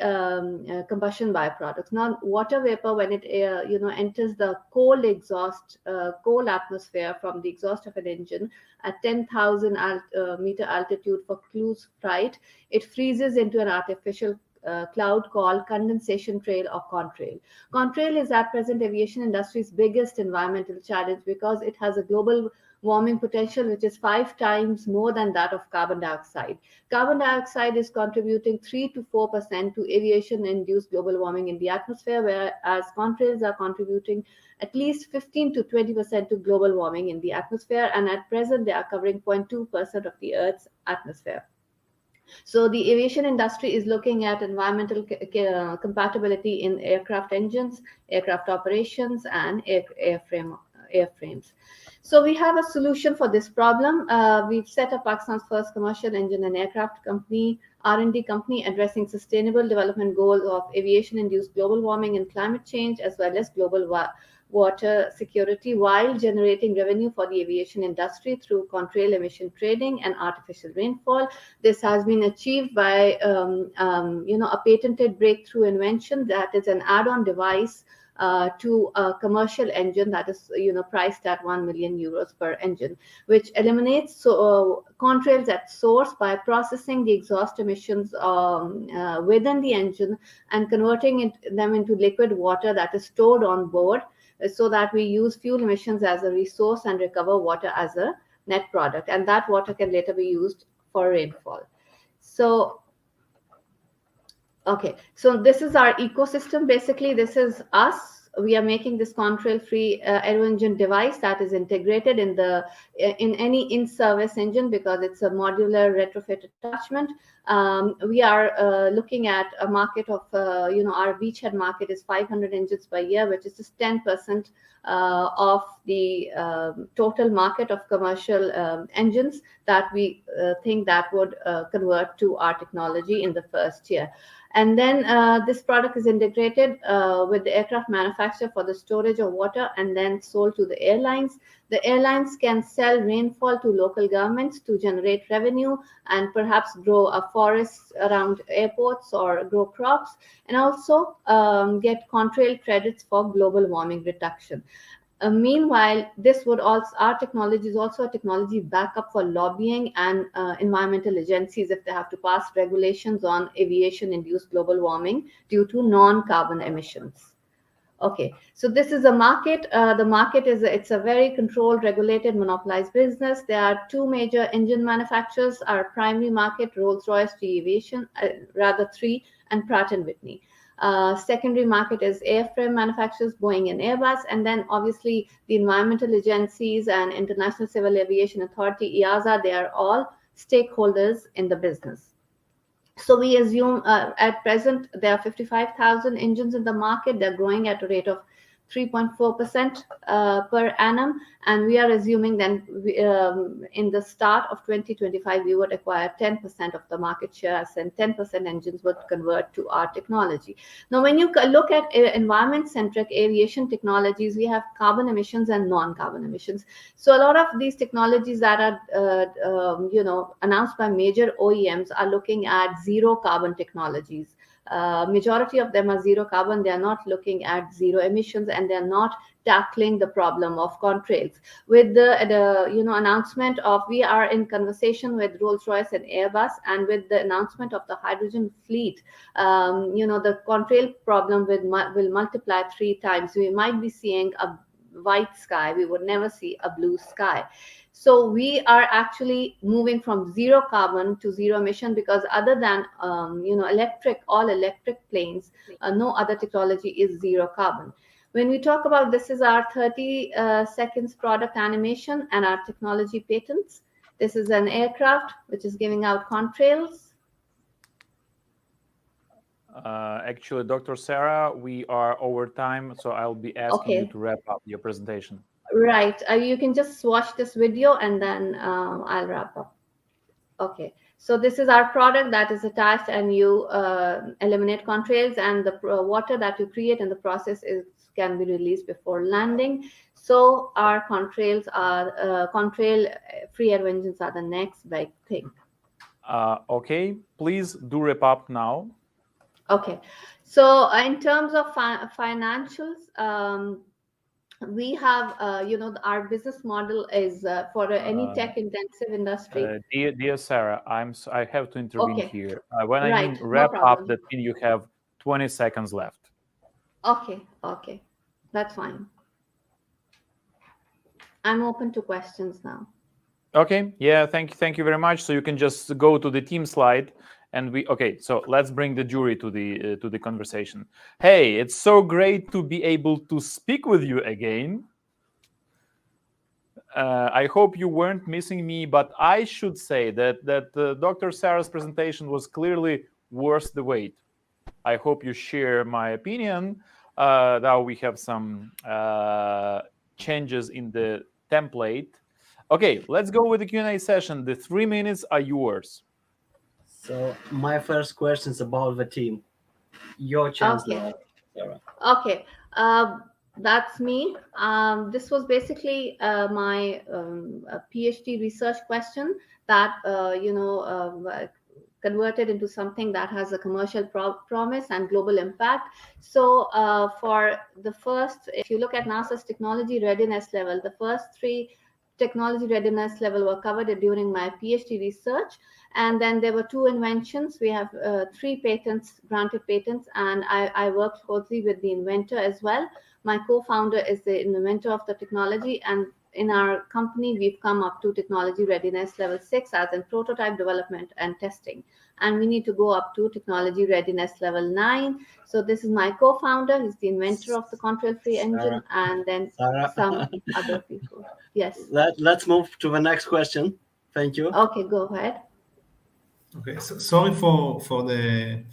combustion byproducts. Now, water vapor, when it enters the cold atmosphere from the exhaust of an engine at 10,000 meter altitude for cruise flight, it freezes into an artificial cloud called condensation trail or contrail. Contrail is at present aviation industry's biggest environmental challenge because it has a global warming potential which is 5 times more than that of carbon dioxide. Carbon dioxide is contributing 3 to 4% to aviation-induced global warming in the atmosphere, whereas contrails are contributing at least 15 to 20% to global warming in the atmosphere, and at present they are covering 0.2% of the Earth's atmosphere. So the aviation industry is looking at environmental compatibility in aircraft engines, aircraft operations, and airframes. So we have a solution for this problem. We've set up Pakistan's first commercial engine and aircraft company, R&D company, addressing sustainable development goals of aviation-induced global warming and climate change, as well as global water security, while generating revenue for the aviation industry through contrail emission trading and artificial rainfall. This has been achieved by a patented breakthrough invention that is an add-on device to a commercial engine that is priced at 1 million euros per engine, which eliminates contrails at source by processing the exhaust emissions within the engine and converting them into liquid water that is stored on board, so that we use fuel emissions as a resource and recover water as a net product, and that water can later be used for rainfall. So okay, so this is our ecosystem. Basically, this is us. We are making this contrail-free aero engine device that is integrated in any in-service engine because it's a modular retrofit attachment. We are looking at a market of, our beachhead market is 500 engines per year, which is just 10% of the total market of commercial engines that we think that would convert to our technology in the first year. And then this product is integrated with the aircraft manufacturer for the storage of water and then sold to the airlines. The airlines can sell rainfall to local governments to generate revenue and perhaps grow a forest around airports or grow crops, and also get contrail credits for global warming reduction. Meanwhile, our technology is also a technology backup for lobbying and environmental agencies if they have to pass regulations on aviation-induced global warming due to non-carbon emissions. Okay, so this is a market. The market it's a very controlled, regulated, monopolized business. There are 2 major engine manufacturers. Our primary market, Rolls-Royce, GE Aviation, 3, and Pratt & Whitney. Secondary market is airframe manufacturers, Boeing and Airbus, and then obviously the environmental agencies and International Civil Aviation Authority, EASA, they are all stakeholders in the business. So we assume at present there are 55,000 engines in the market. They're growing at a rate of 3.4% per annum, and we are assuming then in the start of 2025 we would acquire 10% of the market share, and 10% engines would convert to our technology. Now, when you look at environment-centric aviation technologies, we have carbon emissions and non-carbon emissions. So a lot of these technologies that are announced by major OEMs are looking at zero carbon technologies. Majority of them are zero carbon. They are not looking at zero emissions, and they are not tackling the problem of contrails. With the announcement of, we are in conversation with Rolls-Royce and Airbus, and with the announcement of the hydrogen fleet, the contrail problem will multiply 3 times. We might be seeing a white sky. We would never see a blue sky. So we are actually moving from zero carbon to zero emission, because other than all electric planes, no other technology is zero carbon. When we talk about, this is our 30 seconds product animation and our technology patents. This is an aircraft which is giving out contrails. Actually, Dr. Sarah, we are over time, so I'll be asking you to wrap up your presentation. Right. You can just watch this video and then I'll wrap up. Okay. So this is our product that is attached, and you eliminate contrails, and the water that you create in the process can be released before landing. So our contrails are contrail-free aero engines are the next big thing. Okay. Please do wrap up now. Okay. So in terms of financials, We have, our business model is for any tech-intensive industry. Dear Sarah, I have to intervene Okay, here. When I right, mean no wrap up, problem. that means you have 20 seconds left. Okay, that's fine. I'm open to questions now. Okay, yeah, thank you very much. So you can just go to the team slide, and so let's bring the jury to the conversation. Hey, it's so great to be able to speak with you again. I hope you weren't missing me, but I should say that Dr. Sarah's presentation was clearly worth the wait. I hope you share my opinion. Now we have some changes in the template. Okay, let's go with the Q&A session. The 3 minutes are yours. So my first question is about the team. Your chance now, Sarah. Okay, that's me. This was basically my PhD research question that converted into something that has a commercial promise and global impact. So for the first, if you look at NASA's technology readiness level, the first 3 technology readiness level were covered during my PhD research. And then there were 2 inventions. We have 3 patents, granted patents, and I worked closely with the inventor as well. My co-founder is the inventor of the technology, and in our company, we've come up to technology readiness level 6 as in prototype development and testing. And we need to go up to technology readiness level 9. So this is my co-founder. He's the inventor of the contrail-free engine, and then some other people. Yes. Let's move to the next question. Thank you. Okay, go ahead. Okay, so sorry for the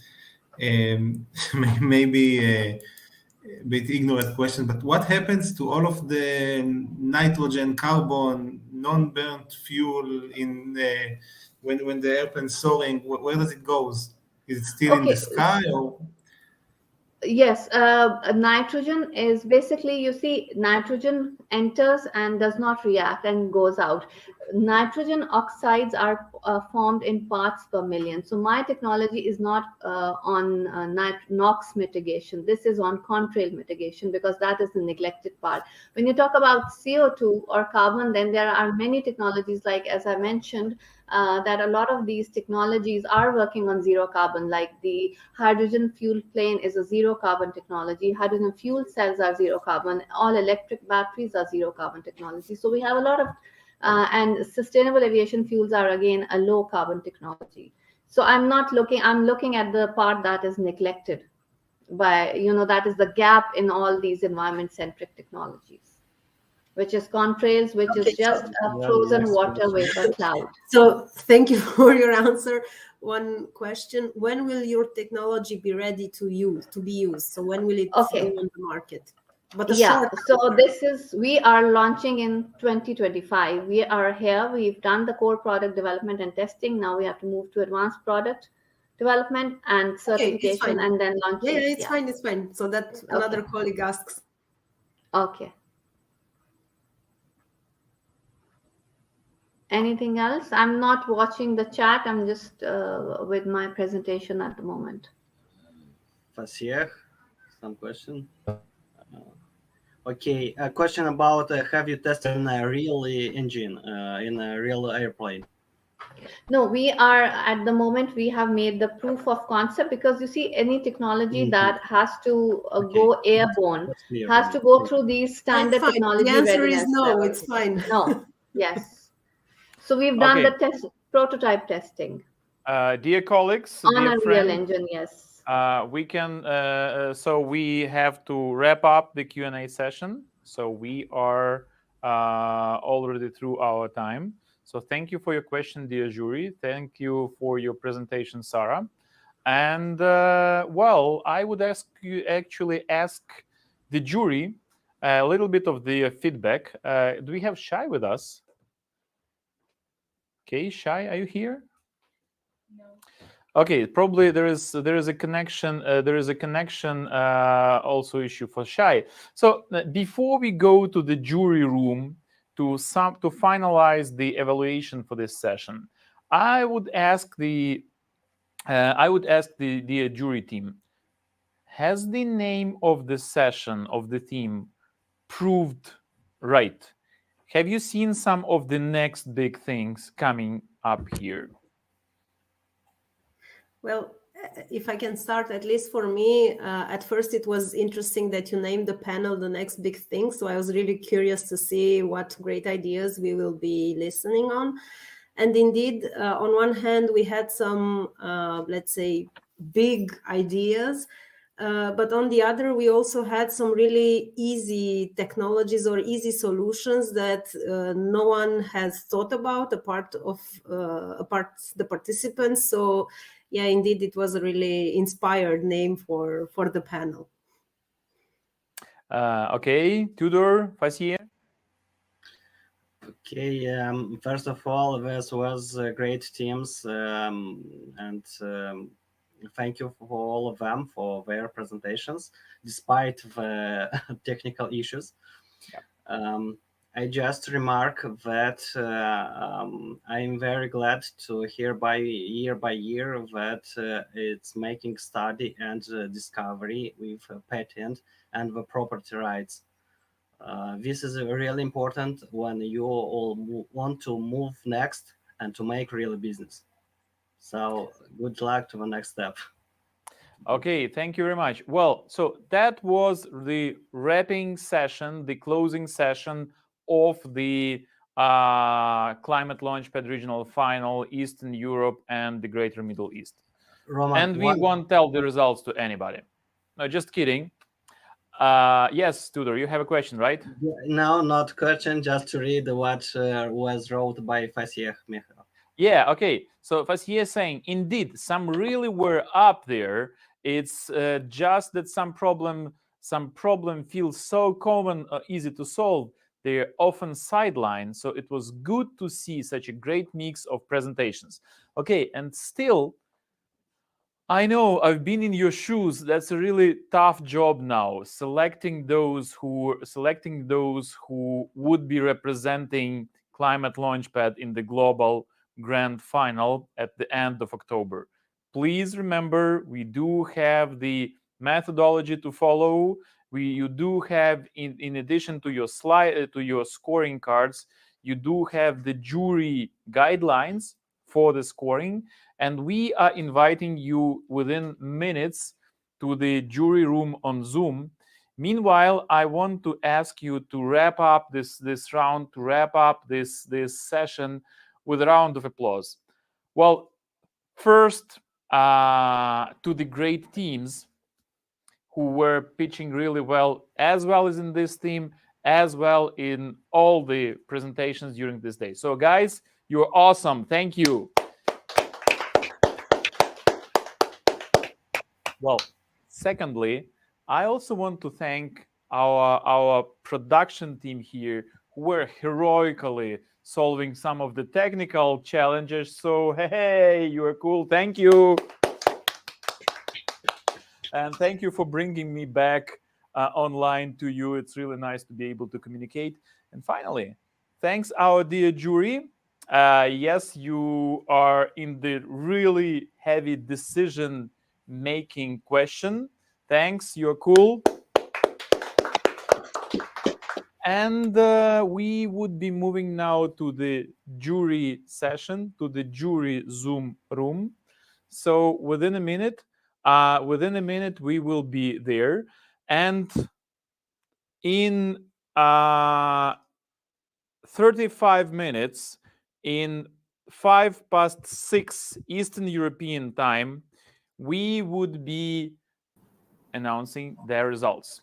maybe a bit ignorant question, but what happens to all of the nitrogen, carbon, non-burnt fuel in when the airplane's soaring? Where does it go? Is it still in the sky or? Yes, nitrogen is basically, you see, nitrogen enters and does not react and goes out. Nitrogen oxides are formed in parts per million. So my technology is not on NOx mitigation. This is on contrail mitigation, because that is the neglected part. When you talk about CO2 or carbon, then there are many technologies, like as I mentioned, that a lot of these technologies are working on zero carbon, like the hydrogen fuel plane is a zero carbon technology. Hydrogen fuel cells are zero carbon. All electric batteries are zero carbon technology. So we have a lot of, and sustainable aviation fuels are again a low carbon technology. So I'm looking at the part that is neglected by, that is the gap in all these environment centric technologies, which is contrails, which is just a frozen water vapor cloud. So thank you for your answer. One question: when will your technology be ready to be used? So when will it go on the market? But we are launching in 2025. We are here. We've done the core product development and testing. Now we have to move to advanced product development and certification, and then launching. Yeah, it's fine. It's fine. So that another colleague asks. Okay. Anything else? I'm not watching the chat. I'm just with my presentation at the moment. Fasieh, some question. Okay, a question about have you tested in a real engine, in a real airplane? No, we are at the moment, we have made the proof of concept, because you see, any technology that has to go airborne has to go through these standard technology. The answer readiness is no, levels. it's fine. No, yes. So we've done the prototype testing. Dear colleagues, on dear a friends, real engine, yes. We can. So we have to wrap up the Q&A session. So we are already through our time. So thank you for your question, dear jury. Thank you for your presentation, Sarah. And well, I would ask the jury a little bit of the feedback. Do we have Shai with us? Okay, Shai, are you here? No. Okay, probably there is a connection. There is a connection also issue for Shai. So before we go to the jury room to finalize the evaluation for this session, I would ask the jury team: has the name of the session of the theme proved right. Have you seen some of the next big things coming up here? Well, if I can start, at least for me, at first it was interesting that you named the panel the next big thing. So I was really curious to see what great ideas we will be listening on. And indeed, on one hand, we had some, let's say, big ideas. But on the other, we also had some really easy technologies or easy solutions that no one has thought about apart the participants. So yeah, indeed, it was a really inspired name for the panel. Okay, Tudor, Fasiye? Okay, first of all, this was great teams, and thank you for all of them for their presentations, despite the technical issues. I just remark that I'm very glad to hear year by year that it's making study and discovery with patent and the property rights. This is really important when you all want to move next and to make real business. So good luck to the next step. Okay, thank you very much. Well, so that was the wrapping session, the closing session of the Climate Launchpad Regional Final, Eastern Europe and the Greater Middle East. Roman, and we won't tell the results to anybody. No, just kidding. Yes, Tudor, you have a question, right? No, not question, just to read what was wrote by Fasiye. Yeah, okay. So Fasiye is saying, indeed, some really were up there. It's just that some problem feels so common, easy to solve. They're often sidelined. So it was good to see such a great mix of presentations. Okay, and still, I know I've been in your shoes. That's a really tough job now, selecting those who would be representing Climate Launchpad in the global grand final at the end of October. Please remember, we do have the methodology to follow. You do have, in addition to your scoring cards, you do have the jury guidelines for the scoring, and we are inviting you within minutes to the jury room on Zoom. Meanwhile, I want to ask you to wrap up this round, to wrap up this session with a round of applause. Well, first, to the great teams who were pitching really well as in this team, as well in all the presentations during this day. So guys, you're awesome. Thank you. Well, secondly, I also want to thank our production team here who were heroically solving some of the technical challenges. So, hey, you are cool. Thank you. And thank you for bringing me back online to you. It's really nice to be able to communicate. And finally, thanks our dear jury. Yes, you are in the really heavy decision-making question. Thanks, you're cool. And we would be moving now to the jury session, to the jury Zoom room. So within a minute, we will be there. And in 35 minutes, in 6:05 Eastern European time, we would be announcing their results,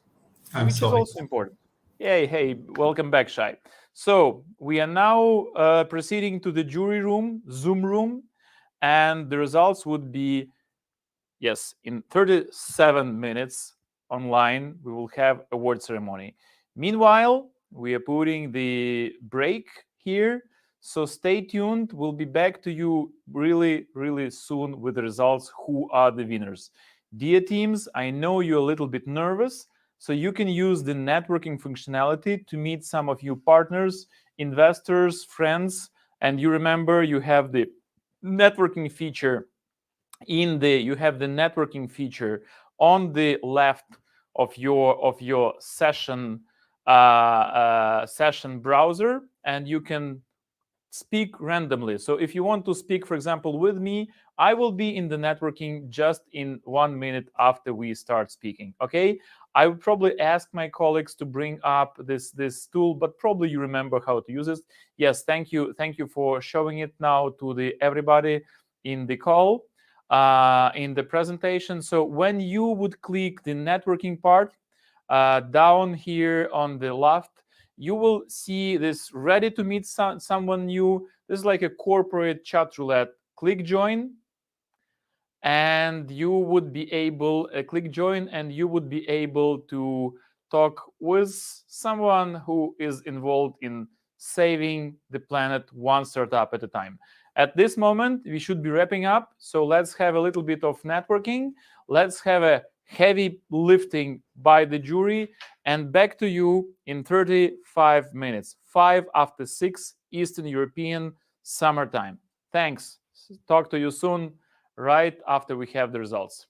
which is also important. Hey, welcome back, Shai. So we are now proceeding to the jury room, Zoom room, and the results would be, yes, in 37 minutes online, we will have award ceremony. Meanwhile, we are putting the break here. So stay tuned. We'll be back to you really, really soon with the results, who are the winners. Dear teams, I know you're a little bit nervous, so you can use the networking functionality to meet some of you partners, investors, friends, and you remember you have the networking feature on the left of your session session browser, and you can speak randomly. So if you want to speak, for example, with me, I will be in the networking just in 1 minute after we start speaking. Okay, I would probably ask my colleagues to bring up this tool, but probably you remember how to use it. Yes, thank you for showing it now to everybody in the call, in the presentation. So when you would click the networking part, down here on the left, you will see this ready to meet someone new. This is like a corporate chat roulette. Click join, and you would be able click join, and you would be able to talk with someone who is involved in saving the planet one startup at a time. At this moment, we should be wrapping up. So let's have a little bit of networking. Let's have a heavy lifting by the jury, and back to you in 35 minutes, 5 after 6 Eastern European summertime. Thanks. Talk to you soon, right after we have the results.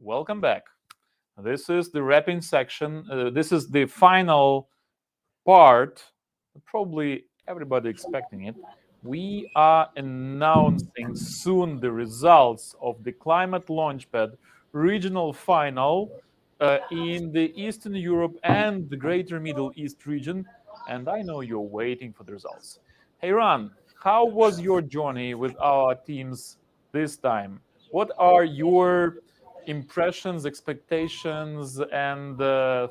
Welcome back. This is the wrapping section. This is the final part. Probably everybody expecting it. We are announcing soon the results of the Climate Launchpad regional final in the Eastern Europe and the Greater Middle East region. And I know you're waiting for the results. Hey, Ran, how was your journey with our teams this time? What are your impressions, expectations, and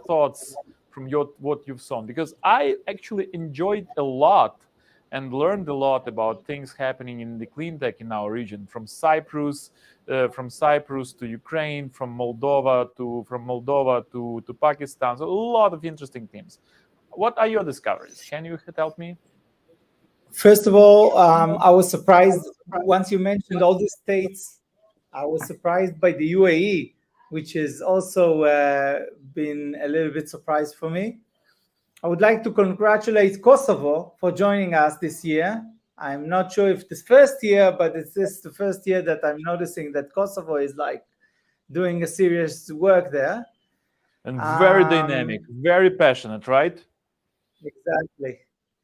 thoughts from what you've seen? Because I actually enjoyed a lot and learned a lot about things happening in the clean tech in our region, from Cyprus to Ukraine, from Moldova to Pakistan. So a lot of interesting themes. What are your discoveries? Can you help me? First of all, I was surprised once you mentioned all these states. I was surprised by the UAE, which has also been a little bit surprised for me. I would like to congratulate Kosovo for joining us this year. I'm not sure if this first year, but it's this the first year that I'm noticing that Kosovo is like doing a serious work there. And very dynamic, very passionate, right?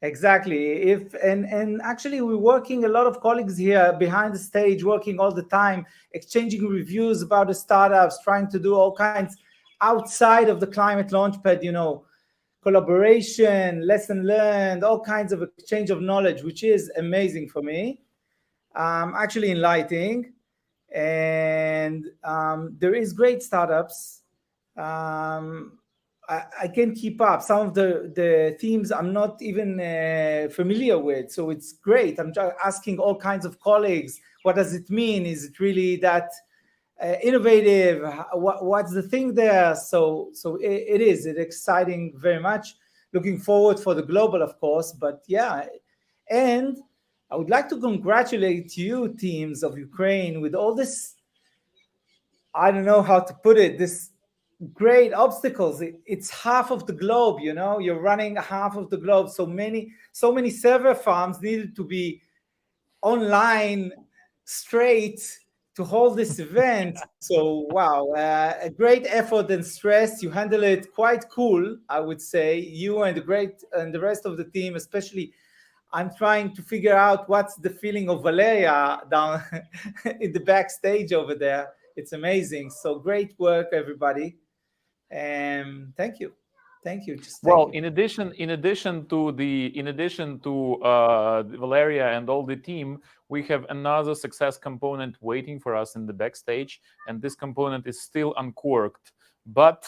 Exactly. And actually we're working, a lot of colleagues here behind the stage, working all the time, exchanging reviews about the startups, trying to do all kinds outside of the Climate Launchpad, collaboration, lesson learned, all kinds of exchange of knowledge, which is amazing for me, actually enlightening. And there is great startups. I can keep up. Some of the themes I'm not even familiar with, so it's great. I'm asking all kinds of colleagues, what does it mean? Is it really that innovative? What's the thing there? So it is. It's exciting very much. Looking forward for the global, of course, but yeah. And I would like to congratulate you, teams of Ukraine, with all this, I don't know how to put it, this great obstacles. It's half of the globe, you're running half of the globe. So many server farms needed to be online straight to hold this event. So wow, a great effort and stress. You handle it quite cool, I would say. You and the rest of the team, especially. I'm trying to figure out what's the feeling of Valeria down in the backstage over there. It's amazing. So great work, everybody. Thank you. In addition to Valeria and all the team, we have another success component waiting for us in the backstage, and this component is still uncorked. But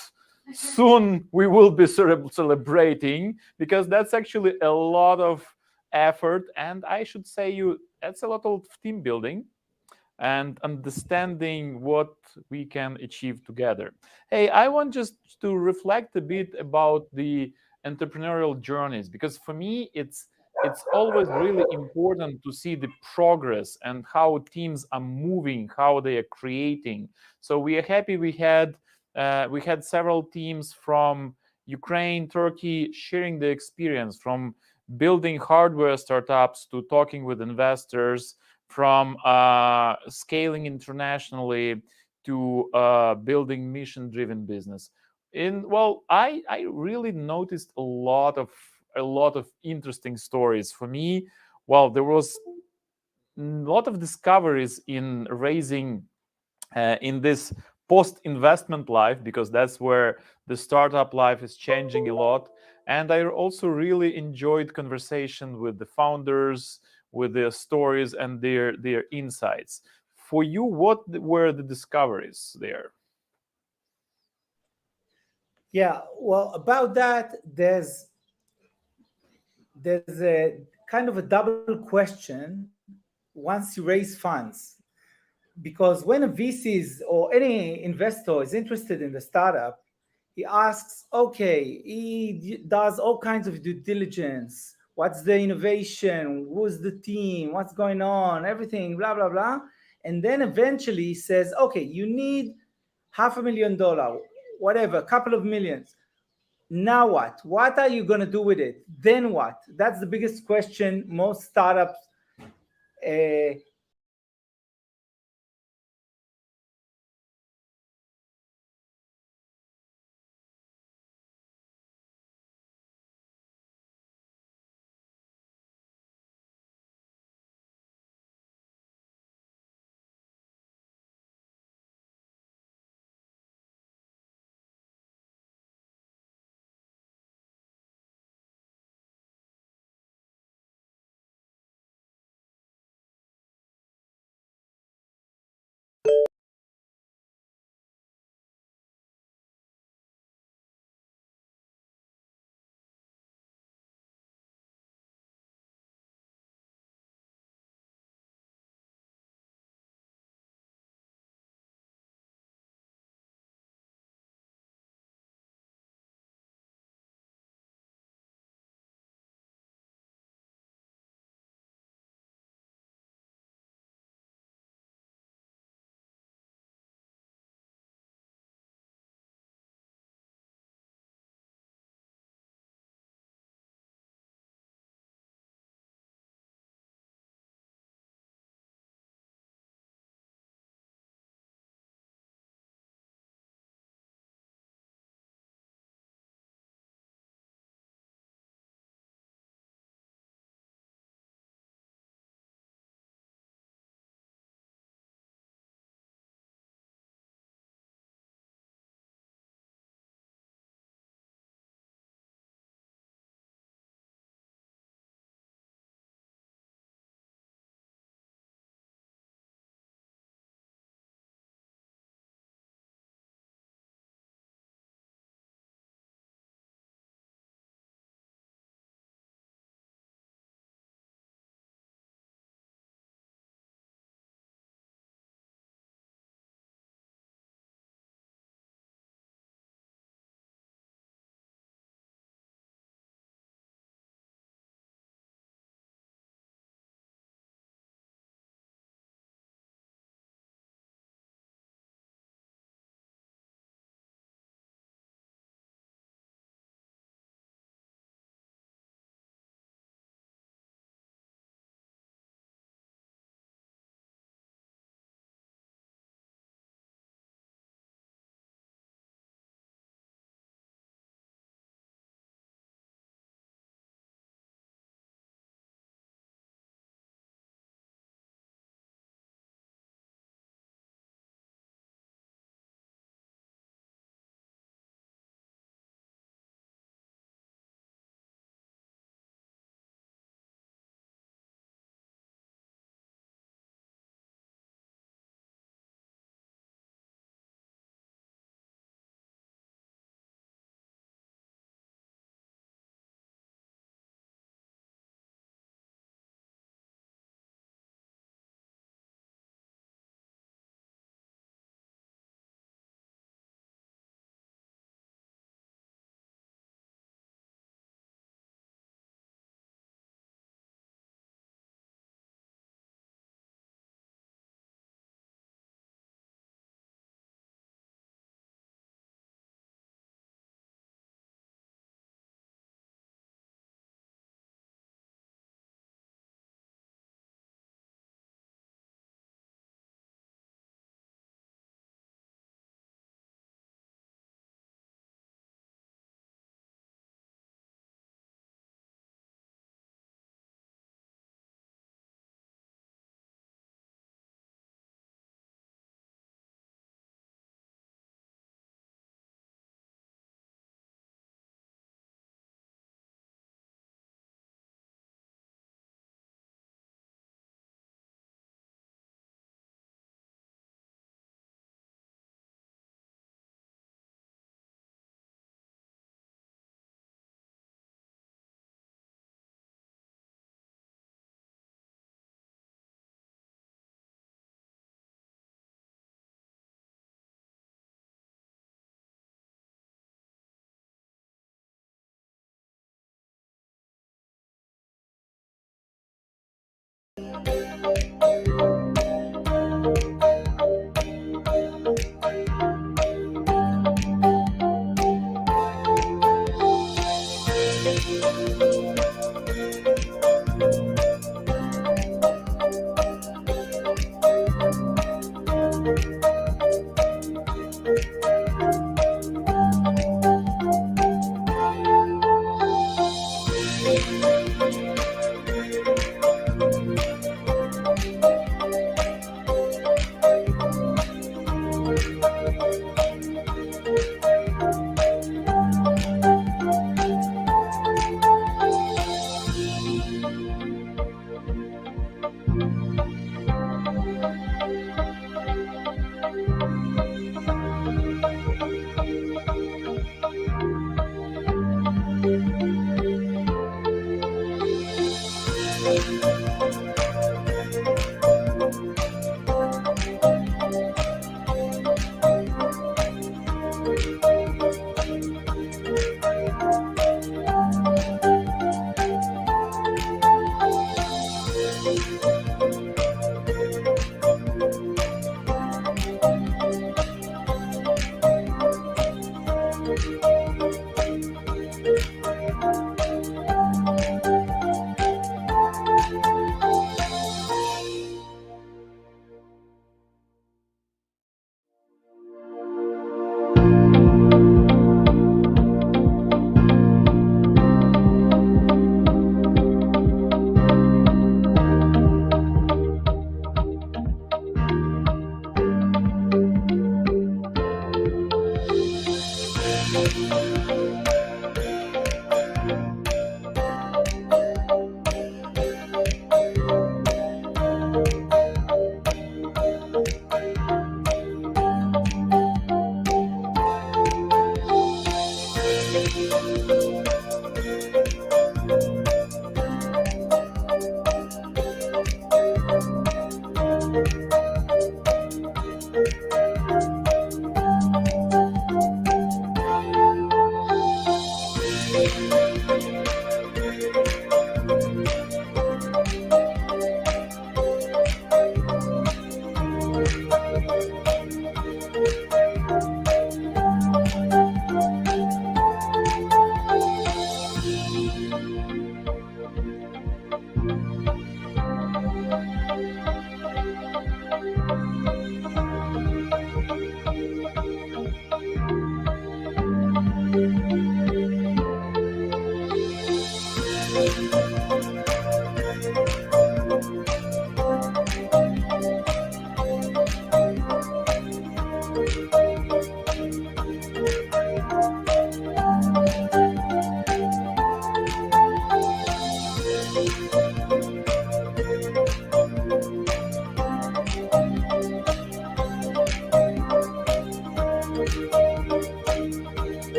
soon we will be celebrating, because that's actually a lot of effort, and I should say that's a lot of team building and understanding what we can achieve together. Hey, I want just to reflect a bit about the entrepreneurial journeys, because for me it's always really important to see the progress and how teams are moving, how they are creating. So we are happy we had several teams from Ukraine, Turkey sharing the experience, from building hardware startups to talking with investors, from scaling internationally to building mission-driven business. I really noticed a lot of interesting stories. For me, there was a lot of discoveries in raising in this post-investment life, because that's where the startup life is changing a lot. And I also really enjoyed conversation with the founders, with their stories and their insights. For you, what were the discoveries there? Yeah, well, about that, there's there's a kind of a double question once you raise funds. Because when a VC or any investor is interested in the startup, he asks, okay, he does all kinds of due diligence. What's the innovation? Who's the team? What's going on? Everything, blah, blah, blah. And then eventually he says, okay, you need $500,000, whatever, a couple of millions. Now what? What are you going to do with it? Then what? That's the biggest question most startups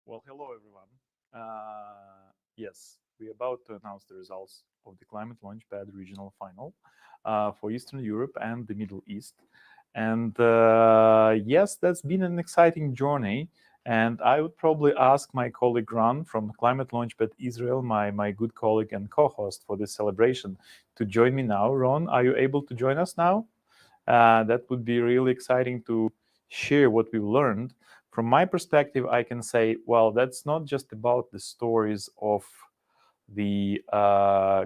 Well, hello everyone. Yes, we're about to announce the results of the Climate Launchpad regional final for Eastern Europe and the Middle East. And yes, that's been an exciting journey. And I would probably ask my colleague Ron from Climate Launchpad Israel, my good colleague and co-host for this celebration, to join me now. Ron, are you able to join us now? That would be really exciting to share what we've learned. From my perspective, I can say, well, that's not just about the stories of the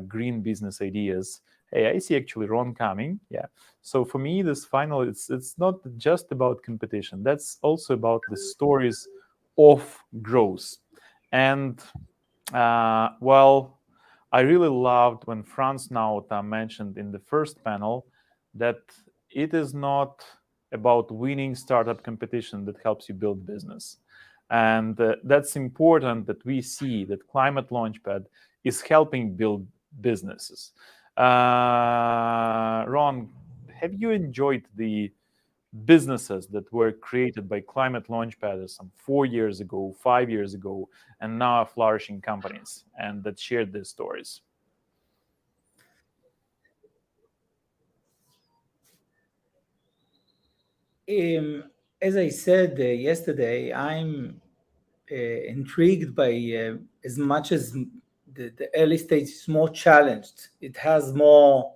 green business ideas Hey, I see actually Ron coming. Yeah. So for me, this final, it's not just about competition. That's also about the stories of growth. And well, I really loved when Franz Nauta mentioned in the first panel that it is not about winning startup competition that helps you build business. And that's important that we see that Climate Launchpad is helping build businesses. Ron, have you enjoyed the businesses that were created by Climate Launchpad some 4 years ago, 5 years ago, and now are flourishing companies and that shared their stories? As I said yesterday, I'm intrigued by as much as the early stage is more challenged. It has more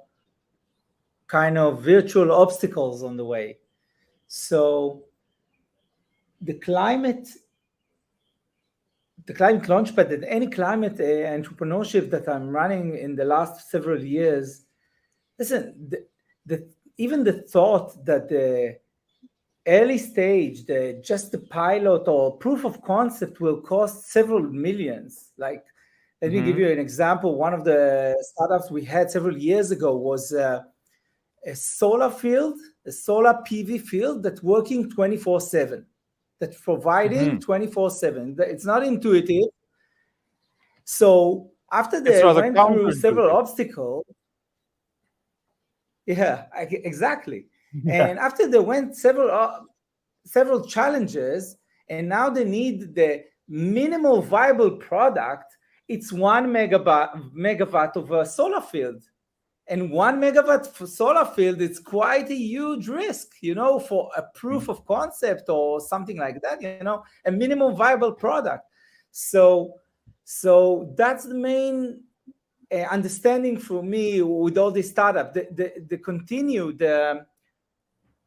kind of virtual obstacles on the way. So the climate launchpad and any climate entrepreneurship that I'm running in the last several years, listen, even the thought that the early stage, just the pilot or proof of concept will cost several millions. Like, let me give you an example. One of the startups we had several years ago was a solar field, a solar PV field that's working 24/7, that's providing 24/7. It's not intuitive. So after they went through several obstacles, yeah, exactly. And after they went several challenges, and now they need the minimal viable product, it's 1 megawatt of a solar field. And 1 megawatt for solar field, it's quite a huge risk, for a proof of concept or something like that, a minimum viable product. So that's the main understanding for me with all this startup. The continued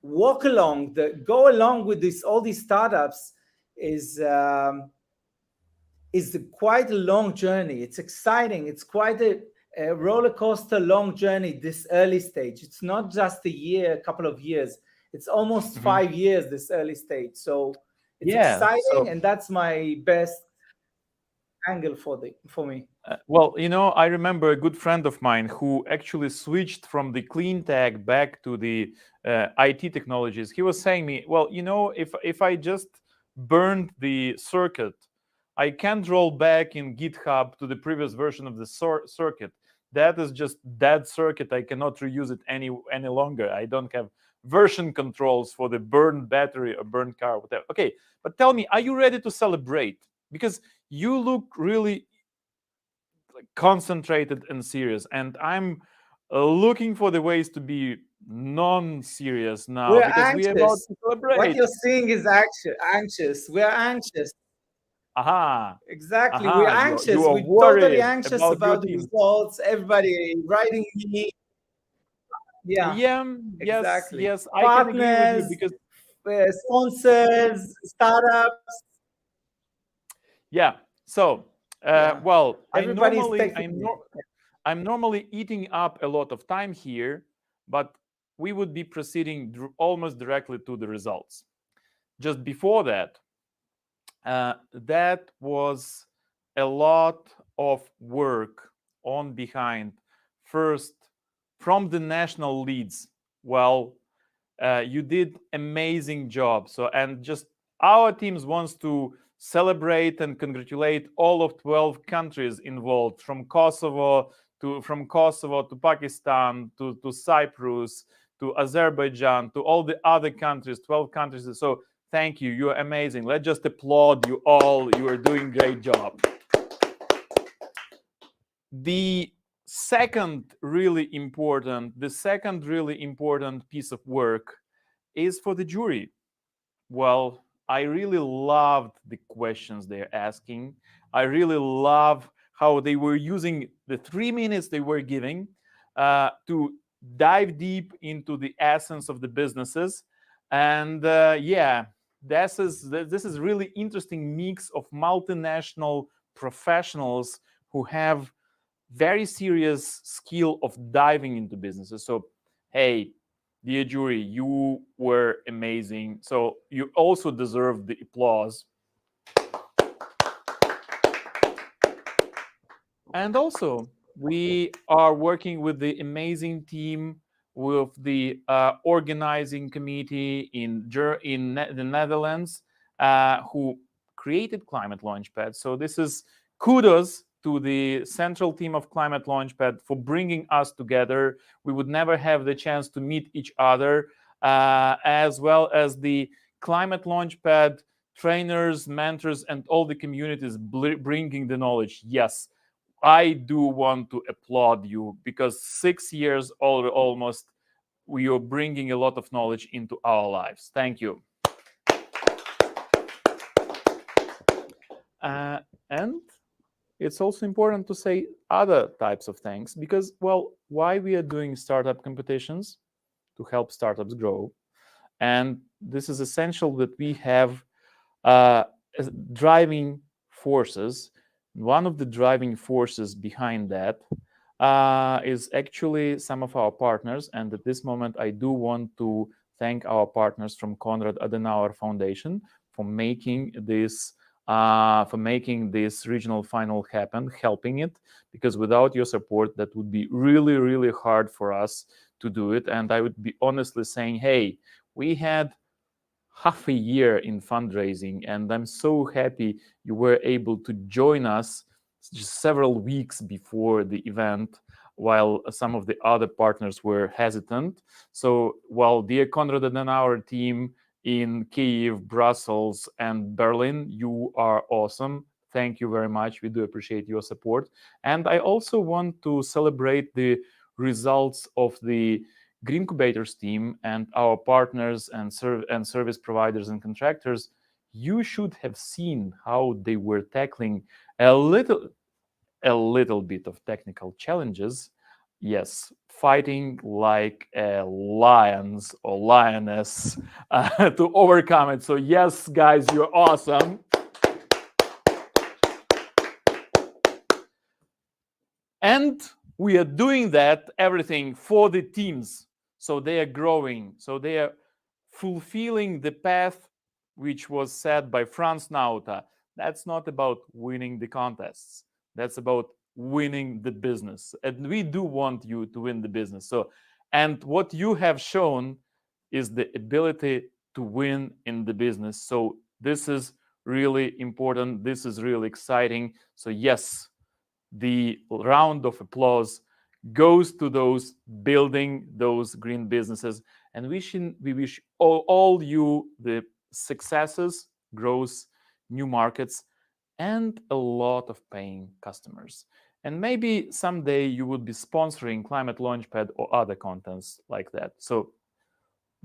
walk along, go along with all these startups is quite a long journey. It's exciting. It's quite a roller coaster long journey, this early stage. It's not just a year, a couple of years. It's almost 5 years, this early stage. So it's exciting, and that's my best angle for me. Well, I remember a good friend of mine who actually switched from the clean tech back to the IT technologies. He was saying me, well, if I just burned the circuit, I can't roll back in GitHub to the previous version of the circuit. That is just dead circuit. I cannot reuse it any longer. I don't have version controls for the burned battery or burned car, whatever. Okay, but tell me, are you ready to celebrate? Because you look really concentrated and serious, and I'm looking for the ways to be non-serious now. We're because anxious. we're about to celebrate. What you're seeing is anxious. We're anxious. Aha. Exactly. Aha. We're anxious. We're totally anxious about the team. results. Everybody writing me. Yeah. Exactly. Yes. Partners, I can agree with you because sponsors, startups. Yeah. So, well, everybody's I'm normally eating up a lot of time here, but we would be proceeding almost directly to the results. Just before that, that was a lot of work on behind. First, from the national leads. Well, you did amazing job. So, and just our teams wants to celebrate and congratulate all of 12 countries involved, from Kosovo to Pakistan to Cyprus to Azerbaijan to all the other countries, 12 countries. So thank you. You're amazing. Let's just applaud you all. You are doing a great job. The second really important piece of work is for the jury. Well, I really loved the questions they're asking. I really love how they were using the 3 minutes they were giving to dive deep into the essence of the businesses. And this is really interesting mix of multinational professionals who have very serious skill of diving into businesses. So, hey, dear jury, you were amazing. So you also deserve the applause. And also, we are working with the amazing team with the organizing committee in the Netherlands who created Climate Launchpad. So this is kudos to the central team of Climate Launchpad for bringing us together. We would never have the chance to meet each other, as well as the Climate Launchpad trainers, mentors, and all the communities bringing the knowledge. Yes, I do want to applaud you because 6 years almost, we are bringing a lot of knowledge into our lives. Thank you. And it's also important to say other types of things because, well, why we are doing startup competitions? To help startups grow. And this is essential that we have driving forces. One of the driving forces behind that is actually some of our partners. And at this moment, I do want to thank our partners from Konrad Adenauer Foundation for making this regional final happen, helping it, because without your support, that would be really, really hard for us to do it. And I would be honestly saying, hey, we had half a year in fundraising, and I'm so happy you were able to join us just several weeks before the event, while some of the other partners were hesitant. So while dear Konrad Adenauer team in Kyiv, Brussels, and Berlin, you are awesome. Thank you very much. We do appreciate your support. And I also want to celebrate the results of the Green Incubators team and our partners and service providers and contractors. You should have seen how they were tackling a little bit of technical challenges. Yes, fighting like a lions or lioness to overcome it. So yes, guys, you're awesome. And we are doing that everything for the teams. So they are growing. So they are fulfilling the path which was set by Franz Nauta. That's not about winning the contests. That's about winning the business. And we do want you to win the business. So, and what you have shown is the ability to win in the business. So this is really important. This is really exciting. So yes, the round of applause goes to those building those green businesses, and we wish all you the successes, growth, new markets, and a lot of paying customers. And maybe someday you would be sponsoring Climate Launchpad or other contents like that. So,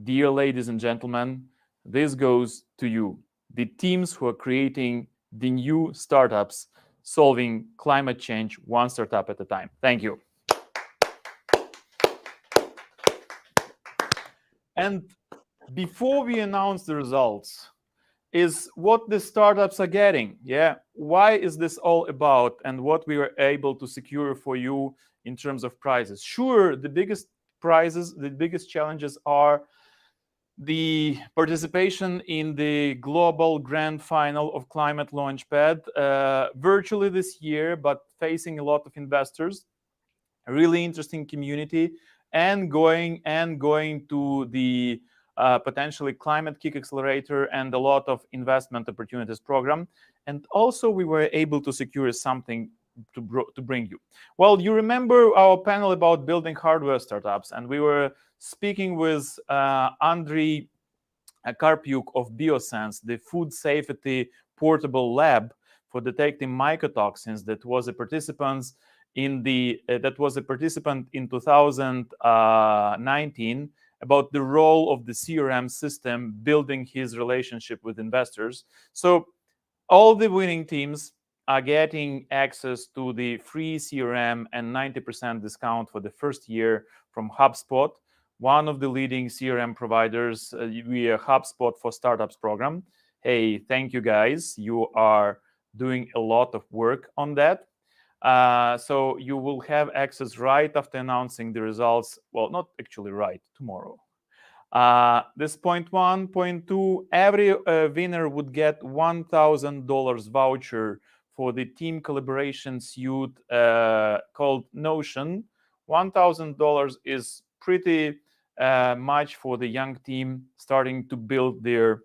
dear ladies and gentlemen, this goes to you, the teams who are creating the new startups, solving climate change one startup at a time. Thank you. And before we announce the results, is what the startups are getting. Yeah, why is this all about, and what we were able to secure for you in terms of prizes? Sure, the biggest prizes, the biggest challenges are the participation in the global grand final of Climate Launchpad, virtually this year, but facing a lot of investors, a really interesting community, and going to the potentially Climate Kick Accelerator and a lot of investment opportunities program. And also we were able to secure something to bring you. Well, you remember our panel about building hardware startups, and we were speaking with Andriy Karpiuk of Biosense, the food safety portable lab for detecting mycotoxins that was a participant in 2019 about the role of the CRM system building his relationship with investors. So all the winning teams are getting access to the free CRM and 90% discount for the first year from HubSpot, one of the leading CRM providers via HubSpot for Startups program. Hey, thank you guys. You are doing a lot of work on that. So you will have access right after announcing the results. Well, not actually right, tomorrow. This point one. Point two, every winner would get $1,000 voucher for the team collaboration suite called Notion. $1,000 is pretty much for the young team starting to build their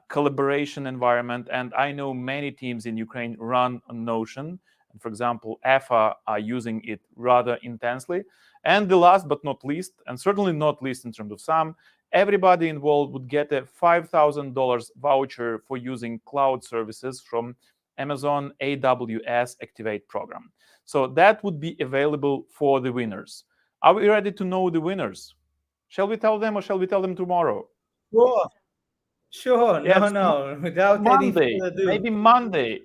collaboration environment. And I know many teams in Ukraine run on Notion. For example, EFA are using it rather intensely. And the last but not least, and certainly not least in terms of sum, everybody involved would get a $5,000 voucher for using cloud services from Amazon AWS Activate program. So that would be available for the winners. Are we ready to know the winners? Shall we tell them or shall we tell them tomorrow? Sure. Yes, No. Without Monday, any further ado. maybe Monday.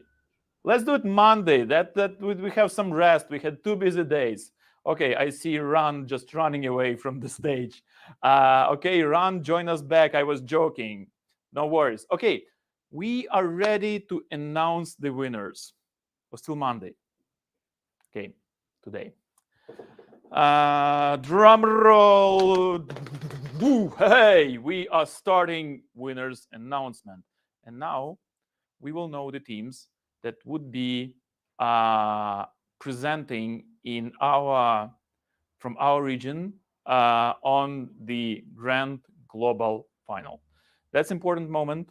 Let's do it Monday. That we have some rest. We had 2 busy days. Okay, I see Ran just running away from the stage. Okay, Ran, join us back. I was joking. No worries. Okay, we are ready to announce the winners. Or still Monday. Okay, today. Drum roll. Hey, we are starting winners announcement. And now we will know the teams that would be presenting in from our region on the Grand Global Final. That's an important moment.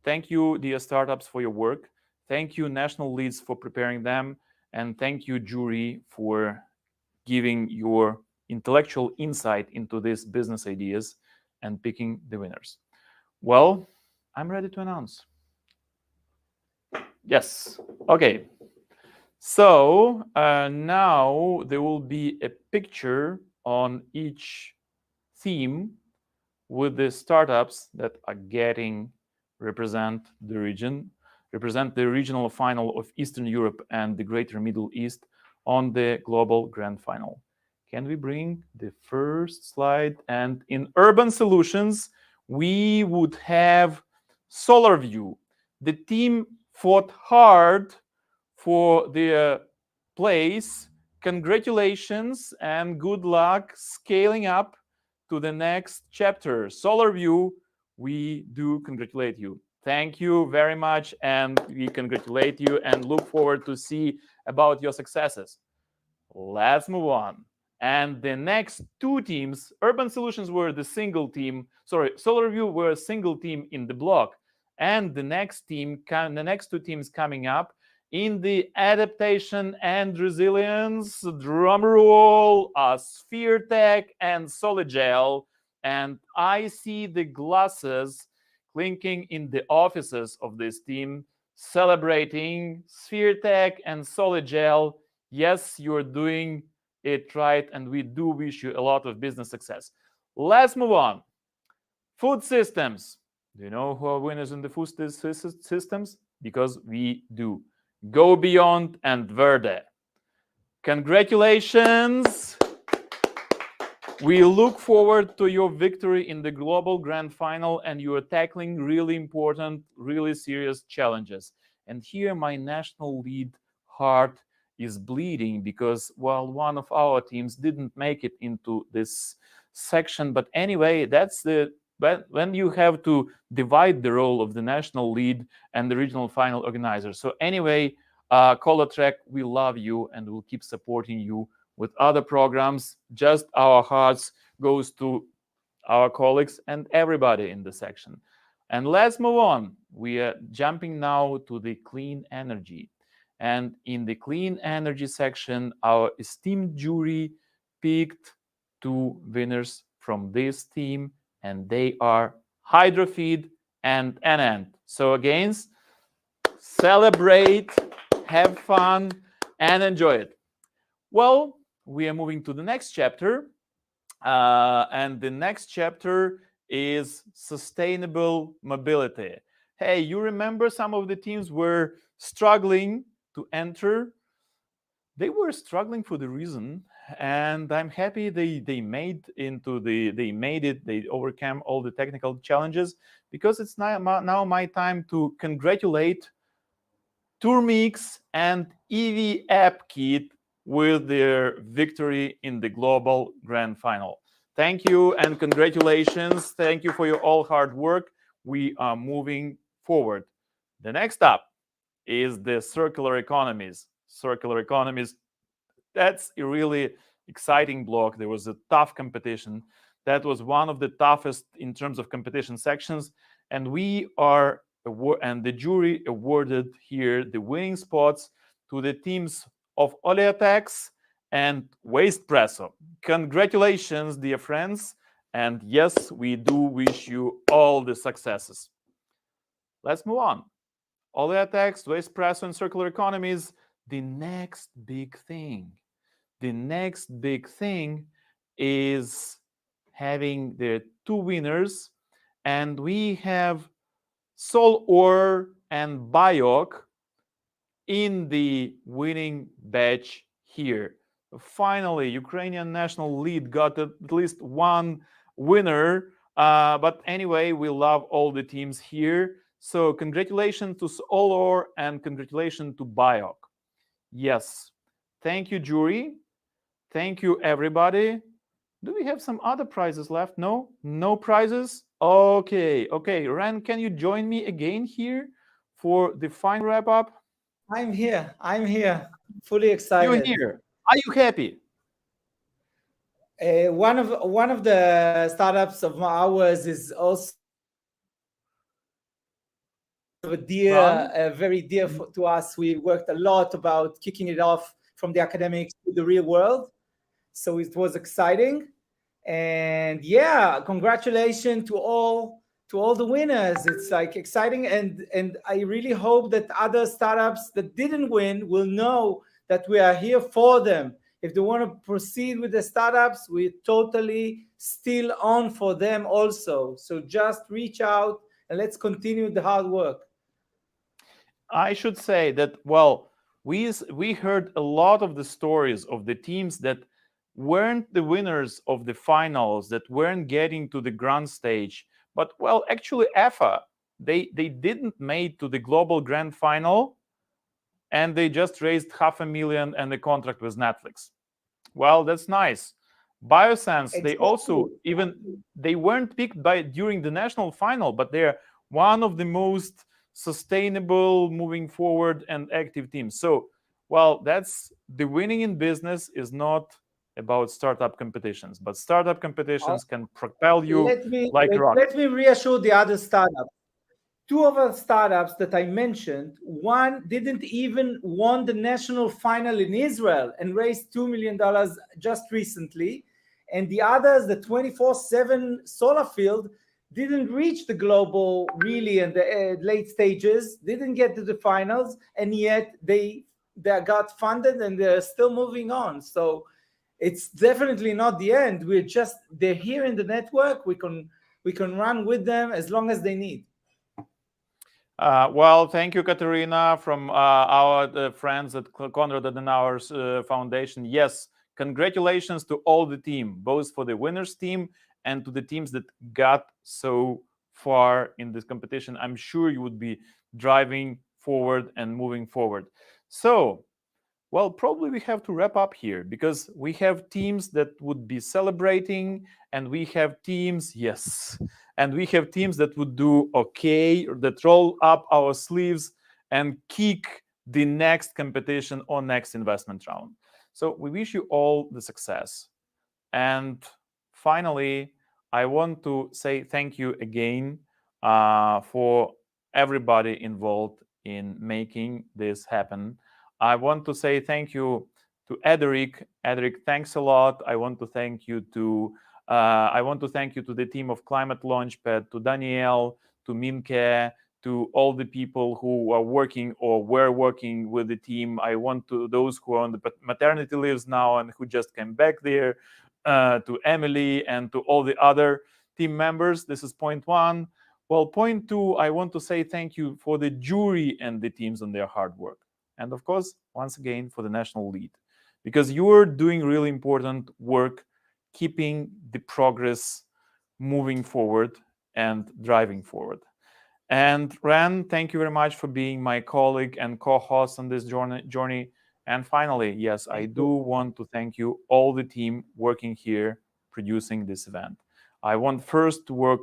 Thank you, dear startups, for your work. Thank you, national leads, for preparing them. And thank you, jury, for giving your intellectual insight into these business ideas and picking the winners. Well, I'm ready to announce. Yes. Okay. So now there will be a picture on each theme with the startups that are getting represent the regional final of Eastern Europe and the Greater Middle East on the Global Grand Final. Can we bring the first slide? And in urban solutions, we would have SolarView. The team fought hard for their place. Congratulations and good luck scaling up to the next chapter. SolarView, we do congratulate you. Thank you very much, and we congratulate you and look forward to see about your successes. Let's move on. And the next 2 teams, Urban Solutions were the single team. Sorry, SolarView were a single team in the block. And the next 2 teams coming up in the adaptation and resilience, drum roll, Sphere Tech and Solidgel. And I see the glasses clinking in the offices of this team, celebrating Sphere Tech and Solidgel. Yes, you're doing it right, and we do wish you a lot of business success. Let's move on. Food systems. Do you know who are winners in the food systems? Because we do. Go Beyond and Verde. Congratulations. We look forward to your victory in the Global Grand Final, and you are tackling really important, really serious challenges. And here my national lead heart is bleeding because, well, one of our teams didn't make it into this section. But anyway, that's when you have to divide the role of the national lead and the regional final organizer. So anyway, Colatrek, we love you and we'll keep supporting you with other programs. Just our hearts goes to our colleagues and everybody in the section. And let's move on. We are jumping now to the clean energy. And in the clean energy section, our esteemed jury picked 2 winners from this team, and they are Hydrofeed and Enant. So again, celebrate, have fun, and enjoy it. Well, we are moving to the next chapter, and the next chapter is sustainable mobility. Hey, you remember some of the teams were struggling to enter. They were struggling for the reason, and I'm happy they made it. They overcame all the technical challenges, because it's now my time to congratulate Turmix and EV App Kit with their victory in the global grand final. Thank you and congratulations. Thank you for your all hard work. We are moving forward. The next up is the circular economies. Circular economies, that's a really exciting block. There was a tough competition. That was one of the toughest in terms of competition sections. And we are, and the jury awarded here the winning spots to the teams of Oleotex and Wastepresso. Congratulations, dear friends. And yes, we do wish you all the successes. Let's move on. Oleotex, Wastepresso, and circular economies, the next big thing. The next big thing is having the two winners, and we have Solor and Biok in the winning batch here. Finally, Ukrainian national lead got at least one winner, but anyway, we love all the teams here. So congratulations to Solor and congratulations to Biok. Yes, thank you, jury. Thank you, everybody. Do we have some other prizes left? No? No prizes? Okay. Ran, can you join me again here for the final wrap-up? I'm here. Fully excited. You're here. Are you happy? One of the startups of ours is also very dear to us. We worked a lot about kicking it off from the academics to the real world. So it was exciting. And yeah, congratulations to all the winners. It's like exciting. And I really hope that other startups that didn't win will know that we are here for them. If they want to proceed with the startups, we're totally still on for them also. So just reach out and let's continue the hard work. I should say that, well, we heard a lot of the stories of the teams that weren't the winners of the finals, that weren't getting to the grand stage. But, well, actually, EFA, they didn't make to the global grand final, and they just raised $500,000 and the contract with Netflix. Well, that's nice. Biosense, exactly. They also, they weren't picked during the national final, but they're one of the most sustainable, moving forward, and active teams. So, well, that's the winning in business is not about startup competitions, but startup competitions can propel you like a rocket. Let me reassure the other startups. Two of our startups that I mentioned, one didn't even won the national final in Israel and raised $2 million just recently. And the others, the 24/7 solar field, didn't reach the global really in the late stages, didn't get to the finals, and yet they got funded and they're still moving on. So it's definitely not the end. They're here in the network. We can run with them as long as they need. Well, thank you, Katerina, from our friends at Konrad Adenauer's Foundation. Yes, congratulations to all the team, both for the winners team and to the teams that got so far in this competition. I'm sure you would be driving forward and moving forward. So, well, probably we have to wrap up here because we have teams that would be celebrating and we have teams, yes, and we have teams that would do okay, or that roll up our sleeves and kick the next competition or next investment round. So we wish you all the success. And finally, I want to say thank you again for everybody involved in making this happen. I want to say thank you to Ederic. Ederic, thanks a lot. I want to thank you to the team of ClimateLaunchpad, to Danielle, to Minke, to all the people who are working or were working with the team. I want to those who are on the maternity leaves now and who just came back there, to Emily and to all the other team members. This is point one. Well, point two, I want to say thank you for the jury and the teams on their hard work. And of course, once again, for the national lead, because you are doing really important work, keeping the progress moving forward and driving forward. And Ren, thank you very much for being my colleague and co-host on this journey. And finally, yes, I do want to thank you, all the team working here, producing this event. I want first to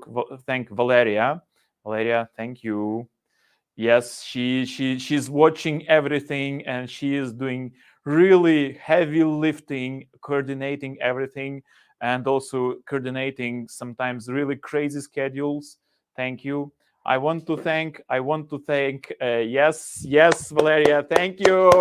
thank Valeria. Valeria, thank you. Yes, she's watching everything, and she is doing really heavy lifting, coordinating everything, and also coordinating sometimes really crazy schedules. Thank you. I want to thank, yes, Valeria, thank you.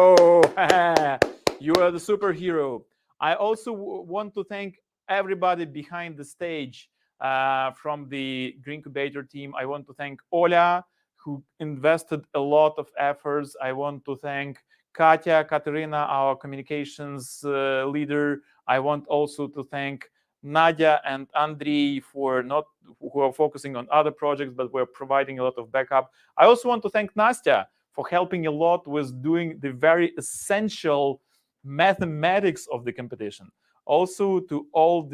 You are the superhero. I also want to thank everybody behind the stage from the Green Incubator team. I want to thank Ola, who invested a lot of efforts. I want to thank Katya, Katerina, our communications leader. I want also to thank Nadia and Andrei who are focusing on other projects, but we're providing a lot of backup. I also want to thank Nastya for helping a lot with doing the very essential mathematics of the competition. Also to all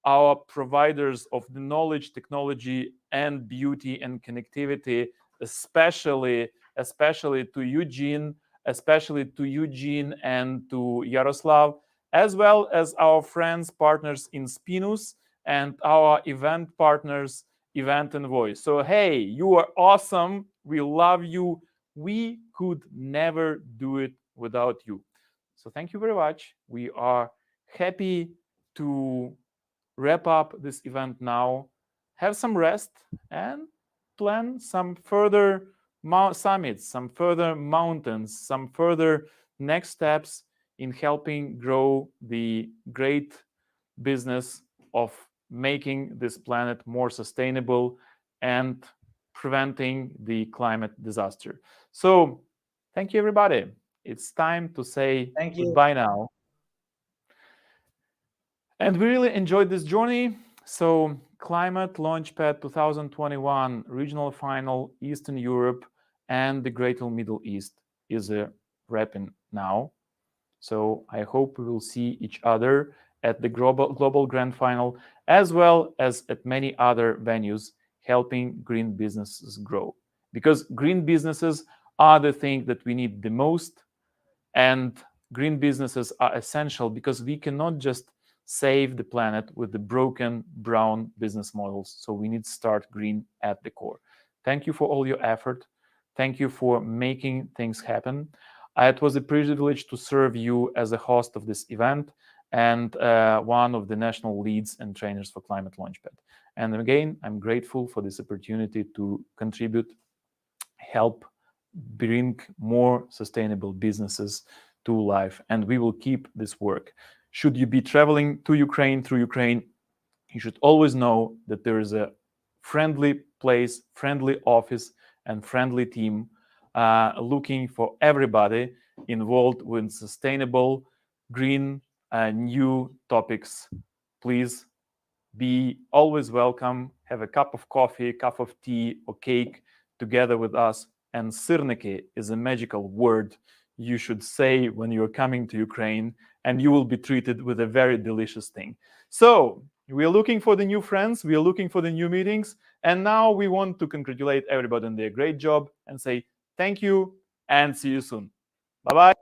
our providers of the knowledge, technology, and beauty and connectivity, especially to Eugene, and to Yaroslav, as well as our friends, partners in Spinus, and our event partners, Event and Voice. So, hey, you are awesome. We love you. We could never do it without you. So thank you very much. We are happy to wrap up this event now, have some rest, and plan some further summits, some further mountains, some further next steps in helping grow the great business of making this planet more sustainable and preventing the climate disaster. So thank you, everybody. It's time to say goodbye now. And we really enjoyed this journey. So ClimateLaunchpad 2021 regional final, Eastern Europe and the Greater Middle East is wrapping now. So I hope we will see each other at the global grand final, as well as at many other venues helping green businesses grow. Because green businesses are the thing that we need the most, and green businesses are essential because we cannot just save the planet with the broken brown business models. So we need to start green at the core. Thank you for all your effort. Thank you for making things happen. It was a privilege to serve you as a host of this event and one of the national leads and trainers for ClimateLaunchpad. And again, I'm grateful for this opportunity to contribute, help bring more sustainable businesses to life. And we will keep this work. Should you be traveling to Ukraine, through Ukraine, you should always know that there is a friendly place, friendly office, and friendly team looking for everybody involved with sustainable, green, new topics. Please be always welcome. Have a cup of coffee, cup of tea, or cake together with us. And sirniki is a magical word you should say when you're coming to Ukraine, and you will be treated with a very delicious thing. So we are looking for the new friends, we are looking for the new meetings, and now we want to congratulate everybody on their great job and say thank you and see you soon. Bye-bye.